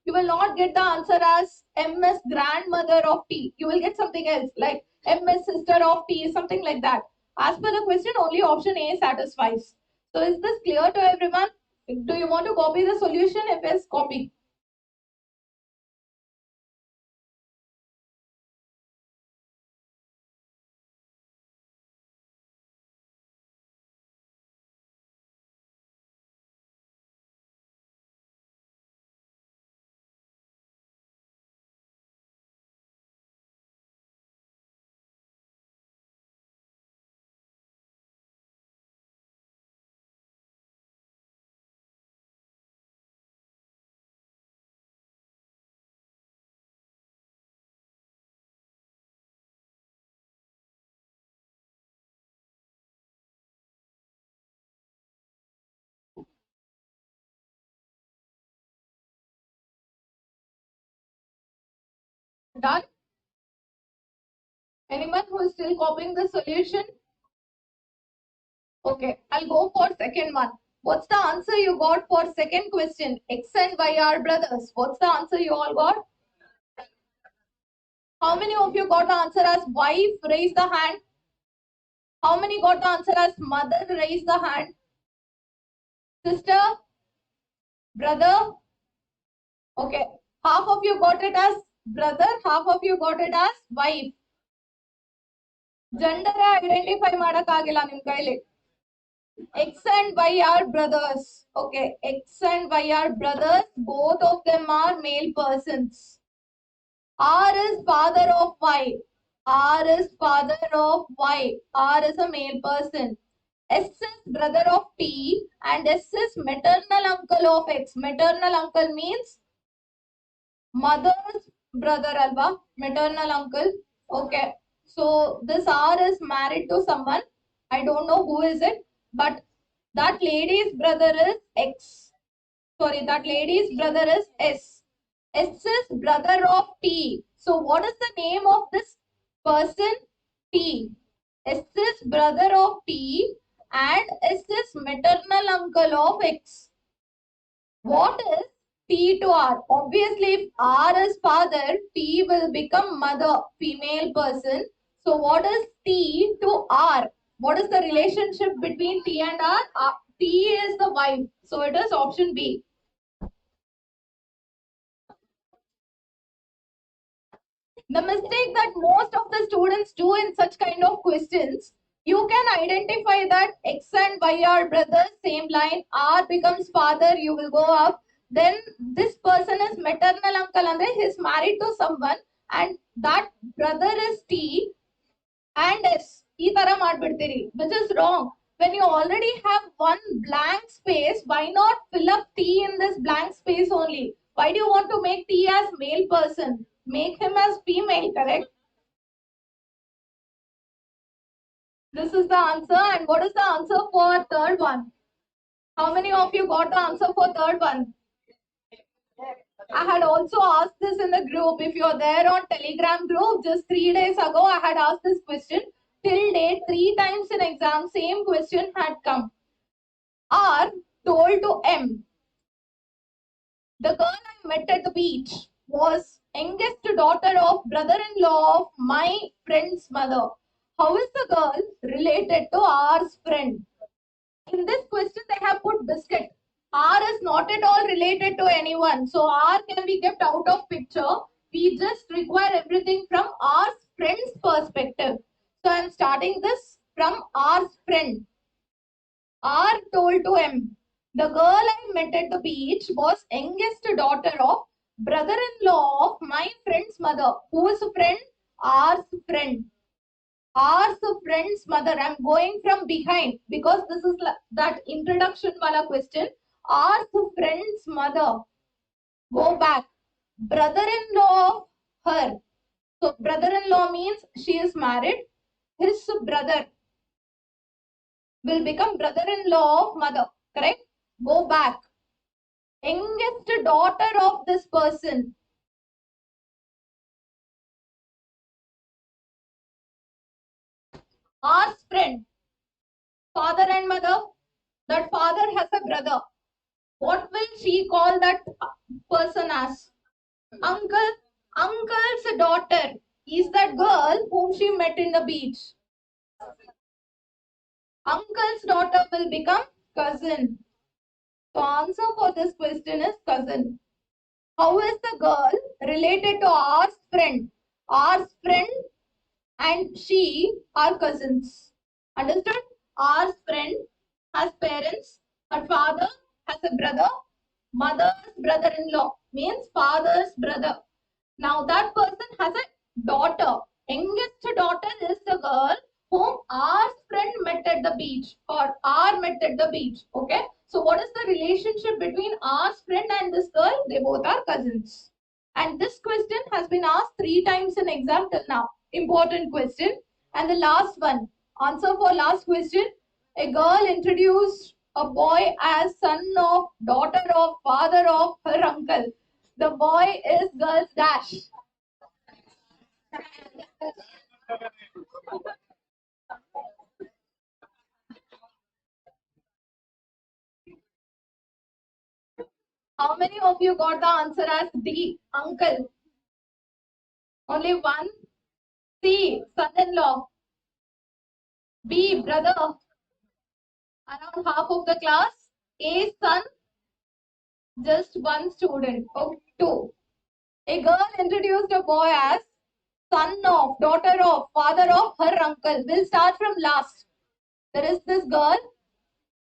You will not get the answer as MS grandmother of T. You will get something else like MS sister of T, something like that. As per the question, only option A satisfies. So is this clear to everyone? Do you want to copy the solution? If yes, copy. Done? Anyone who is still copying the solution? Okay, I'll go for second one. What's the answer you got for second question? X and Y are brothers. What's the answer you all got? How many of you got the answer as wife? Raise the hand. How many got the answer as mother? Raise the hand. Sister? Brother? Okay. Half of you got it as brother, half of you got it as wife. Gender identify ಮಾಡಕ್ಕಾಗಿಲ್ಲ ನಿಮ್ ಕೈಲಿ. X and Y are brothers. Okay. X and Y are brothers. Both of them are male persons. R is father of Y. R is father of Y. R is a male person. S is brother of T and S is maternal uncle of X. Maternal uncle means mother's brother alva, maternal uncle. Okay, so this R is married to someone. I don't know who is it, but that lady's brother is X. Sorry, that lady's brother is S. S is brother of T. So what is the name of this person? T. S is brother of T and S is maternal uncle of X. What is T to R? Obviously, if R is father, T will become mother, female person. So what is T to R? What is the relationship between T and R? T is the wife. So it is option B. The mistake that most of the students do in such kind of questions, you can identify that X and Y are brothers, same line, R becomes father, you will go up. Then this person is maternal uncle and he is married to someone and that brother is T and S. Which is wrong. When you already have one blank space, why not fill up T in this blank space only? Why do you want to make T as male person? Make him as female, correct? This is the answer. And what is the answer for third one? How many of you got the answer for third one? I had also asked this in the group. If you're there on Telegram group, just 3 days ago, I had asked this question. Till date, 3 times in exam, same question had come. R told to M, the girl I met at the beach was youngest daughter of brother-in-law of my friend's mother. How is the girl related to R's friend? In this question, they have put biscuit. R is not at all related to anyone. So R can be kept out of picture. We just require everything from R's friend's perspective. So I am starting this from R's friend. R told to M, the girl I met at the beach was youngest daughter of brother-in-law of my friend's mother. Who is a friend? R's friend. R's friend's mother. I'm going from behind because this is that introduction wala question. R's friend's mother. Go back. Brother-in-law of her. So brother-in-law means she is married. His brother will become brother-in-law of mother. Correct? Go back. Youngest daughter of this person. R's friend. Father and mother. That father has a brother. What will she call that person as? Uncle. Uncle's daughter is that girl whom she met in the beach. Uncle's daughter will become cousin. So answer for this question is cousin. How is the girl related to our friend? Our friend and she are cousins. Understood? Our friend has parents. Her father has a brother. Mother's brother-in-law means father's brother. Now that person has a daughter. Youngest daughter is the girl whom our friend met at the beach or our met at the beach. Okay. So what is the relationship between our friend and this girl? They both are cousins. And this question has been asked 3 times in exam till now. Important question. And the last one. Answer for last question. A girl introduced a boy as son of, daughter of, father of her uncle. The boy is girl's dash. How many of you got the answer as D, uncle? Only one. C, son-in-law. B, brother. Around half of the class. A, son. Just one student. Oh, two. A girl introduced a boy as son of, daughter of, father of her uncle. We'll start from last. There is this girl,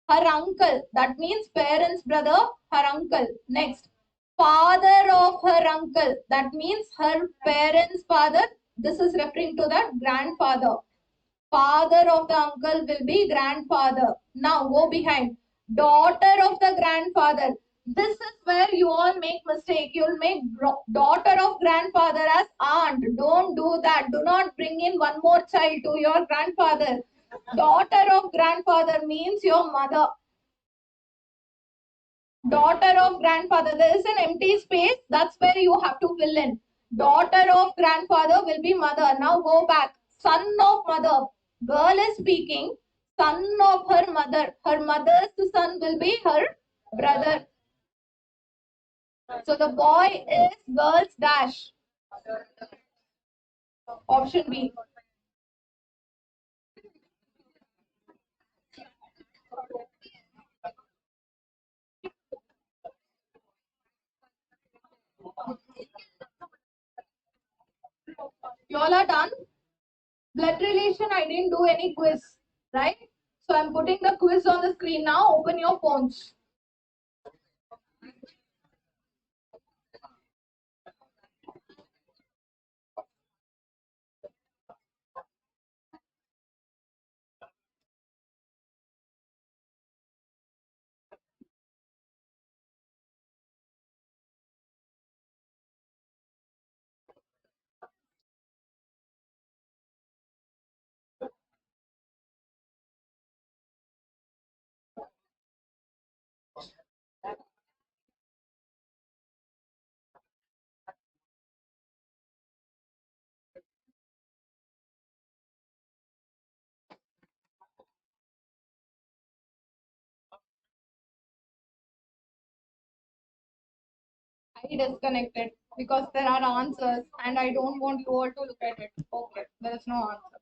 her uncle. That means parents' brother, her uncle. Next, father of her uncle. That means her parents' father. This is referring to the grandfather. Father of the uncle will be grandfather. Now go behind. Daughter of the grandfather. This is where you all make mistake. You'll make daughter of grandfather as aunt. Don't do that. Do not bring in one more child to your grandfather. Daughter of grandfather means your mother. Daughter of grandfather. There is an empty space. That's where you have to fill in. Daughter of grandfather will be mother. Now go back. Son of mother. Girl is speaking. Son of her mother. Her mother's son will be her brother. So the boy is girl's dash. Option B. You all are done? Blood relation, I didn't do any quiz, right? So I'm putting the quiz on the screen now. Open your phones. I disconnected because there are answers and I don't want you all to look at it. Okay, there is no answer.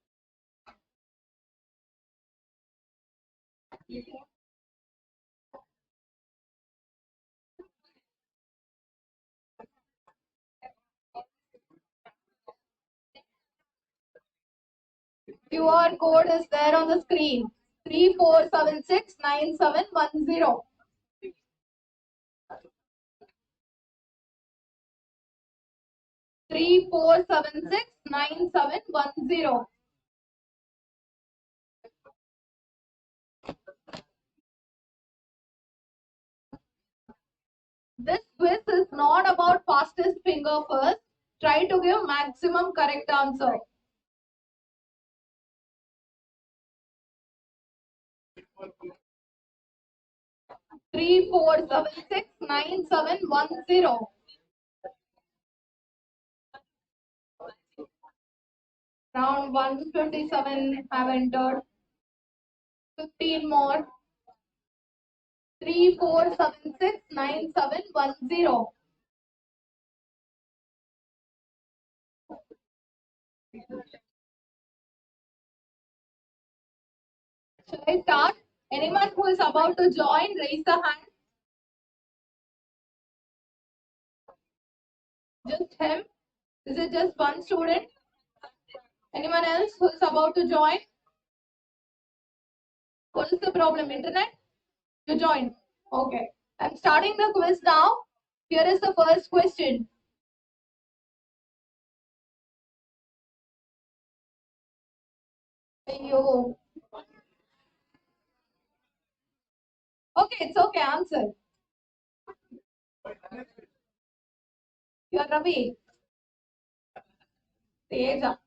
QR code is there on the screen. 34769710. 34769710. This quiz is not about fastest finger first. Try to give maximum correct answer. 34769710. Round 127 have entered. 15 more. 34769710. Shall I start? Anyone who is about to join, raise the hand. Just him? Is it just one student? Anyone else who is about to join? What is the problem? Internet? You joined. Okay. I'm starting the quiz now. Here is the first question. Ayyo. Okay, it's okay. Answer. You're Ravi. Teja.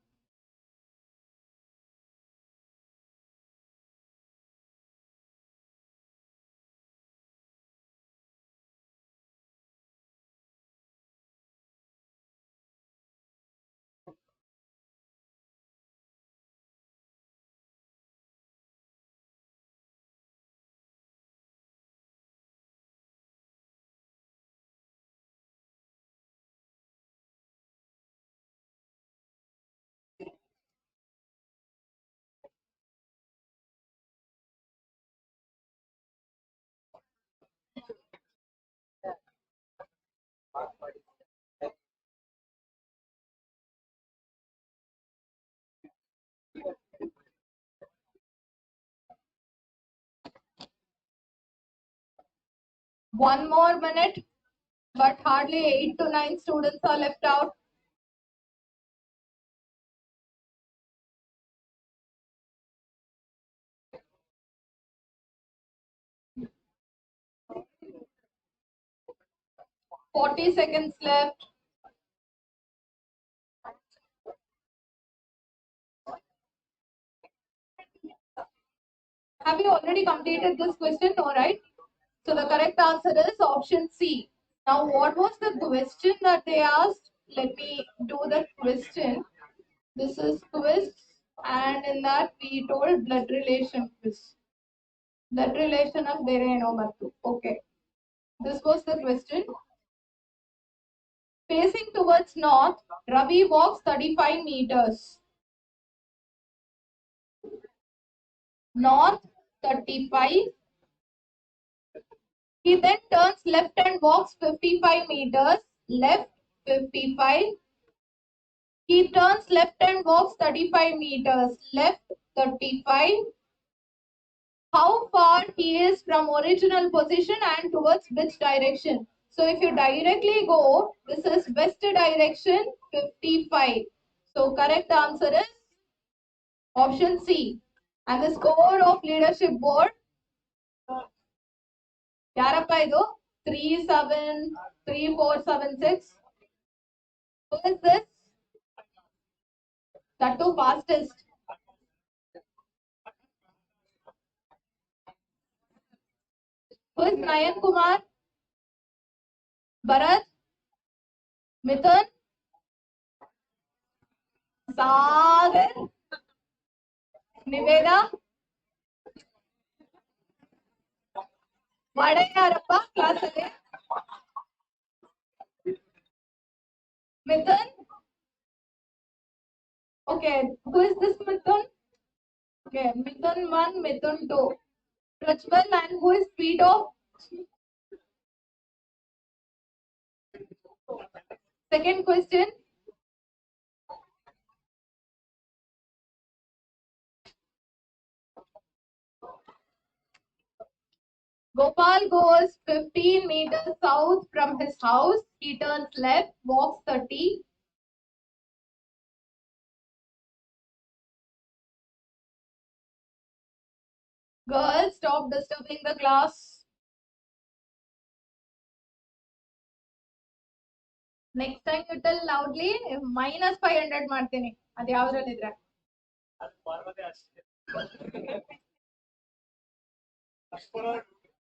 One more minute, but hardly 8 to 9 students are left out. $40 left. Have you already completed this question? No, right? So the correct answer is option C. Now, what was the question that they asked? Let me do the question. This is quiz, and in that we told blood relation quiz. Blood relation of Dereno Mattu. Okay. This was the question. Facing towards north, Ravi walks 35 meters. North 35. He then turns left and walks 55 meters. Left 55. He turns left and walks 35 meters. Left 35. How far he is from original position and towards which direction? So if you directly go, this is west direction 55. So correct answer is option C. And the score of leadership board, ಯಾರಪ್ಪ ಇದು 3476. Who is this? That too fastest. Who is Nayan Kumar? Bharat? Mithun? Sagar? Niveda? ಯಾರಪ್ಪ class ಅಲ್ಲಿ? Mithun? Okay, who is this Mithun? Okay, Mithun 1, Mithun 2. Prajwal, and who is Speedo? Second question. Gopal goes 15 meters south from his house. He turns left, walks 30. Girls, stop disturbing the class. Next time you tell loudly, minus 500 ಮಾಡ್ತೀನಿ ಅದು ಯಾವ್ದ್ರಲ್ಲಿದ್ರೆ.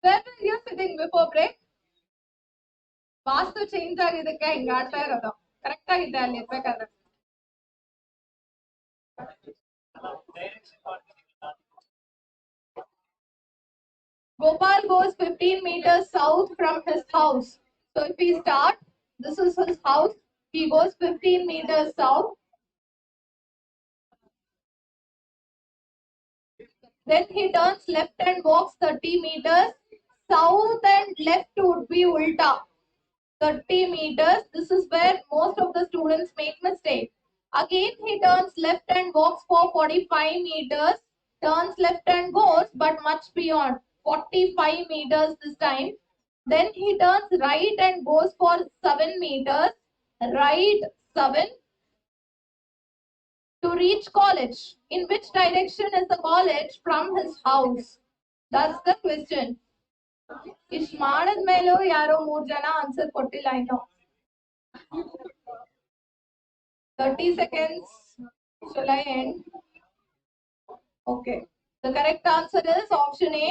Where were you sitting before break? Vastu change ಆಗಿದ್ದಕ್ಕೆ ಹಿಂಗ ಆಡ್ತಾ ಇರೋದು. Correct ಆಗಿದ್ದೆ ಅಲ್ಲಿ ಇರ್ಬೇಕಾದ್ರೆ. Gopal goes 15 meters south from his house. So if we start, this is his house. He goes 15 meters south. Then he turns left and walks 30 meters. South and left would be ulta. 30 meters. This is where most of the students make mistake. Again, he turns left and walks for 45 meters. Turns left and goes, but much beyond 45 meters this time. Then he turns right and goes for 7 meters. Right 7 to reach college. In which direction is the college from his house? That's the question. ಇಷ್ಟು ಮಾಡಿದ್ಮೇಲೂ ಯಾರೋ 3 ಜನ answer ಕೊಟ್ಟಿಲ್ಲ ಇನ್ನು. 30 seconds. Shall I end? Okay. The correct answer is option A.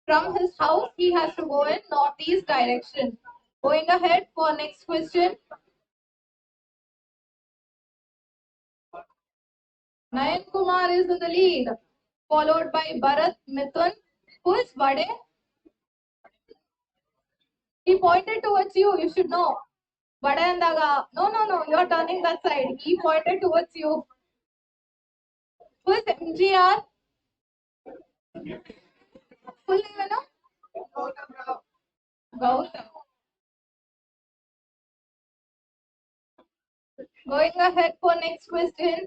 From his house, he has to go in northeast direction. Going ahead for next question. Nayan Kumar is in the lead, followed by Bharat Mithun. Who is Vade? He pointed towards you. You should know. Vade andaga. No. You're turning that side. He pointed towards you. Who is MGR? Full name, no? Gautam. Going ahead for next question.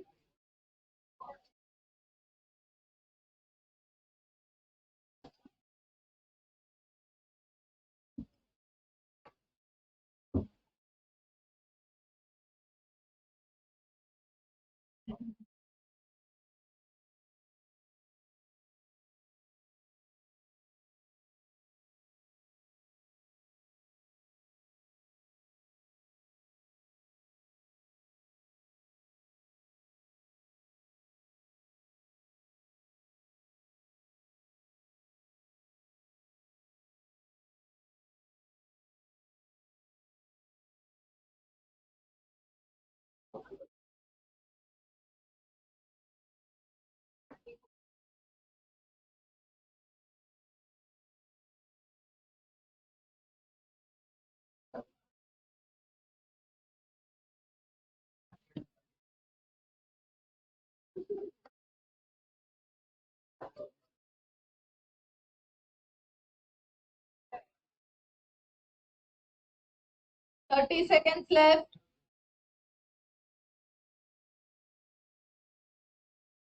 Thirty seconds left.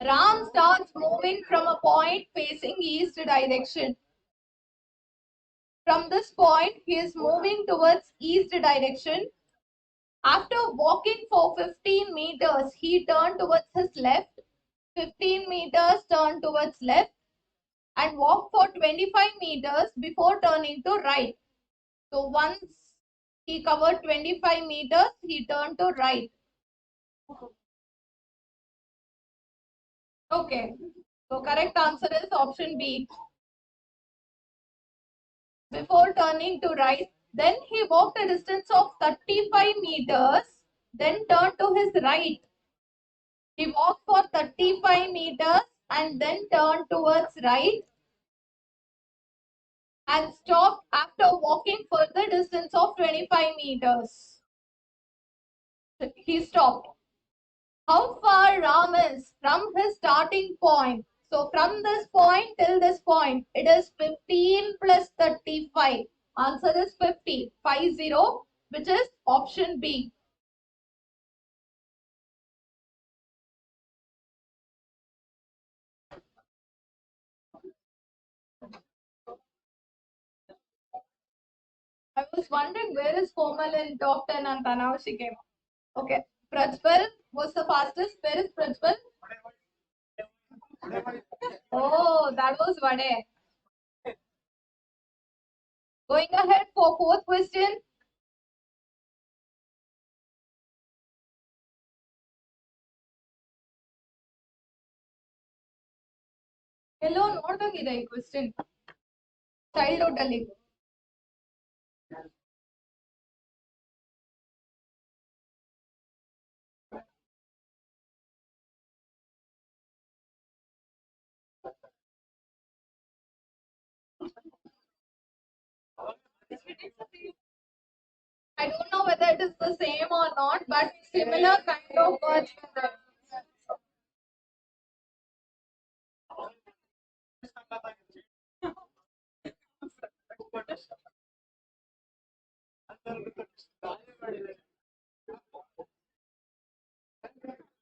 Ram starts moving from a point facing east direction. From this point, he is moving towards east direction. After walking for 15 meters, he turned towards his left. 15 meters turned towards left and walked for 25 meters before turning to right. So once he covered 25 meters, he turned to right. Okay. So correct answer is option B. Before turning to right, then he walked a distance of 35 meters, then turned to his right. He walked for 35 meters and then turned towards right and stopped after walking further distance of 25 meters. He stopped. How far Ram is from his starting point? So from this point till this point, it is 15 plus 35. Answer is 50, 50, which is option B. I was wondering where is Komal in top 10 and now she came. Okay. Prajwal was the fastest. Where is Prajwal? Oh, Oh, that was Vade. Going ahead for fourth question. Hello, ನೋಡ್ದಂಗಿದೆ ಈ question. Childhood ಅಲ್ಲಿ. I don't know whether it is the same or not, but similar kind of words were there.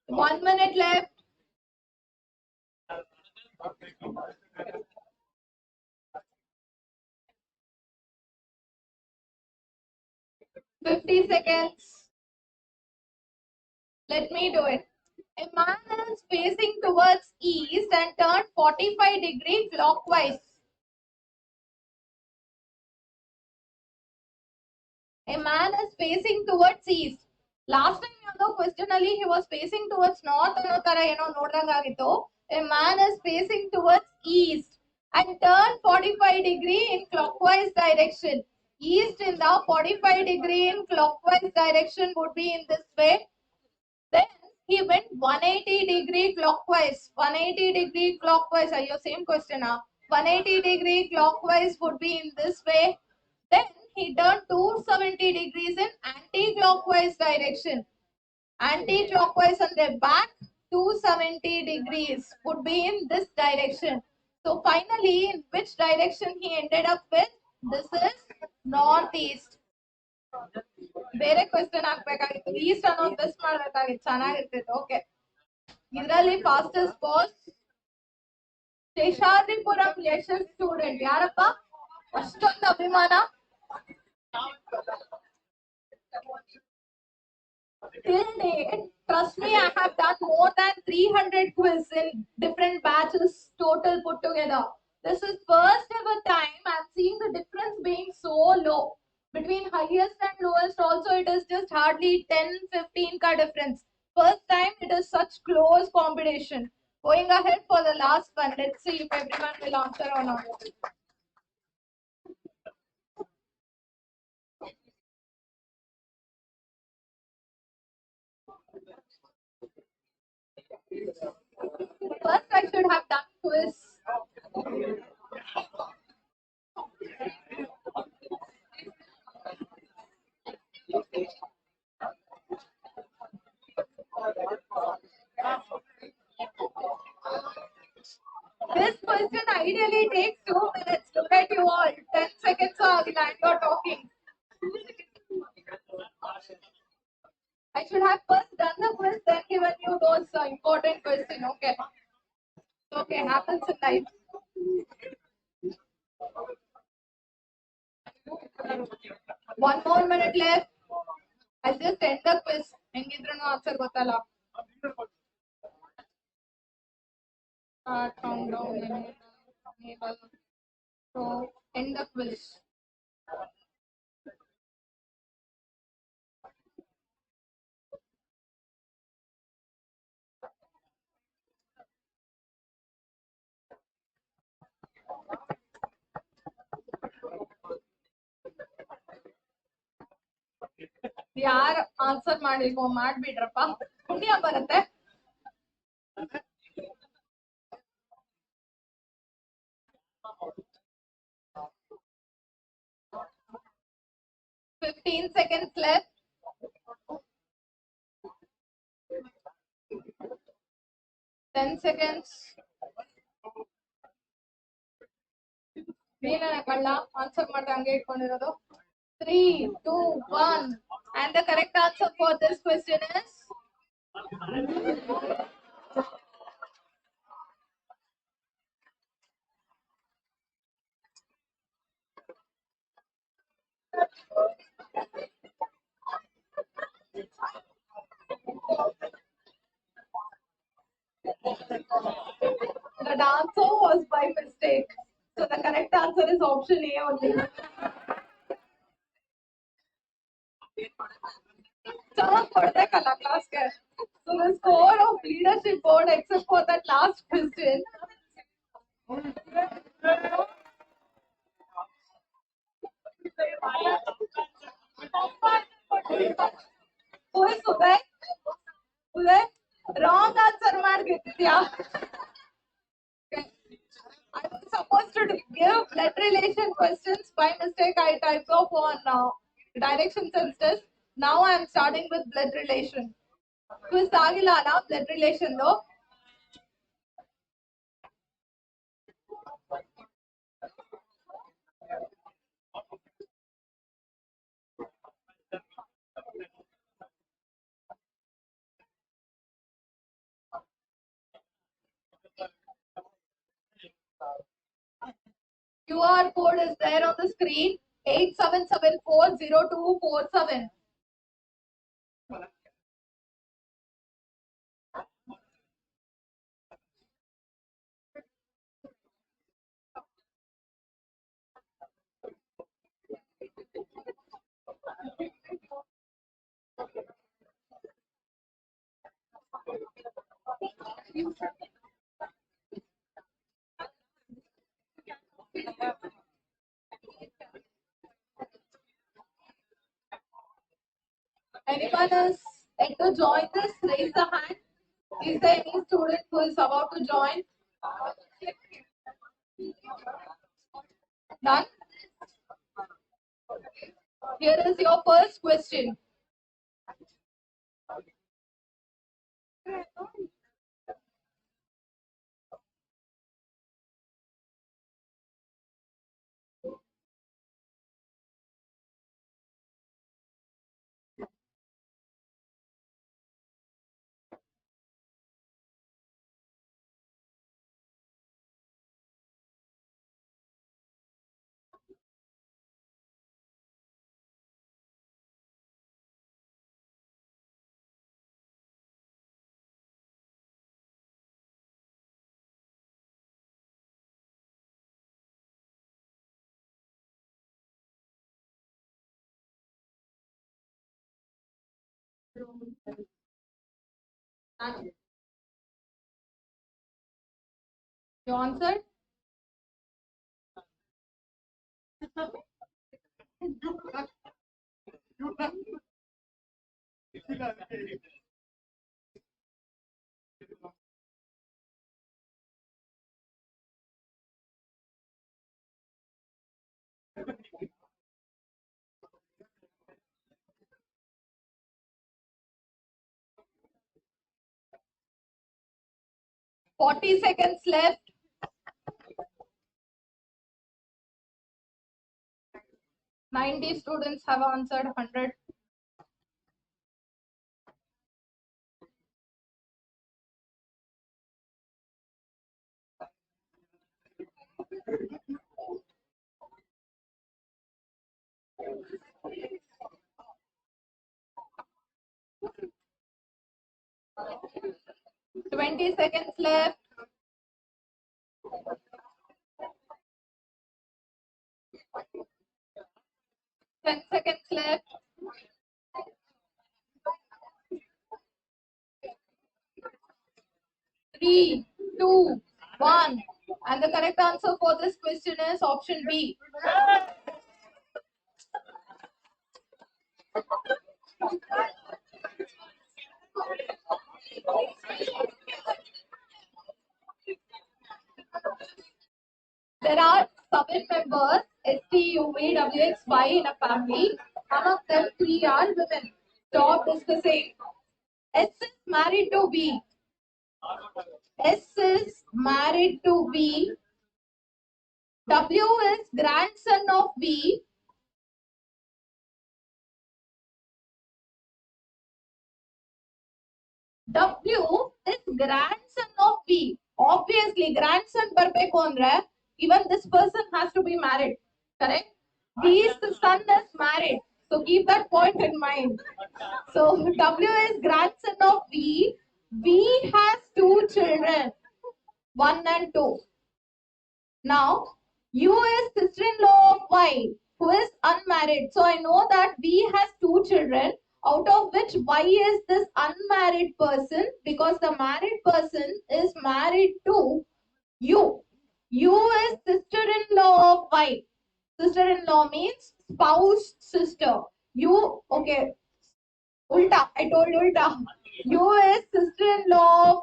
1 minute left. 50 seconds. Let me do it. A man is facing towards east and turned 45 degrees clockwise. A man is facing towards east. Last time the question ali he was facing towards north ಅನ್ನೋ ತರ ಏನೋ ನೋಡ್ದಂಗಾಗಿತ್ತು. A man is facing towards east and turned 45 degree in clockwise direction. East in the 45 degree in clockwise direction would be in this way. Then he went 180 degree clockwise. 180 degree clockwise. Your same question now. 180 degree clockwise would be in this way. Then he turned 270 degrees in anti-clockwise direction. Anti-clockwise and the back 270 degrees would be in this direction. So finally, in which direction he ended up with? This is northeast. ಬೇರೆ question ಹಾಕ್ಬೇಕಾಗಿತ್ತು East ಅನ್ನೋದು best ಮಾಡ್ಬೇಕಾಗಿತ್ತು ಚೆನ್ನಾಗಿರ್ತಿತ್ತು okay ಇದರಲ್ಲಿ fastest post Seshadripuram ಯಶಸ್ student ಯಾರಪ್ಪ ಅಷ್ಟೊಂದು ಅಭಿಮಾನ till date trust me I have done more than 300 quiz in different batches total put together. This is first ever time I'm seeing the difference being so low. Between highest and lowest also it is just hardly 10-15 ka difference. First time it is such close competition. Going ahead for the last one. Let's see if everyone will answer or not. First I should have done quiz. This question ideally takes 2 minutes. Look at you all. 10 seconds and you're talking. I should have first done the quiz, then given you those important questions. Okay. Okay, happens in life. 1 more minute left. I'll just end the quiz. Hengidrunu answer gottalla. Countdown. Enable. So end the quiz. ಯಾರು answer ಮಾಡಿಲ್ವೋ ಮಾಡ್ಬಿಡ್ರಪ್ಪ ಪುಣ್ಯ ಬರುತ್ತೆ Fifteen seconds left. 10 seconds. ನೀನೇ ಕಳ್ಳ answer ಮಾಡಿ ಹಂಗೆ ಇಟ್ಕೊಂಡಿರೋದು 3, 2, 1 and the correct answer for this question is That answer was by mistake. So the correct answer is option A only. चलो पढ़ते कला class के. So the score of leadership board except for that last question. Who is Uday? Uday? Wrong answer Margitya. I was supposed to give blood relation questions. By mistake, I typed off on direction census. Now I am starting with blood relation. Quiz agila na blood relation lo. QR code is there on the screen. 87740247. Anyone is yet to join this? Raise the hand. Is there any student who is about to join? Done? Here is your first question. You answered? Forty seconds left. 90 students have answered 100. Twenty seconds left. 10 seconds left. 3, 2, 1. And the correct answer for this question is option B. There are 7 members, S, T, U, V, W, X, Y in a family. Among them 3 are women. Stop discussing. S is married to B. S is married to B. W is grandson of B. W is grandson of B. Obviously, grandson par pe kaun raha hai? Even this person has to be married. Correct? B's son is married. So keep that point in mind. So W is grandson of B. B has 2 children. 1 and 2. Now, U is sister-in-law of Y, who is unmarried. So I know that V has 2 children, out of which Y is this unmarried person, because the married person is married to U. U is sister-in-law of Y. Sister-in-law means spouse, sister. U, okay, ulta. I told ulta. U is sister-in-law of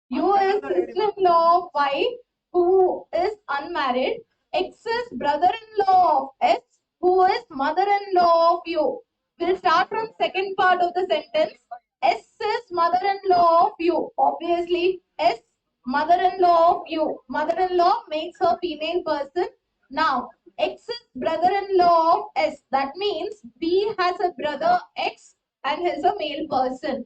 sister-in-law of Y, who is unmarried. X is brother-in-law of S, who is mother-in-law of U. We'll start from second part of the sentence. S is mother-in-law of U. Obviously, S mother-in-law of U. Mother-in-law makes her female person. Now, X is brother-in-law of S. That means B has a brother X and is a male person.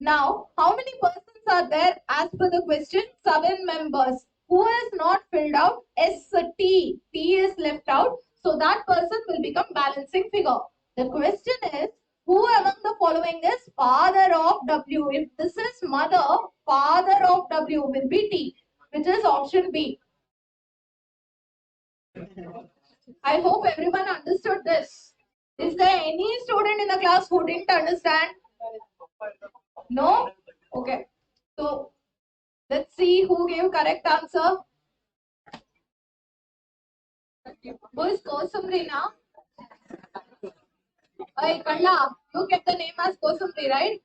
Now, how many persons are there as per the question? 7 members. Who is not filled out? S T. T is left out. So that person will become balancing figure. The question is, who among the following is father of W? If this is mother, father of W will be T, which is option B. I hope everyone understood this. Is there any student in the class who didn't understand? No? Okay. So let's see who gave correct answer. Who is Kosumri now? Hey, Kalla, you get the name as Kosumri, right?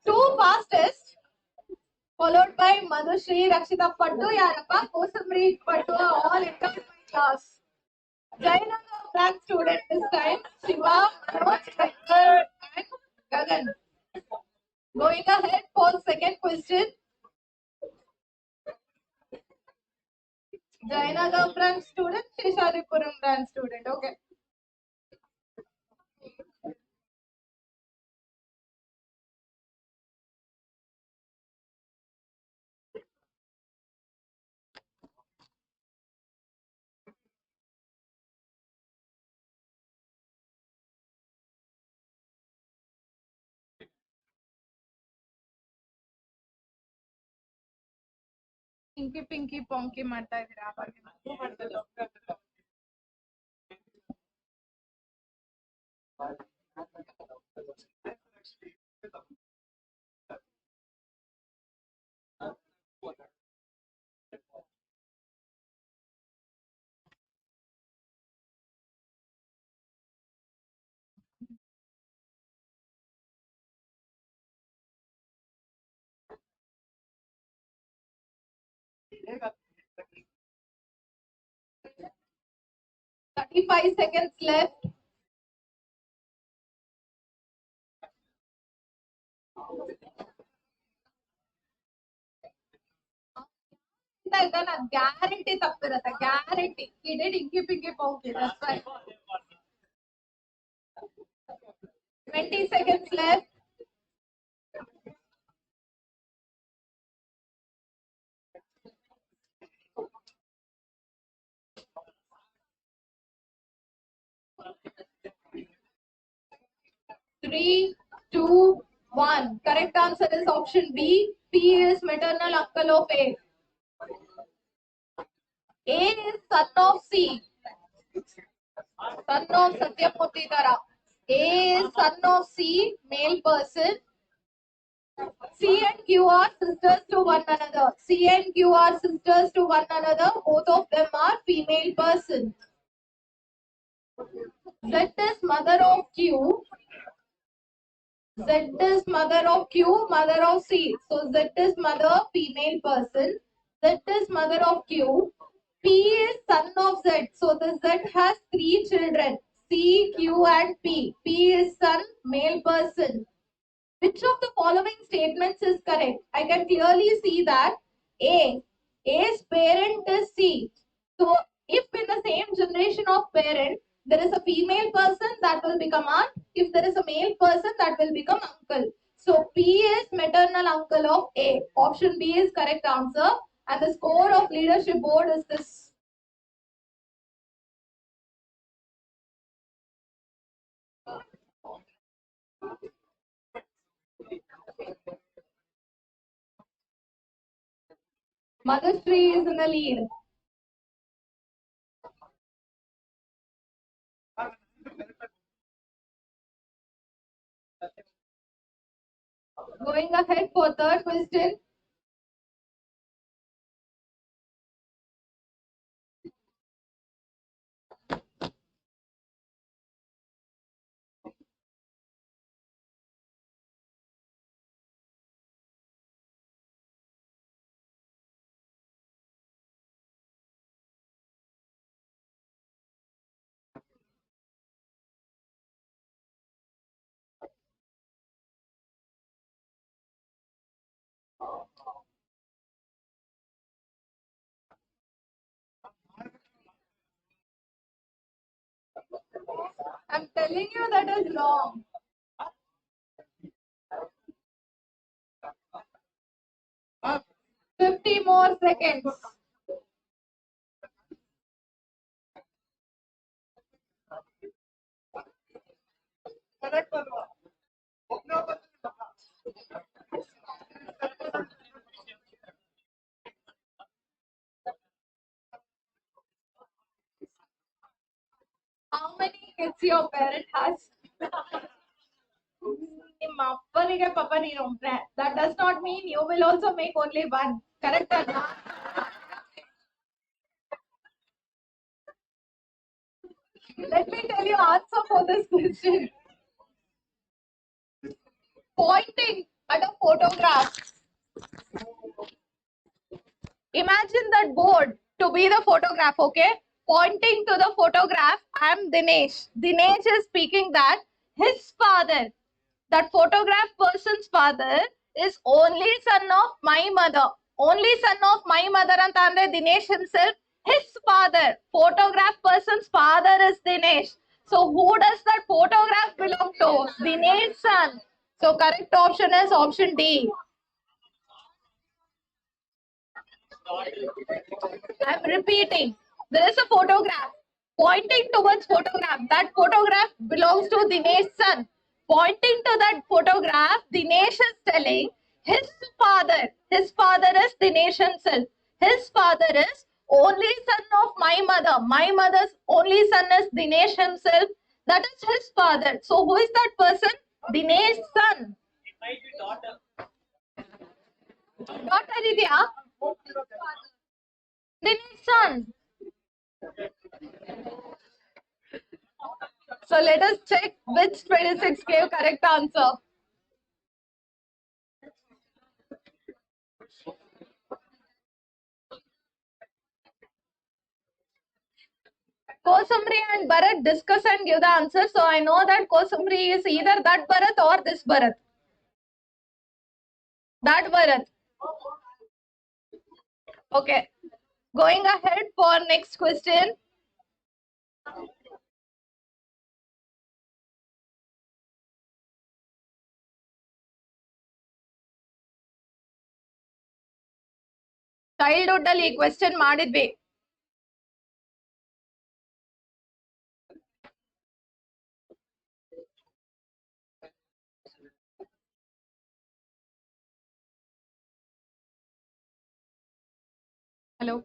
Two fastest, followed by Madhushri, Rakshita Pattu, Yarappa, Kosumri, Pattu, all income in my class. Jaina, the black student this time, Shiva, Manoj, Shankar, and Gagan. Going ahead for second question. Jainaga branch student, Shesharipuram branch student. Okay. Pinky Pinky Ponky ಮಾಡ್ತಾ ಇದೀರಾ ಆವಾಗ 35 seconds left. ಇದನ್ನ guarantee ತಪ್ಪಿರುತ್ತೆ guarantee he did inky pinky ponky, that's why. 20 seconds left. Three, two, one. Correct answer is option B. P is maternal uncle of A. A is son of C. Son of Satyamurthy Tara. A is son of C, male person. C and Q are sisters to one another. C and Q are sisters to one another. Both of them are female person. Z is mother of Q. Z is mother of Q, mother of C. So Z is mother, female person. Z is mother of Q. P is son of Z. So the Z has 3 children. C, Q and P. P is son, male person. Which of the following statements is correct? I can clearly see that A's parent is C. So if in the same generation of parent, there is a female person that will become aunt. If there is a male person that will become uncle. So P is maternal uncle of A. Option B is correct answer. And the score of leadership board is this. Mother Tree is in the lead. Going ahead for third question. I'm telling you that is wrong. 50 more seconds. How many kids your parent has? That does not mean you will also make only one. Correct or not? Let me tell you answer for this question. Pointing at a photograph. Imagine that board to be the photograph, okay? Pointing to the photograph, I am Dinesh. Dinesh is speaking that his father, that photograph person's father, is only son of my mother. Only son of my mother and Dinesh himself, his father. Photograph person's father is Dinesh. So who does that photograph belong to? Dinesh's son. So correct option is option D. I'm repeating. There is a photograph pointing towards photograph. That photograph belongs to Dinesh's son. Pointing to that photograph, Dinesh is telling his father. His father is Dinesh himself. His father is only son of my mother. My mother's only son is Dinesh himself. That is his father. So who is that person? Dinesh's son. Daughter ಇದೆಯಾ? Dinesh's son. So let us check which 26 gave correct answer. Kosumri and Bharat discuss and give the answer. So I know that Kosumri is either that Bharat or this Bharat. That Bharat. Okay. Going ahead for next question. Childhood ಅಲ್ಲಿ question ಮಾಡಿದ್ವಿ. Hello.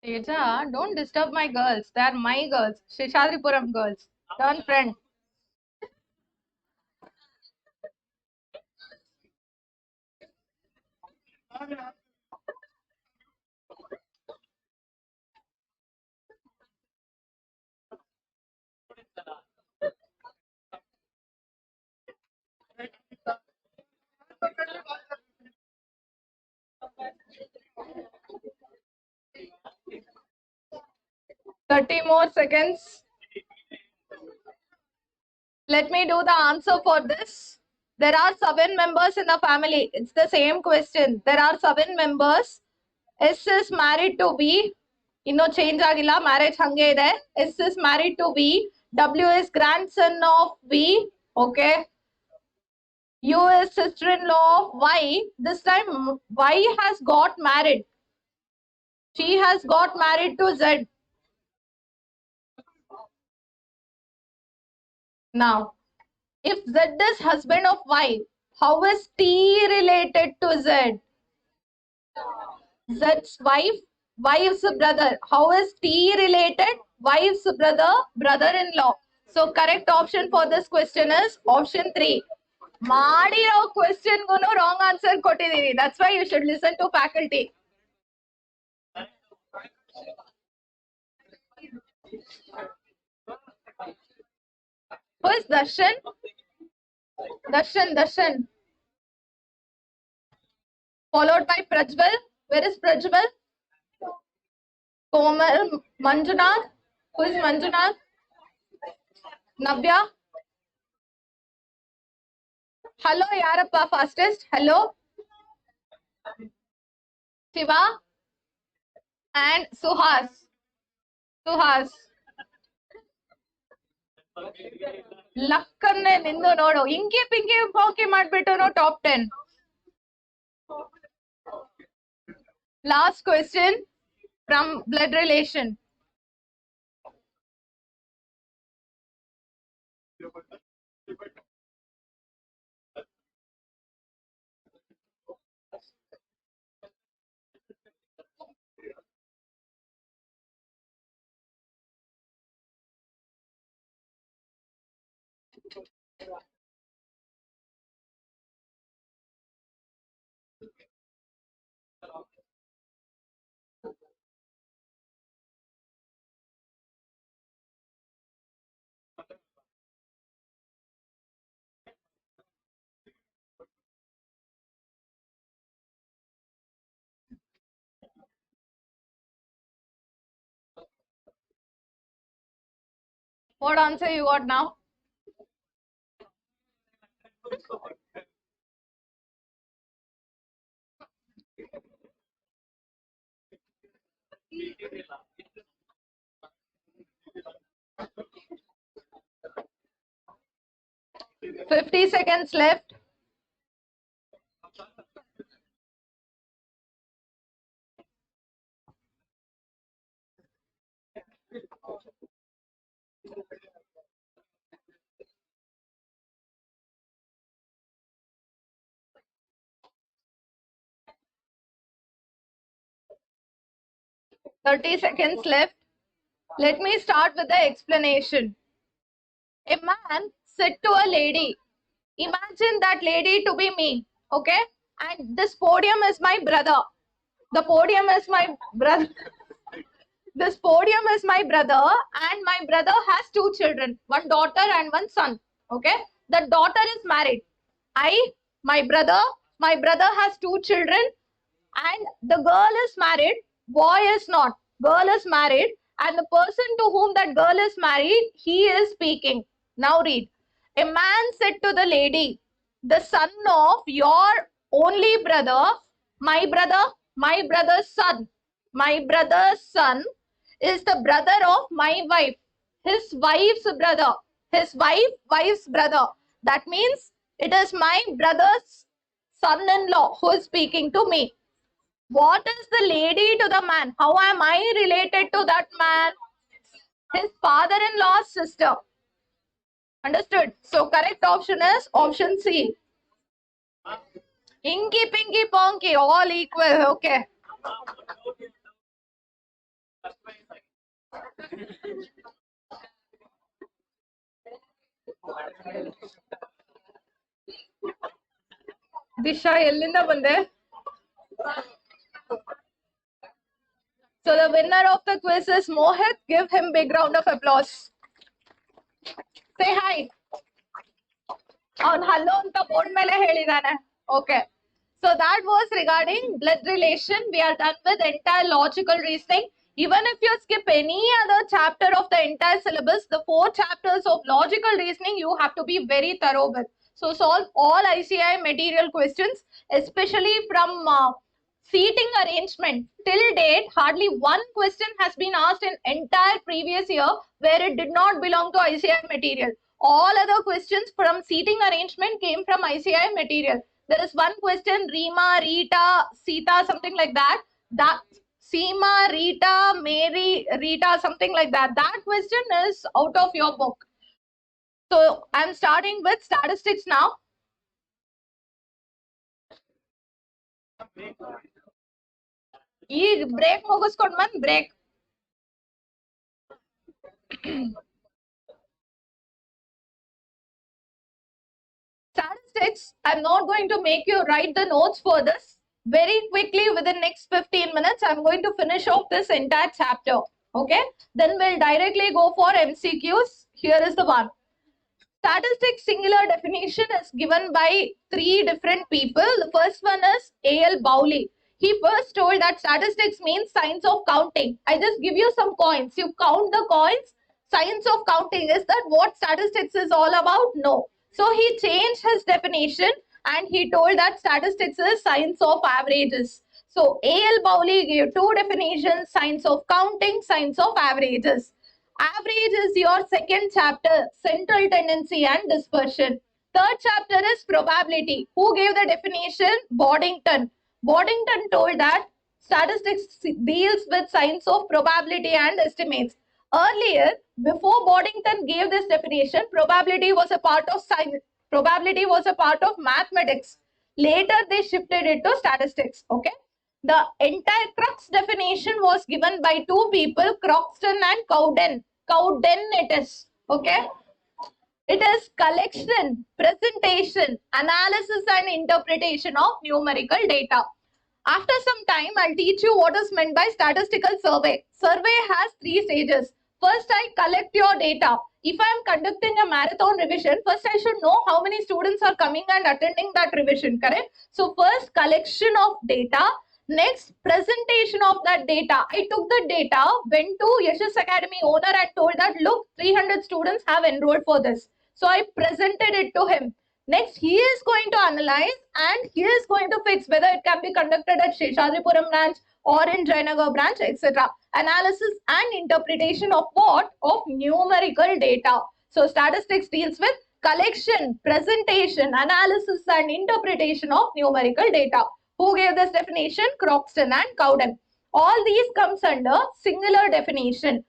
Teja, don't disturb my girls. They are my girls. Sheshadripuram girls. Turn friend. Thirty more seconds. Let me do the answer for this. There are 7 members in the family. It's the same question. There are 7 members. S is married to B. Inno change agilla. Marriage hange ide. S is married to B. W is grandson of B. Okay. U is sister-in-law of Y. This time Y has got married. She has got married to Z. Now, if Z is husband of Y, how is T related to Z? Z's wife, wife's brother. How is T related? Wife's brother, brother-in-law. So correct option for this question is option 3. Madiro question guno wrong answer kottidini. That's why you should listen to faculty. Who is Darshan? Darshan. Followed by Prajwal. Where is Prajwal? Komal, Manjunath. Who is Manjunath? Navya. Hello, Yarappa fastest. Hello. Shiva. And Suhas. Lakkanne nindu nodu. Inki pinki poki madbittu no top 10. Last question from blood relation. What answer you got now? $50 seconds left. $30 seconds left. Let me start with the explanation. A man said to a lady, imagine that lady to be me, okay? And this podium is my brother. The podium is my brother. This podium is my brother, and my brother has 2 children, one daughter and one son, okay? The daughter is married. My brother has 2 children, and the girl is married, boy is not. Girl is married, and the person to whom that girl is married, he is speaking. Now read. A man said to the lady, the son of your only brother, my brother's son is the brother of my wife, his wife's brother, wife's brother. That means it is my brother's son-in-law who is speaking to me. What is the lady to the man? How am I related to that man? His father-in-law's sister. Understood? So correct option is option C. Inky, pinky, ponky, all equal. Okay. Disha, ellinda bande? So the winner of the quiz is Mohit. Give him a big round of applause. Say hi. On hello anta board mele helidane. Okay. So that was regarding blood relation. We are done with entire logical reasoning. Even if you skip any other chapter of the entire syllabus, the 4 chapters of logical reasoning you have to be very thorough with. So solve all ICAI material questions, especially from seating arrangement. Till date, hardly one question has been asked in entire previous year where it did not belong to ICAI material. All other questions from seating arrangement came from ICAI material. There is one question, Rima, Rita, Sita, something like that. That Seema, Rita, Mary, Rita, something like that. That question is out of your book. So I'm starting with statistics now. ಈ break ಮುಗಿಸ್ಕೊಂಡ್ ಬಂದ್ break. Statistics, I'm not going to make you write the notes for this. Very quickly, within next 15 minutes, I'm going to finish off this entire chapter. Okay, then we'll directly go for MCQs. Here is the one. Statistics singular definition is given by 3 different people. The first one is A.L. Bowley. He first told that statistics means science of counting. I just give you some coins. You count the coins. Science of counting. Is that what statistics is all about? No. So he changed his definition and he told that statistics is science of averages. So A.L. Bowley gave 2 definitions, science of counting, science of averages. Average is your second chapter, central tendency and dispersion. Third chapter is probability. Who gave the definition? Boddington. Boddington told that statistics deals with science of probability and estimates. Earlier, before Boddington gave this definition, probability was a part of science. Probability was a part of mathematics. Later, they shifted it to statistics. Okay. The entire crux definition was given by 2 people, Croxton and Cowden. Cowden it is. Okay. It is collection, presentation, analysis and interpretation of numerical data. After some time, I'll teach you what is meant by statistical survey. Survey has 3 stages. First, I collect your data. If I am conducting a marathon revision, first I should know how many students are coming and attending that revision, correct? So first, collection of data. Next, presentation of that data. I took the data, went to Yashas Academy owner and told that, look, 300 students have enrolled for this. So I presented it to him. Next, he is going to analyze and he is going to fix whether it can be conducted at Sheshadripuram branch or in Jayanagar branch, etc. Analysis and interpretation of what? Of numerical data. So statistics deals with collection, presentation, analysis and interpretation of numerical data. Who gave this definition? Croxton and Cowden. All these comes under singular definition.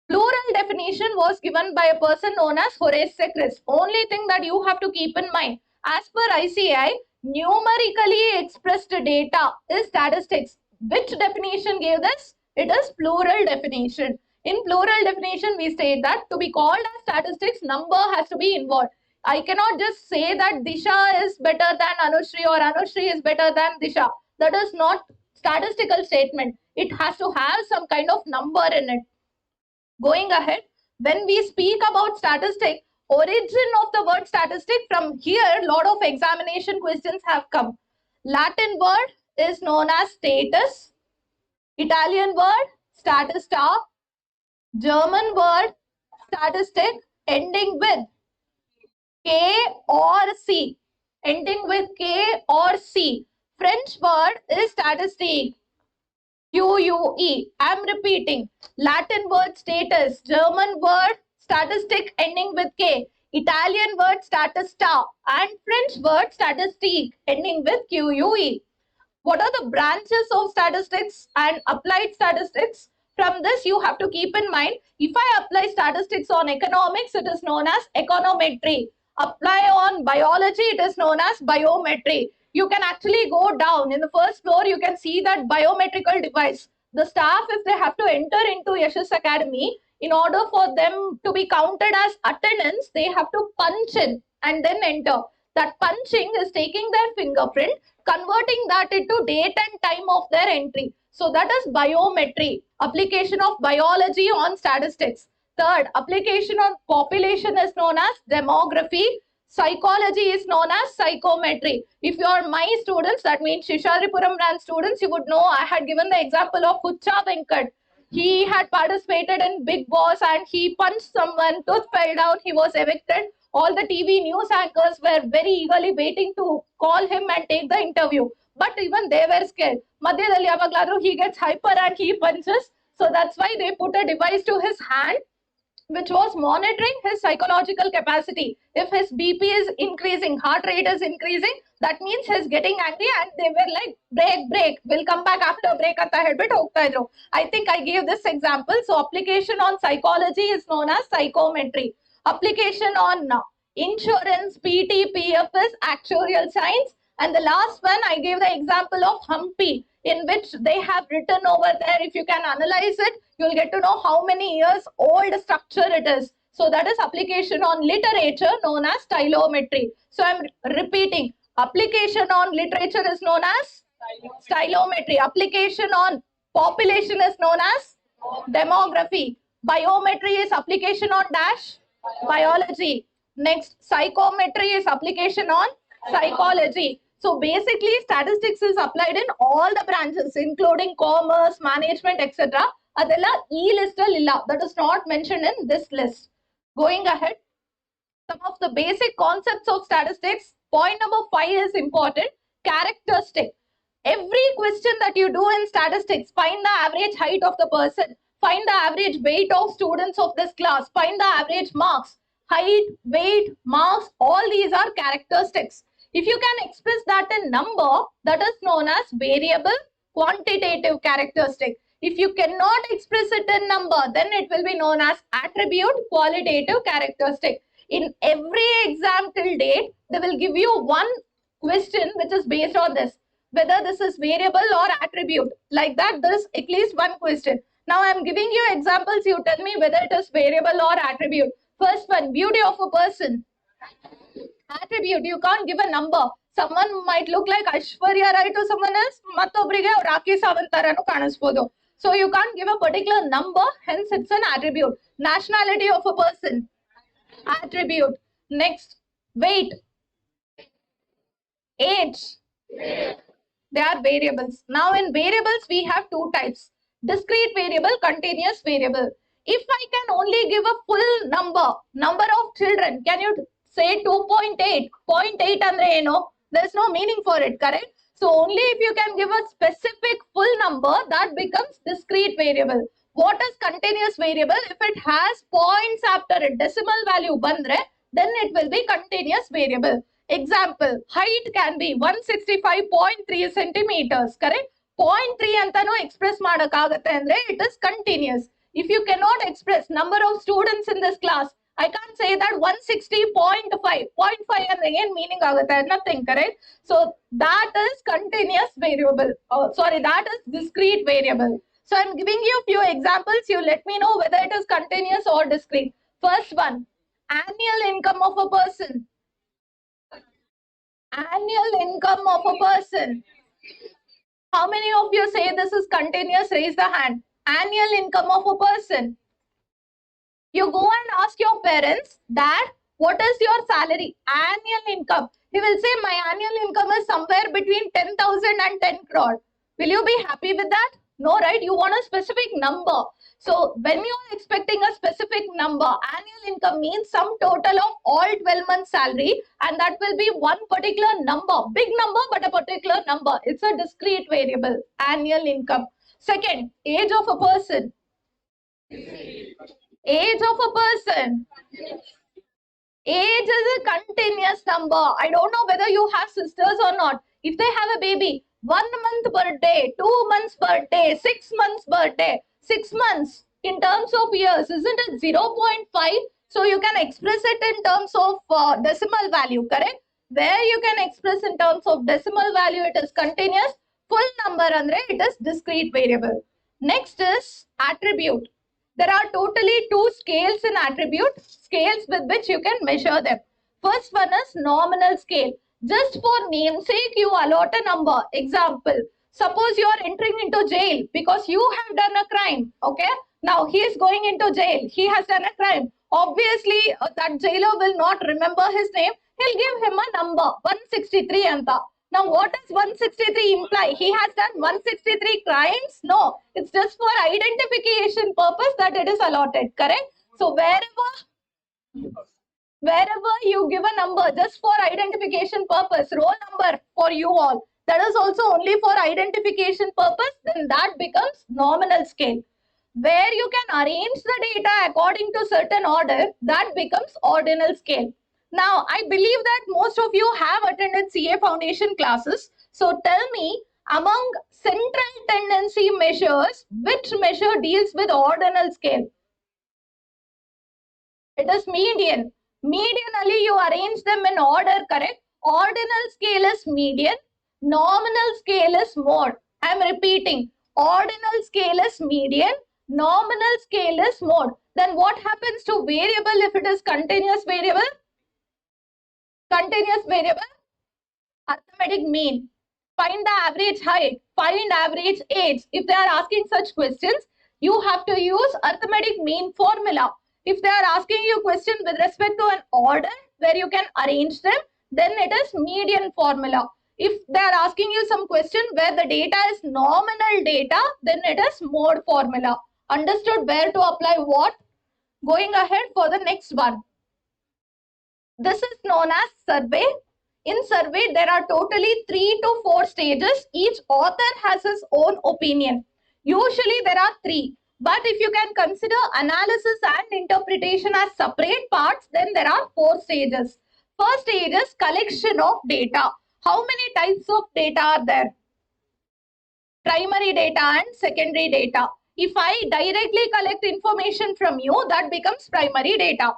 Plural definition was given by a person known as Horace Secris. Only thing that you have to keep in mind, as per ICAI, numerically expressed data is statistics. Which definition gave this? It is plural definition. In plural definition, we state that to be called as statistics, number has to be involved. I cannot just say that Disha is better than Anushri or Anushri is better than Disha. That is not statistical statement. It has to have some kind of number in it. Going ahead, when we speak about statistic, origin of the word statistic, from here, lot of examination questions have come. Latin word is known as status. Italian word, statista. German word, statistic, ending with K or C. Ending with K or C. French word is statistique. QUE. I'm repeating. Latin word status. German word statistic ending with K. Italian word statista. And French word statistique ending with QUE. What are the branches of statistics and applied statistics? From this, you have to keep in mind, if I apply statistics on economics, it is known as econometry. Apply on biology, it is known as biometry. You can actually go down. In the first floor, you can see that biometrical device. The staff, if they have to enter into Yashas Academy, in order for them to be counted as attendance, they have to punch in and then enter. That punching is taking their fingerprint, converting that into date and time of their entry. So that is biometry, application of biology on statistics. Third, application on population is known as demography. Psychology is known as psychometry. If you are my students, that means Sheshadripuram branch students, you would know I had given the example of Hucha Venkat. He had participated in Big Boss and he punched someone, tooth fell down, he was evicted. All the TV news anchors were very eagerly waiting to call him and take the interview. But even they were scared. Madhyadalli yavagladru he gets hyper and he punches. So that's why they put a device to his hand which was monitoring his psychological capacity. If his BP is increasing, heart rate is increasing, that means he's getting angry, and they were like, break, we'll come back after break. I think I gave this example. So application on psychology is known as psychometry. Application on insurance, PT, PF is actuarial science. And the last one, I gave the example of Humpy, in which they have written over there. If you can analyze it, you'll get to know how many years old structure it is. So that is application on literature known as stylometry. So I'm repeating, application on literature is known as stylometry. Application on population is known as demography. Biometry is application on dash biology. Next, psychometry is application on psychology. So basically, statistics is applied in all the branches, including commerce, management, etc. Adella list that is not mentioned in this list. Going ahead, some of the basic concepts of statistics. Point number 5 is important. Characteristic. Every question that you do in statistics, find the average height of the person, find the average weight of students of this class, find the average marks. Height, weight, marks, all these are characteristics. If you can express that in number, that is known as variable quantitative characteristic. If you cannot express it in number, then it will be known as attribute qualitative characteristic. In every exam till date, they will give you one question which is based on this, whether this is variable or attribute. Like that, there is at least one question. Now I am giving you examples, you tell me whether it is variable or attribute. First one, beauty of a person. Attribute, you can't give a number. Someone might look like Aishwarya Rai to someone else, Mattobrige or Rakhi Savantaranu Kanaspodo. So you can't give a particular number, hence it's an attribute. Nationality of a person, attribute. Next, weight, age, they are variables. Now in variables, we have two types. Discrete variable, continuous variable. If I can only give a full number of children, can you say 2.8? 0.8 andre there's no meaning for it, correct? So only if you can give a specific full number, that becomes discrete variable. What is continuous variable? If it has points after it, decimal value bandre, then it will be continuous variable. Example, height can be 165.3 centimeters, correct? 0.3 antano express madakagate andre, it is continuous. If you cannot express number of students in this class, I can't say that 160.5. 0.5 and again meaning agata, nothing, correct? So that is continuous variable. That is discrete variable. So I'm giving you a few examples. You let me know whether it is continuous or discrete. First one, annual income of a person. Annual income of a person. How many of you say this is continuous? Raise the hand. Annual income of a person. You go and ask your parents, Dad, what is your salary? Annual income. He will say, my annual income is somewhere between 10,000 and 10 crore. Will you be happy with that? No, right? You want a specific number. So when you are expecting a specific number, annual income means sum total of all 12 months salary, and that will be one particular number. Big number, but a particular number. It's a discrete variable, annual income. Second, age of a person. Age of a person. Age is a continuous number. I don't know whether you have sisters or not. If they have a baby, 1 month birthday, 2 months birthday, 6 months birthday, 6 months in terms of years, isn't it 0.5? So you can express it in terms of decimal value, correct? Where you can express in terms of decimal value, it is continuous. Full number andre, it is discrete variable. Next is attribute. There are totally two scales in attribute, scales with which you can measure them. First one is nominal scale. Just for namesake, you allot a number. Example, suppose you are entering into jail because you have done a crime. Okay. Now he is going into jail. He has done a crime. Obviously, that jailer will not remember his name. He'll give him a number, 163 anta. Now, what does 163 imply? He has done 163 crimes? No, it's just for identification purpose that it is allotted, correct? So, wherever Wherever you give a number just for identification purpose, roll number for you all, that is also only for identification purpose, then that becomes nominal scale. Where you can arrange the data according to certain order, that becomes ordinal scale. Now, I believe that most of you have attended CA foundation classes. So tell me, among central tendency measures, which measure deals with ordinal scale? It is median. Medianally, you arrange them in order, correct? Ordinal scale is median. Nominal scale is mode. I am repeating. Ordinal scale is median. Nominal scale is mode. Then what happens to variable if it is continuous variable? Continuous variable? Arithmetic mean. Find the average height. Find average age. If they are asking such questions, you have to use arithmetic mean formula. If they are asking you question with respect to an order where you can arrange them, then it is median formula. If they are asking you some question where the data is nominal data, then it is mode formula. Understood where to apply what? Going ahead for the next one. This is known as survey. In survey, there are totally 3 to 4 stages. Each author has his own opinion. Usually, there are 3. But if you can consider analysis and interpretation as separate parts, then there are 4 stages. First stage is collection of data. How many types of data are there? Primary data and secondary data. If I directly collect information from you, that becomes primary data.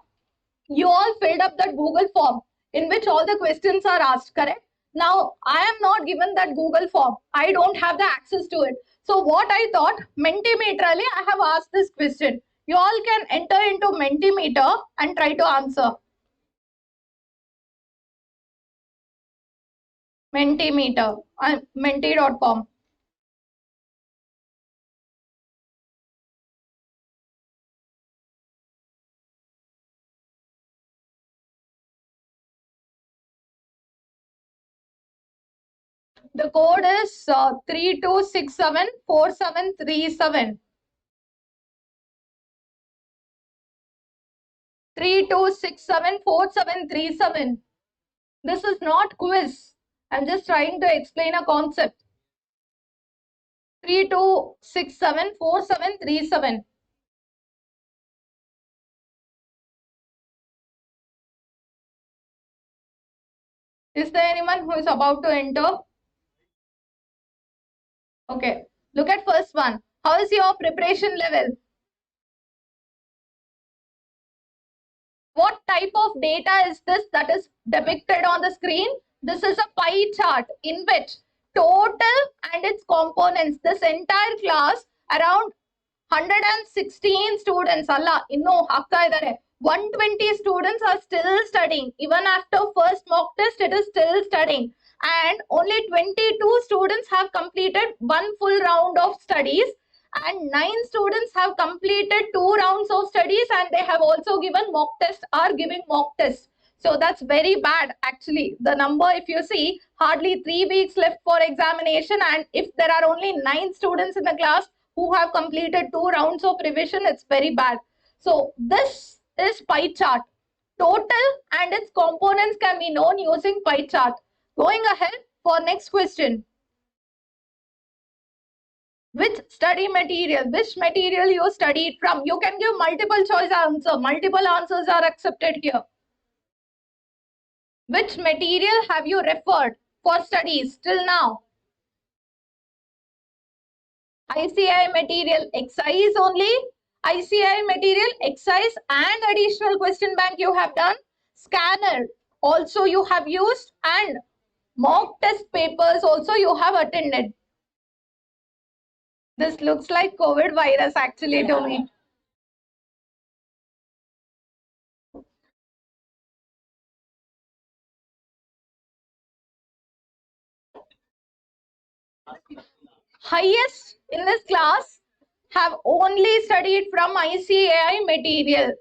You all filled up that Google form in which all the questions are asked, correct? Now, I am not given that Google form. I don't have the access to it. So what I thought, Mentimeterally, I have asked this question. You all can enter into Mentimeter and try to answer. Mentimeter, menti.com. The code is 32674737. 32674737. This is not quiz. I'm just trying to explain a concept. 32674737. Is there anyone who is about to enter? Okay, look at first one. How is your preparation level? What type of data is this that is depicted on the screen? This is a pie chart in which total and its components, this entire class, around 116 students, Allah, inno hakka idare. 120 students are still studying. Even after first mock test, it is still studying. And only 22 students have completed one full round of studies. And 9 students have completed 2 rounds of studies, and they have also given mock test, are giving mock tests. So that's very bad actually. The number, if you see, hardly 3 weeks left for examination, and if there are only 9 students in the class who have completed 2 rounds of revision, it's very bad. So this is pie chart. Total and its components can be known using pie chart. Going ahead for next question. Which study material, which material you studied from? You can give multiple choice answer. Multiple answers are accepted here. Which material have you referred for studies till now? ICAI material, exercise only. ICAI material, exercise and additional question bank you have done. Scanner also you have used, and mock test papers also you have attended. This looks like COVID virus actually to me. Highest in this class have only studied from ICAI material.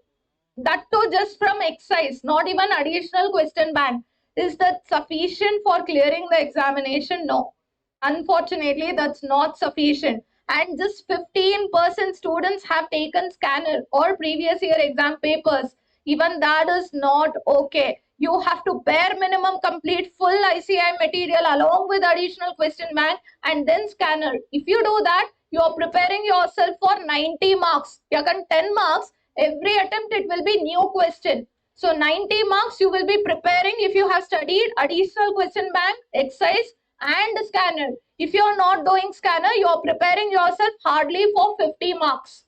That too just from exercise, not even additional question bank. Is that sufficient for clearing the examination? No. Unfortunately, that's not sufficient. And just 15% students have taken scanner or previous year exam papers. Even that is not okay. You have to bare minimum complete full ICAI material along with additional question bank and then scanner. If you do that, you are preparing yourself for 90 marks. You can 10 marks. Every attempt it will be new question. So 90 marks you will be preparing if you have studied additional question bank, exercise and scanner. If you are not doing scanner, you are preparing yourself hardly for 50 marks.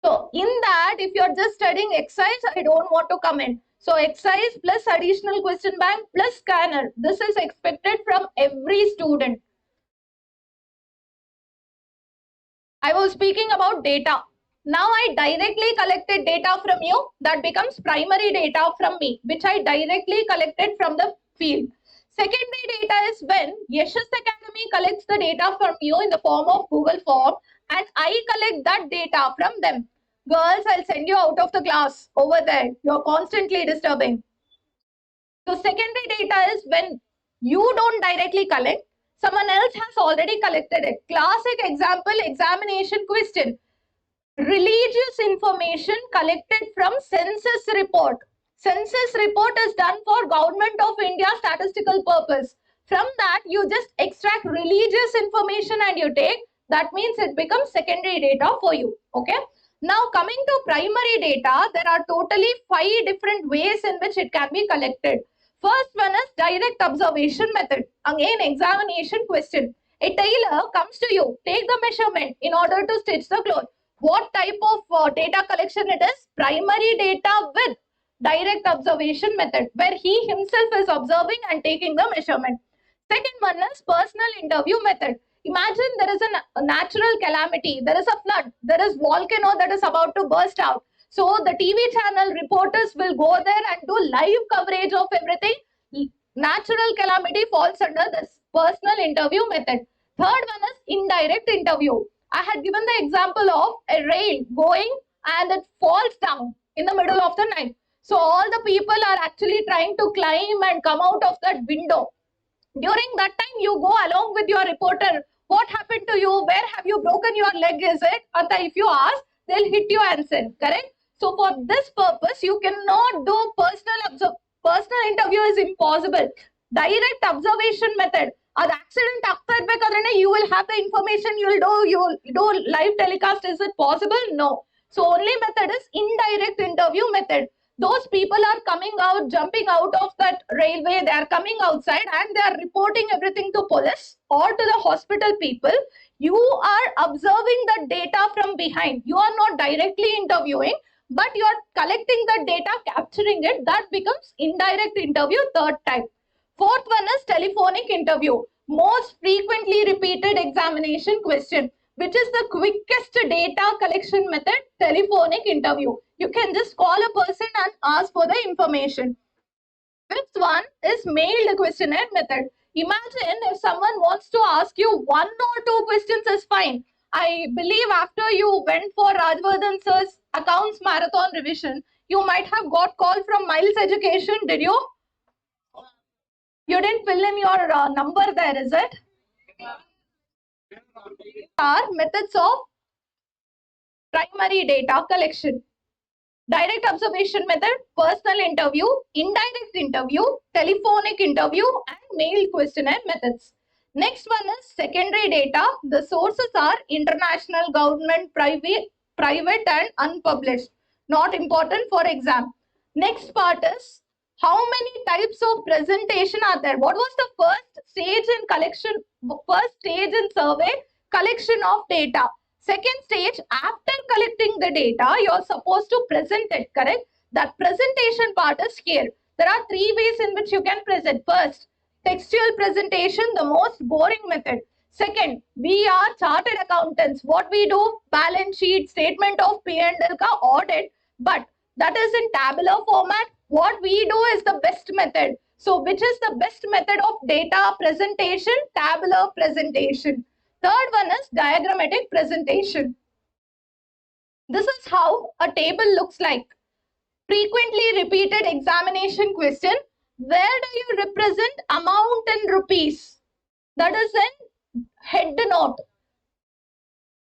So in that, if you are just studying exercise, I don't want to comment. So exercise plus additional question bank plus scanner. This is expected from every student. I was speaking about data. Now I directly collected data from you. That becomes primary data from me, which I directly collected from the field. Secondary data is when Yashas Academy collects the data from you in the form of Google form and I collect that data from them. Girls, I'll send you out of the class over there. You're constantly disturbing. So secondary data is when you don't directly collect, someone else has already collected it. Classic example, examination question. Religious information collected from census report. Census report is done for Government of India statistical purpose. From that, you just extract religious information and you take. That means it becomes secondary data for you. Okay. Now coming to primary data, there are totally 5 different ways in which it can be collected. First one is direct observation method. Again, examination question. A tailor comes to you, take the measurement in order to stitch the cloth. What type of data collection it is? Primary data with direct observation method, where he himself is observing and taking the measurement. Second one is personal interview method. Imagine there is a natural calamity, there is a flood, there is volcano that is about to burst out. So the TV channel reporters will go there and do live coverage of everything. Natural calamity falls under this personal interview method. Third one is indirect interview. I had given the example of a rail going and it falls down in the middle of the night. So all the people are actually trying to climb and come out of that window. During that time, you go along with your reporter. What happened to you? Where have you broken your leg? Is it? And if you ask, they'll hit you and send. Correct? So for this purpose, you cannot do personal interview is impossible. Direct observation method. An accident ಆಗ್ತಾ you will have the information. You will do live telecast. Is it possible? No. So only method is indirect interview method. Those people are coming out, jumping out of that railway, they are coming outside and they are reporting everything to police or to the hospital people. You are observing the data from behind. You are not directly interviewing, but you are collecting the data, capturing it. That becomes indirect interview, third type. Fourth one is telephonic interview. Most frequently repeated examination question. Which is the quickest data collection method? Telephonic interview. You can just call a person and ask for the information. Fifth one is mailed questionnaire method. Imagine if someone wants to ask you 1 or 2 questions is fine. I believe after you went for Rajvardhan sir's accounts marathon revision, you might have got call from Miles Education. Did you? You didn't fill in your number there, is it? Are methods of primary data collection. Direct observation method, personal interview, indirect interview, telephonic interview and mail questionnaire methods. Next one is secondary data. The sources are international, government, private and unpublished. Not important for exam. Next part is how many types of presentation are there? What was the first stage in collection, first stage in survey? Collection of data. Second stage, after collecting the data, you are supposed to present it, correct? That presentation part is here. There are 3 ways in which you can present. First, textual presentation, the most boring method. Second, we are chartered accountants. What we do? Balance sheet, statement of P&L ka audit, but that is in tabular format. What we do is the best method. So, which is the best method of data presentation? Tabular presentation. Third one is diagrammatic presentation. This is how a table looks like. Frequently repeated examination question. Where do you represent amount in rupees? That is in head note.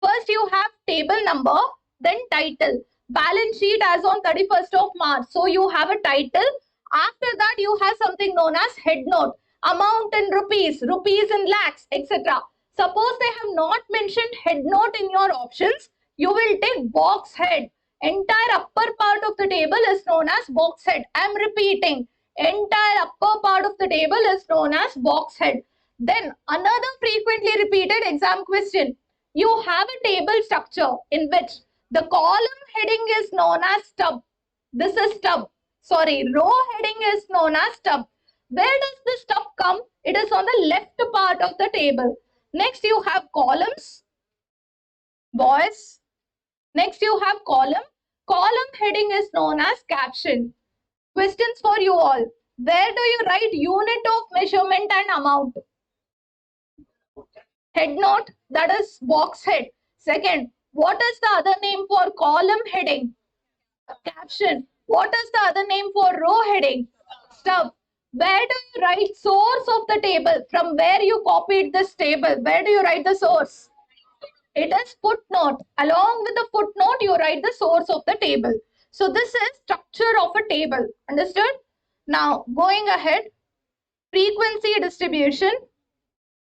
First you have table number, then title. balance sheet as on 31st of March. So you have a title. After that, you have something known as head note, amount in rupees, rupees in lakhs, etc. Suppose they have not mentioned head note in your options, you will take box head. Entire upper part of the table is known as box head. I am repeating, entire upper part of the table is known as box head. Then another frequently repeated exam question. You have a table structure in which the column heading is known as stub. This is stub. Sorry, row heading is known as stub. Where does the stub come? It is on the left part of the table. Next you have columns, boys. Next you have column. Column heading is known as caption. Questions for you all. Where do you write unit of measurement and amount? Head note, that is box head. Second, what is the other name for column heading? Caption. What is the other name for row heading? Stub. Where do you write source of the table? From where you copied this table? Where do you write the source? It is footnote. Along with the footnote, you write the source of the table. So this is structure of a table. Understood? Now, going ahead, frequency distribution.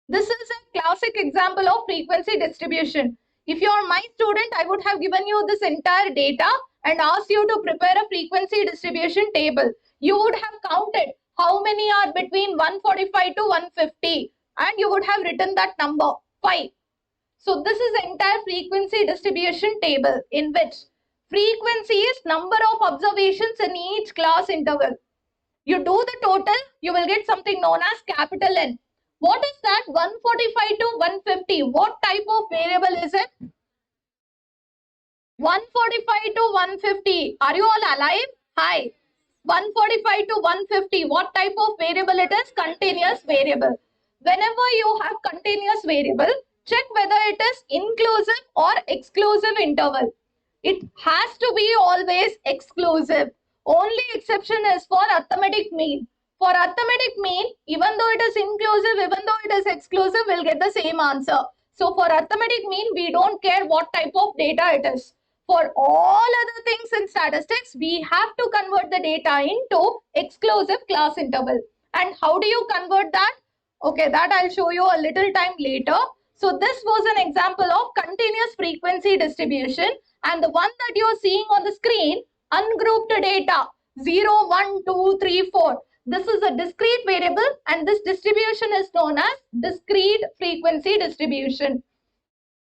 This is a classic example of frequency distribution. If you are my student, I would have given you this entire data and asked you to prepare a frequency distribution table. You would have counted how many are between 145 to 150 and you would have written that number 5. So this is entire frequency distribution table in which frequency is number of observations in each class interval. You do the total, you will get something known as capital N. What is that? 145 to 150. What type of variable is it? 145 to 150. Are you all alive? Hi. 145 to 150. What type of variable it is? Continuous variable. Whenever you have continuous variable, check whether it is inclusive or exclusive interval. It has to be always exclusive. Only exception is for arithmetic mean. For arithmetic mean, even though it is inclusive, even though it is exclusive, we'll get the same answer. So for arithmetic mean, we don't care what type of data it is. For all other things in statistics, we have to convert the data into exclusive class interval. And how do you convert that? Okay, that I'll show you a little time later. So this was an example of continuous frequency distribution. And the one that you're seeing on the screen, ungrouped data, 0, 1, 2, 3, 4. This is a discrete variable and this distribution is known as discrete frequency distribution.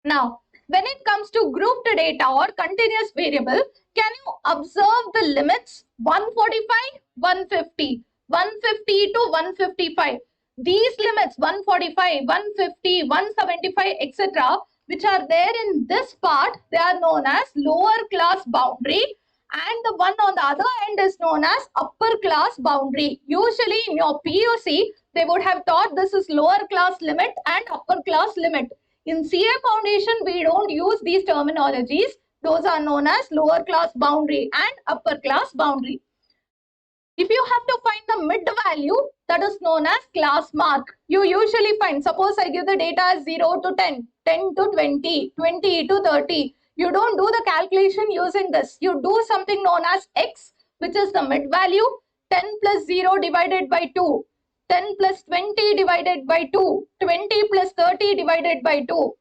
Now, when it comes to grouped data or continuous variable, can you observe the limits 145, 150, 150 to 155? These limits 145, 150, 175, etc., which are there in this part, they are known as lower class boundary, and the one on the other end is known as upper class boundary. Usually in your PUC, they would have taught this is lower class limit and upper class limit. In CA Foundation, we don't use these terminologies. Those are known as lower class boundary and upper class boundary. If you have to find the mid value, that is known as class mark. You usually find, suppose I give the data as 0 to 10, 10 to 20, 20 to 30. You don't do the calculation using this. You do something known as X, which is the mid value, 10 plus 0 divided by 2. 10 plus 20 divided by 2, 20 plus 30 divided by 2.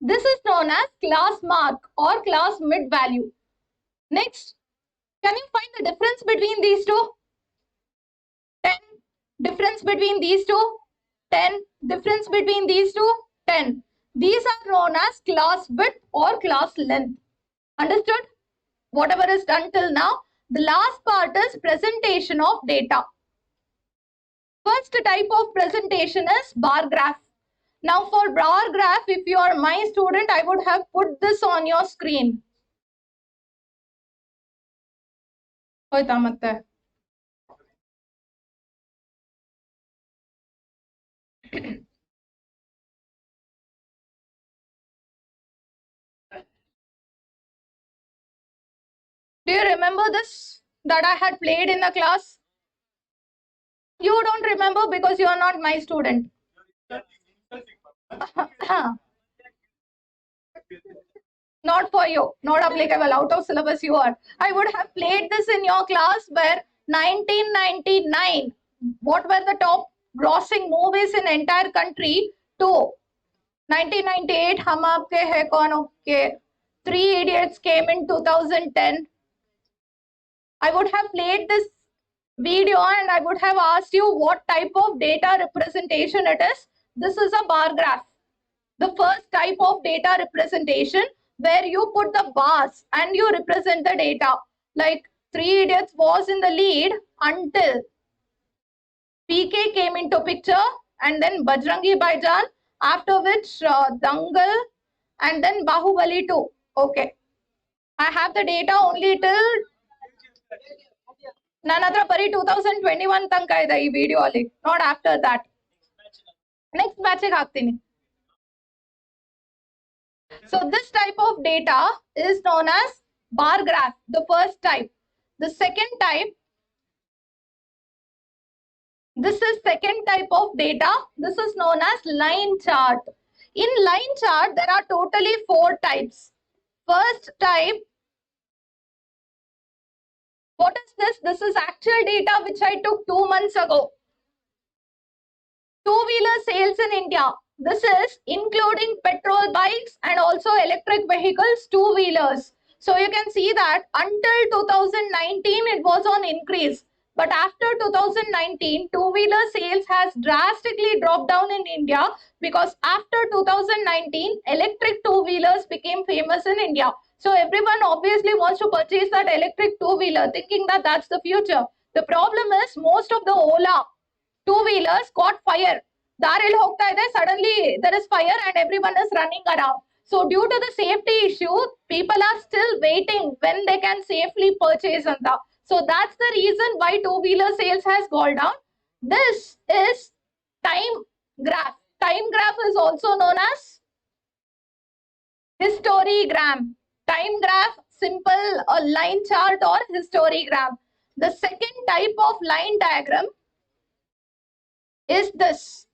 This is known as class mark or class mid value. Next, can you find the difference between these two? 10. Difference between these two? 10. Difference between these two? 10. These are known as class width or class length. Understood? Whatever is done till now. The last part is presentation of data. First type of presentation is bar graph. Now for bar graph, if you are my student, I would have put this on your screen. Do you remember this that I had played in the class? You don't remember because you are not my student. Not for you, not applicable, out of syllabus you are. I would have played this in your class where 1999, what were the top grossing movies in entire country? Two. 1998, Hum Aapke Hai Kaun, okay. Three Idiots came in 2010. I would have played this video and I would have asked you what type of data representation it is. This is a bar graph. The first type of data representation where you put the bars and you represent the data. Like Three Idiots was in the lead until PK came into picture and then Bajrangi Bhaijaan, after which Dangal and then Bahubali 2. Okay. I have the data only till Nanatra Pari 2021 ತನಕ ಇದೆ ಈ video ಅಲ್ಲಿ, not after that. Next batch ಗೆ ಹಾಕ್ತೀನಿ. So this type of data is known as bar graph, the first type. The second type, this is second type of data. This is known as line chart. In line chart, there are totally 4 types. First type, what is this? This is actual data which I took 2 months ago. Two-wheeler sales in India. This is including petrol bikes and also electric vehicles, two-wheelers. So you can see that until 2019 it was on increase. But after 2019, two-wheeler sales has drastically dropped down in India because after 2019, electric two-wheelers became famous in India. So everyone obviously wants to purchase that electric two-wheeler thinking that that's the future. The problem is most of the Ola two-wheelers caught fire. Daril hogta ide, suddenly there is fire and everyone is running around. So due to the safety issue, people are still waiting when they can safely purchase anta. So that's the reason why two-wheeler sales has gone down. This is time graph. Time graph is also known as histogram. Time graph, simple line chart or histogram. The second type of line diagram is this.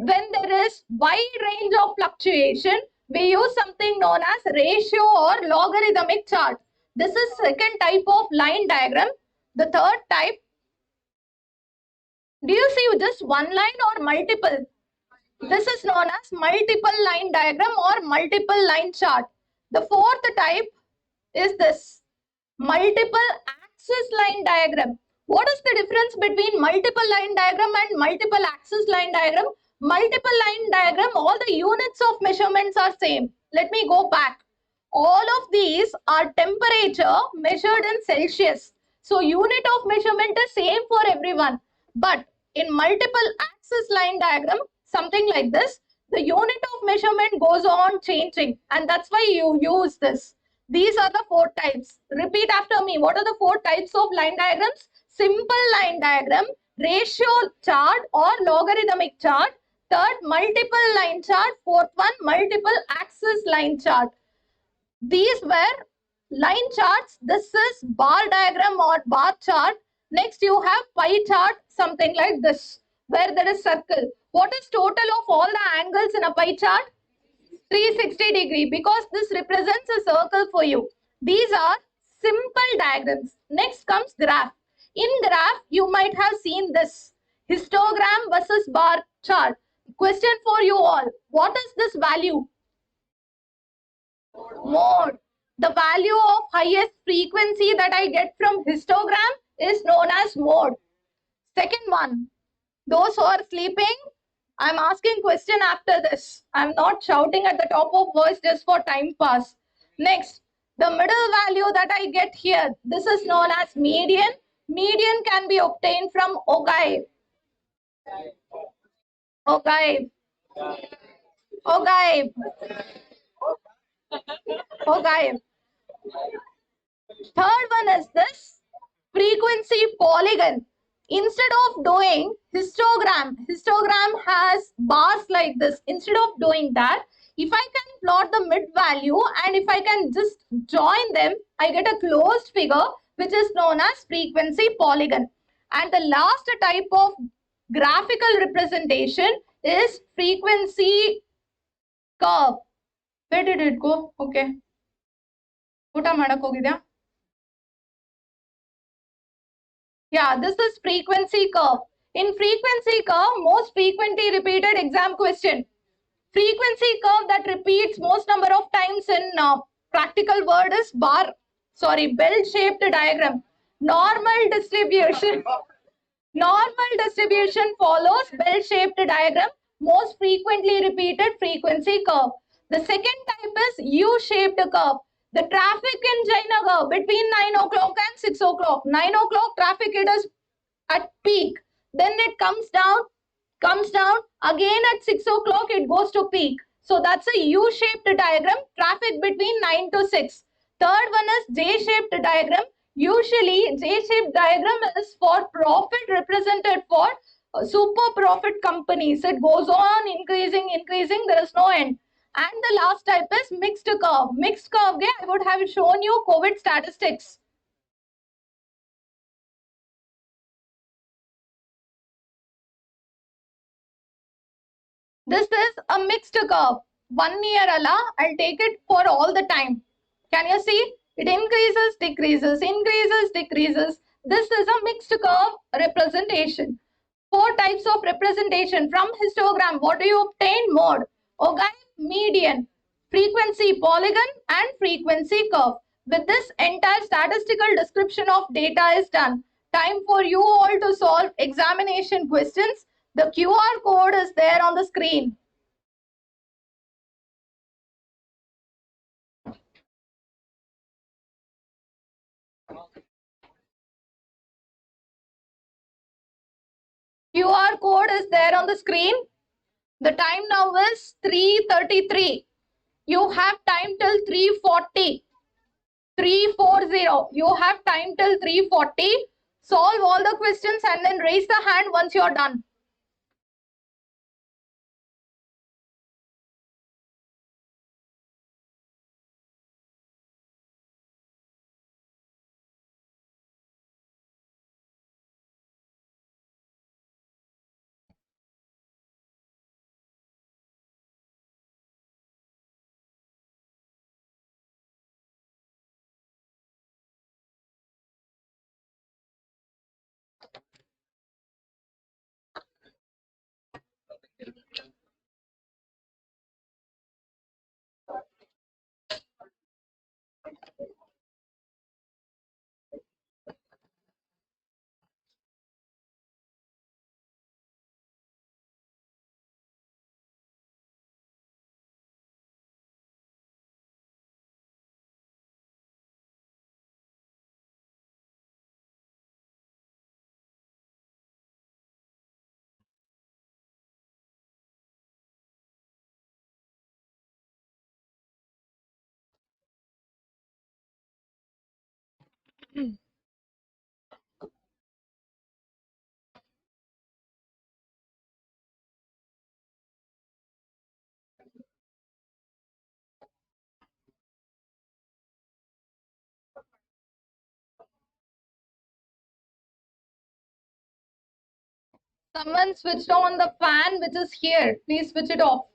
When there is wide range of fluctuation, we use something known as ratio or logarithmic chart. This is second type of line diagram. The third type, do you see just one line or multiple? This is known as multiple line diagram or multiple line chart. The fourth type is this, multiple axis line diagram. What is the difference between multiple line diagram and multiple axis line diagram? Multiple line diagram, all the units of measurements are same. Let me go back. All of these are temperature measured in Celsius. So unit of measurement is same for everyone. But in multiple axis line diagram, something like this, the unit of measurement goes on changing, and that's why you use this. These are the 4 types. Repeat after me. What are the 4 types of line diagrams? Simple line diagram, ratio chart or logarithmic chart. Third, multiple line chart. Fourth one, multiple axis line chart. These were line charts. This is bar diagram or bar chart. Next, you have pie chart, something like this, where there is circle. What is total of all the angles in a pie chart? 360 degree, because this represents a circle for you. These are simple diagrams. Next comes graph. In graph, you might have seen this, histogram versus bar chart. Question for you all. What is this value? Mode. The value of highest frequency that I get from histogram is known as mode. Second one, those who are sleeping, I'm asking question after this. I'm not shouting at the top of voice just for time pass. Next, the middle value that I get here, this is known as median. Median can be obtained from ogive. Ogive. Ogive. Ogive. Third one is this, frequency polygon. Instead of doing histogram has bars like this. Instead of doing that, if I can plot the mid value and if I can just join them, I get a closed figure which is known as frequency polygon. And the last type of graphical representation is frequency curve. Where did it go? Okay. ಊಟ ಮಾಡಕ್ ಹೋಗಿದ್ಯಾ? Yeah, this is frequency curve. In frequency curve, most frequently repeated exam question. Frequency curve that repeats most number of times in practical word is bell-shaped diagram. Normal distribution. Normal distribution follows bell-shaped diagram, most frequently repeated frequency curve. The second type is U-shaped curve. The traffic in Jayanagar between 9 o'clock and 6 o'clock. 9 o'clock traffic it is at peak. Then it comes down. Again at 6 o'clock it goes to peak. So that's a U-shaped diagram, traffic between 9 to 6. Third one is J-shaped diagram. Usually, J-shaped diagram is for profit represented for super profit companies. It goes on increasing, there is no end. And the last type is mixed curve. Mixed curve, I would have shown you COVID statistics. This is a mixed curve. 1 year Allah, I'll take it for all the time. Can you see? It increases, decreases. This is a mixed curve representation. 4 types of representation from histogram. What do you obtain? Mode, organic, median, frequency polygon and frequency curve. With this, entire statistical description of data is done. Time for you all to solve examination questions. The QR code is there on the screen. QR code is there on the screen. The time now is 3:33. You have time till 3:40. 3:40. You have time till 3:40. Solve all the questions and then raise the hand once you're done. Someone switched on the fan which is here. Please switch it off.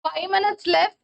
Five minutes left.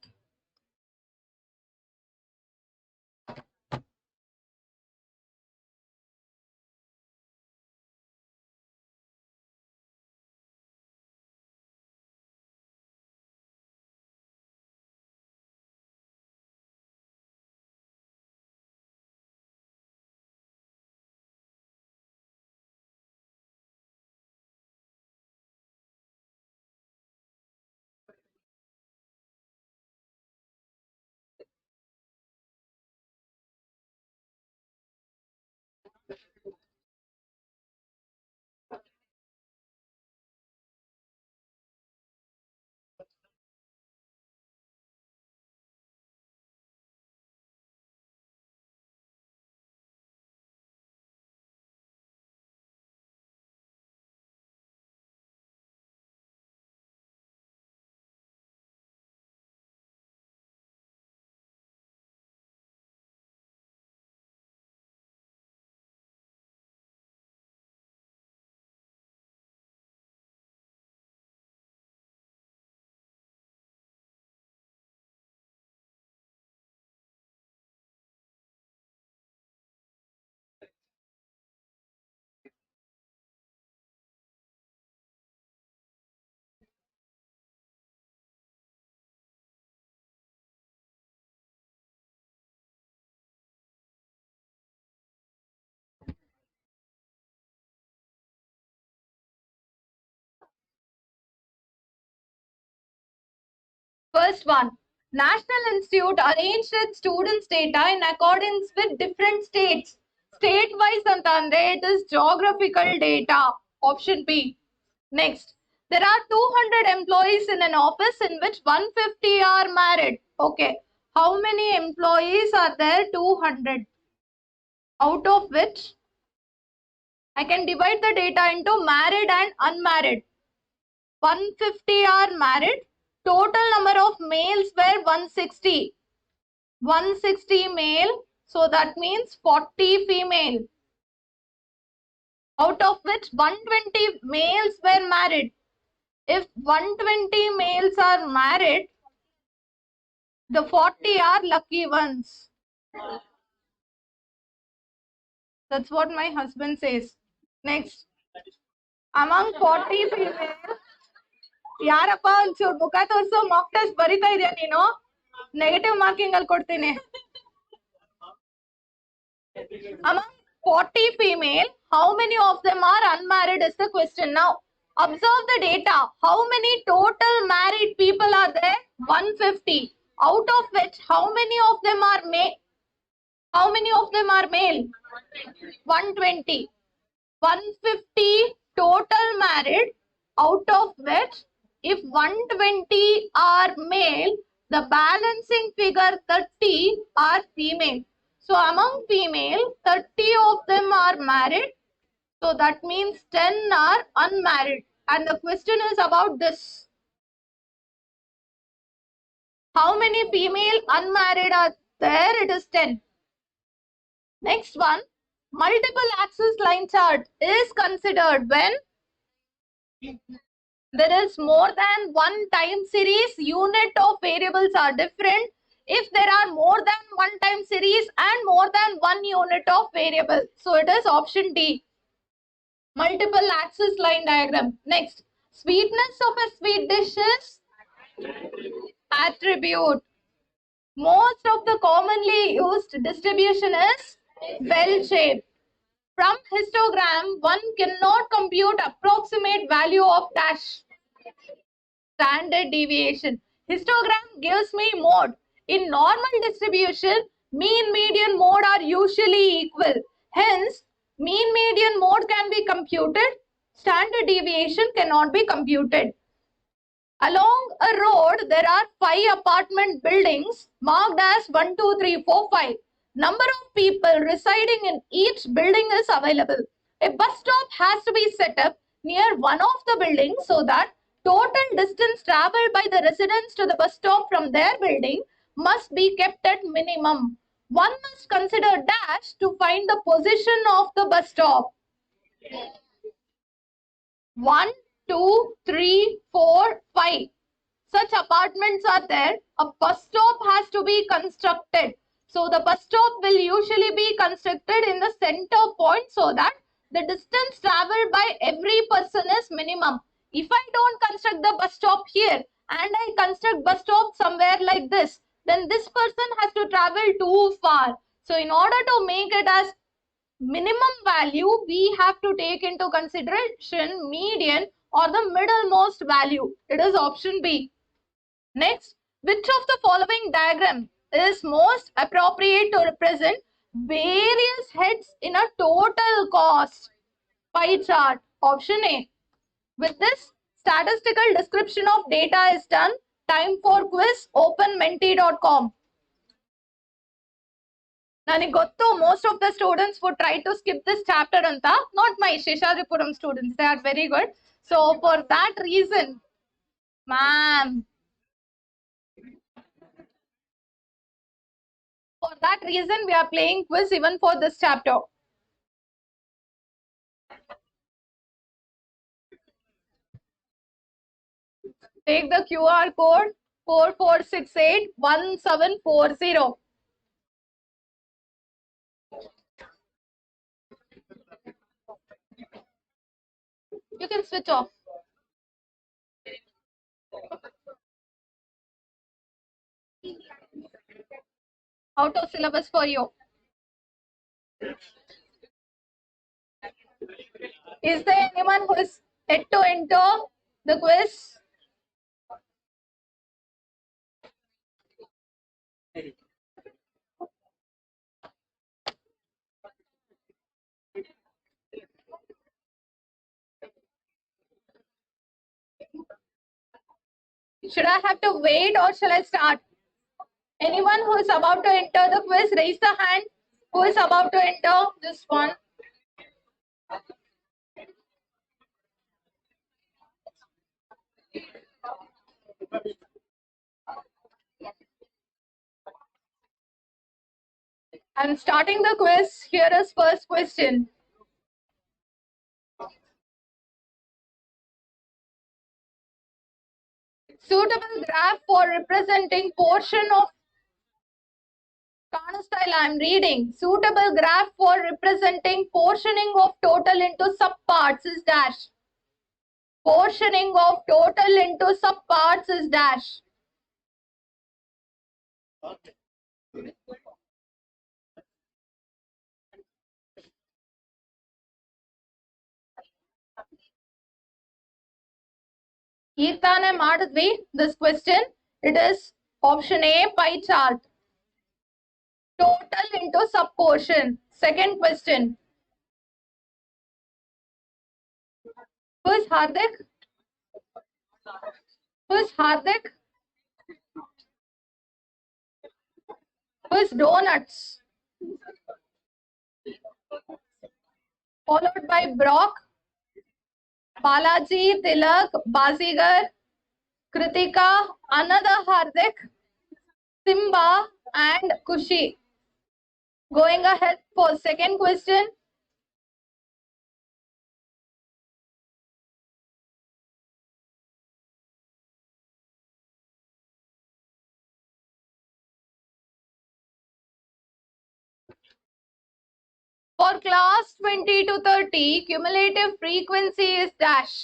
First one, National Institute arranged its students' data in accordance with different states. State-wise antandre, it is geographical data. Option B. Next, there are 200 employees in an office in which 150 are married. Okay, how many employees are there? 200. Out of which I can divide the data into married and unmarried. 150 are married. Total number of males were 160. 160 male. So that means 40 female. Out of which 120 males were married. If 120 males are married, the 40 are lucky ones. That's what my husband says. Next. Among 40 female, ಯಾರಪ್ಪ ಒಂಚೂರು ಮುಖ ತೋರಿಸೋ mock test ಬರಿತಾ ಇದೆಯಾ ನೀನು negative marking ಅಲ್ಲಿ ಕೊಡ್ತೀನಿ among 40 female how many of them are unmarried is the question. Now observe the data. How many total married people are there? 150. Out of which how many of them are male? How many of them are male? 120. 150 total married, out of which if 120 are male, the balancing figure 30 are female. So among female, 30 of them are married. So that means 10 are unmarried. And the question is about this. How many female unmarried are there? It is 10. Next one, multiple axis line chart is considered when there is more than one time series, unit of variables are different. If there are more than one time series and more than one unit of variable. So it is option D. Multiple axis line diagram. Next, sweetness of a sweet dish is attribute. Most of the commonly used distribution is bell-shaped. From histogram, one cannot compute approximate value of dash. Standard deviation. Histogram gives me mode. In normal distribution, mean, median, mode are usually equal. Hence, mean, median, mode can be computed. Standard deviation cannot be computed. Along a road, there are 5 apartment buildings marked as 1, 2, 3, 4, 5. Number of people residing in each building is available. A bus stop has to be set up near one of the buildings so that total distance traveled by the residents to the bus stop from their building must be kept at minimum. One must consider dash to find the position of the bus stop. 1, 2, 3, 4, 5. Such apartments are there. A bus stop has to be constructed. So the bus stop will usually be constructed in the center point so that the distance traveled by every person is minimum. If I don't construct the bus stop here and I construct bus stop somewhere like this, then this person has to travel too far. So in order to make it as minimum value, we have to take into consideration median or the middlemost value. It is option B. Next, which of the following diagram is most appropriate to represent various heads in a total cost? Pie chart. Option A. With this, statistical description of data is done. Time for quiz. Open menti.com. Most of the students would try to skip this chapter anta. Not my Sheshadripuram students. They are very good. So for that reason, ma'am, for that reason, we are playing quiz even for this chapter. Take the QR code 44681740. You can switch off. Out of syllabus for you. Is there anyone who is yet to enter the quiz? Should I have to wait or shall I start? Anyone who is about to enter the quiz, raise the hand. Who is about to enter this one? I'm starting the quiz. Here is first question. Suitable graph for representing portion of style I'm reading. Suitable graph for representing portioning of total into subparts is dash. Portioning of total into subparts is dash. ಈಗ ತಾನೇ ಮಾಡಿದ್ವಿ this question. It is option A, pie chart. Total into subportion. Second question. Who is Hardik? Who is Hardik? Who is donuts? Followed by Brock, Balaji, Tilak, Bazigar, Kritika, another Hardik, Simba, and Kushi. Going ahead for second question. For class 20 to 30, cumulative frequency is dash.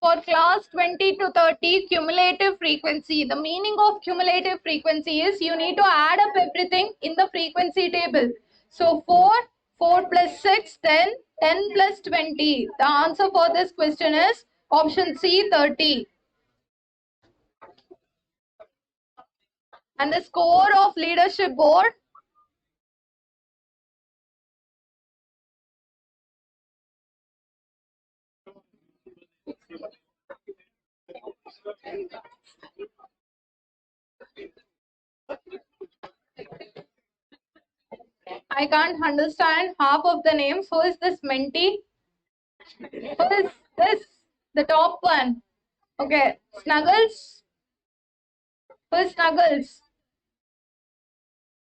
For class 20 to 30, cumulative frequency. The meaning of cumulative frequency is you need to add up everything in the frequency table. So 4 plus 6, 10, 10 plus 20. The answer for this question is option C, 30. And the score of leadership board. I can't understand half of the names. Who is this Menti? Who is this? The top one. Okay, Snuggles. Who is Snuggles?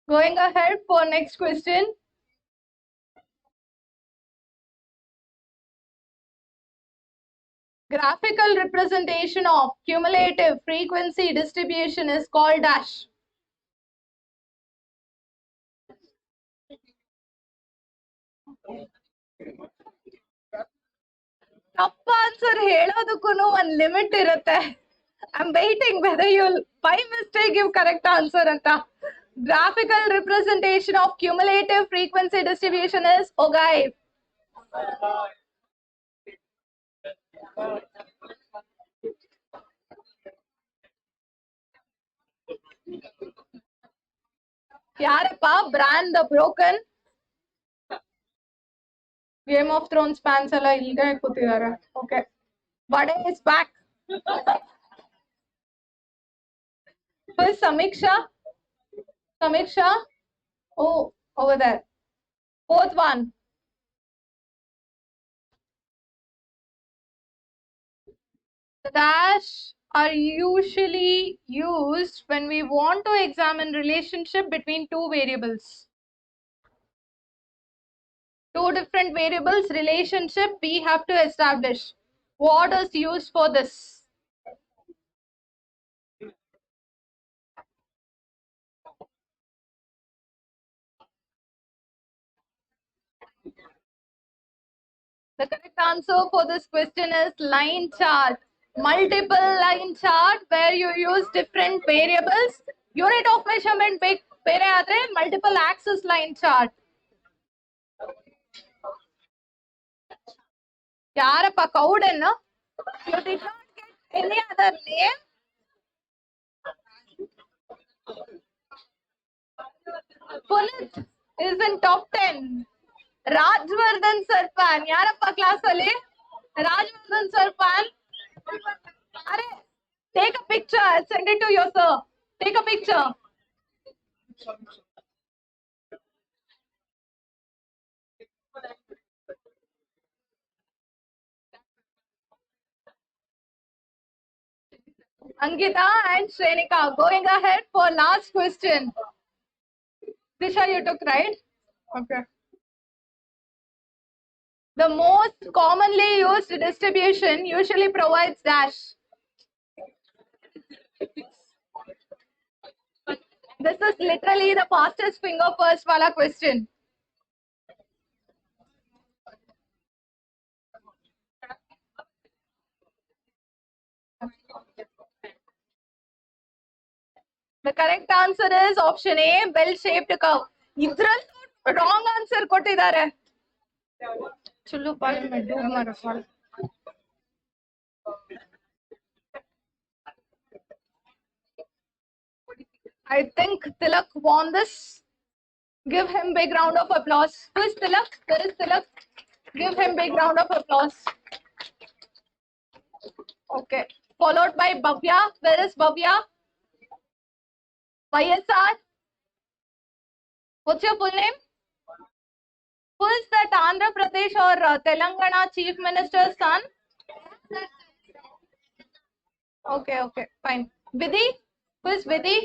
Going ahead for next question. Graphical representation of cumulative frequency distribution is called dash. ತಪ್ಪ answer ಹೇಳೋದಕ್ಕೂ ಒಂದು limit ಇರುತ್ತೆ. I'm waiting whether you'll by mistake give correct answer anta. Graphical representation of cumulative frequency distribution is ogive. ಯಾರಪ್ಪ brand the broken game of Thrones fans ಎಲ್ಲ ಇಲ್ಲೇ ಕೂತಿದ್ದಾರೆ. Okay, vada is back. Who is Samiksha? Samiksha? Oh, over there. Fourth one. The dash are usually used when we want to examine relationship between two variables. Two different variables relationship we have to establish. What is used for this? The correct answer for this question is line chart. Multiple line chart where you use different variables. Unit of measurement ಬೇರೆ ಆದ್ರೆ multiple axis line chart. ಯಾರಪ್ಪ Cowden? You did not get any other name? Punit is in top 10. Rajvardhan sir fan. ಯಾರಪ್ಪ class ಅಲ್ಲಿ Rajvardhan sir fan? Are, take a picture. Send it to your sir. Take a picture. Ankita and Shrenika going ahead for last question. Disha, you took right? Okay. The most commonly used distribution usually provides dash. This is literally the fastest finger first wala question. The correct answer is option A, bell-shaped curve. Idral wrong answer ಕೊಟ್ಟಿದ್ದಾರೆ. ಚುಲ್ಲು Pal ಮೆಡ್ಡು ಮರಫಾಲ್. I think Tilak won this. Give him big round of applause. Who is Tilak? Where is Tilak? Give him big round of applause. Okay. Followed by Bhavya. Where is Bhavya? YSR. What's your full name? Who is that Andhra Pradesh or Telangana Chief Minister's son? Okay, okay, fine. Vidhi? Who is Vidhi?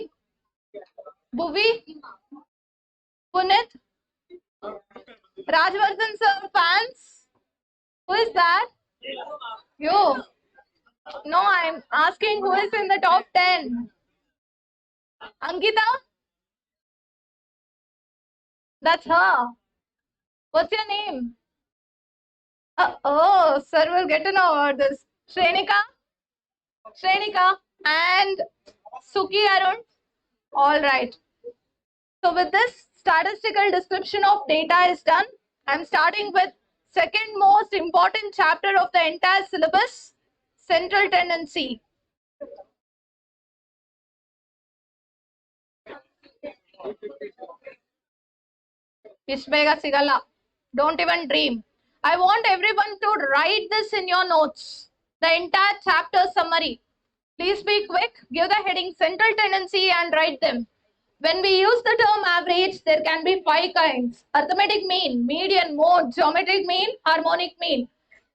Bhuvi? Punit? Rajvardhan sir fans? Who is that? You. No, I'm asking who is in the top 10. Ankita? That's her. What's your name? Oh, sir will get to know about this. Shrenika? Shrenika and Suki Arun. All right. So with this statistical description of data is done, I'm starting with second most important chapter of the entire syllabus, central tendency. Ishbega Sigala. Don't even dream. I want everyone to write this in your notes. The entire chapter summary. Please be quick. Give the heading central tendency and write them. When we use the term average, there can be 5 kinds. Arithmetic mean, median, mode, geometric mean, harmonic mean.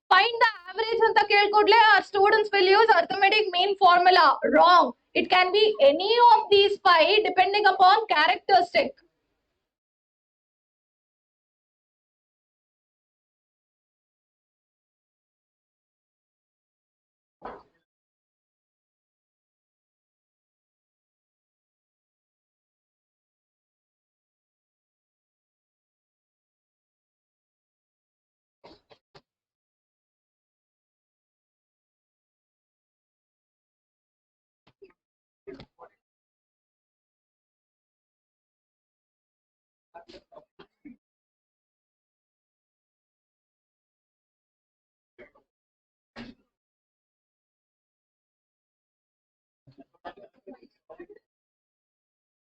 Find the average anta kelkodle our students will use arithmetic mean formula. Wrong. It can be any of these 5 depending upon characteristic.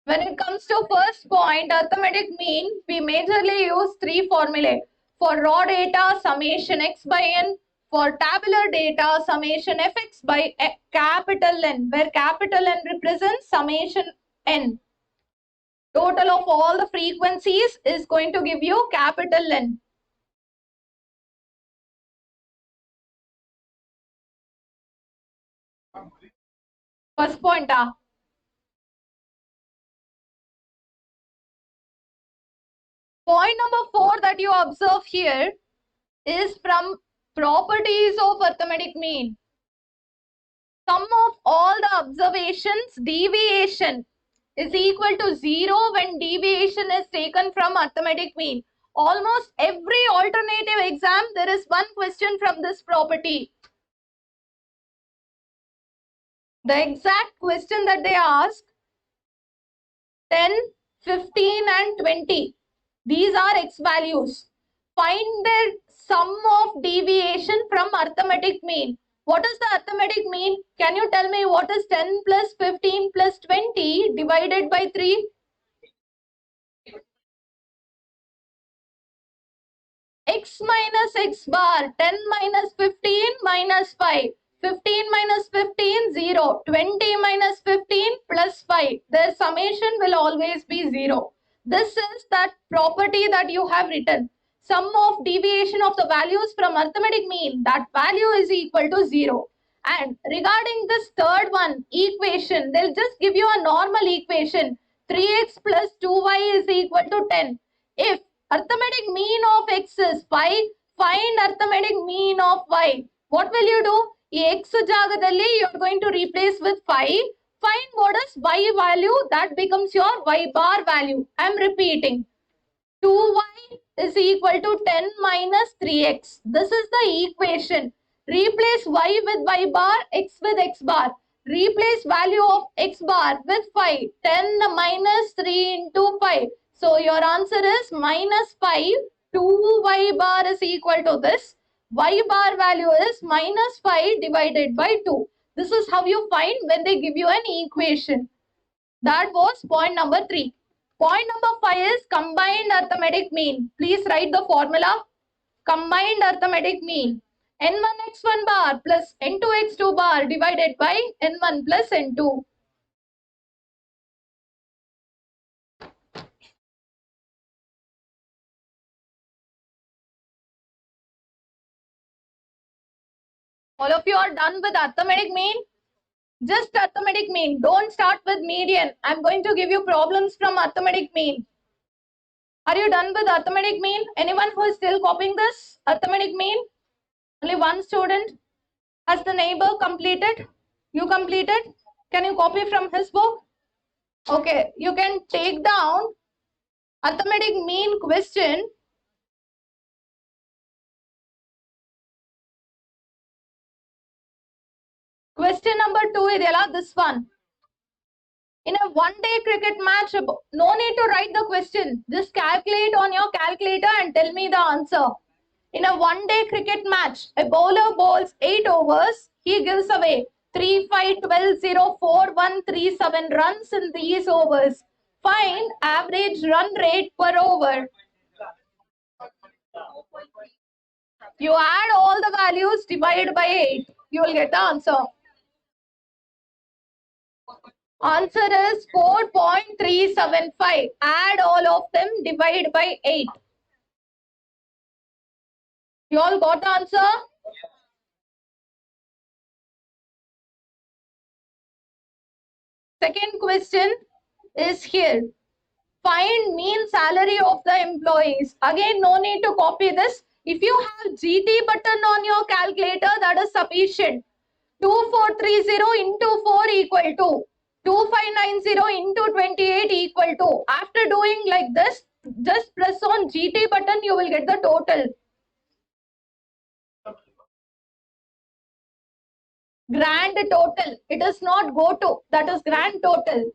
When it comes to first point, arithmetic mean, we majorly use 3 formulae. For raw data, summation x by n. For tabular data, summation fx by capital N, where capital N represents summation n. Total of all the frequencies is going to give you capital N. First point. Point number 4 that you observe here is from properties of arithmetic mean. Sum of all the observations, deviation is equal to 0 when deviation is taken from arithmetic mean. Almost every alternative exam, there is one question from this property. The exact question that they ask, 10, 15 and 20. These are x values. Find their sum of deviation from arithmetic mean. What is the arithmetic mean? Can you tell me what is 10 plus 15 plus 20 divided by 3? X minus x bar, 10 minus 15 minus 5. 15 minus 15, 0. 20 minus 15 plus 5. Their summation will always be 0. This is that property that you have written. Sum of deviation of the values from arithmetic mean, that value is equal to 0. And regarding this third one, equation, they'll just give you a normal equation. 3x plus 2y is equal to 10. If arithmetic mean of x is 5, find arithmetic mean of y. What will you do? X jagadalli you are going to replace with 5. Find what is y value, that becomes your y bar value. I am repeating. 2y is equal to 10 minus 3x. This is the equation. Replace y with y bar, x with x bar. Replace value of x bar with 5. 10 minus 3 into 5. So your answer is minus 5. 2y bar is equal to this. Y bar value is minus 5 divided by 2. This is how you find when they give you an equation. That was point number 3. Point number 5 is combined arithmetic mean. Please write the formula. Combined arithmetic mean. N1x1 bar plus N2x2 bar divided by N1 plus N2. All of you are done with arithmetic mean? Just arithmetic mean. Don't start with median. I'm going to give you problems from arithmetic mean. Are you done with arithmetic mean? Anyone who is still copying this? Arithmetic mean? Only one student. Has the neighbor completed? You completed? Can you copy from his book? Okay, you can take down arithmetic mean question. Question number 2 is this one. In a one-day cricket match, no need to write the question. Just calculate on your calculator and tell me the answer. In a one-day cricket match, a bowler bowls 8 overs. He gives away 3, 5, 12, 0, 4, 1, 3, 7 runs in these overs. Find average run rate per over. You add all the values, divide by 8. You will get the answer. Answer is 4.375. Add all of them, divide by 8. You all got the answer? Second question is here. Find mean salary of the employees. Again, no need to copy this. If you have GT button on your calculator, that is sufficient. 2430 into 4 equal to 2590 into 28 equal to. After doing like this, just press on GT button, you will get the total. Grand total. It is not go to. That is grand total.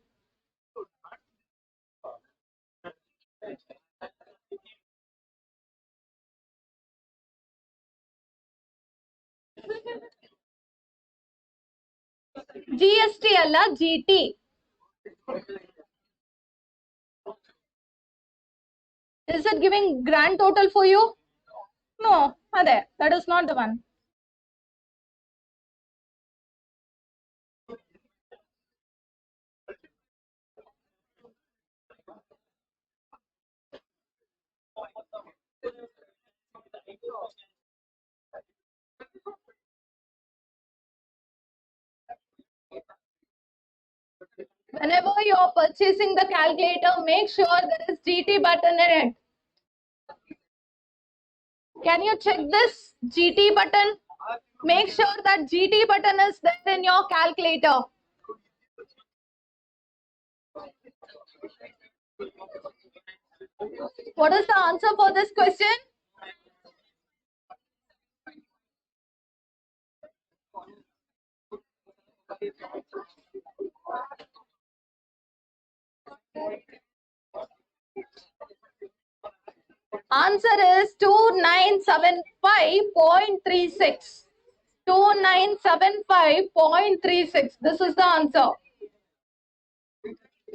GST alla GT. Is it giving grand total for you? No, that is not the one. Whenever you are purchasing the calculator, make sure there is GT button in it. Can you check this GT button? Make sure that GT button is there in your calculator. What is the answer for this question? Answer is 2975.36. 2975.36. This is the answer.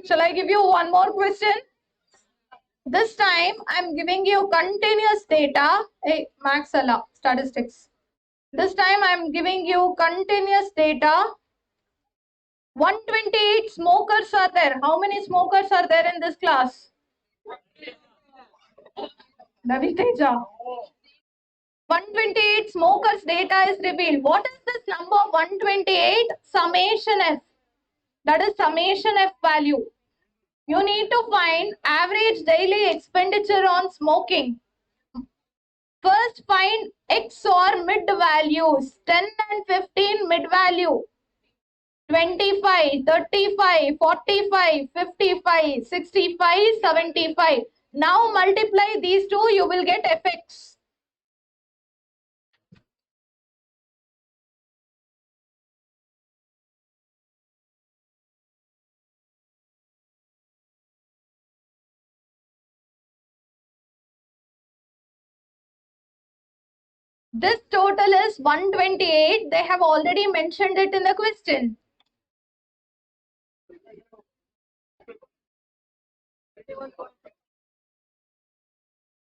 Shall I give you one more question? This time I'm giving you continuous data. Hey, Maxella, statistics. This time I'm giving you continuous data. 128 smokers are there. How many smokers are there in this class? Ravi Teja. 128 smokers data is revealed. What is this number 128? Summation F. That is summation F value. You need to find average daily expenditure on smoking. First find X or mid values. 10 and 15 mid value. 25, 35, 45, 55, 65, 75. Now multiply these two, you will get FX. This total is 128. They have already mentioned it in the question.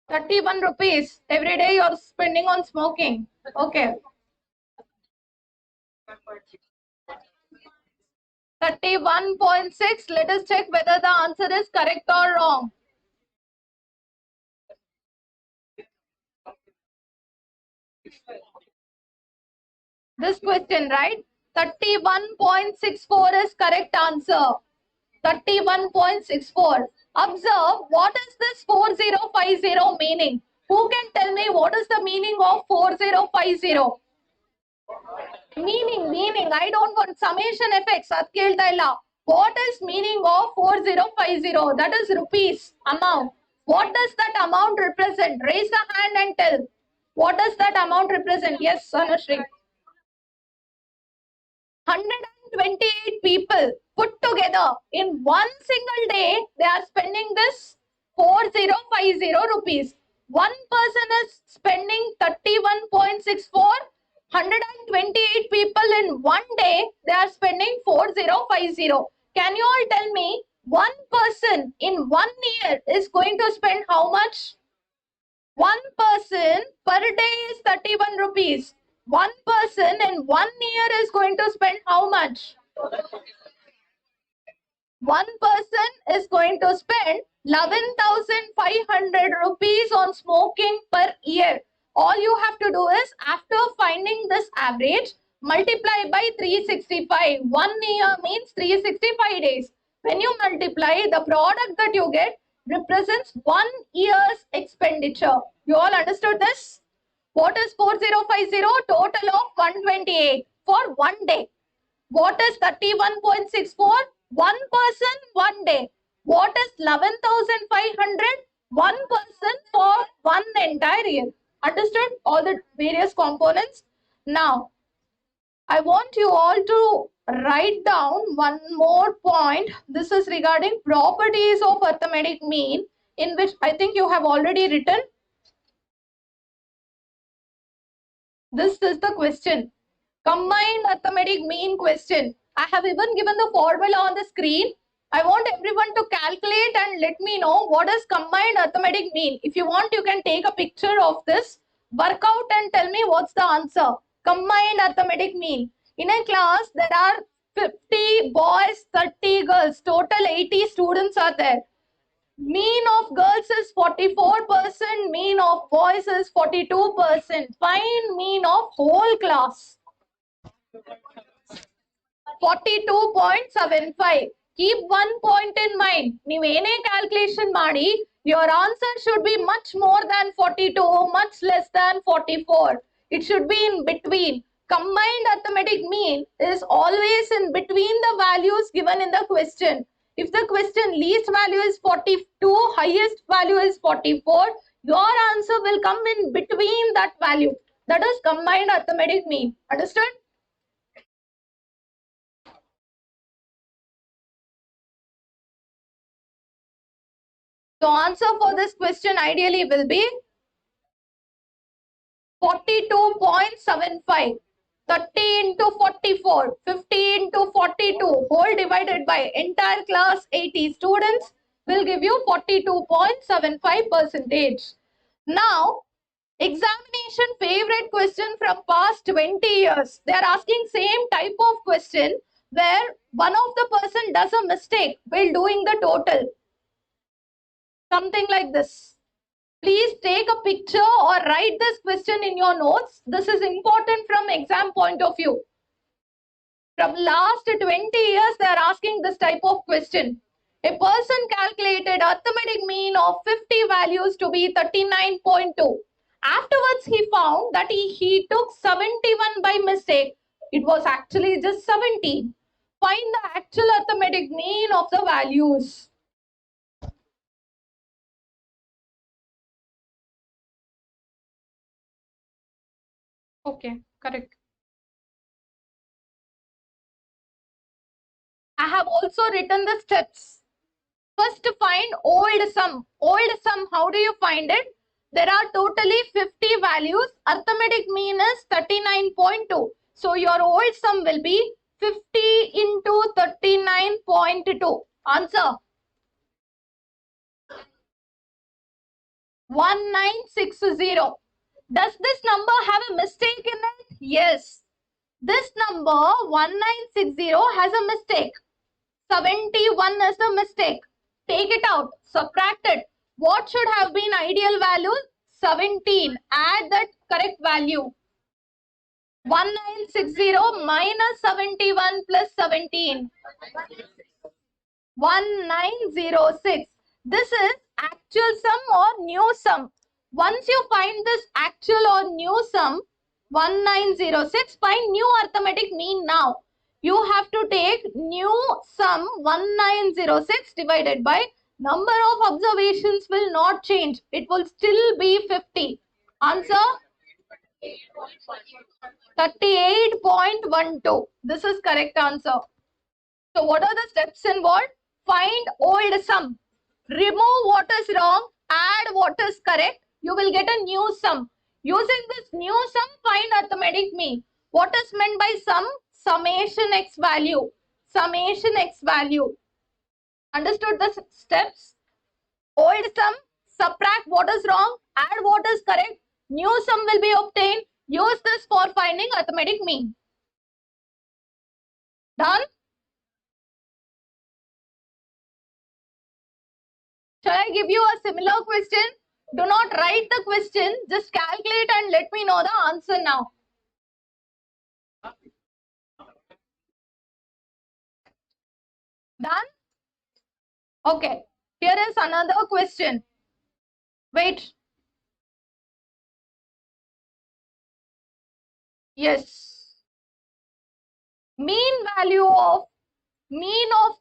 ₹31 every day you're spending on smoking. Okay. 31.6. Let us check whether the answer is correct or wrong. This question, right? 31.64 is correct answer. 31.64. Observe, what is this 4050 meaning? Who can tell me what is the meaning of 4050? Meaning. I don't want summation effects. What is meaning of 4050? That is rupees amount. What does that amount represent? Raise the hand and tell. What does that amount represent? Yes, Anushree. 128 people put together in one single day, they are spending this 4050 rupees. One person is spending 31.64. 128 people in one day, they are spending 4050. Can you all tell me, one person in 1 year is going to spend how much? One person per day is 31 rupees. One person in 1 year is going to spend how much? One person is going to spend 11,500 rupees on smoking per year. All you have to do is, after finding this average, multiply by 365. 1 year means 365 days. When you multiply, the product that you get represents 1 year's expenditure. You all understood this? What is 4050? Total of 128 for 1 day. What is 31.64? One person, 1 day. What is 11,500? One person for one entire year. Understood all the various components? Now, I want you all to write down one more point. This is regarding properties of arithmetic mean, in which I think you have already written. This is the question. Combined arithmetic mean question. I have even given the formula on the screen. I want everyone to calculate and let me know what is combined arithmetic mean. If you want, you can take a picture of this, work out and tell me what's the answer. Combined arithmetic mean. In a class, there are 50 boys, 30 girls, total 80 students are there. Mean of girls is 44%, mean of boys is 42%. Find mean of whole class. 42.75. Keep one point in mind. ನೀವು ಏನೇ calculation ಮಾಡಿ, your answer should be much more than 42, much less than 44. It should be in between. Combined arithmetic mean is always in between the values given in the question. If the question least value is 42, highest value is 44, your answer will come in between that value. That is combined arithmetic mean. Understood? So answer for this question ideally will be 42.75. 30 into 44, 50 into 42, whole divided by entire class 80 students will give you 42.75 percentage. Now, examination favorite question from past 20 years. They are asking same type of question where one of the person does a mistake while doing the total. Something like this. Please take a picture or write this question in your notes. This is important from exam point of view. From last 20 years, they are asking this type of question. A person calculated arithmetic mean of 50 values to be 39.2. Afterwards, he found that he took 71 by mistake. It was actually just 17. Find the actual arithmetic mean of the values. Okay, correct. I have also written the steps. First, to find old sum. Old sum, how do you find it? There are totally 50 values. Arithmetic mean is 39.2. So, your old sum will be 50 into 39.2. Answer. 1960. Does this number have a mistake in it? Yes. This number 1960 has a mistake. 71 is the mistake. Take it out. Subtract it. What should have been ideal value? 17. Add that correct value. 1960 minus 71 plus 17. 1906. This is actual sum or new sum. Once you find this actual or new sum, 1906, find new arithmetic mean now. You have to take new sum 1906 divided by number of observations will not change. It will still be 50. Answer 38.12. This is correct answer. So what are the steps involved? Find old sum. Remove what is wrong. Add what is correct. You will get a new sum. Using this new sum, find arithmetic mean. What is meant by sum? Summation x value. Summation x value. Understood the steps? Old sum, subtract what is wrong, add what is correct. New sum will be obtained. Use this for finding arithmetic mean. Done? Shall I give you a similar question? Do not write the question, just calculate and let me know the answer now. Done? Okay, here is another question. Wait. Yes. Mean of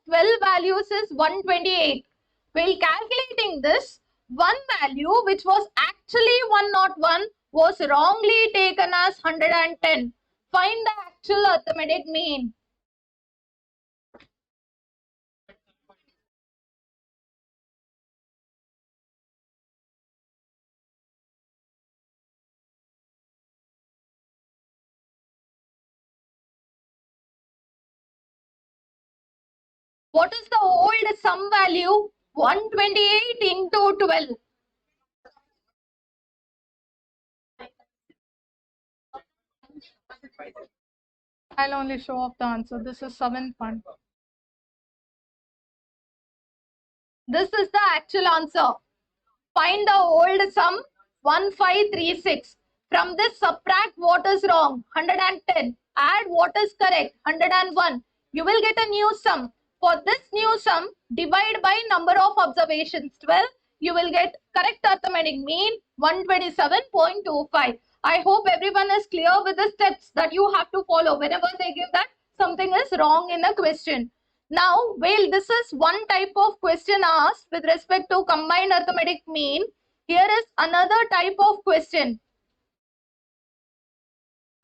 12 values is 128. While calculating this, one value which was actually 101 was wrongly taken as 110. Find the actual arithmetic mean. What is the old sum value? 128 into 12. I'll only show off the answer. This is 7th one. This is the actual answer. Find the old sum 1536. From this, subtract what is wrong 110. Add what is correct 101. You will get a new sum. For this new sum, divide by number of observations 12. You will get correct arithmetic mean 127.25. I hope everyone is clear with the steps that you have to follow whenever they give that something is wrong in a question. Now, while this is one type of question asked with respect to combined arithmetic mean, here is another type of question.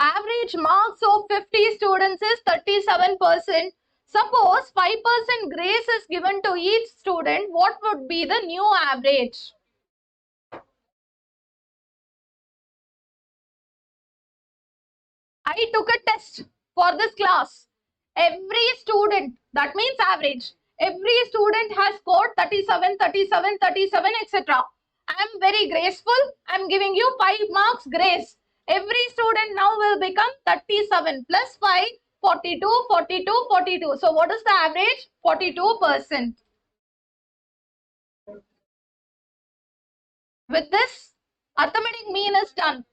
Average marks of 50 students is 37%. Suppose 5% grace is given to each student, what would be the new average? I took a test for this class. Every student, that means average, every student has scored 37, 37, 37, etc. I am very graceful. I am giving you 5 marks grace. Every student now will become 37 plus 5, 42, 42, 42. So what is the average? 42%. With this, arithmetic mean is done.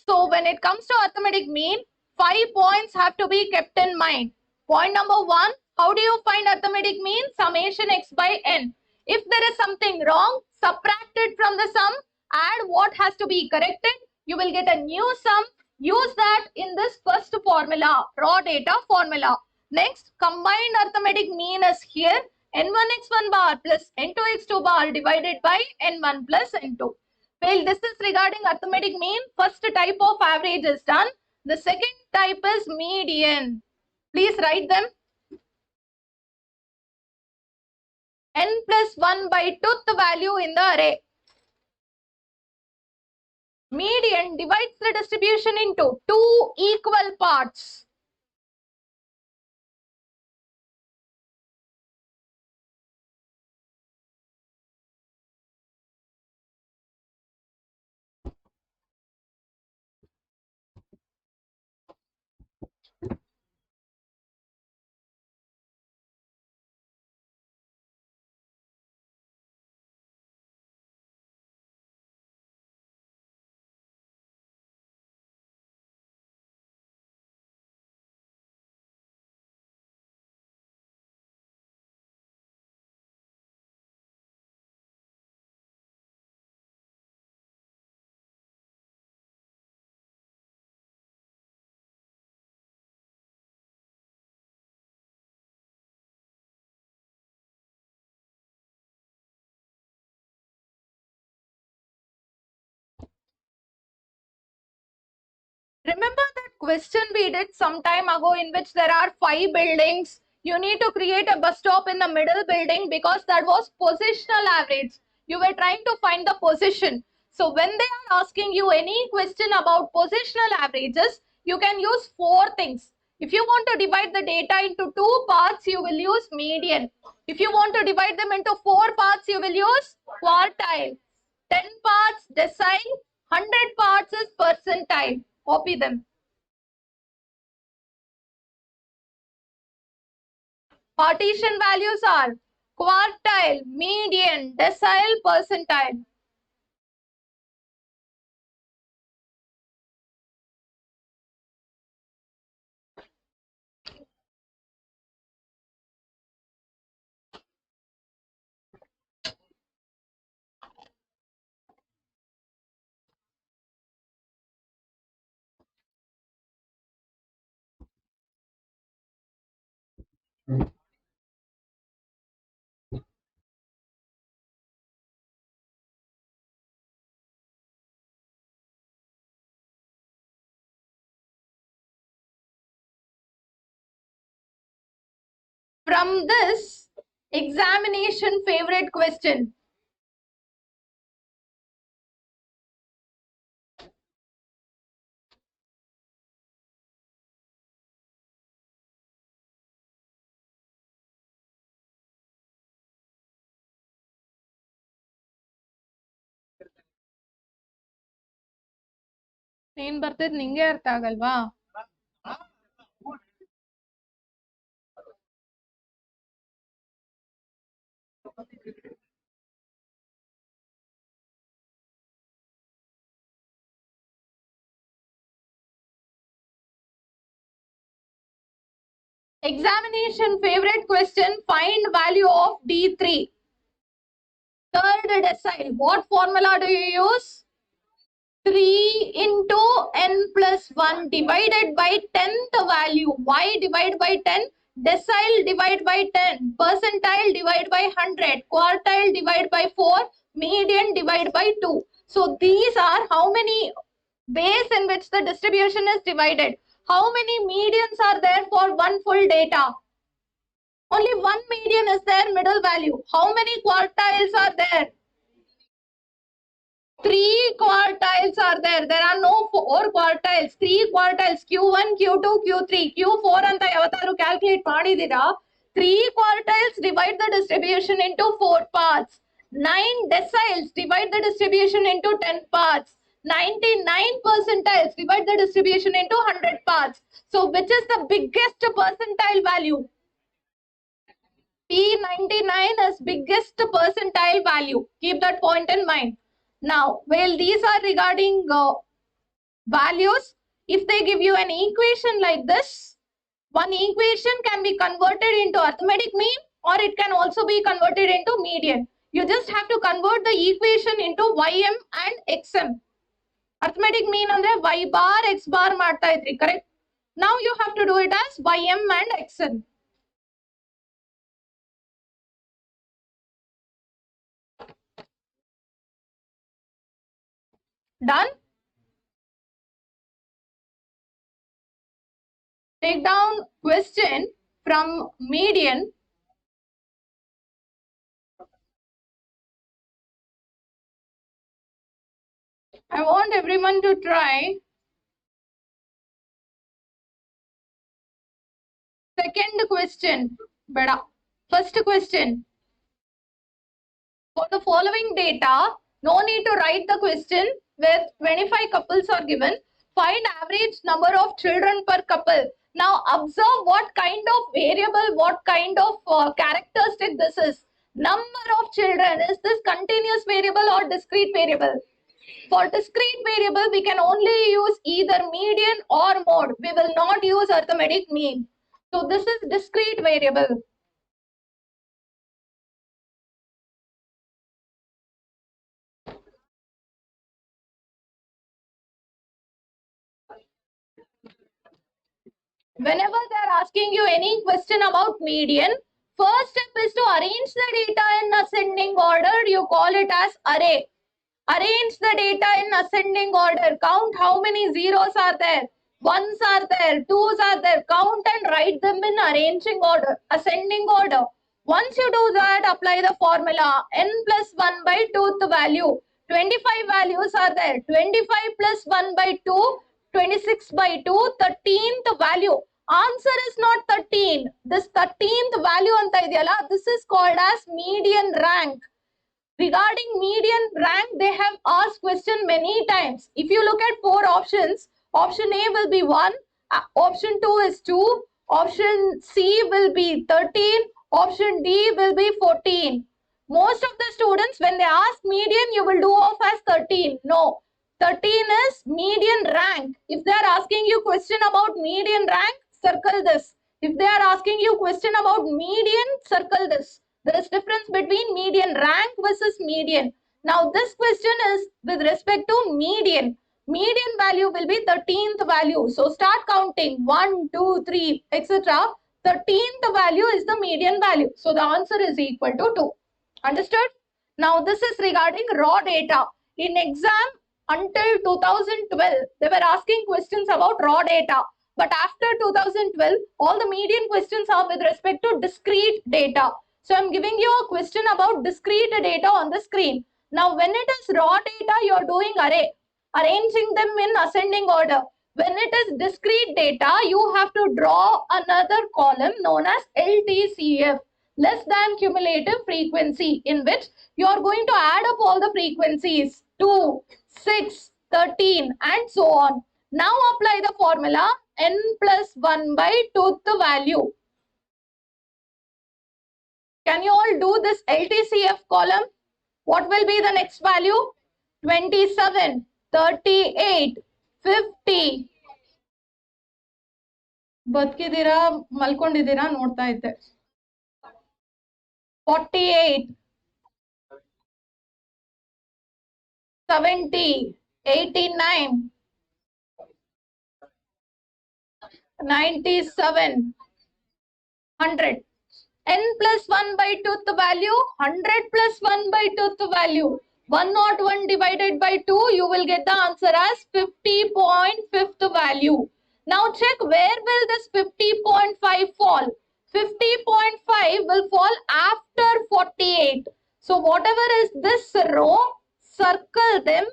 So when it comes to arithmetic mean, 5 points have to be kept in mind. Point number 1, how do you find arithmetic mean? Summation x by n. If there is something wrong, subtract it from the sum, add what has to be corrected. You will get a new sum. Use that in this first formula, raw data formula. Next, combined arithmetic mean is here. n1x1 bar plus n2x2 bar divided by n1 plus n2. Well, this is regarding arithmetic mean. First type of average is done. The second type is median. Please write them. N plus 1 by 2th value in the array. Median divides the distribution into 2 equal parts. Remember that question we did some time ago in which there are 5 buildings. You need to create a bus stop in the middle building because that was positional average. You were trying to find the position. So when they are asking you any question about positional averages, you can use 4 things. If you want to divide the data into 2 parts, you will use median. If you want to divide them into 4 parts, you will use quartile. 10 parts decile, 100 parts is percentile. Copy them. Partition values are quartile, median, decile, percentile. From this examination favorite question. ಏನ್ ಬರ್ತೈತೆ ನಿಂಗೆ ಅರ್ಥ ಆಗಲ್ವಾ? Examination favorite question, find value of D3. Third decile, what formula do you use? 3 into n plus 1 divided by 10th value. Why divide by 10? Decile divide by 10. Percentile divide by 100. Quartile divide by 4. Median divide by 2. So these are how many ways in which the distribution is divided. How many medians are there for one full data? Only one median is there, middle value. How many quartiles are there? 3 quartiles are there. There are no 4 quartiles. 3 quartiles. Q1, Q2, Q3. Q4 ಅಂತ ಯಾವತ್ತಾರು calculate ಮಾಡಿದೀರಾ? 3 quartiles divide the distribution into 4 parts. 9 deciles divide the distribution into 10 parts. 99 percentiles divide the distribution into 100 parts. So which is the biggest percentile value? P99 is biggest percentile value. Keep that point in mind. Now, while these are regarding values, if they give you an equation like this, one equation can be converted into arithmetic mean or it can also be converted into median. You just have to convert the equation into ym and xm. Arithmetic mean andre y bar x bar ಮಾಡ್ತಾ ಇದ್ರಿ, correct? Now you have to do it as ym and xm. Done? Take down question from median. I want everyone to try. Second question, beda. First question. For the following data, no need to write the question where 25 couples are given. Find average number of children per couple. Now observe what kind of variable, what kind of characteristic this is. Number of children, is this continuous variable or discrete variable? For discrete variable, we can only use either median or mode. We will not use arithmetic mean. So this is discrete variable. Whenever they are asking you any question about median, first step is to arrange the data in ascending order. You call it as array. Arrange the data in ascending order. Count how many zeros are there. Ones are there, twos are there. Count and write them in arranging order, ascending order. Once you do that, apply the formula n plus 1 by 2th value. 25 values are there. 25 plus 1 by 2, 26 by 2, 13th value. Answer is not 13. This 13th value anta ideyala, this is called as median rank. Regarding median rank, they have asked question many times. If you look at 4 options, option A will be 1, option 2 is 2, option C will be 13, option D will be 14. Most of the students, when they ask median, you will do off as 13. No, 13 is median rank. If they are asking you question about median rank, circle this. If they are asking you question about median, circle this. There is difference between median rank versus median. Now this question is with respect to median. Median value will be 13th value. So start counting 1, 2, 3, etc. 13th value is the median value. So the answer is equal to 2. Understood? Now this is regarding raw data. In exam until 2012, they were asking questions about raw data. But after 2012, all the median questions are with respect to discrete data. So I'm giving you a question about discrete data on the screen. Now when it is raw data, you are doing array, arranging them in ascending order. When it is discrete data, you have to draw another column known as LTCF, less than cumulative frequency, in which you are going to add up all the frequencies 2, 6, 13 and so on. Now apply the formula n plus 1 by 2th value. Can you all do this LTCF column? What will be the next value? 27, 38, 50. ಬದುಕಿದ್ದೀರಾ ಮಲ್ಕೊಂಡಿದ್ದೀರಾ ನೋಡ್ತಾ ಇದ್ದೆ. 48, 70, 89, 97, 100. n plus 1 by 2th value, 100 plus 1 by 2th value. 101 divided by 2, you will get the answer as 50.5th value. Now check where will this 50.5 fall. 50.5 will fall after 48. So whatever is this row, circle them.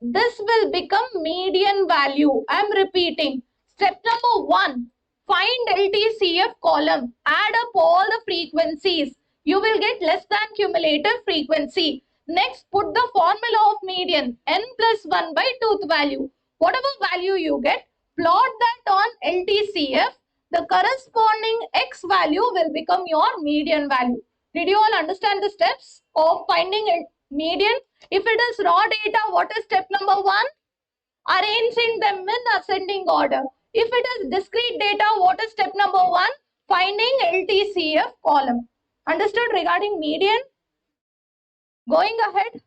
This will become median value. I am repeating. Step number 1. Find LTCF column. Add up all the frequencies. You will get less than cumulative frequency. Next, put the formula of median. N plus 1 by tooth value. Whatever value you get, plot that on LTCF. The corresponding X value will become your median value. Did you all understand the steps of finding a median? If it is raw data, what is step number 1? Arranging them in ascending order. If it is discrete data, what is step number 1? Finding LTCF column. Understood regarding median? Going ahead,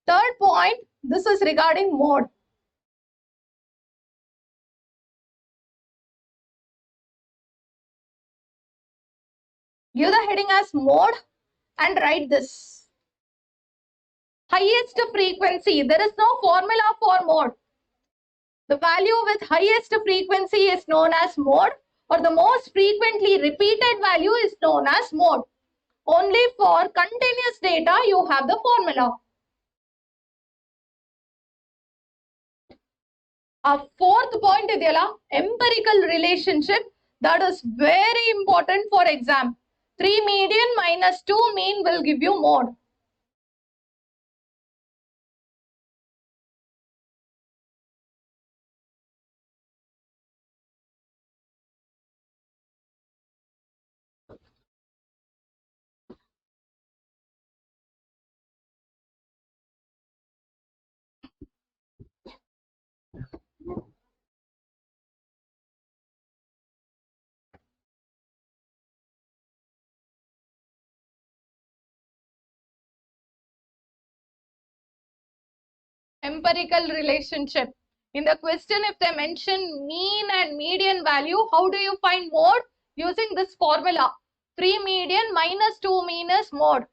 third point, this is regarding mode. Give the heading as mode and write this. Highest frequency. There is no formula for mode. The value with highest frequency is known as mode, or the most frequently repeated value is known as mode. Only for continuous data you have the formula. Our fourth point is empirical relationship. That is very important for exam. 3 median minus 2 mean will give you mode. Empirical relationship. In the question, if they mention mean and median value, how do you find mode? Using this formula. 3 median minus 2 mean is mode.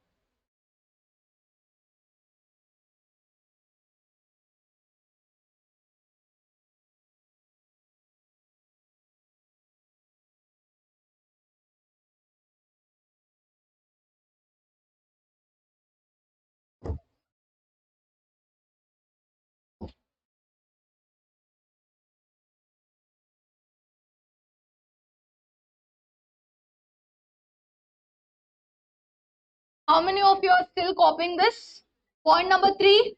How many of you are still copying this? Point number 3.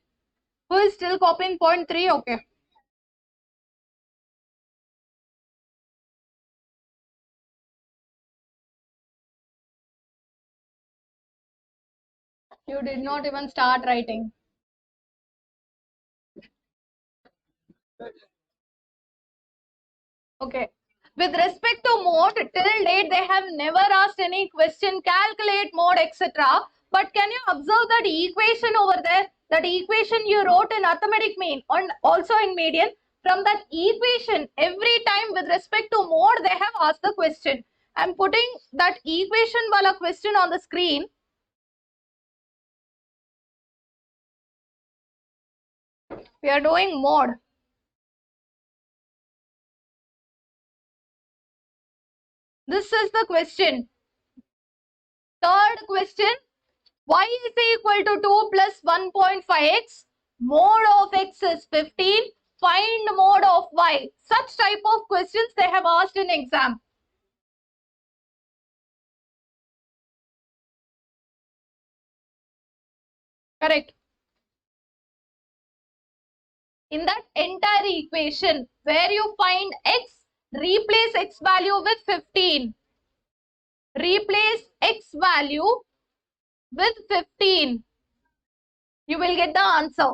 Who is still copying point 3? Okay. You did not even start writing. Okay. With respect to mode, till date they have never asked any question, calculate mode, etc. But can you observe that equation over there? That equation you wrote in arithmetic mean and also in median. From that equation, every time with respect to mode, they have asked the question. I am putting that equation wala question on the screen. We are doing mode. This is the question. Third question. Y is equal to 2 plus 1.5x. Mode of x is 15. Find mode of y. Such type of questions they have asked in exam. Correct. In that entire equation, where you find x, replace x value with 15. Replace x value with 15. You will get the answer.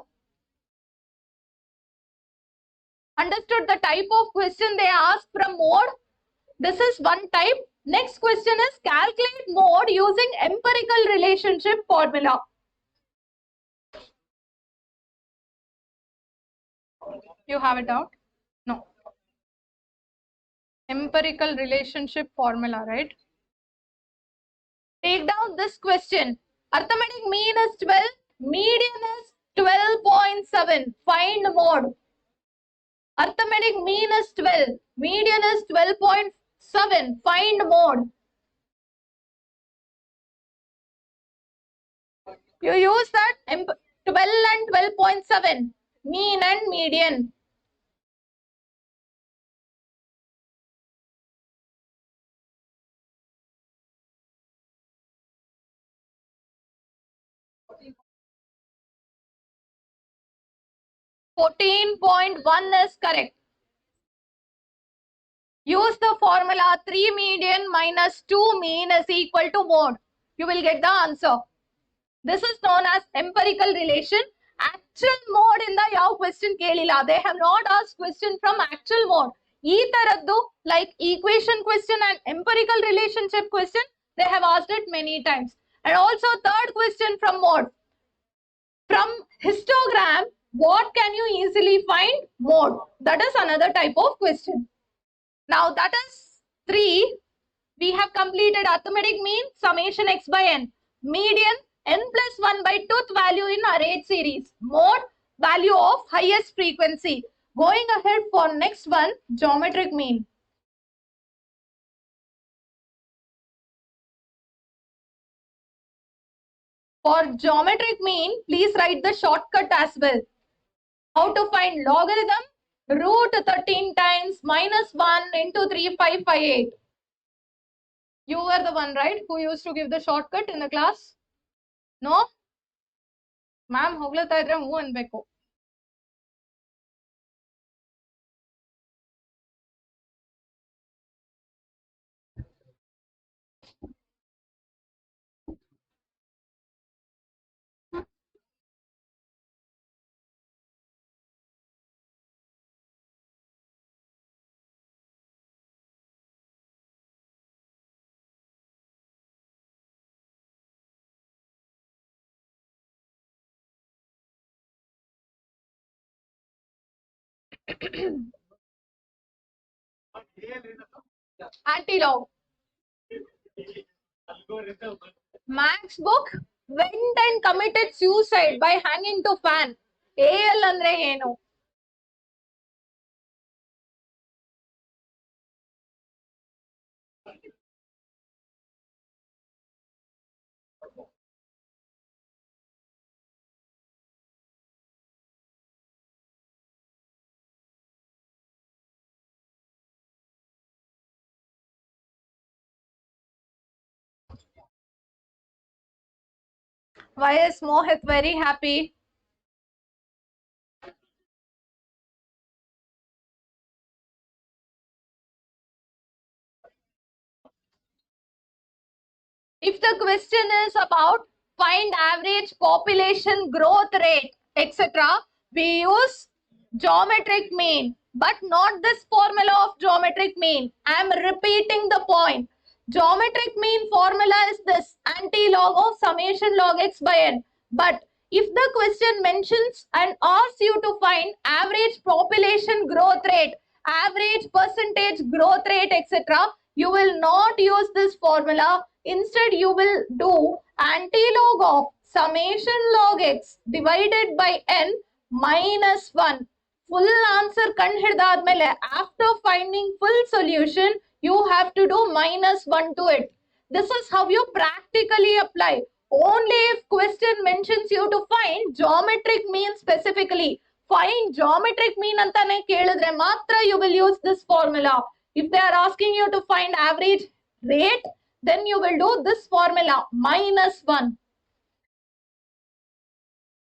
Understood the type of question they ask from mode? This is one type. Next question is calculate mode using empirical relationship formula. You have it out? No. Empirical relationship formula, right? Take down this question. Arithmetic mean is 12. Median is 12.7. Find mode. Arithmetic mean is 12. Median is 12.7. Find mode. You use that 12 and 12.7, mean and median. .1 is correct. Use the formula 3 median minus 2 mean is equal to mode. You will get the answer. This is known as empirical relation. Actual mode in the yav question kelila. They have not asked question from actual mode. Ee taraddu like equation question and empirical relationship question, they have asked it many times. And also third question from mode. From histogram, what can you easily find? Mode. That is another type of question. Now that is 3. We have completed arithmetic mean, summation x by n. Median, n plus 1 by tooth value in array series. Mode, value of highest frequency. Going ahead for next one, geometric mean. For geometric mean, please write the shortcut as well. How to find logarithm? Root 13 times minus 1 into 3558. You were the one, right, who used to give the shortcut in the class? No? Ma'am, hoglata idre hoo anbeku. Anti-log. Max book went and committed suicide by hanging to fan. AL andre ಏನು? Why is Mohit very happy? If the question is about find average population growth rate, etc., we use geometric mean, but not this formula of geometric mean. I am repeating the point. Geometric mean formula is this, anti-log of summation log x by n. But if the question mentions and asks you to find average population growth rate, average percentage growth rate, etc., you will not use this formula. Instead, you will do anti-log of summation log x divided by n minus 1. Full answer kanhidadmele, after finding full solution, you have to do minus 1 to it. This is how you practically apply. Only if question mentions you to find geometric mean specifically. Find geometric mean antane kelidre matra you will use this formula. If they are asking you to find average rate, then you will do this formula, minus 1.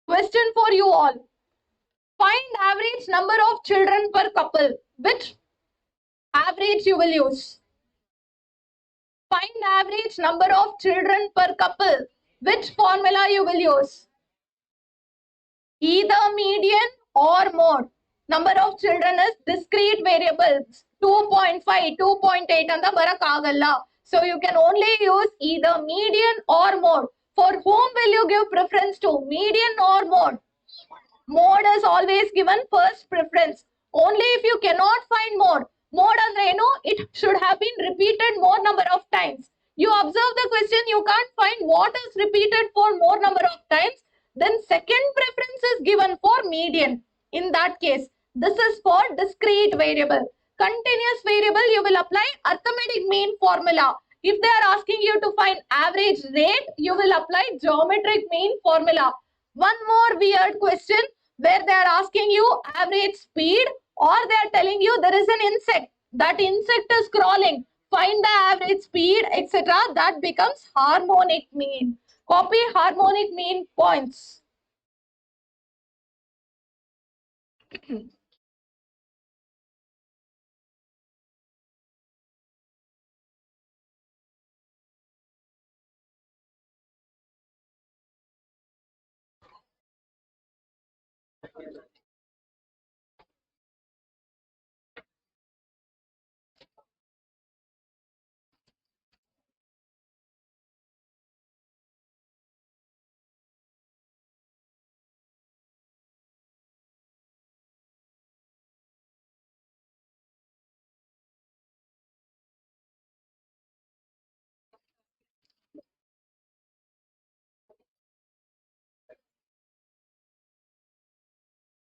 Question for you all. Find average number of children per couple. Which average you will use? Find average number of children per couple. Which formula you will use? Either median or mode. Number of children is discrete variables. 2.5, 2.8 anta barakagalla. So you can only use either median or mode. For whom will you give preference to? Median or mode? Mode is always given first preference. Only if you cannot find mode. Mode andre eno, it should have been repeated more number of times. You observe the question, you can't find what is repeated for more number of times. Then second preference is given for median. In that case, this is for discrete variable. Continuous variable, you will apply arithmetic mean formula. If they are asking you to find average rate, you will apply geometric mean formula. One more weird question where they are asking you average speed, or they are telling you there is an insect. That insect is crawling. Find the average speed, etc. That becomes harmonic mean. Copy harmonic mean points.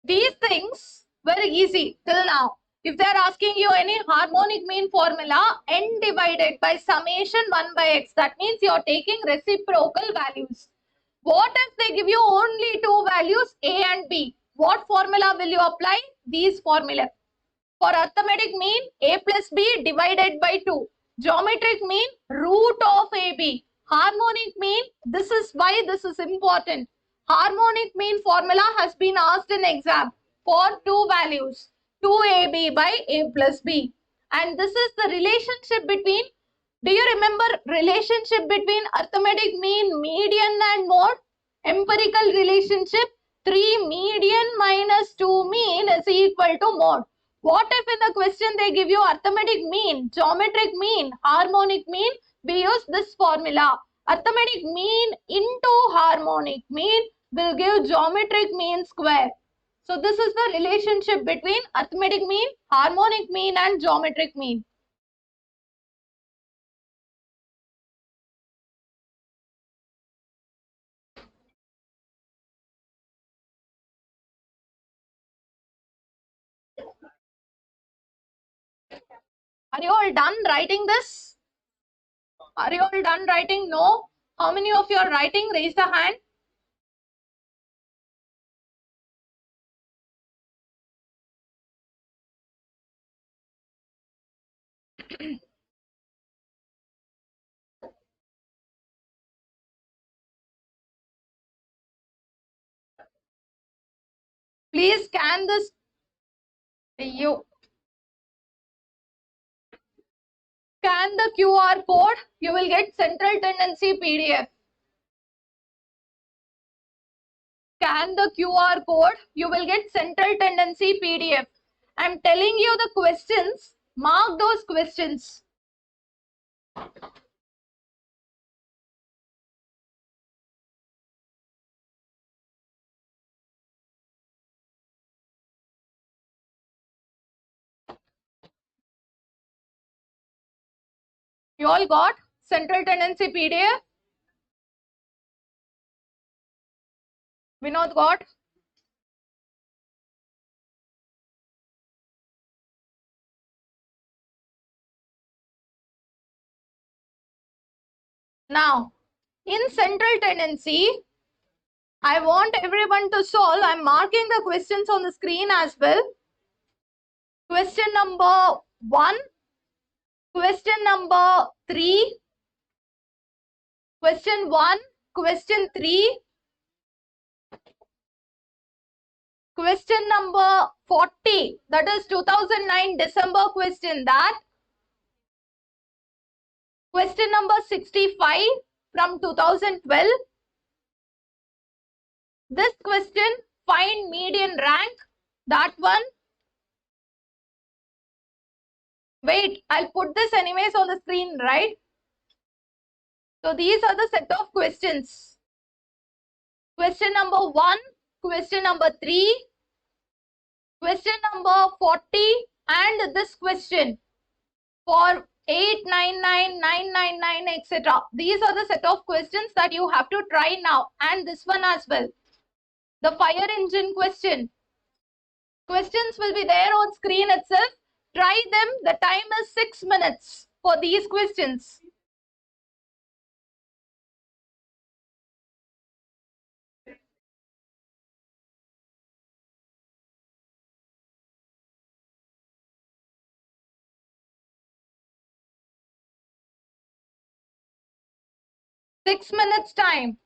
These things very easy till now. If they are asking you any harmonic mean formula, n divided by summation 1 by x, that means you are taking reciprocal values. What if they give you only two values, a and b? What formula will you apply? These formula. For arithmetic mean, a plus b divided by 2. Geometric mean, root of ab. Harmonic mean, this is why this is important. Harmonic mean formula has been asked in exam for two values, 2ab by a plus b. And this is the relationship between, do you remember relationship between arithmetic mean, median and mode? Empirical relationship, 3 median minus 2 mean is equal to mode. What if in the question they give you arithmetic mean, geometric mean, harmonic mean? We use this formula. Arithmetic mean into harmonic mean will give geometric mean square. So this is the relationship between arithmetic mean, harmonic mean and geometric mean. Are you all done writing this? Are you all done writing? No? How many of you are writing? Raise the hand. Please scan this. You scan the QR code. You will get central tendency PDF. Scan the QR code. You will get central tendency PDF. I'm telling you the questions. Mark those questions. You all got central tendency PDF? Vinod got? Now, in central tendency, I want everyone to solve. I'm marking the questions on the screen as well. Question number 1, question number 3, question 1, question 3, question number 40, that is 2009 December question, that. Question number 65 from 2012. This question, find median rank, that one. Wait, I'll put this anyways on the screen, right? So these are the set of questions. Question number 1, question number 3, question number 40, and this question for 8, 9, 9, 9, 9, 9, etc. These are the set of questions that you have to try now, and this one as well. The fire engine question. Questions will be there on screen itself. Try them. The time is 6 minutes for these questions. 6 minutes time.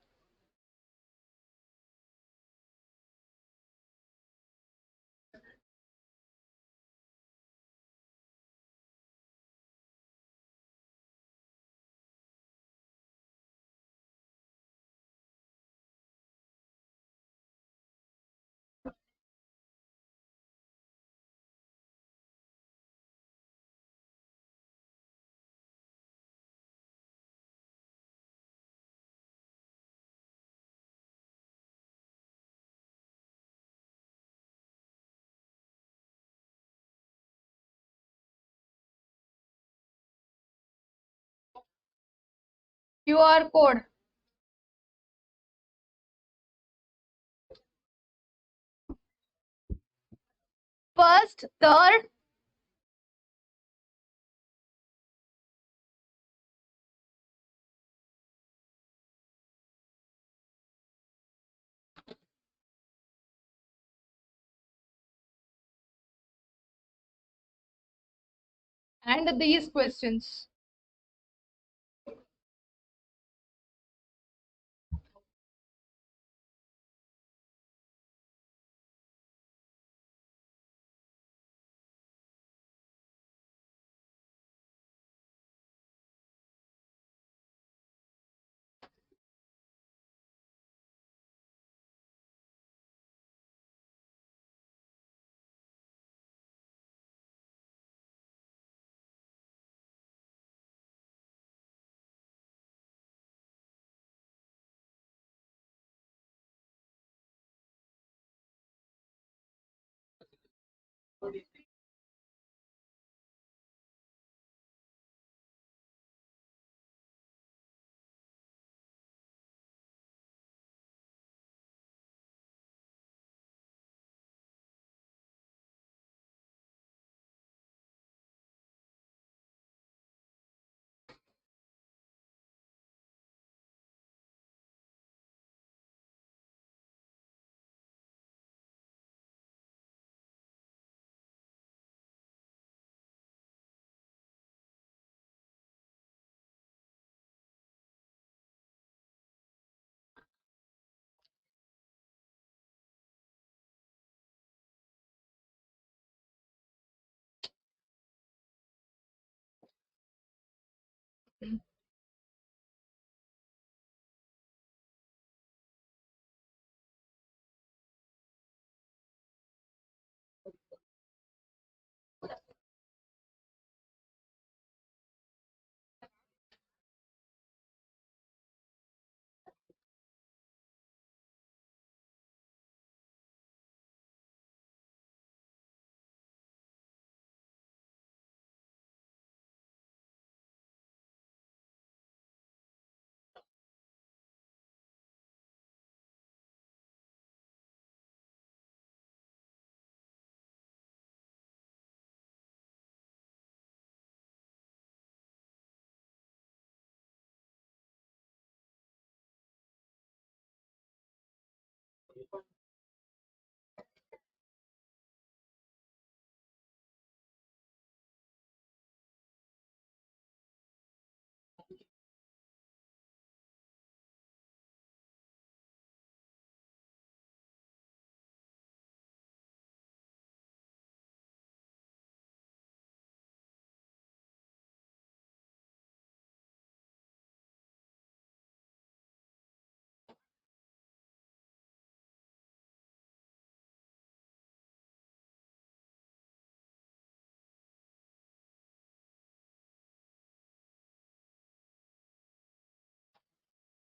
QR code. First, third, and these questions.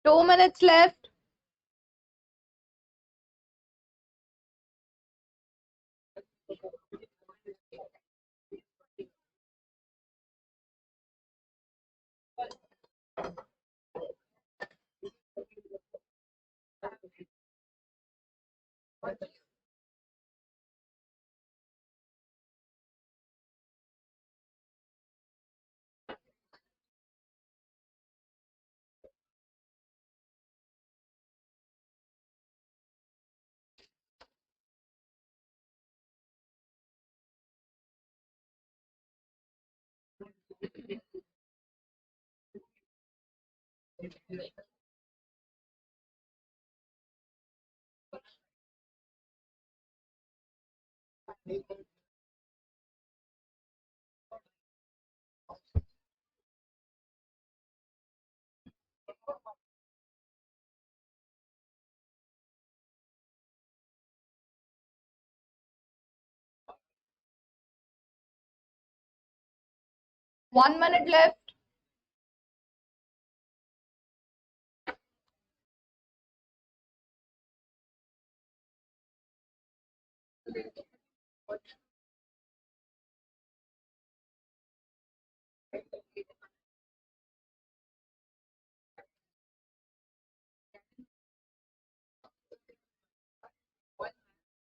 Two minutes left. 1 minute left.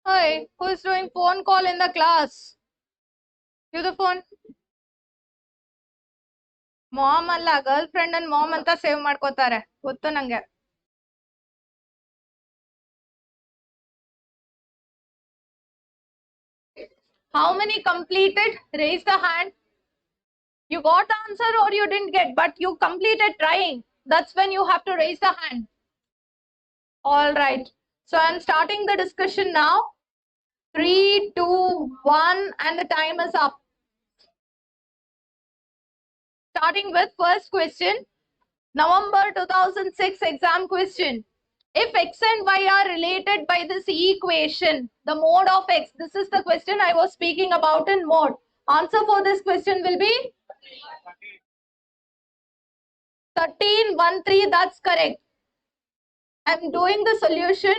Hi, who is doing phone call in the class? Give the phone. Mom alla, girlfriend and mom anta save ಮಾಡ್ಕೋತಾರೆ ಗೊತ್ತು ನಂಗೆ. How many completed? Raise the hand. You got the answer or you didn't get, but you completed trying. That's when you have to raise the hand. All right. So I'm starting the discussion now. 3, 2, 1, and the time is up. Starting with first question. November 2006 exam question. If x and y are related by this equation, the mode of x, this is the question I was speaking about in mode. Answer for this question will be 1313. That's correct. I'm doing the solution.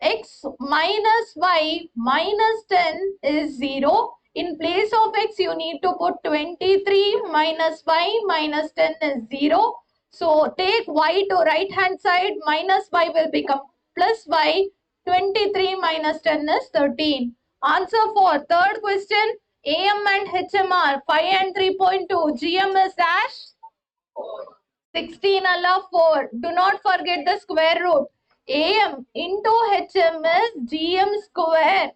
X minus y minus 10 is 0. In place of x, you need to put 23 minus y minus 10 is 0. So take y to right hand side, minus y will become plus y. 23 minus 10 is 13. Answer for third question. AM and HM are 5 and 3.2. GM is dash 16 Allah 4. Do not forget the square root. AM into HM is GM square.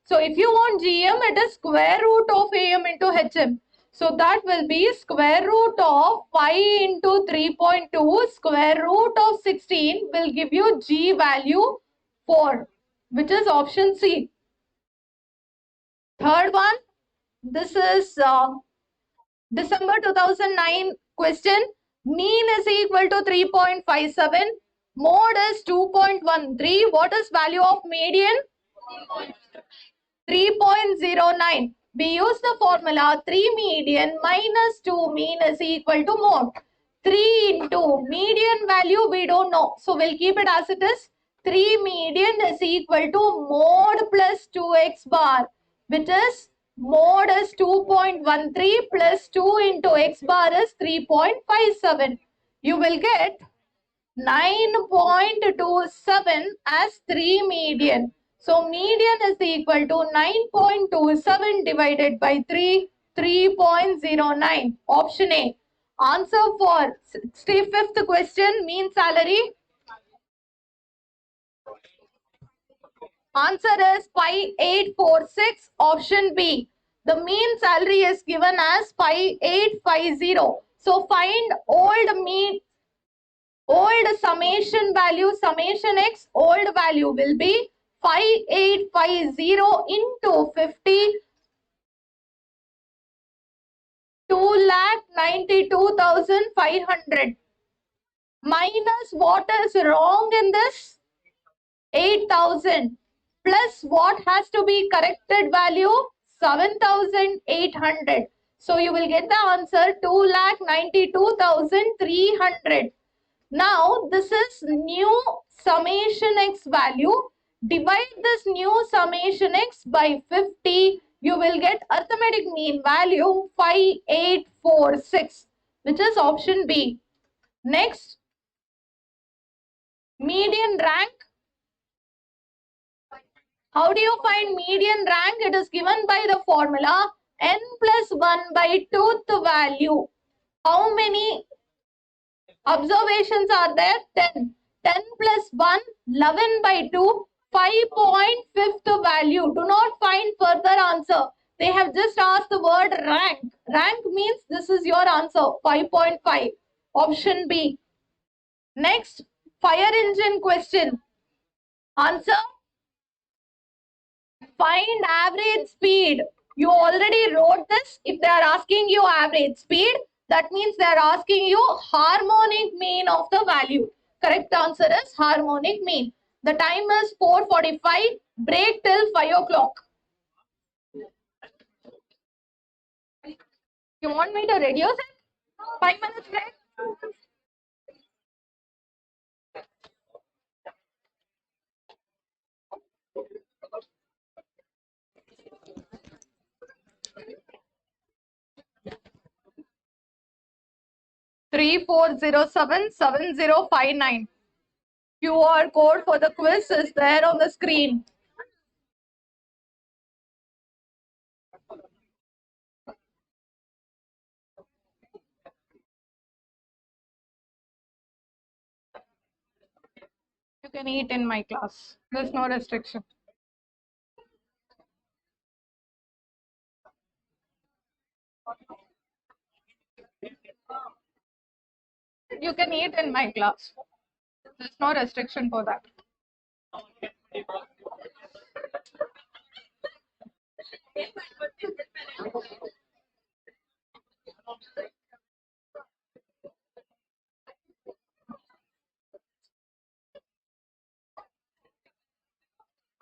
So if you want GM, it is square root of AM into HM. So that will be square root of 5 into 3.2. Square root of 16 will give you G value 4, which is option C. Third one, this is December 2009 question. Mean is equal to 3.57. Mode is 2.13. What is value of median? 3.09. We use the formula 3 median minus 2 mean is equal to mode. 3 into median value we don't know. So we'll keep it as it is. 3 median is equal to mode plus 2x bar, which is mode is 2.13 plus 2 into x bar is 3.57. You will get 9.27 as 3 median. So median is equal to 9.27 divided by 3, 3.09. Option A. Answer for 65th question, mean salary. Answer is 5846. Option B. The mean salary is given as 5850. So find old summation value, summation x, old value will be 5850 into 50, 2,92,500 minus what is wrong in this 8,000 plus what has to be corrected value 7,800. So you will get the answer 2,92,300. Now this is new summation x value. Divide this new summation x by 50. You will get arithmetic mean value 5846, which is option B. Next, median rank. How do you find median rank? It is given by the formula n plus 1 by 2th value. How many observations are there? 10. 10 plus 1, 11 by 2, 5.5th value. Do not find further answer. They have just asked the word rank. Rank means this is your answer, 5.5. Option B. Next, fire engine question. Answer? Find average speed. You already wrote this. If they are asking you average speed, that means they are asking you harmonic mean of the value. Correct answer is harmonic mean. The time is 4:45. Break till 5 o'clock. You want me to reduce it? 5 minutes break? 34077059. QR code for the quiz is there on the screen. You can eat in my class. There's no restriction. You can eat in my class. There's no restriction for that.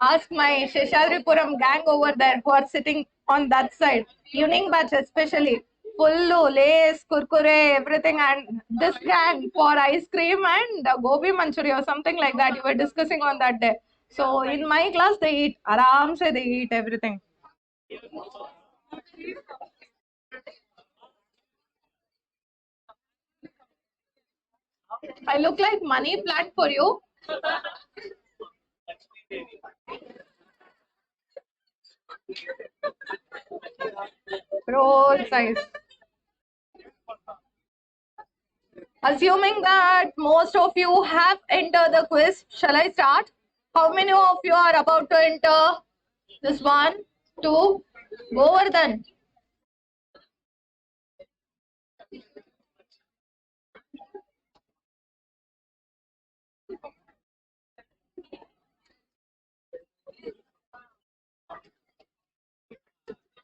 Ask my Sheshadripuram gang over there who are sitting on that side. Evening batch especially. Full lace, kurkure, everything, and this gang for ice cream and gobi manchurian or something like that. You were discussing on that day. So in my class they eat. Aram se they eat everything. I look like money plant for you. Road size. Assuming that most of you have entered the quiz, shall I start? How many of you are about to enter? This one, two, Govardhan.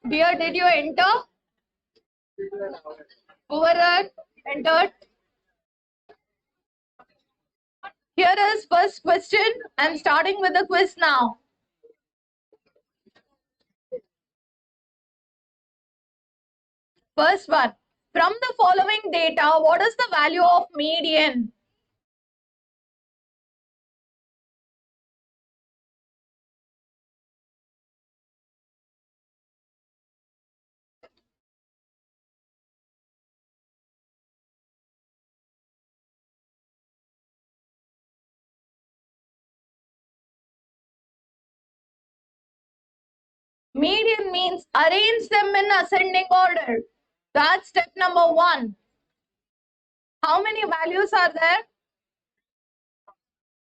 Dear, did you enter? Govardhan entered. Here is first question. I'm starting with the quiz now. First one. From the following data, what is the value of median? Median means arrange them in ascending order. That's step number one. How many values are there?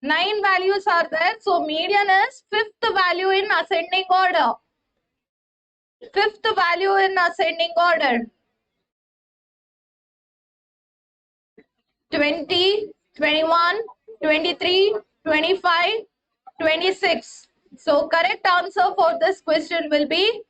9 values are there. So median is fifth value in ascending order. Fifth value in ascending order. 20, 21, 23, 25, 26. So correct answer for this question will be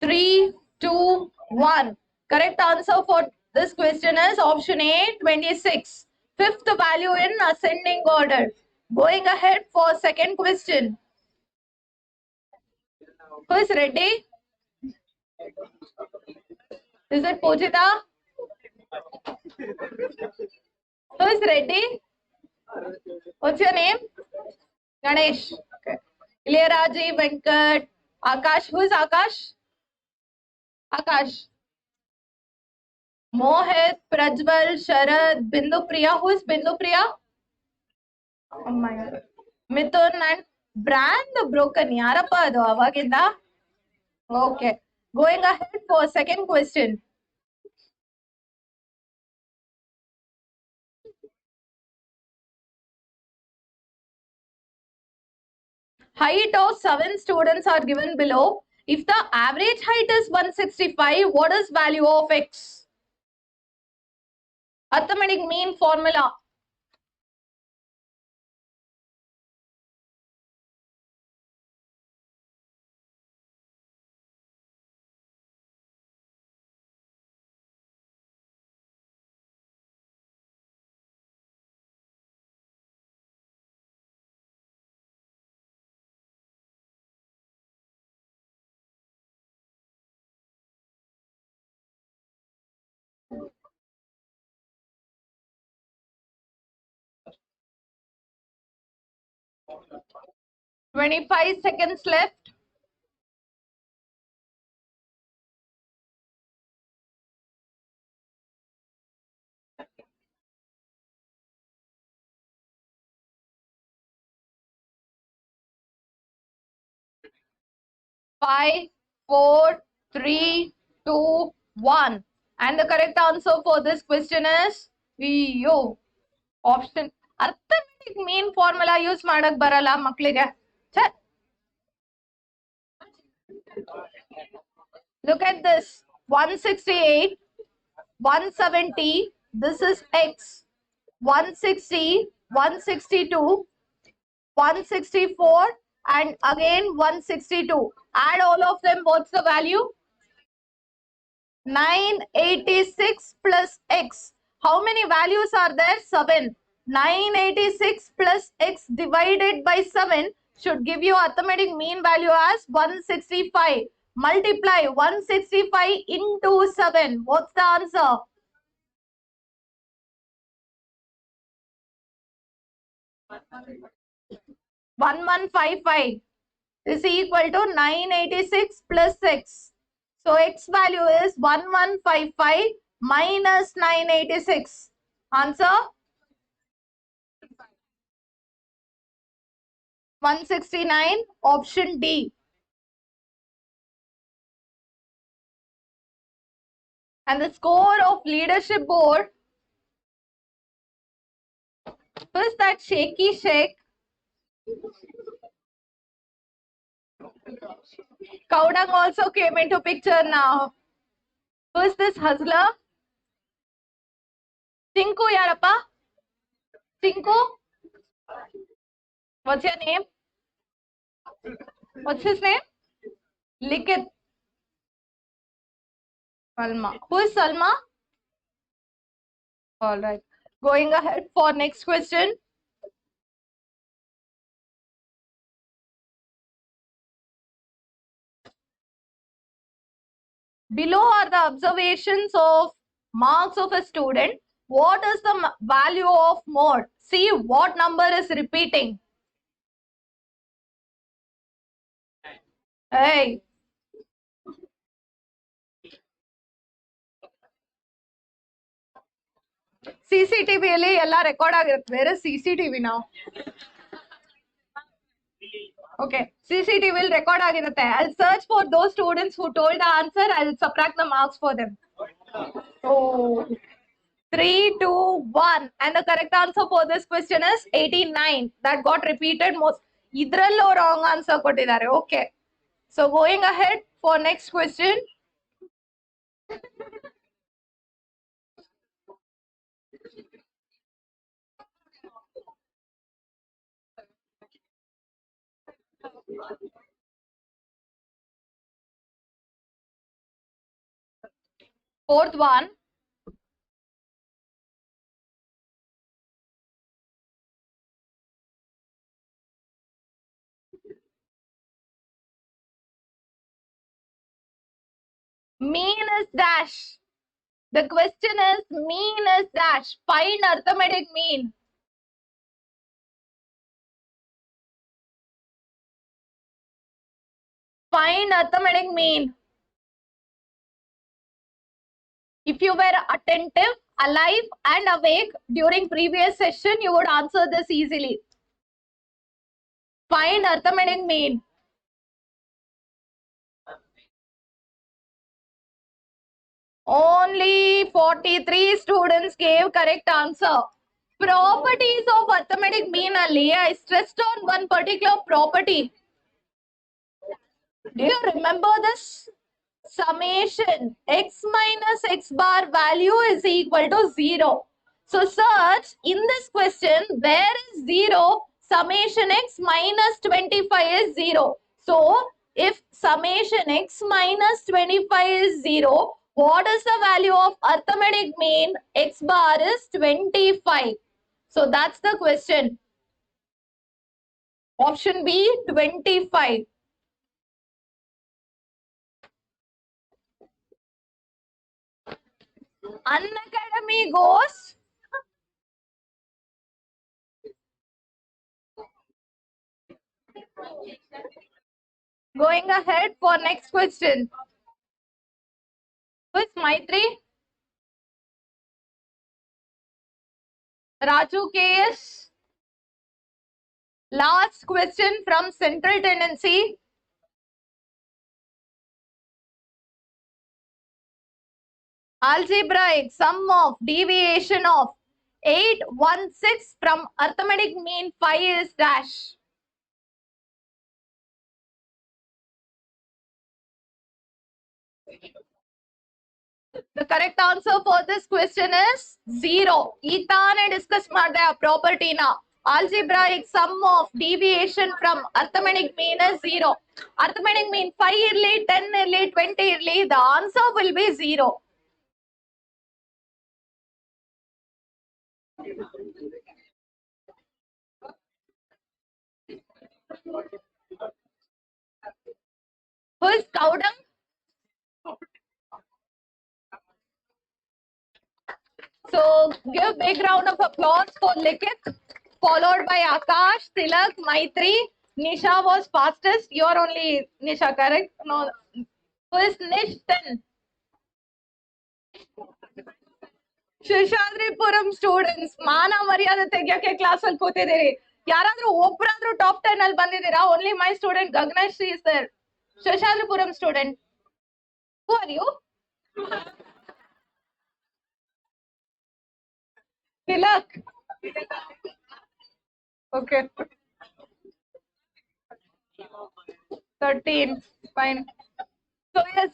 3, 2, 1. Correct answer for this question is option A, 26. Fifth value in ascending order. Going ahead for second question. Who is ready? Is it Pujita? Who is ready? What's your name? Ganesh. Okay. Ilayaraji, Venkat, Akash. Who is Akash? Akash. Mohit, Prajwal, Sharad, Bindu Priya. Who is Bindu Priya? Oh my God. Mithun and brand broken. Yarappa adu avaginda. Okay. Going ahead for second question. Height of 7 students are given below. If the average height is 165, what is value of x? Arithmetic mean formula. 25 seconds left. Five, four, three, two, one. And the correct answer for this question is yo. Option. Arithmetic mean formula use madak barala maklige. Look at this. 168, 170. This is x. 160, 162, 164, and again 162. Add all of them. What's the value? 986 plus x. How many values are there? 7. 986 plus x divided by 7 should give you arithmetic mean value as 165. Multiply 165 into 7. What's the answer? 1155 is equal to 986 plus x. So x value is 1155 minus 986. Answer 169, option D. And the score of leadership board is that shaky shake. Cowdung also came into picture now. Who is this hustler? Tinku Yarappa? Tinku? What's your name? What's his name? Likit. Salma. Who is Salma? All right. Going ahead for next question. Below are the observations of marks of a student. What is the value of mode? See what number is repeating. Hey. CCTV ಅಲ್ಲಿ ಎಲ್ಲ record ಆಗಿರುತ್ತೆ. Where is CCTV now? Okay, CCTV will record ಆಗಿರುತ್ತೆ. I'll search for those students who told the answer. I'll subtract the marks for them. Oh, 3, 2, 1. And the correct answer for this question is 89. That got repeated most. Idrallo wrong answer ಕೊಟ್ಟಿದ್ದಾರೆ. Okay. So going ahead for next question. Fourth one. Mean is dash. The question is mean is dash. Find arithmetic mean. Find arithmetic mean. If you were attentive, alive, and awake during previous session, you would answer this easily. Find arithmetic mean. Only 43 students gave correct answer. Properties of arithmetic mean ali, I stressed on one particular property. Do you remember this? Summation x minus x bar value is equal to 0. So search in this question where is 0? Summation x minus 25 is 0. So if summation x minus 25 is 0, what is the value of arithmetic mean? X bar is 25. So that's the question. Option B, 25. Unacademy goes Going ahead for next question. Who is Maitri? Raju KS. Last question from central tendency. Algebraic sum of deviation of 816 from arithmetic mean phi is dash. The correct answer for this question is 0. Ethane discuss madaya property na. Algebraic sum of deviation from arithmetic mean is 0. Arithmetic mean 5 irli, 10 irli, 20 irli. The answer will be 0. Who is Cowdung? So give big round of applause for Likith, followed by Akash, Tilak, Maitri. Nisha was fastest. You're only Nisha, correct? No. Who is Nish 10? Seshadripuram students ಮಾನ ಮರ್ಯಾದೆ ತೆಗಿಯೋಕೆ class ಅಲ್ಲಿ ಕೂತಿದ್ದೀರಿ. ಯಾರಾದ್ರೂ ಒಬ್ಬರಾದ್ರೂ top 10 ಅಲ್ಲಿ ಬಂದಿದ್ದೀರಾ? Only my student Gaganesh is there. Seshadripuram student. Who are you? Tilak. Okay. 13. Fine. So yes,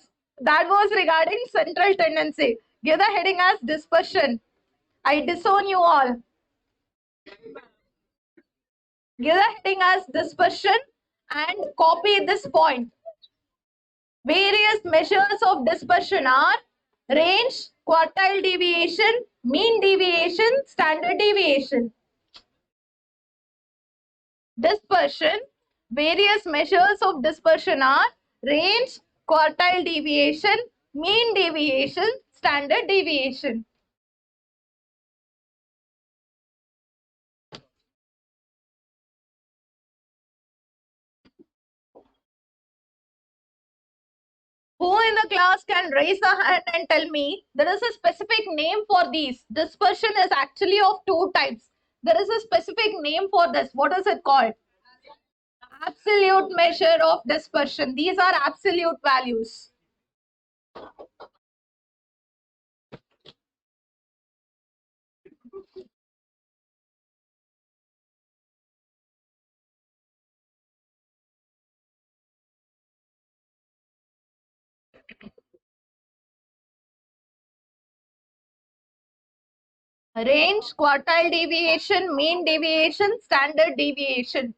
that was regarding central tendency. Give the heading as dispersion. I disown you all. Give the heading as dispersion and copy this point. Various measures of dispersion are range, quartile deviation, mean deviation, standard deviation. Dispersion. Various measures of dispersion are range, quartile deviation, mean deviation, standard deviation. Who in the class can raise a hand and tell me there is a specific name for these? Dispersion is actually of two types. There is a specific name for this. What is it called? Absolute measure of dispersion. These are absolute values. Range, quartile deviation, mean deviation, standard deviation.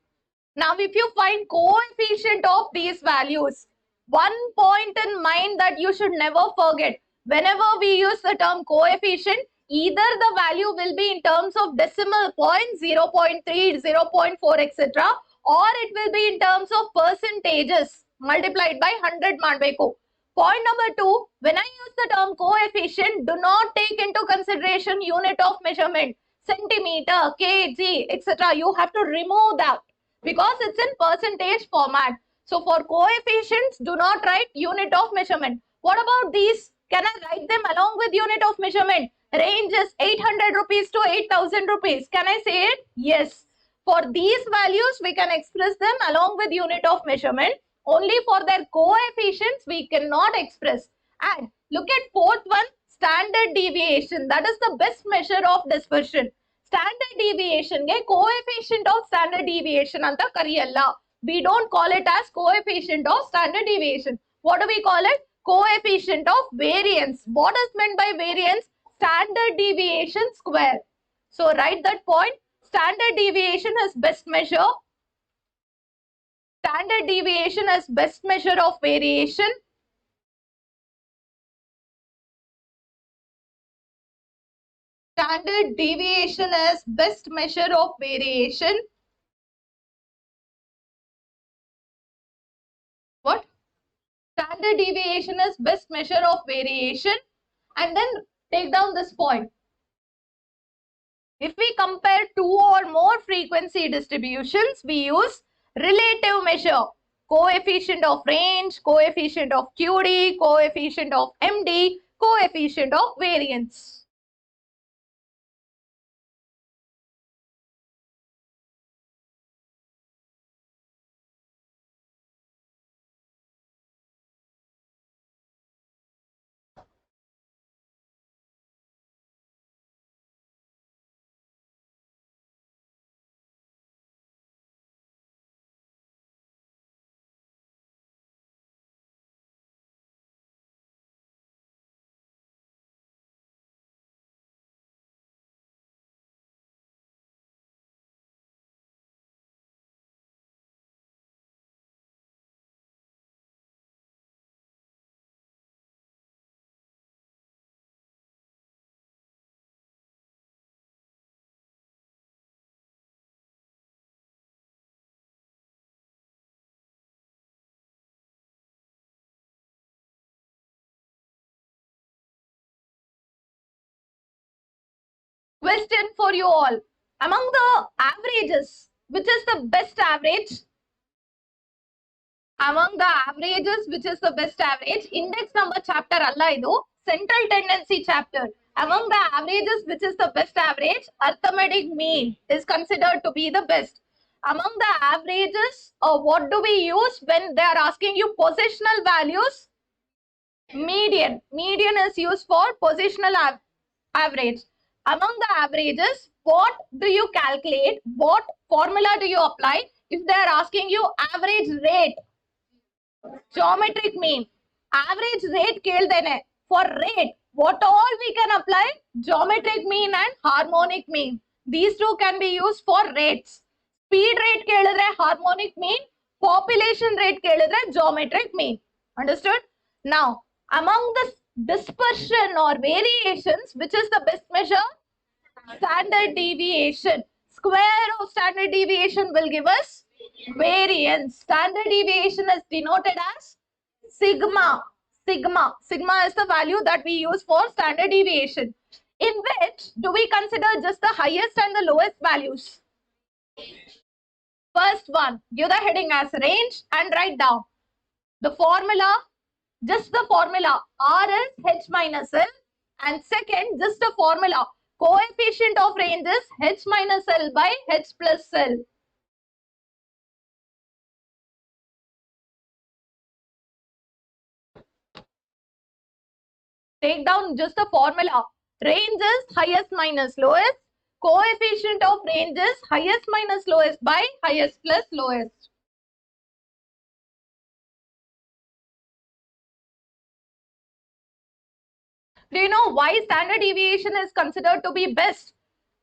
Now, if you find coefficient of these values, one point in mind that you should never forget. Whenever we use the term coefficient, either the value will be in terms of decimal point 0.3, 0.4, etc. or it will be in terms of percentages multiplied by 100 ಮಾಡಬೇಕು. Point number 2, when I use the term coefficient, do not take into consideration unit of measurement, centimeter, kg, etc. You have to remove that because it's in percentage format. So for coefficients, do not write unit of measurement. What about these? Can I write them along with unit of measurement? Range is 800 rupees to 8,000 rupees. Can I say it? Yes. For these values, we can express them along with unit of measurement. Only for their coefficients, we cannot express. And look at fourth one, standard deviation. That is the best measure of dispersion. Standard deviation ge coefficient of standard deviation anta kariyalla. We don't call it as coefficient of standard deviation. What do we call it? Coefficient of variance. What is meant by variance? Standard deviation square. So write that point. Standard deviation is best measure. Standard deviation is best measure of variation. Standard deviation is best measure of variation. What? Standard deviation is best measure of variation. And then take down this point. If we compare two or more frequency distributions, we use relative measure. coefficient of range, coefficient of QD, coefficient of MD, coefficient of variance. Question for you all. Among the averages, which is the best average? Among the averages, which is the best average? Index number chapter alla idu. Central tendency chapter. Among the averages, which is the best average? Arithmetic mean is considered to be the best. Among the averages, what do we use when they are asking you positional values? Median. Median is used for positional average. Among the averages, what do you calculate? What formula do you apply if they are asking you average rate? Geometric mean. Average rate ಕೇಳ್ದೇನೆ. For rate, what all we can apply? Geometric mean and harmonic mean. These two can be used for rates. Speed rate ಕೇಳಿದ್ರೆ harmonic mean. Population rate ಕೇಳಿದ್ರೆ geometric mean. Understood? Now, among the dispersion or variations, which is the best measure? Standard deviation. Square of standard deviation will give us variance. Standard deviation is denoted as sigma. Sigma. Sigma is the value that we use for standard deviation. In which do we consider just the highest and the lowest values? First one, give the heading as range and write down the formula. Just the formula. R is H minus L. And second, just the formula. Coefficient of range is H minus L by H plus L. Take down just the formula. Range is highest minus lowest. Coefficient of range is highest minus lowest by highest plus lowest. Do you know why standard deviation is considered to be best?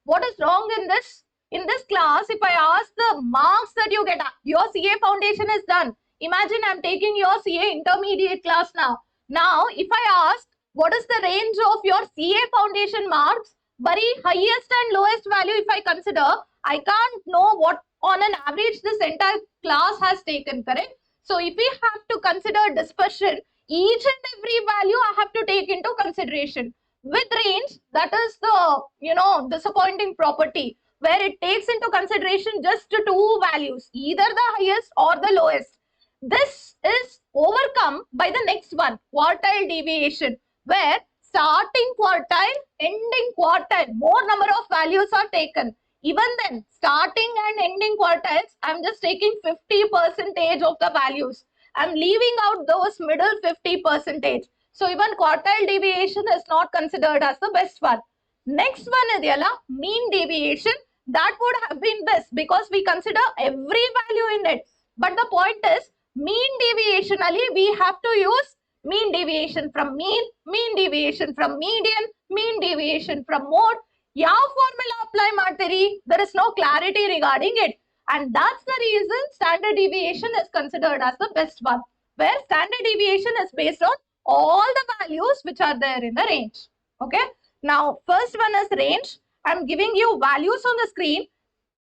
What is wrong in this? In this class, if I ask the marks that you get, your CA foundation is done. Imagine I'm taking your CA intermediate class now. Now, if I ask, what is the range of your CA foundation marks? Very highest and lowest value if I consider, I can't know what on an average this entire class has taken, correct? So, if we have to consider dispersion, each and every value I have to take into consideration. With range, that is the disappointing property where it takes into consideration just two values, either the highest or the lowest. This is overcome by the next one, quartile deviation, where starting quartile, ending quartile, more number of values are taken. Even then, starting and ending quartiles, I'm just taking 50% of the values. I'm leaving out those middle 50%. So even quartile deviation is not considered as the best one. Next one is mean deviation. That would have been best because we consider every value in it. But the point is, mean deviation we have to use mean deviation from mean, mean deviation from median, mean deviation from mode. Yav formula apply ಮಾಡ್ತೀರಿ? There is no clarity regarding it. And that's the reason standard deviation is considered as the best one, where standard deviation is based on all the values which are there in the range. Okay. Now, first one is range. I'm giving you values on the screen.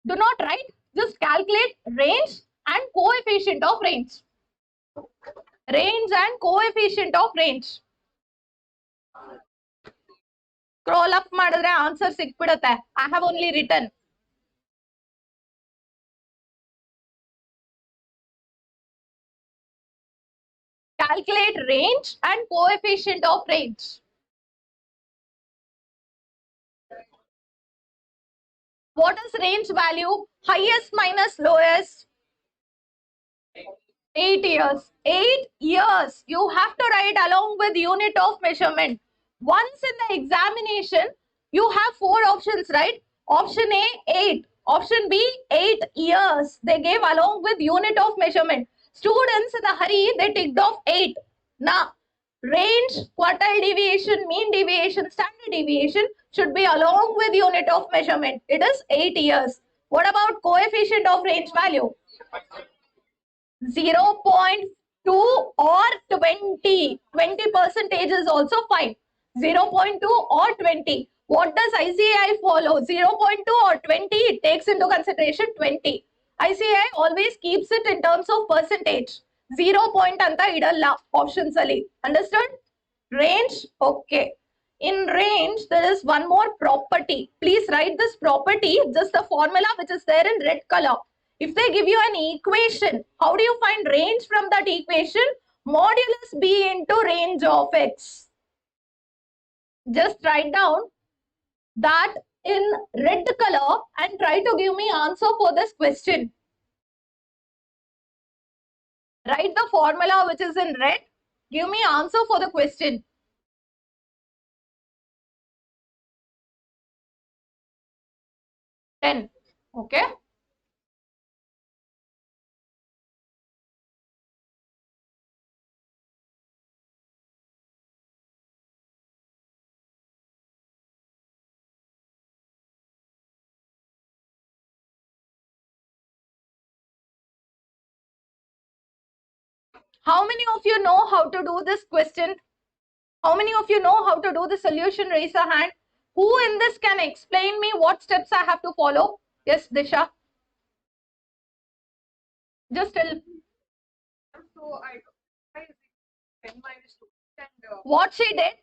Do not write. Just calculate range and coefficient of range. Range and coefficient of range. Scroll up ಮಾಡಿದ್ರೆ answer ಸಿಕ್ಬಿಡುತ್ತೆ. I have only written. calculate range and coefficient of range. What is range value? Highest minus lowest. 8 years. 8 years. You have to write along with unit of measurement. Once in the examination, you have 4 options, right? Option A, 8. Option B, 8 years. They gave along with unit of measurement. Students in a hurry, they ticked off 8. Now, range, quartile deviation, mean deviation, standard deviation should be along with unit of measurement. It is 8 years. What about coefficient of range value? 0.2 or 20. 20% is also fine. 0.2 or 20. What does ICAI follow? 0.2 or 20? It takes into consideration 20. ICAI always keeps it in terms of percentage. 0 point anta idalla options ali. Understood? Range? Okay. In range, there is one more property. Please write this property, just the formula which is there in red color. If they give you an equation, how do you find range from that equation? Modulus B into range of X. Just write down that in red color and try to give me answer for this question. Write the formula which is in red. Give me answer for the question. Ten. Okay. How many of you know how to do this question? How many of you know how to do the solution? Raise a hand. Who in this can explain me what steps I have to follow? Yes, Disha. Just tell. So I 10 minus 2. And, what she did?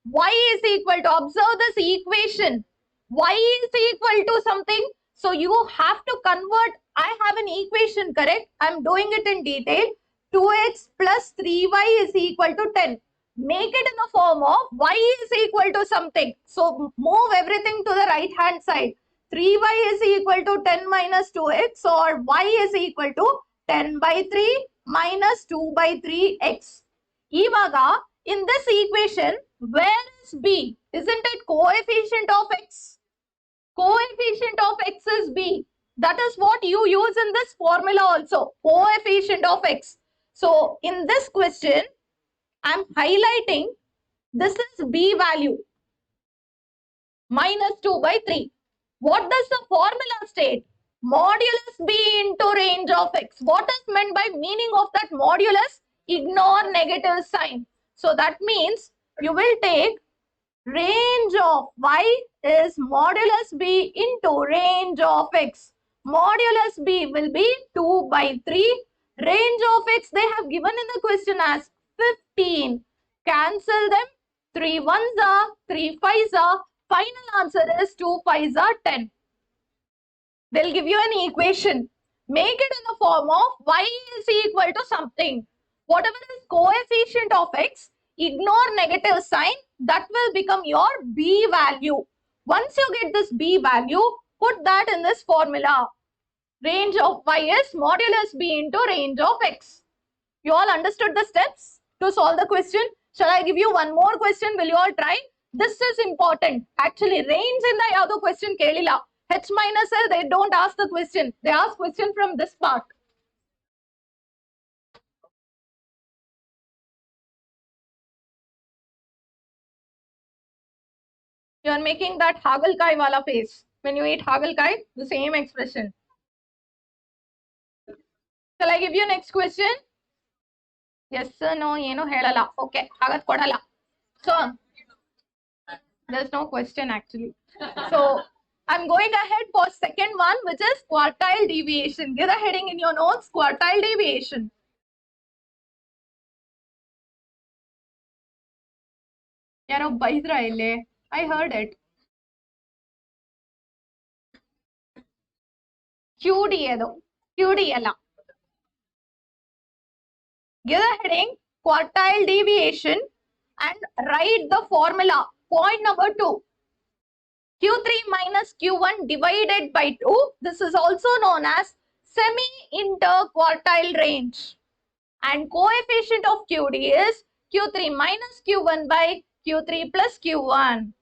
Y is equal to, observe this equation. Y is equal to something. So you have to convert. I have an equation, correct? I'm doing it in detail. 2x plus 3y is equal to 10. Make it in the form of y is equal to something. So move everything to the right hand side. 3y is equal to 10 minus 2x, or y is equal to 10 by 3 minus 2 by 3x. Ivaga, in this equation, where is b? Isn't it coefficient of x? Coefficient of x is b. That is what you use in this formula also. Coefficient of x. So in this question, I am highlighting this is b value. Minus 2 by 3. What does the formula state? Modulus b into range of x. What is meant by meaning of that modulus? Ignore negative sign. So that means you will take range of y is modulus b into range of x. Modulus b will be 2 by 3. Range of x they have given in the question as 15. Cancel them. 3 ones are, 3 fives are. Final answer is 2 fives are 10. They'll give you an equation. Make it in the form of y is equal to something. Whatever is coefficient of x, ignore negative sign. That will become your b value. Once you get this b value, put that in this formula. Range of y is modulus b into range of x. You all understood the steps to solve the question? Shall I give you one more question? Will you all try? This is important. Actually, range in the other question kelila. H minus L, they don't ask the question. They ask question from this part. You are making that Hagelkai wala face. When you eat Hagelkai, the same expression. Shall I give you next question? Yes, sir, no, helala. Okay, hagat kodala. So, there's no question actually. So, I'm going ahead for second one, which is quartile deviation. Give the heading in your notes, quartile deviation. Yaro baidra ille. I heard it. QD edo. QD ella. Give the heading, quartile deviation and write the formula. Point number 2. Q3 minus Q1 divided by 2. This is also known as semi-interquartile range. And coefficient of QD is Q3 minus Q1 by Q3 plus Q1.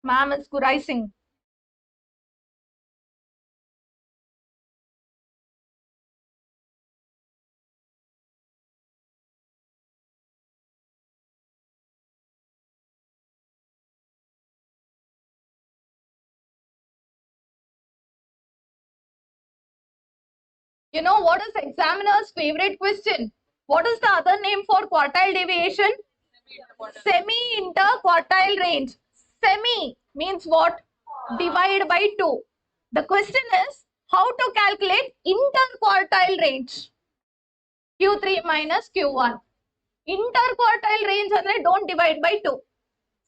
Ma'am is rising. You know what is examiner's favorite question? What is the other name for quartile deviation? Semi-interquartile range. Semi means what? Divide by 2. The question is how to calculate interquartile range. Q3 minus Q1. Interquartile range andre don't divide by 2.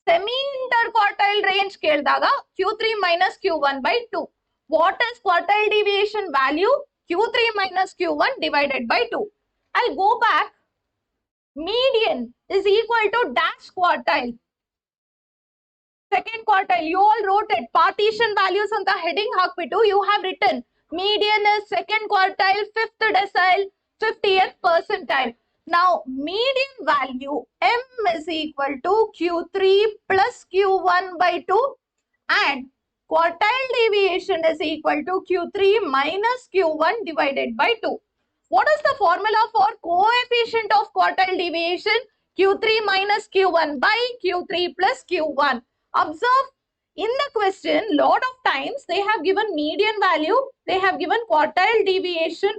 Semi-interquartile range ಕೇಳಿದಾಗ Q3 minus Q1 by 2. What is quartile deviation value? Q3 minus Q1 divided by 2. I'll go back. Median is equal to dash quartile. Second quartile, you all wrote it. Partition values on the heading hakbitu, you have written. Median is second quartile, 5th decile, 50th percentile. Now, median value M is equal to Q3 plus Q1 by 2 and quartile deviation is equal to Q3 minus Q1 divided by 2. What is the formula for coefficient of quartile deviation? Q3 minus Q1 by Q3 plus Q1. Observe in the question, lot of times they have given median value, they have given quartile deviation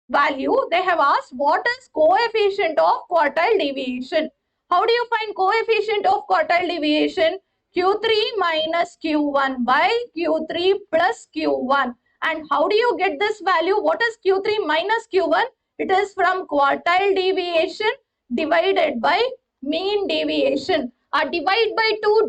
value, they have asked what is coefficient of quartile deviation. How do you find coefficient of quartile deviation? Q3 minus Q1 by Q3 plus Q1. And how do you get this value? What is Q3 minus Q1? It is from quartile deviation divided by mean deviation. Divide by 2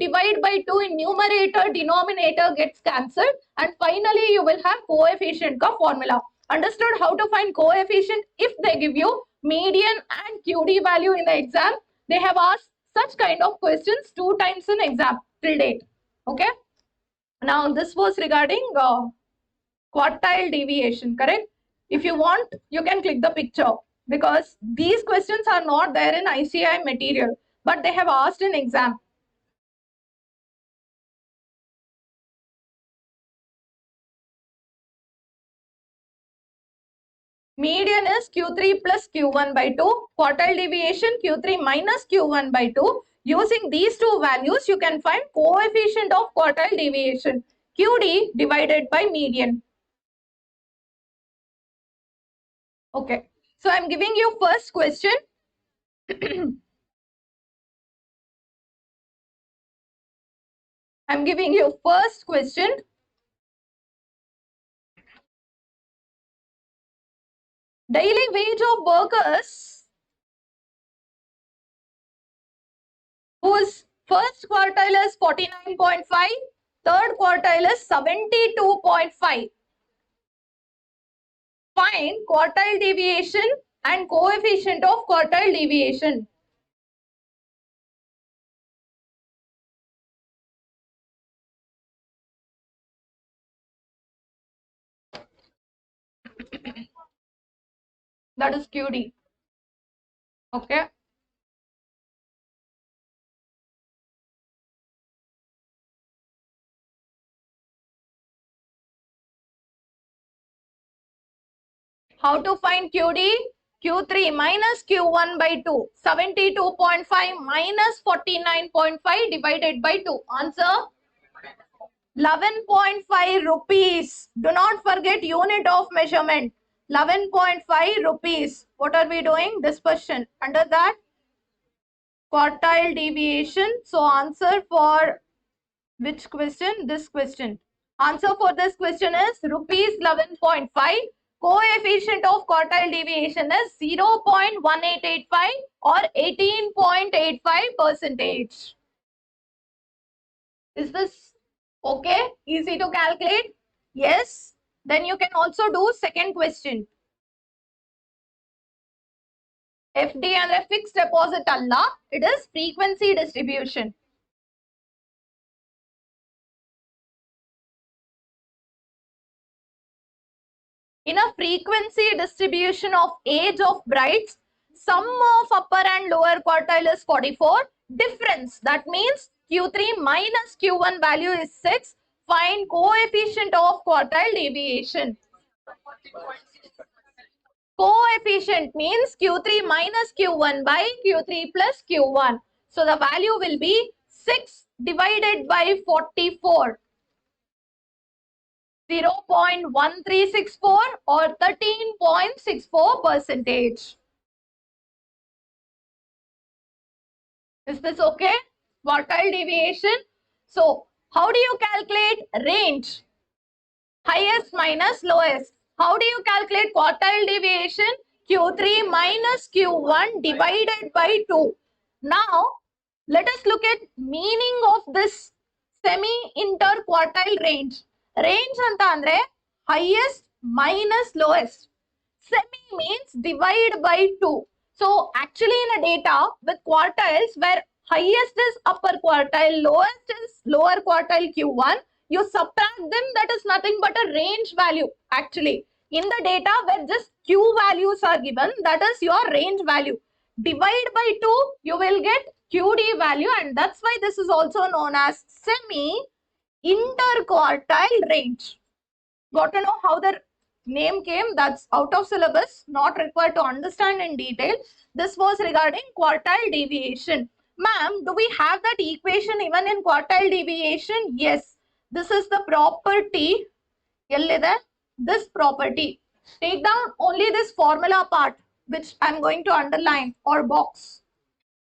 in numerator, denominator gets cancelled and finally you will have coefficient ka formula. Understood how to find coefficient? If they give you median and QD value in the exam, they have asked such kind of questions 2 times in exam till date. Okay. Now this was regarding quartile deviation, correct? If you want, you can click the picture because these questions are not there in ICAI material, but they have asked in exam. Median is Q3 plus Q1 by 2. Quartile deviation Q3 minus Q1 by 2. Using these two values, you can find coefficient of quartile deviation. QD divided by median. Okay. So I'm giving you first question. I'm giving you first question. Daily wage of workers whose first quartile is 49.5, third quartile is 72.5. Find quartile deviation and coefficient of quartile deviation. That is QD. Okay. How to find QD? Q3 minus Q1 by 2. 72.5 minus 49.5 divided by 2. Answer 11.5 rupees. Do not forget unit of measurement. 11.5 rupees. What are we doing? Dispersion. Under that, quartile deviation. So answer for which question? This question. Answer for this question is rupees 11.5. Coefficient of quartile deviation is 0.1885 or 18.85%. Is this okay? Easy to calculate? Yes. Then you can also do second question. FD ಅಂದ್ರೆ fixed deposit ಅಲ್ಲ, it is frequency distribution. In a frequency distribution of age of brides, sum of upper and lower quartile is 44. Difference, that means Q3 minus Q1 value is 6. Find coefficient of quartile deviation. Coefficient means Q3 minus Q1 by Q3 plus Q1. So the value will be 6 divided by 44. 0.1364 or 13.64%. Is this okay? Quartile deviation. So how do you calculate range? Highest minus lowest. How do you calculate quartile deviation? Q3 minus Q1 divided by 2. Now, let us look at meaning of this semi-interquartile range. Range anta andre highest minus lowest. Semi means divide by 2. So, actually in a data with quartiles where highest is upper quartile, lowest is lower quartile Q1, you subtract them, that is nothing but a range value actually. In the data where just Q values are given, that is your range value. Divide by 2, you will get QD value, and that's why this is also known as semi-interquartile range. Got to know how the name came? That's out of syllabus, not required to understand in detail. This was regarding quartile deviation. Ma'am, do we have that equation even in quartile deviation? Yes. This is the property. This property. Take down only this formula part, which I'm going to underline or box.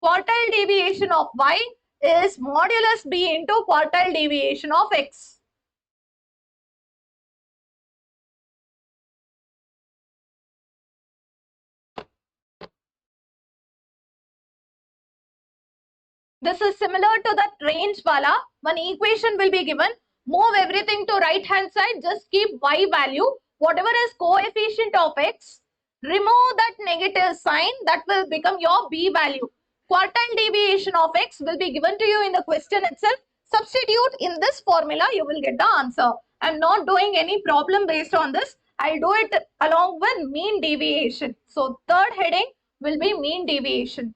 Quartile deviation of y is modulus b into quartile deviation of x. This is similar to that range wala. One equation will be given. Move everything to right hand side. Just keep y value. Whatever is coefficient of x, remove that negative sign. That will become your b value. Quartile deviation of x will be given to you in the question itself. Substitute in this formula. You will get the answer. I'm not doing any problem based on this. I'll do it along with mean deviation. So third heading will be mean deviation.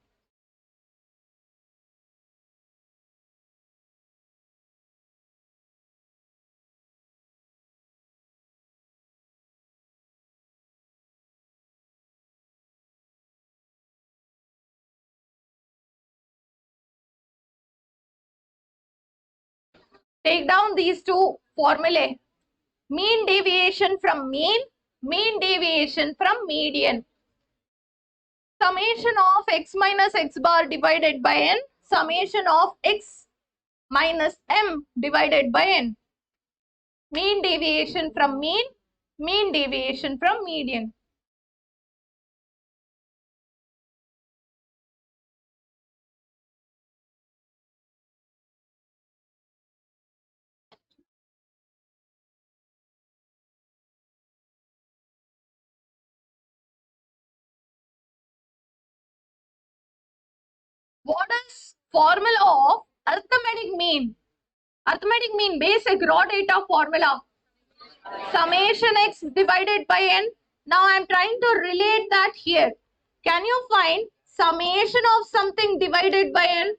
Take down these two formulae. Mean deviation from mean, mean deviation from median. Summation of x minus x bar divided by n, summation of x minus m divided by n. Mean deviation from mean, mean deviation from median. What is formula of arithmetic mean? Arithmetic mean, basic raw data formula. Summation x divided by n. Now I am trying to relate that here. Can you find summation of something divided by n?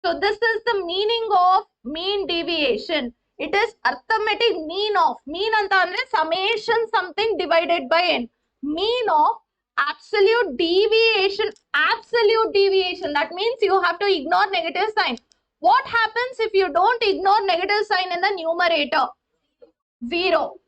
So this is the meaning of mean deviation. It is arithmetic mean of. Mean anta andre summation something divided by n. Mean of absolute deviation. Absolute deviation. That means you have to ignore negative sign. What happens if you don't ignore negative sign in the numerator? 0.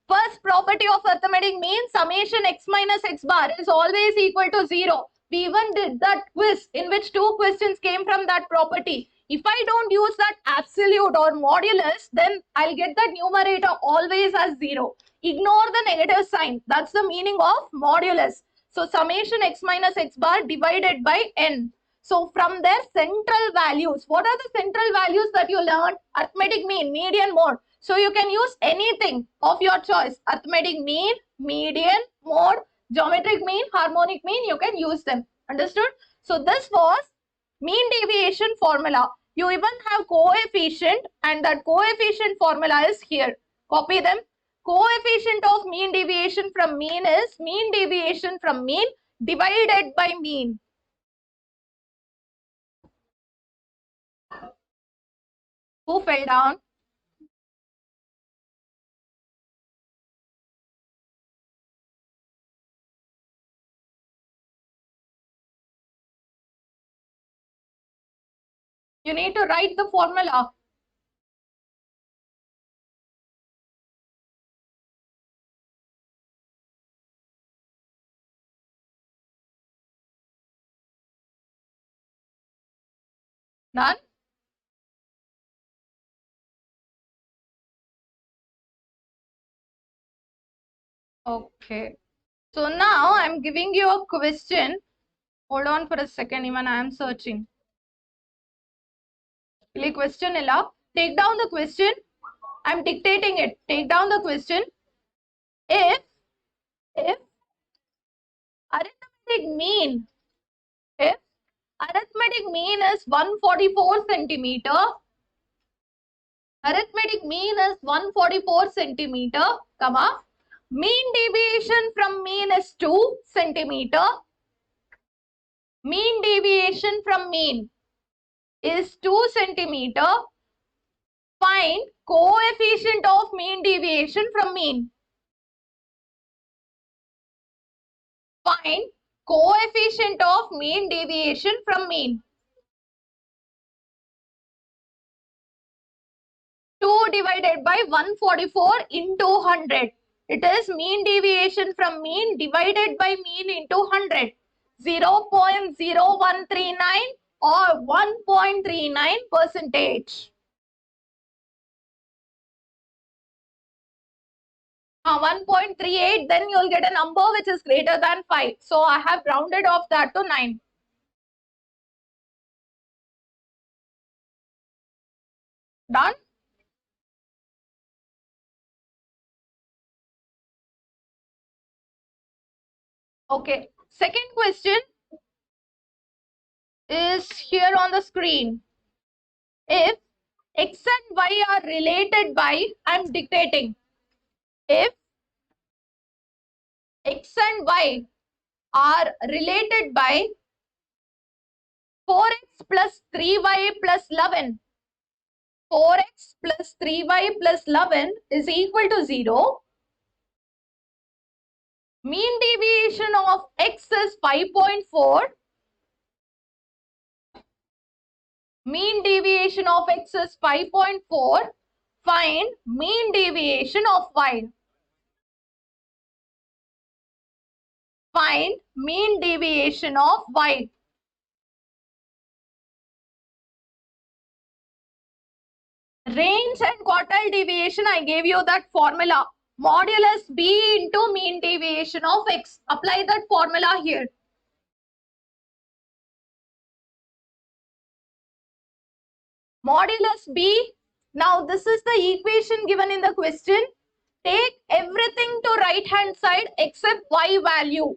First property of arithmetic mean, summation x minus x bar is always equal to 0. We even did that quiz in which 2 questions came from that property. If I don't use that absolute or modulus, then I'll get the numerator always as 0. Ignore the negative sign. That's the meaning of modulus. So summation x minus x bar divided by n. So from their central values, what are the central values that you learned? Arithmetic mean, median, mode. So you can use anything of your choice. Arithmetic mean, median, mode, geometric mean, harmonic mean, you can use them. Understood? So this was mean deviation formula. You even have coefficient, and that coefficient formula is here. Copy them. Coefficient of mean deviation from mean is mean deviation from mean divided by mean. Who fell down? You need to write the formula. Done? Okay. So now I'm giving you a question. Hold on for a second, even I am searching. Question illa. Take down the question. I'm dictating it. Take down the question. If arithmetic mean, if arithmetic mean is 144 centimeter, arithmetic mean is 144 centimeter, comma, mean deviation from mean is 2 centimeter, mean deviation from mean is 2 centimeter, find coefficient of mean deviation from mean. Find coefficient of mean deviation from mean. 2 divided by 144 into 100. It is mean deviation from mean divided by mean into 100. 0.0139 or 1.39%. 1.38, then you will get a number which is greater than 5. So I have rounded off that to 9. Done? Okay. Second question is here on the screen. If x and y are related by, I'm dictating. If x and y are related by 4x plus 3y plus 11. 4x plus 3y plus 11 is equal to 0. Mean deviation of x is 5.4. Mean deviation of x is 5.4. Find mean deviation of y. Find mean deviation of y. Range and quartile deviation, I gave you that formula. Modulus b into mean deviation of x. Apply that formula here. Modulus b. Now this is the equation given in the question. Take everything to right hand side except y value.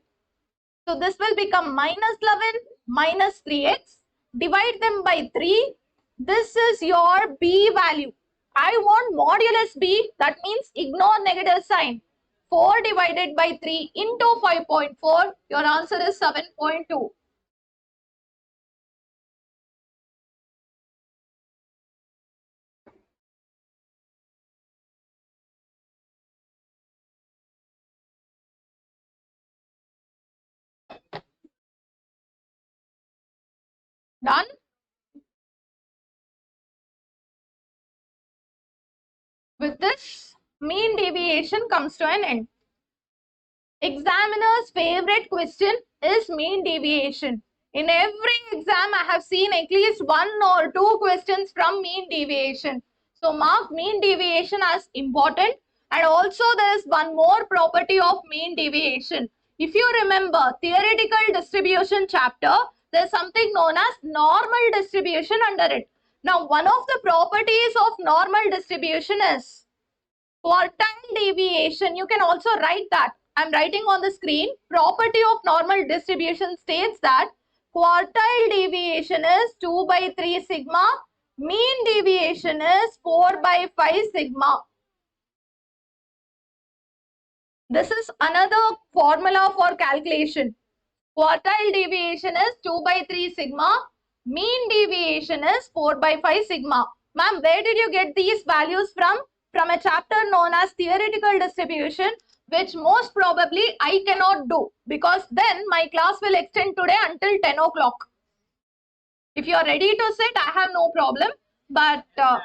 So this will become minus 11 minus 3x. Divide them by 3. This is your b value. I want modulus b. That means ignore negative sign. 4 divided by 3 into 5.4. Your answer is 7.2. Done? With this, mean deviation comes to an end. Examiner's favorite question is mean deviation. In every exam, I have seen at least 1 or 2 questions from mean deviation. So mark mean deviation as important. And also there is one more property of mean deviation. If you remember theoretical distribution chapter, there is something known as normal distribution under it. Now one of the properties of normal distribution is quartile deviation. You can also write that. I'm writing on the screen. Property of normal distribution states that quartile deviation is 2 by 3 sigma. Mean deviation is 4 by 5 sigma. This is another formula for calculation. Quartile deviation is 2 by 3 sigma. Mean deviation is 4 by 5 sigma. Ma'am, where did you get these values from? From a chapter known as theoretical distribution, which most probably I cannot do because then my class will extend today until 10 o'clock. If you are ready to sit, I have no problem. But so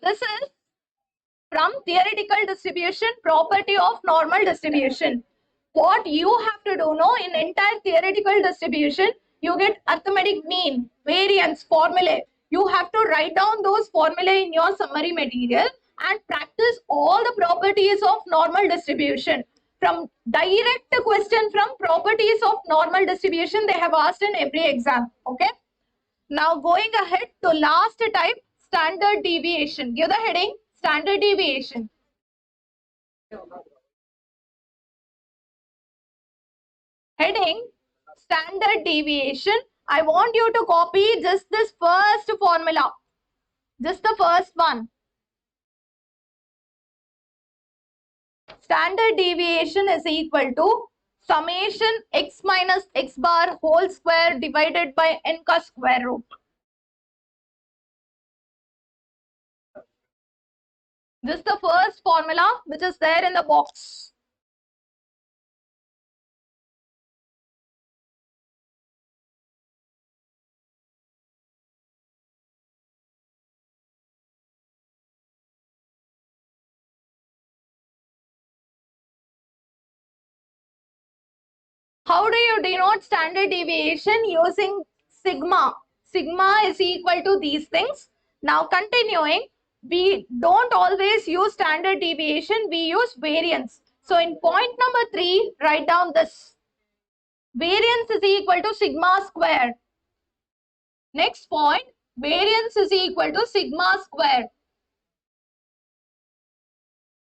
this is from theoretical distribution, property of normal distribution. What you have to do now in entire theoretical distribution, you get arithmetic mean, variance, formulae. You have to write down those formulae in your summary material and practice all the properties of normal distribution. From direct question from properties of normal distribution, they have asked in every exam. Okay. Now going ahead to last type, standard deviation. Give the heading, standard deviation. Heading, standard deviation. I want you to copy just this first formula. Just the first one. Standard deviation is equal to summation x minus x bar whole square divided by n ka square root. This is the first formula which is there in the box. How do you denote standard deviation? Using sigma. Sigma is equal to these things. Now continuing, we don't always use standard deviation, we use variance. So in point number 3, write down this. Variance is equal to sigma square. Next point, variance is equal to sigma square.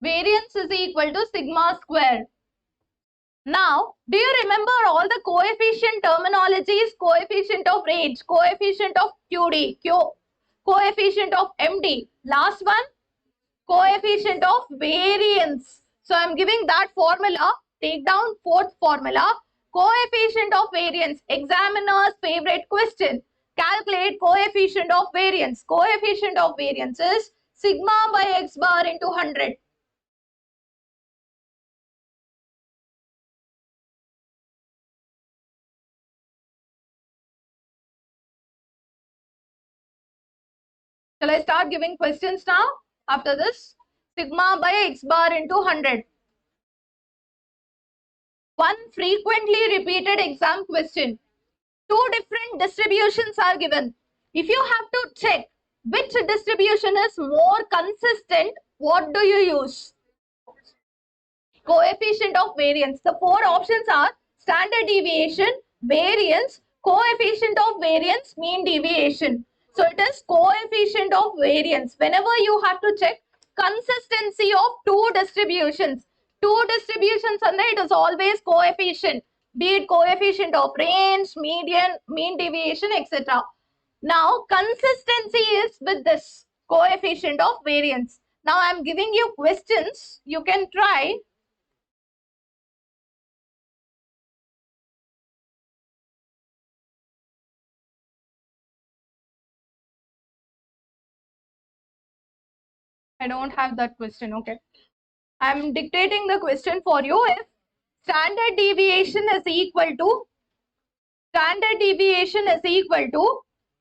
Variance is equal to sigma square. Now, do you remember all the coefficient terminologies? Coefficient of range, coefficient of QD, coefficient of MD. Last one, coefficient of variance. So, I am giving that formula. Take down fourth formula. Coefficient of variance, examiner's favorite question. Calculate coefficient of variance. Coefficient of variance is sigma by x bar into 100. Shall I start giving questions now? After this, sigma by x bar into 100. One frequently repeated exam question. Two different distributions are given. If you have to check which distribution is more consistent, what do you use? Coefficient of variance. The four options are standard deviation, variance, coefficient of variance, mean deviation. So it is coefficient of variance. Whenever you have to check consistency of two distributions and it is always coefficient, be it coefficient of range, median, mean deviation, etc. Now consistency is with this coefficient of variance. Now I am giving you questions. You can try. I don't have that question. Okay. I'm dictating the question for you. If standard deviation is equal to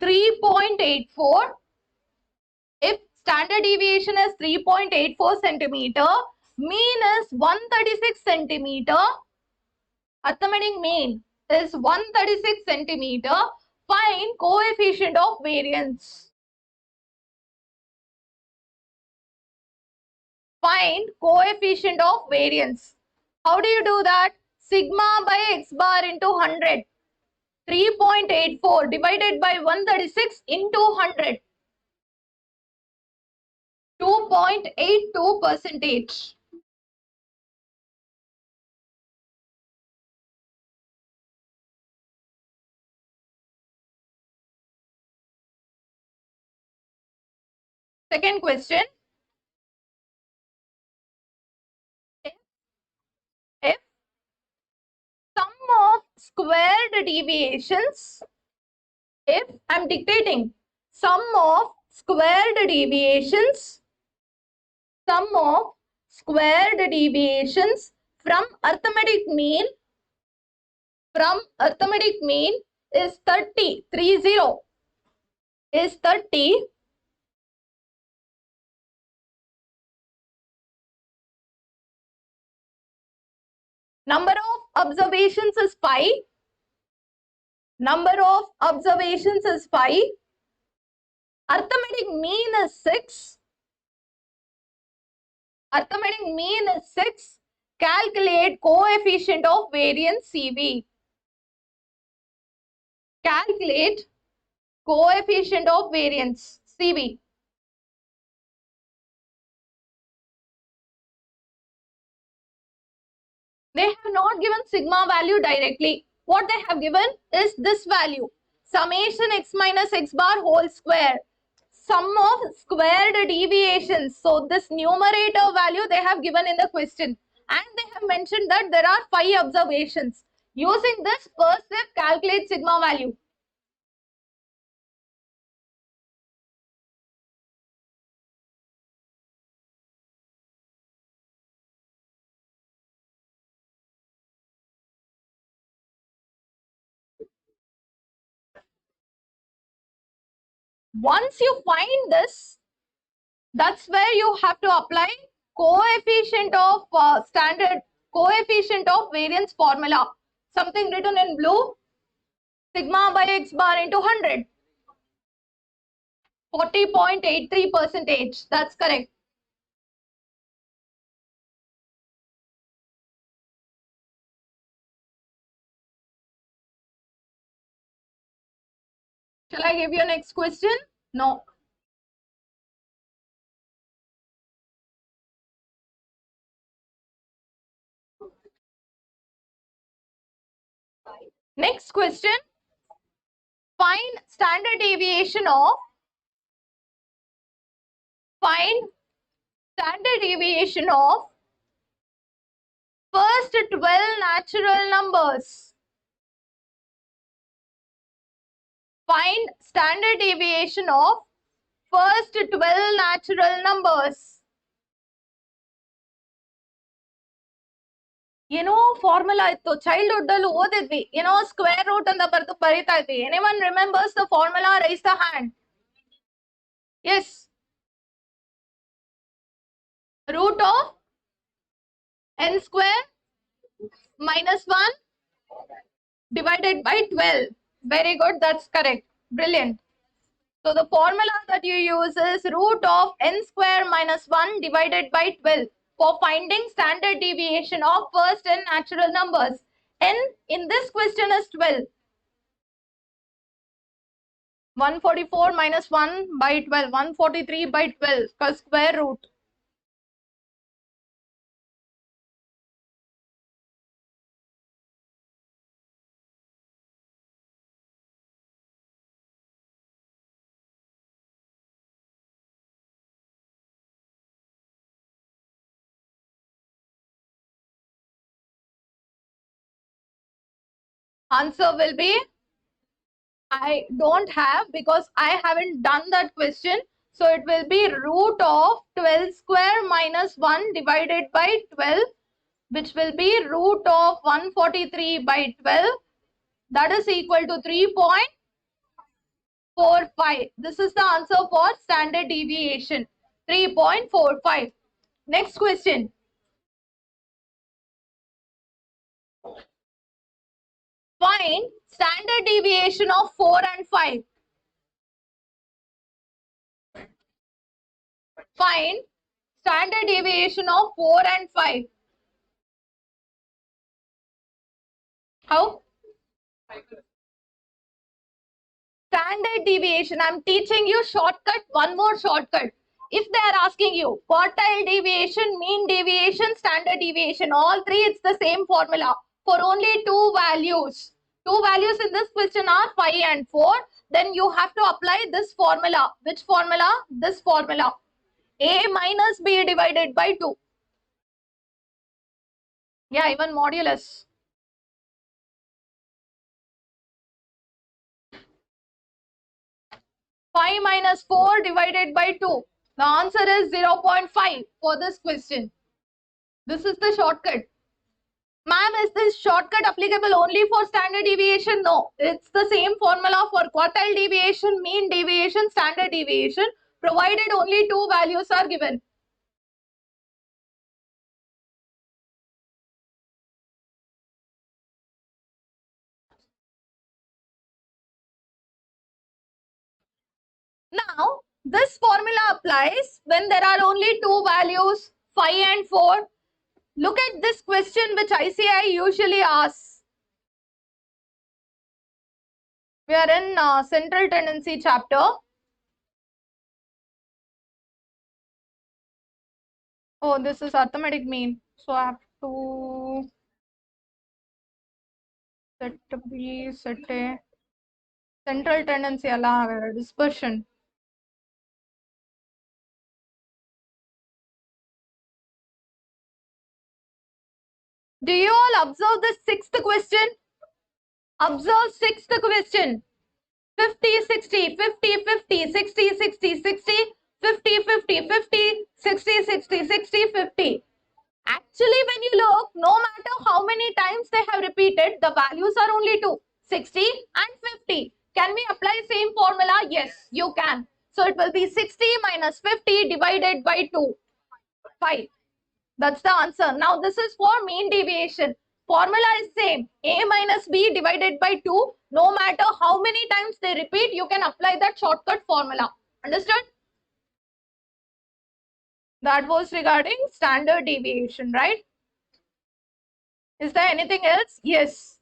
3.84. If standard deviation is 3.84 centimeter, mean is 136 centimeter. Arithmetic mean is 136 centimeter. Find coefficient of variance. Find coefficient of variance. How do you do that? Sigma by x bar into 100. 3.84 divided by 136 into 100. 2.82%. Second question. If sum of squared deviations, if I'm dictating sum of squared deviations, sum of squared deviations from arithmetic mean is 30, is 30. Number of observations is 5. Number of observations is 5. Arithmetic mean is 6. Arithmetic mean is 6. Calculate coefficient of variance CV. Calculate coefficient of variance CV. They have not given sigma value directly. What they have given is this value, summation x minus x bar whole square, sum of squared deviations. So this numerator value they have given in the question, and they have mentioned that there are 5 observations. Using this, first step, calculate sigma value. Once you find this, that's where you have to apply coefficient of standard coefficient of variance formula. Something written in blue, sigma by x bar into 100. 40.83%. That's correct. Shall I give you next question? No. Next question. Find standard deviation of first 12 natural numbers. Find standard deviation of first 12 natural numbers. ಏನೋ formula ಇತ್ತು childhood ಅಲ್ಲಿ ಓದಿದ್ವಿ, ಏನೋ square root ಅಂತ ಬರಿತಾ ಇದ್ವಿ. Anyone remembers the formula? Raise the hand. Yes, root of n square minus 1 divided by 12. Very good, that's correct. Brilliant. So the formula that you use is root of n square minus 1 divided by 12 for finding standard deviation of first n natural numbers. N in this question is 12. 144 minus 1 by 12, 143 by 12 का square root. Answer will be, I don't have because I haven't done that question. So it will be root of 12 square minus 1 divided by 12, which will be root of 143 by 12. That is equal to 3.45. This is the answer for standard deviation, 3.45. Next question. Find standard deviation of 4 and 5. Find standard deviation of 4 and 5. How? Standard deviation. I'm teaching you shortcut, one more shortcut. If they are asking you quartile deviation, mean deviation, standard deviation, all three, it's the same formula for only 2 values. 2 values in this question are 5 and 4. Then you have to apply this formula. Which formula? This formula. A minus B divided by 2. Yeah, even modulus. Five minus 4 divided by 2. The answer is 0.5 for this question. This is the shortcut. Ma'am, is this shortcut applicable only for standard deviation? No, it's the same formula for quartile deviation, mean deviation, standard deviation, provided only two values are given. Now, this formula applies when there are only two values, 5 and 4. Look at this question which ICAI usually asks. We are in central tendency chapter. Oh, this is arithmetic mean. So I have to set B, set A. Central tendency alla dispersion. Do you all observe the sixth question? Observe sixth question. 50, 60, 50, 50, 60, 60, 60, 50, 50, 50, 60, 60, 60, 50. Actually, when you look, no matter how many times they have repeated, the values are only two, 60 and 50. Can we apply same formula? Yes, you can. So it will be 60 minus 50 divided by 2, 5. That's the answer. Now this is for mean deviation. Formula is same. A minus B divided by 2. No matter how many times they repeat, you can apply that shortcut formula. Understood? That was regarding standard deviation, right? Is there anything else? Yes.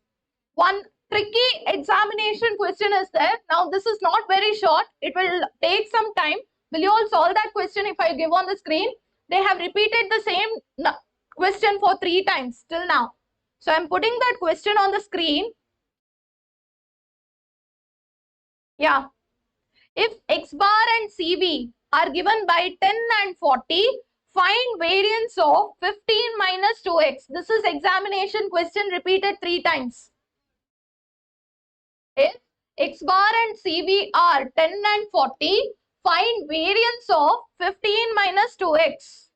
One tricky examination question is there. Now this is not very short. It will take some time. Will you all solve that question if I give on the screen? They have repeated the same question for 3 times till now. So I'm putting that question on the screen. Yeah. If X bar and CV are given by 10 and 40, find variance of 15 minus 2x. This is examination question repeated 3 times. If X bar and CV are 10 and 40, find variance of 15 minus 2x.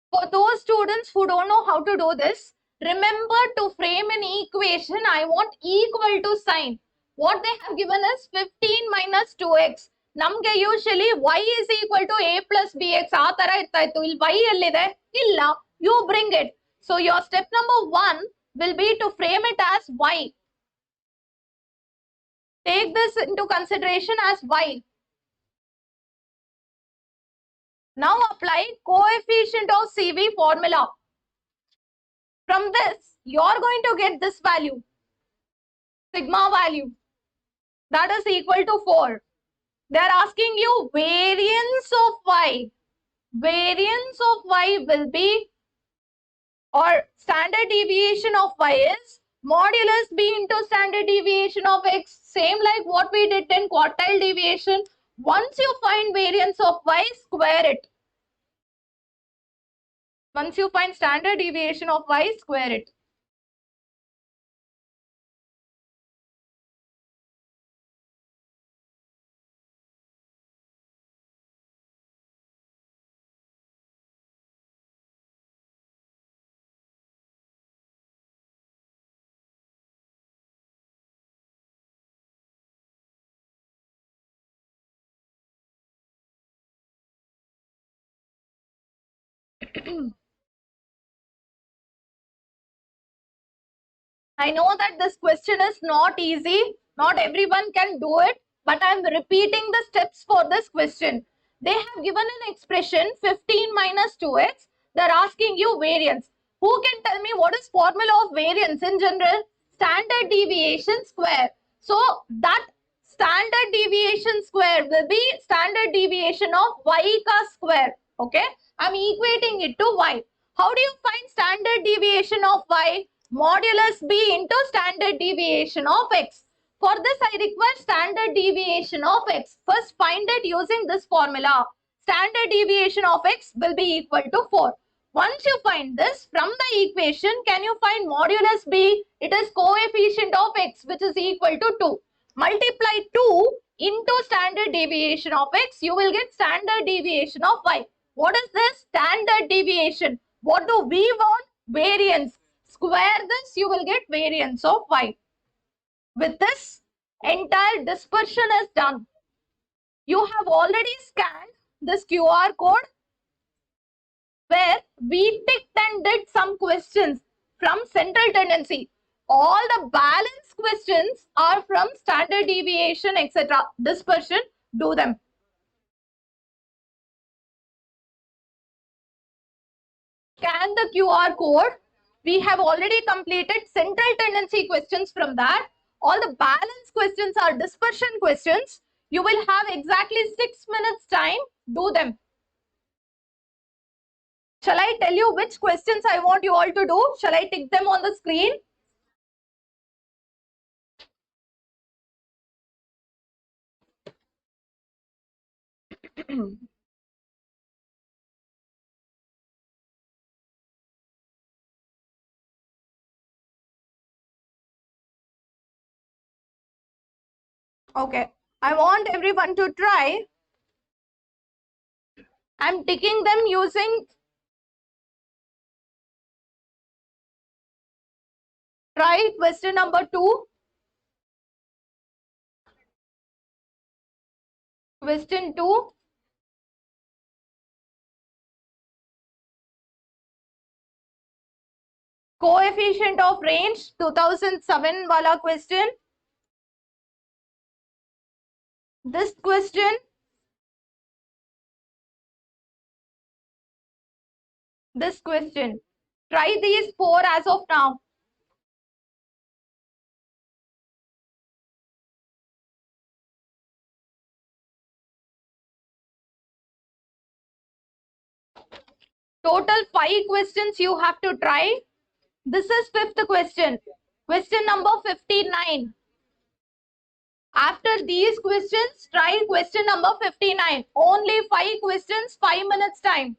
For those students who don't know how to do this, remember to frame an equation. I want equal to sign. What they have given is 15 minus 2x. ನಮ್ಗೆ usually y is equal to a plus bx ಆ ತರ ಇರ್ತಾ ಇತ್ತು. ಇಲ್ಲಿ y ಎಲ್ಲಿದೆ? ಇಲ್ಲ. You bring it. So your step number 1 will be to frame it as y. Take this into consideration as y. Now apply coefficient of CV formula. From this, you are going to get this value, sigma value, that is equal to 4. They are asking you variance of y. Variance of y will be, or standard deviation of y is modulus b into standard deviation of x. Same like what we did in quartile deviation. Once you find variance of y, square it. Once you find standard deviation of y, square it. I know that this question is not easy. Not everyone can do it, but I am repeating the steps for this question. They have given an expression 15 minus 2x. They are asking you variance. Who can tell me what is formula of variance in general? Standard deviation square. So that standard deviation square will be standard deviation of y ka square. Okay. I am equating it to y. How do you find standard deviation of y? Modulus b into standard deviation of x. For this, I require standard deviation of x. First, find it using this formula. Standard deviation of x will be equal to 4. Once you find this, from the equation, can you find modulus b? It is coefficient of x, which is equal to 2. Multiply 2 into standard deviation of x, you will get standard deviation of y. What is this? Standard deviation. What do we want? Variance. Square this, you will get variance of y. With this, entire dispersion is done. You have already scanned this QR code where we ticked and did some questions from central tendency. All the balance questions are from standard deviation, etc. Dispersion, do them. Scan the QR code. We have already completed central tendency questions from that. All the balance questions are dispersion questions. You will have exactly 6 minutes time. Do them. Shall I tell you which questions I want you all to do? Shall I tick them on the screen? Okay. I want everyone to try. I'm ticking them using try question number 2, question 2, coefficient of range 2007 wala question. This question, this question. Try these 4 as of now. Total 5 questions you have to try. This is 5th question. Question number 59. After these questions, try question number 59. Only 5 questions, 5 minutes time.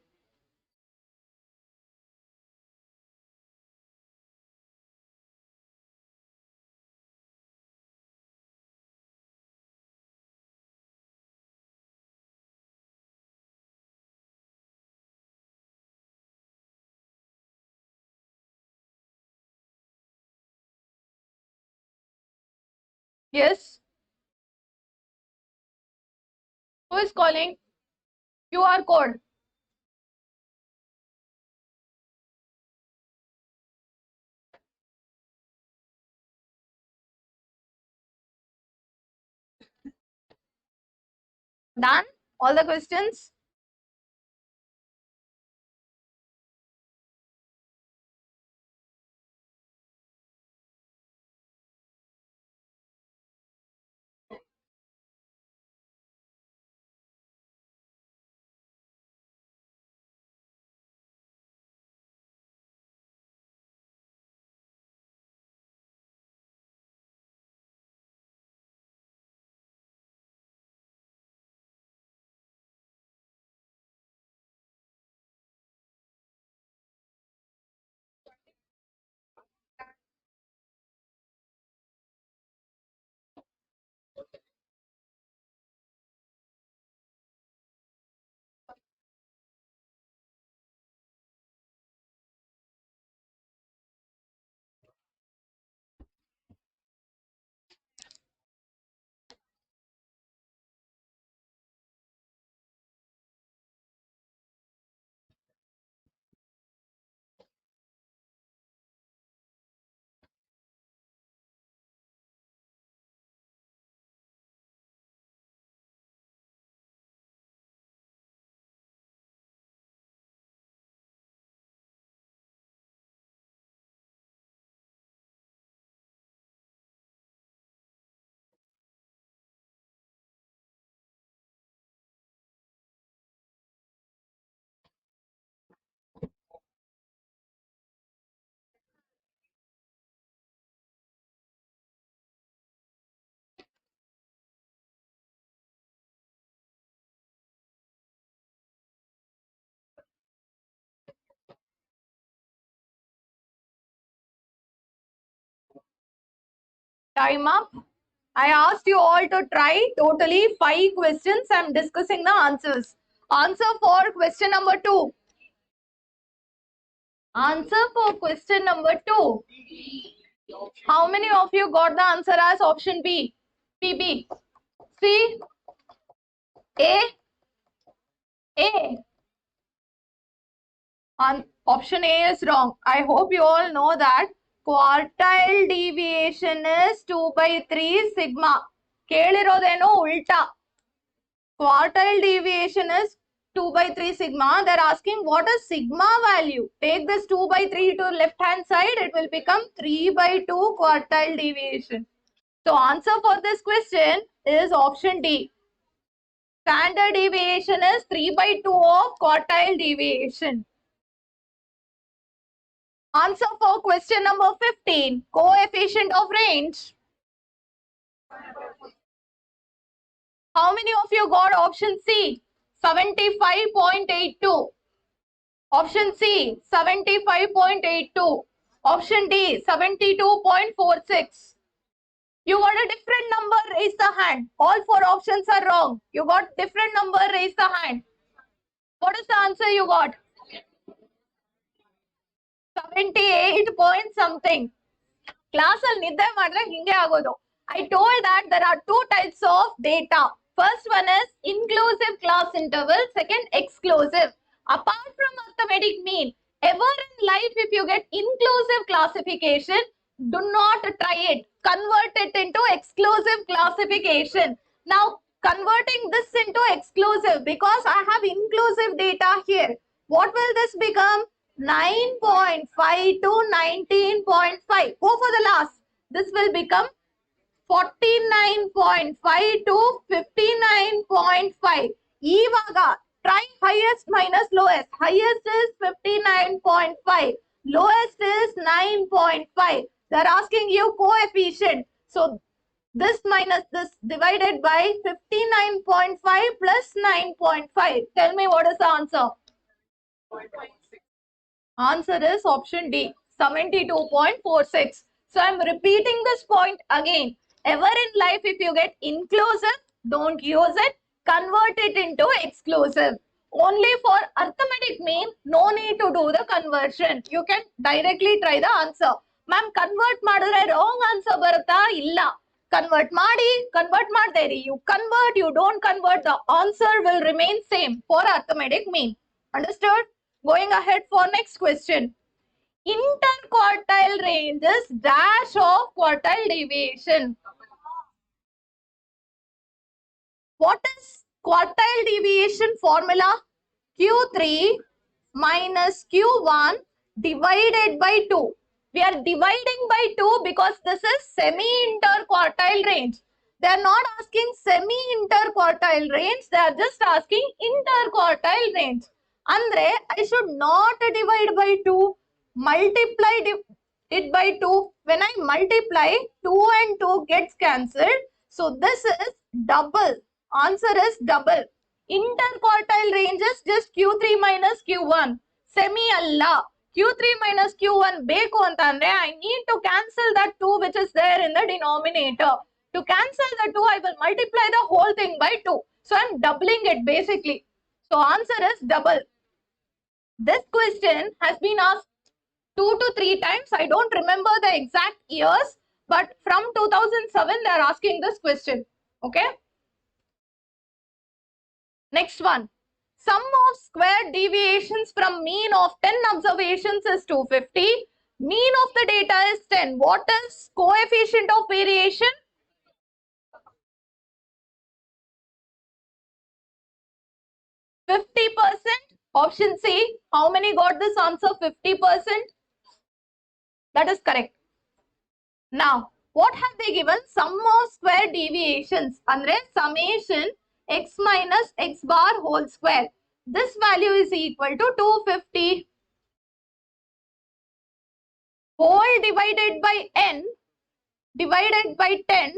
Yes. Who is calling? QR code. Done? All the questions? Time up. I asked you all to try totally 5 questions. I'm discussing the answers. Answer for question number 2. Answer for question number 2. How many of you got the answer as option B? PB. C. A. A. Option A is wrong. I hope you all know that quartile deviation is 2 by 3 sigma. Kelirodeno ulta. Quartile deviation is 2 by 3 sigma. They're asking what is sigma value. Take this 2 by 3 to left hand side. It will become 3 by 2 quartile deviation. So answer for this question is option D. Standard deviation is 3 by 2 of quartile deviation. Answer for question number 15. Coefficient of range. How many of you got option C? 75.82. Option C, 75.82. Option D, 72.46. You got a different number, raise the hand. All 4 options are wrong. You got different number, raise the hand. What is the answer you got? 78 point something. Class al nidde madre hinge agodu. I told that there are 2 types of data. First one is inclusive class interval, second exclusive. Apart from arithmetic mean, ever in life if you get inclusive classification, do not try it. Convert it into exclusive classification. Now converting this into exclusive because I have inclusive data here. What will this become? 9.5 to 19.5. Go for the last. This will become 49.5 to 59.5. Ivaga, try highest minus lowest. Highest is 59.5. Lowest is 9.5. They're asking you coefficient. So this minus this divided by 59.5 plus 9.5. Tell me what is the answer? Answer is option D, 72.46. So I'm repeating this point again. Ever in life, if you get inclusive, don't use it. Convert it into exclusive. Only for arithmetic mean, no need to do the conversion. You can directly try the answer. Ma'am, convert madre wrong answer barata illa. Convert maderi. You convert, you don't convert, the answer will remain same for arithmetic mean. Understood? Going ahead for next question. Interquartile range is dash of quartile deviation. What is quartile deviation formula? Q3 minus Q1 divided by 2. We are dividing by 2 because this is semi-interquartile range. They are not asking semi-interquartile range. They are just asking interquartile range. Andre, I should not divide by 2. Multiply it by 2. When I multiply, 2 and 2 gets cancelled. So this is double. Answer is double. Interquartile range is just Q3 minus Q1. Semi alla. Q3 minus Q1 beku antandre, I need to cancel that 2 which is there in the denominator. To cancel the 2, I will multiply the whole thing by 2. So I am doubling it basically. So answer is double. This question has been asked 2 to 3 times. I don't remember the exact years, but from 2007 they are asking this question. Okay. Next one. Sum of square deviations from mean of 10 observations is 250. Mean of the data is 10. What is coefficient of variation? %. Option C. How many got this answer? 50%. That is correct. Now, what have they given? Sum of square deviations. Andre summation x minus x bar whole square. This value is equal to 250. Whole divided by n divided by 10.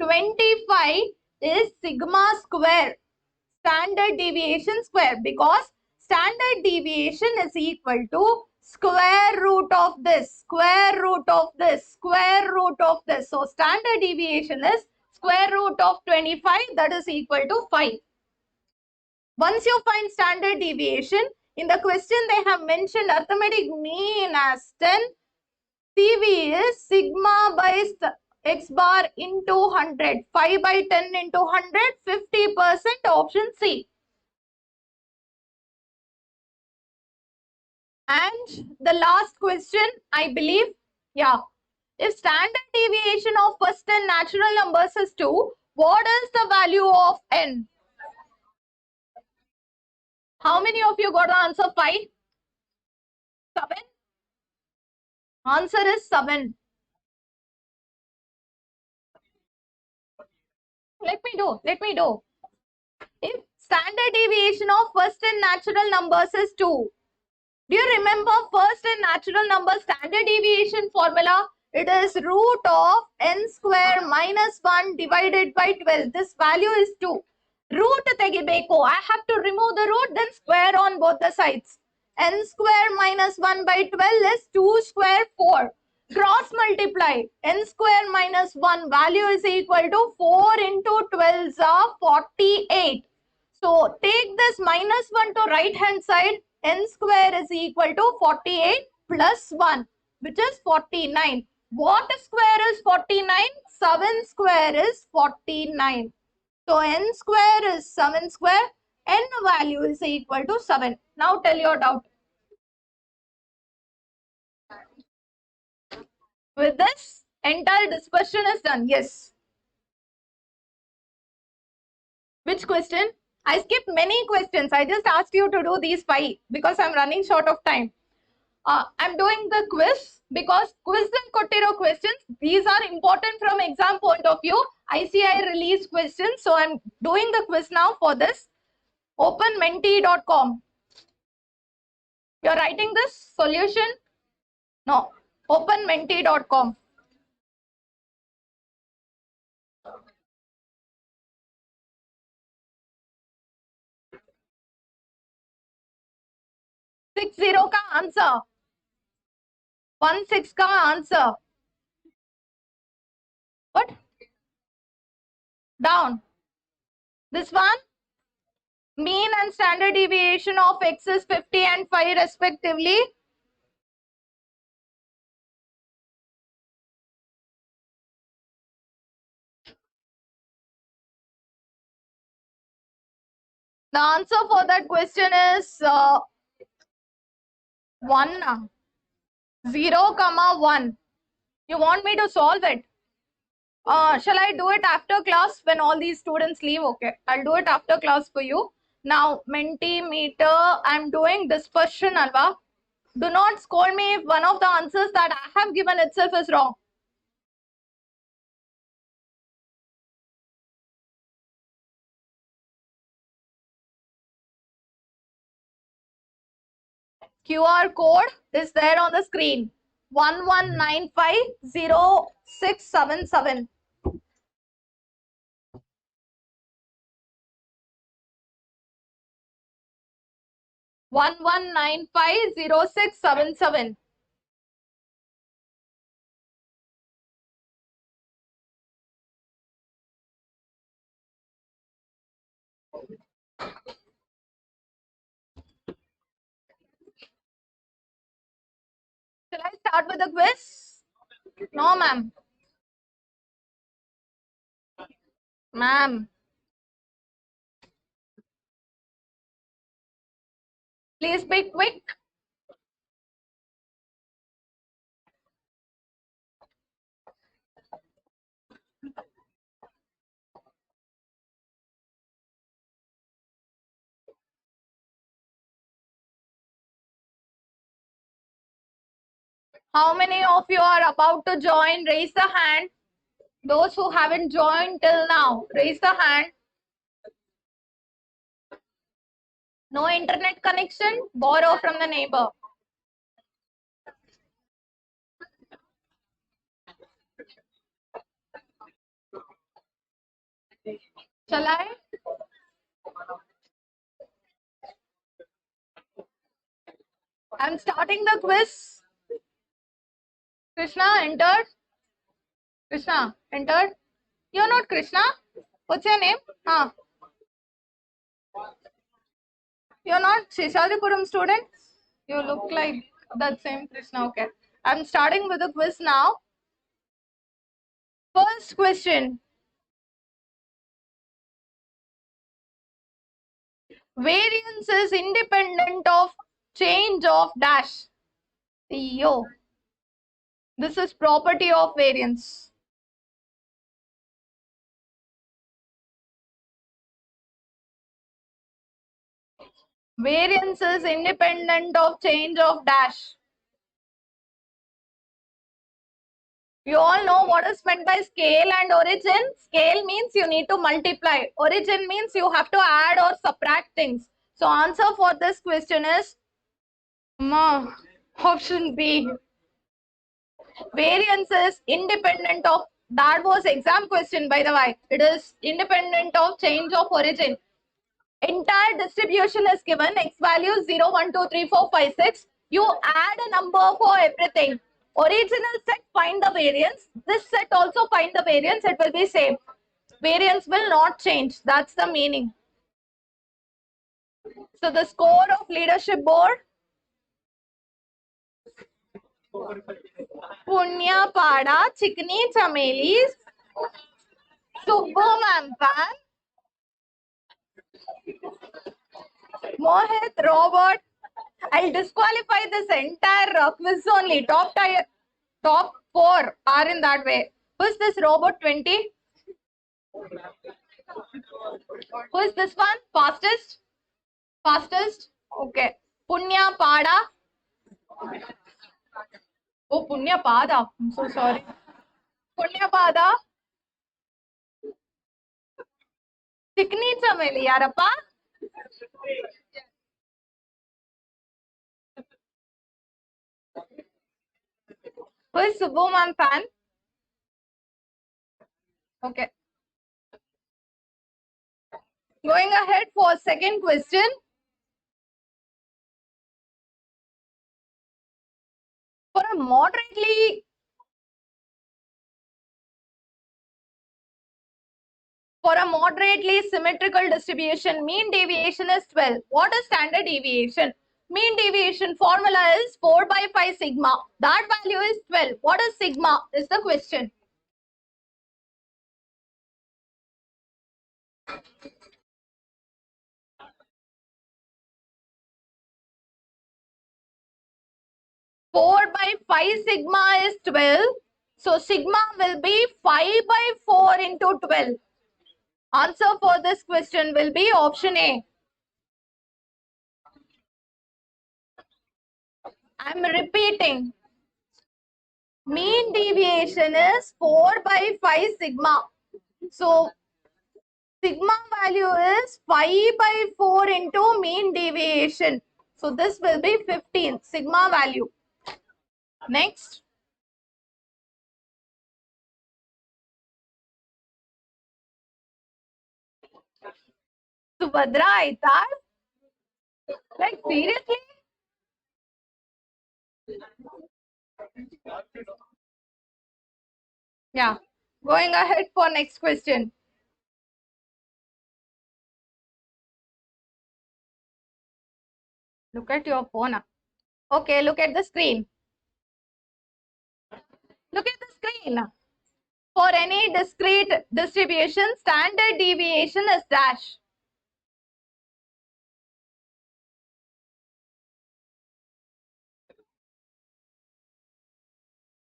25 is sigma square. Standard deviation square, because standard deviation is equal to square root of this, square root of this, square root of this. So standard deviation is square root of 25, that is equal to 5. Once you find standard deviation, in the question they have mentioned arithmetic mean as 10. CV is sigma by x bar into 100. 5 by 10 into 100, 50%, option C. And the last question, I believe, yeah. If standard deviation of first 10 natural numbers is 2, what is the value of n? How many of you got the answer 5? 7? Answer is 7. Let me do. If standard deviation of first 10 natural numbers is 2, do you remember first and natural number standard deviation formula? It is root of n square minus 1 divided by 12. This value is 2. Root tegibeko. I have to remove the root, then square on both the sides. N square minus 1 by 12 is 2 square 4. Cross multiply. N square minus 1 value is equal to 4 into 12 is 48. So take this minus 1 to right hand side. N square is equal to 48 plus 1, which is 49. What square is 49? 7 square is 49. So n square is 7 square. N value is equal to 7. Now tell your doubt. With this, entire dispersion is done. Yes. Which question? I skipped many questions. I just asked you to do these 5 because I'm running short of time. I'm doing the quiz because quiz and Kotiro questions, these are important from exam point of view. ICAI released questions. So I'm doing the quiz now for this. Openmenti.com. You're writing this solution? No. Openmenti.com. Six zero ka answer. 16 ka answer. What? Down. This one? Mean and standard deviation of x is 50 and 5 respectively. The answer for that question is 1. 0, 1. You want me to solve it? Shall I do it after class when all these students leave? Okay, I'll do it after class for you. Now, Mentimeter, I'm doing dispersion, Alva. Do not scold me if one of the answers that I have given itself is wrong. QR code is there on the screen. 11950677. 11950677. Shall I start with the quiz? No, ma'am. Ma'am, please be quick. How many of you are about to join? Raise the hand. Those who haven't joined till now, raise the hand. No internet connection? Borrow from the neighbor. Shall I? I'm starting the quiz. Krishna entered. Krishna entered. You're not Krishna. What's your name? Huh? You're not Sheshadipuram student? You look like that same Krishna. Okay. I'm starting with the quiz now. First question. Variance is independent of change of dash. Yo. This is property of variance. Variance is independent of change of dash. You all know what is meant by scale and origin. Scale means you need to multiply. Origin means you have to add or subtract things. So answer for this question is option B. Variance is independent of, that was exam question by the way. It is independent of change of origin. Entire distribution is given, x value 0, 1, 2, 3, 4, 5, 6. You add a number for everything. Original set, find the variance. This set also find the variance. It will be same. Variance will not change. That's the meaning. So the score of leadership board. Punya Pada, Chikni Chamelis, Subbu Mampan, Mohit, Robert. I'll disqualify this entire quiz only. Top 4 are in that way. Who is this Robot 20? Who is this one? Fastest? Fastest? Okay. Punya Pada. Oh, Punya Pada. I'm so sorry. Punya Pada. Chikni Chameli, Yarappa. Who is Subbu Mampan? Okay. Going ahead for second question. For a moderately symmetrical distribution, mean deviation is 12. What is standard deviation? Mean deviation formula is 4 by 5 sigma. That value is 12. What is sigma is the question. Four by 5 sigma is 12. So sigma will be 5 by 4 into 12. Answer for this question will be option A. I'm repeating. Mean deviation is 4 by 5 sigma. So sigma value is 5 by 4 into mean deviation. So this will be 15 sigma value. Next. Subhadra, Aithal. Like seriously? Yeah. Going ahead for next question. Look at your phone. Okay, look at the screen. Look at the screen. For any discrete distribution, standard deviation is dash.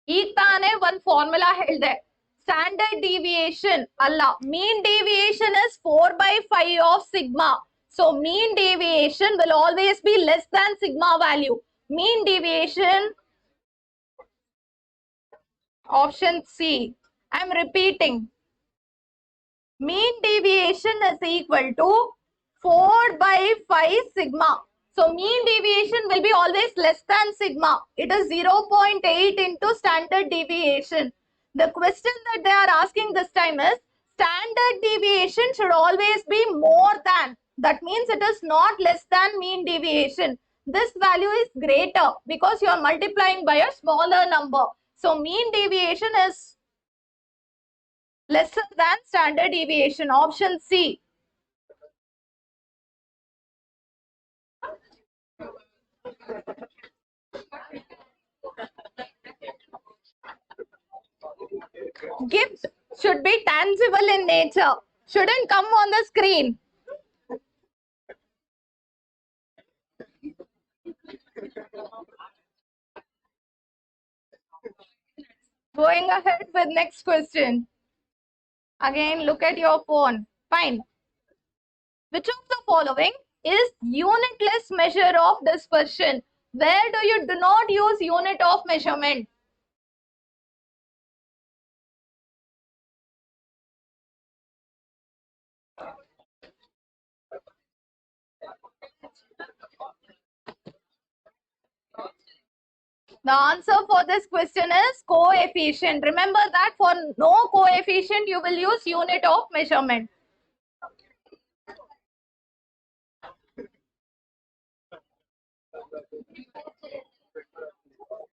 Ikane one formula held there. Standard deviation, Allah. Mean deviation is 4 by 5 of sigma. So mean deviation will always be less than sigma value. Mean deviation, option C. I'm repeating. Mean deviation is equal to 4 by 5 sigma. So mean deviation will be always less than sigma. It is 0.8 into standard deviation. The question that they are asking this time is standard deviation should always be more than. That means it is not less than mean deviation. this value is greater because you are multiplying by a smaller number. So mean deviation is lesser than standard deviation. Option C. Gift should be tangible in nature. Shouldn't come on the screen. Going ahead with next question. Again, look at your phone. Fine. Which of the following is unitless measure of dispersion? Where do not use unit of measurement? The answer for this question is coefficient. Remember that for no coefficient, you will use unit of measurement.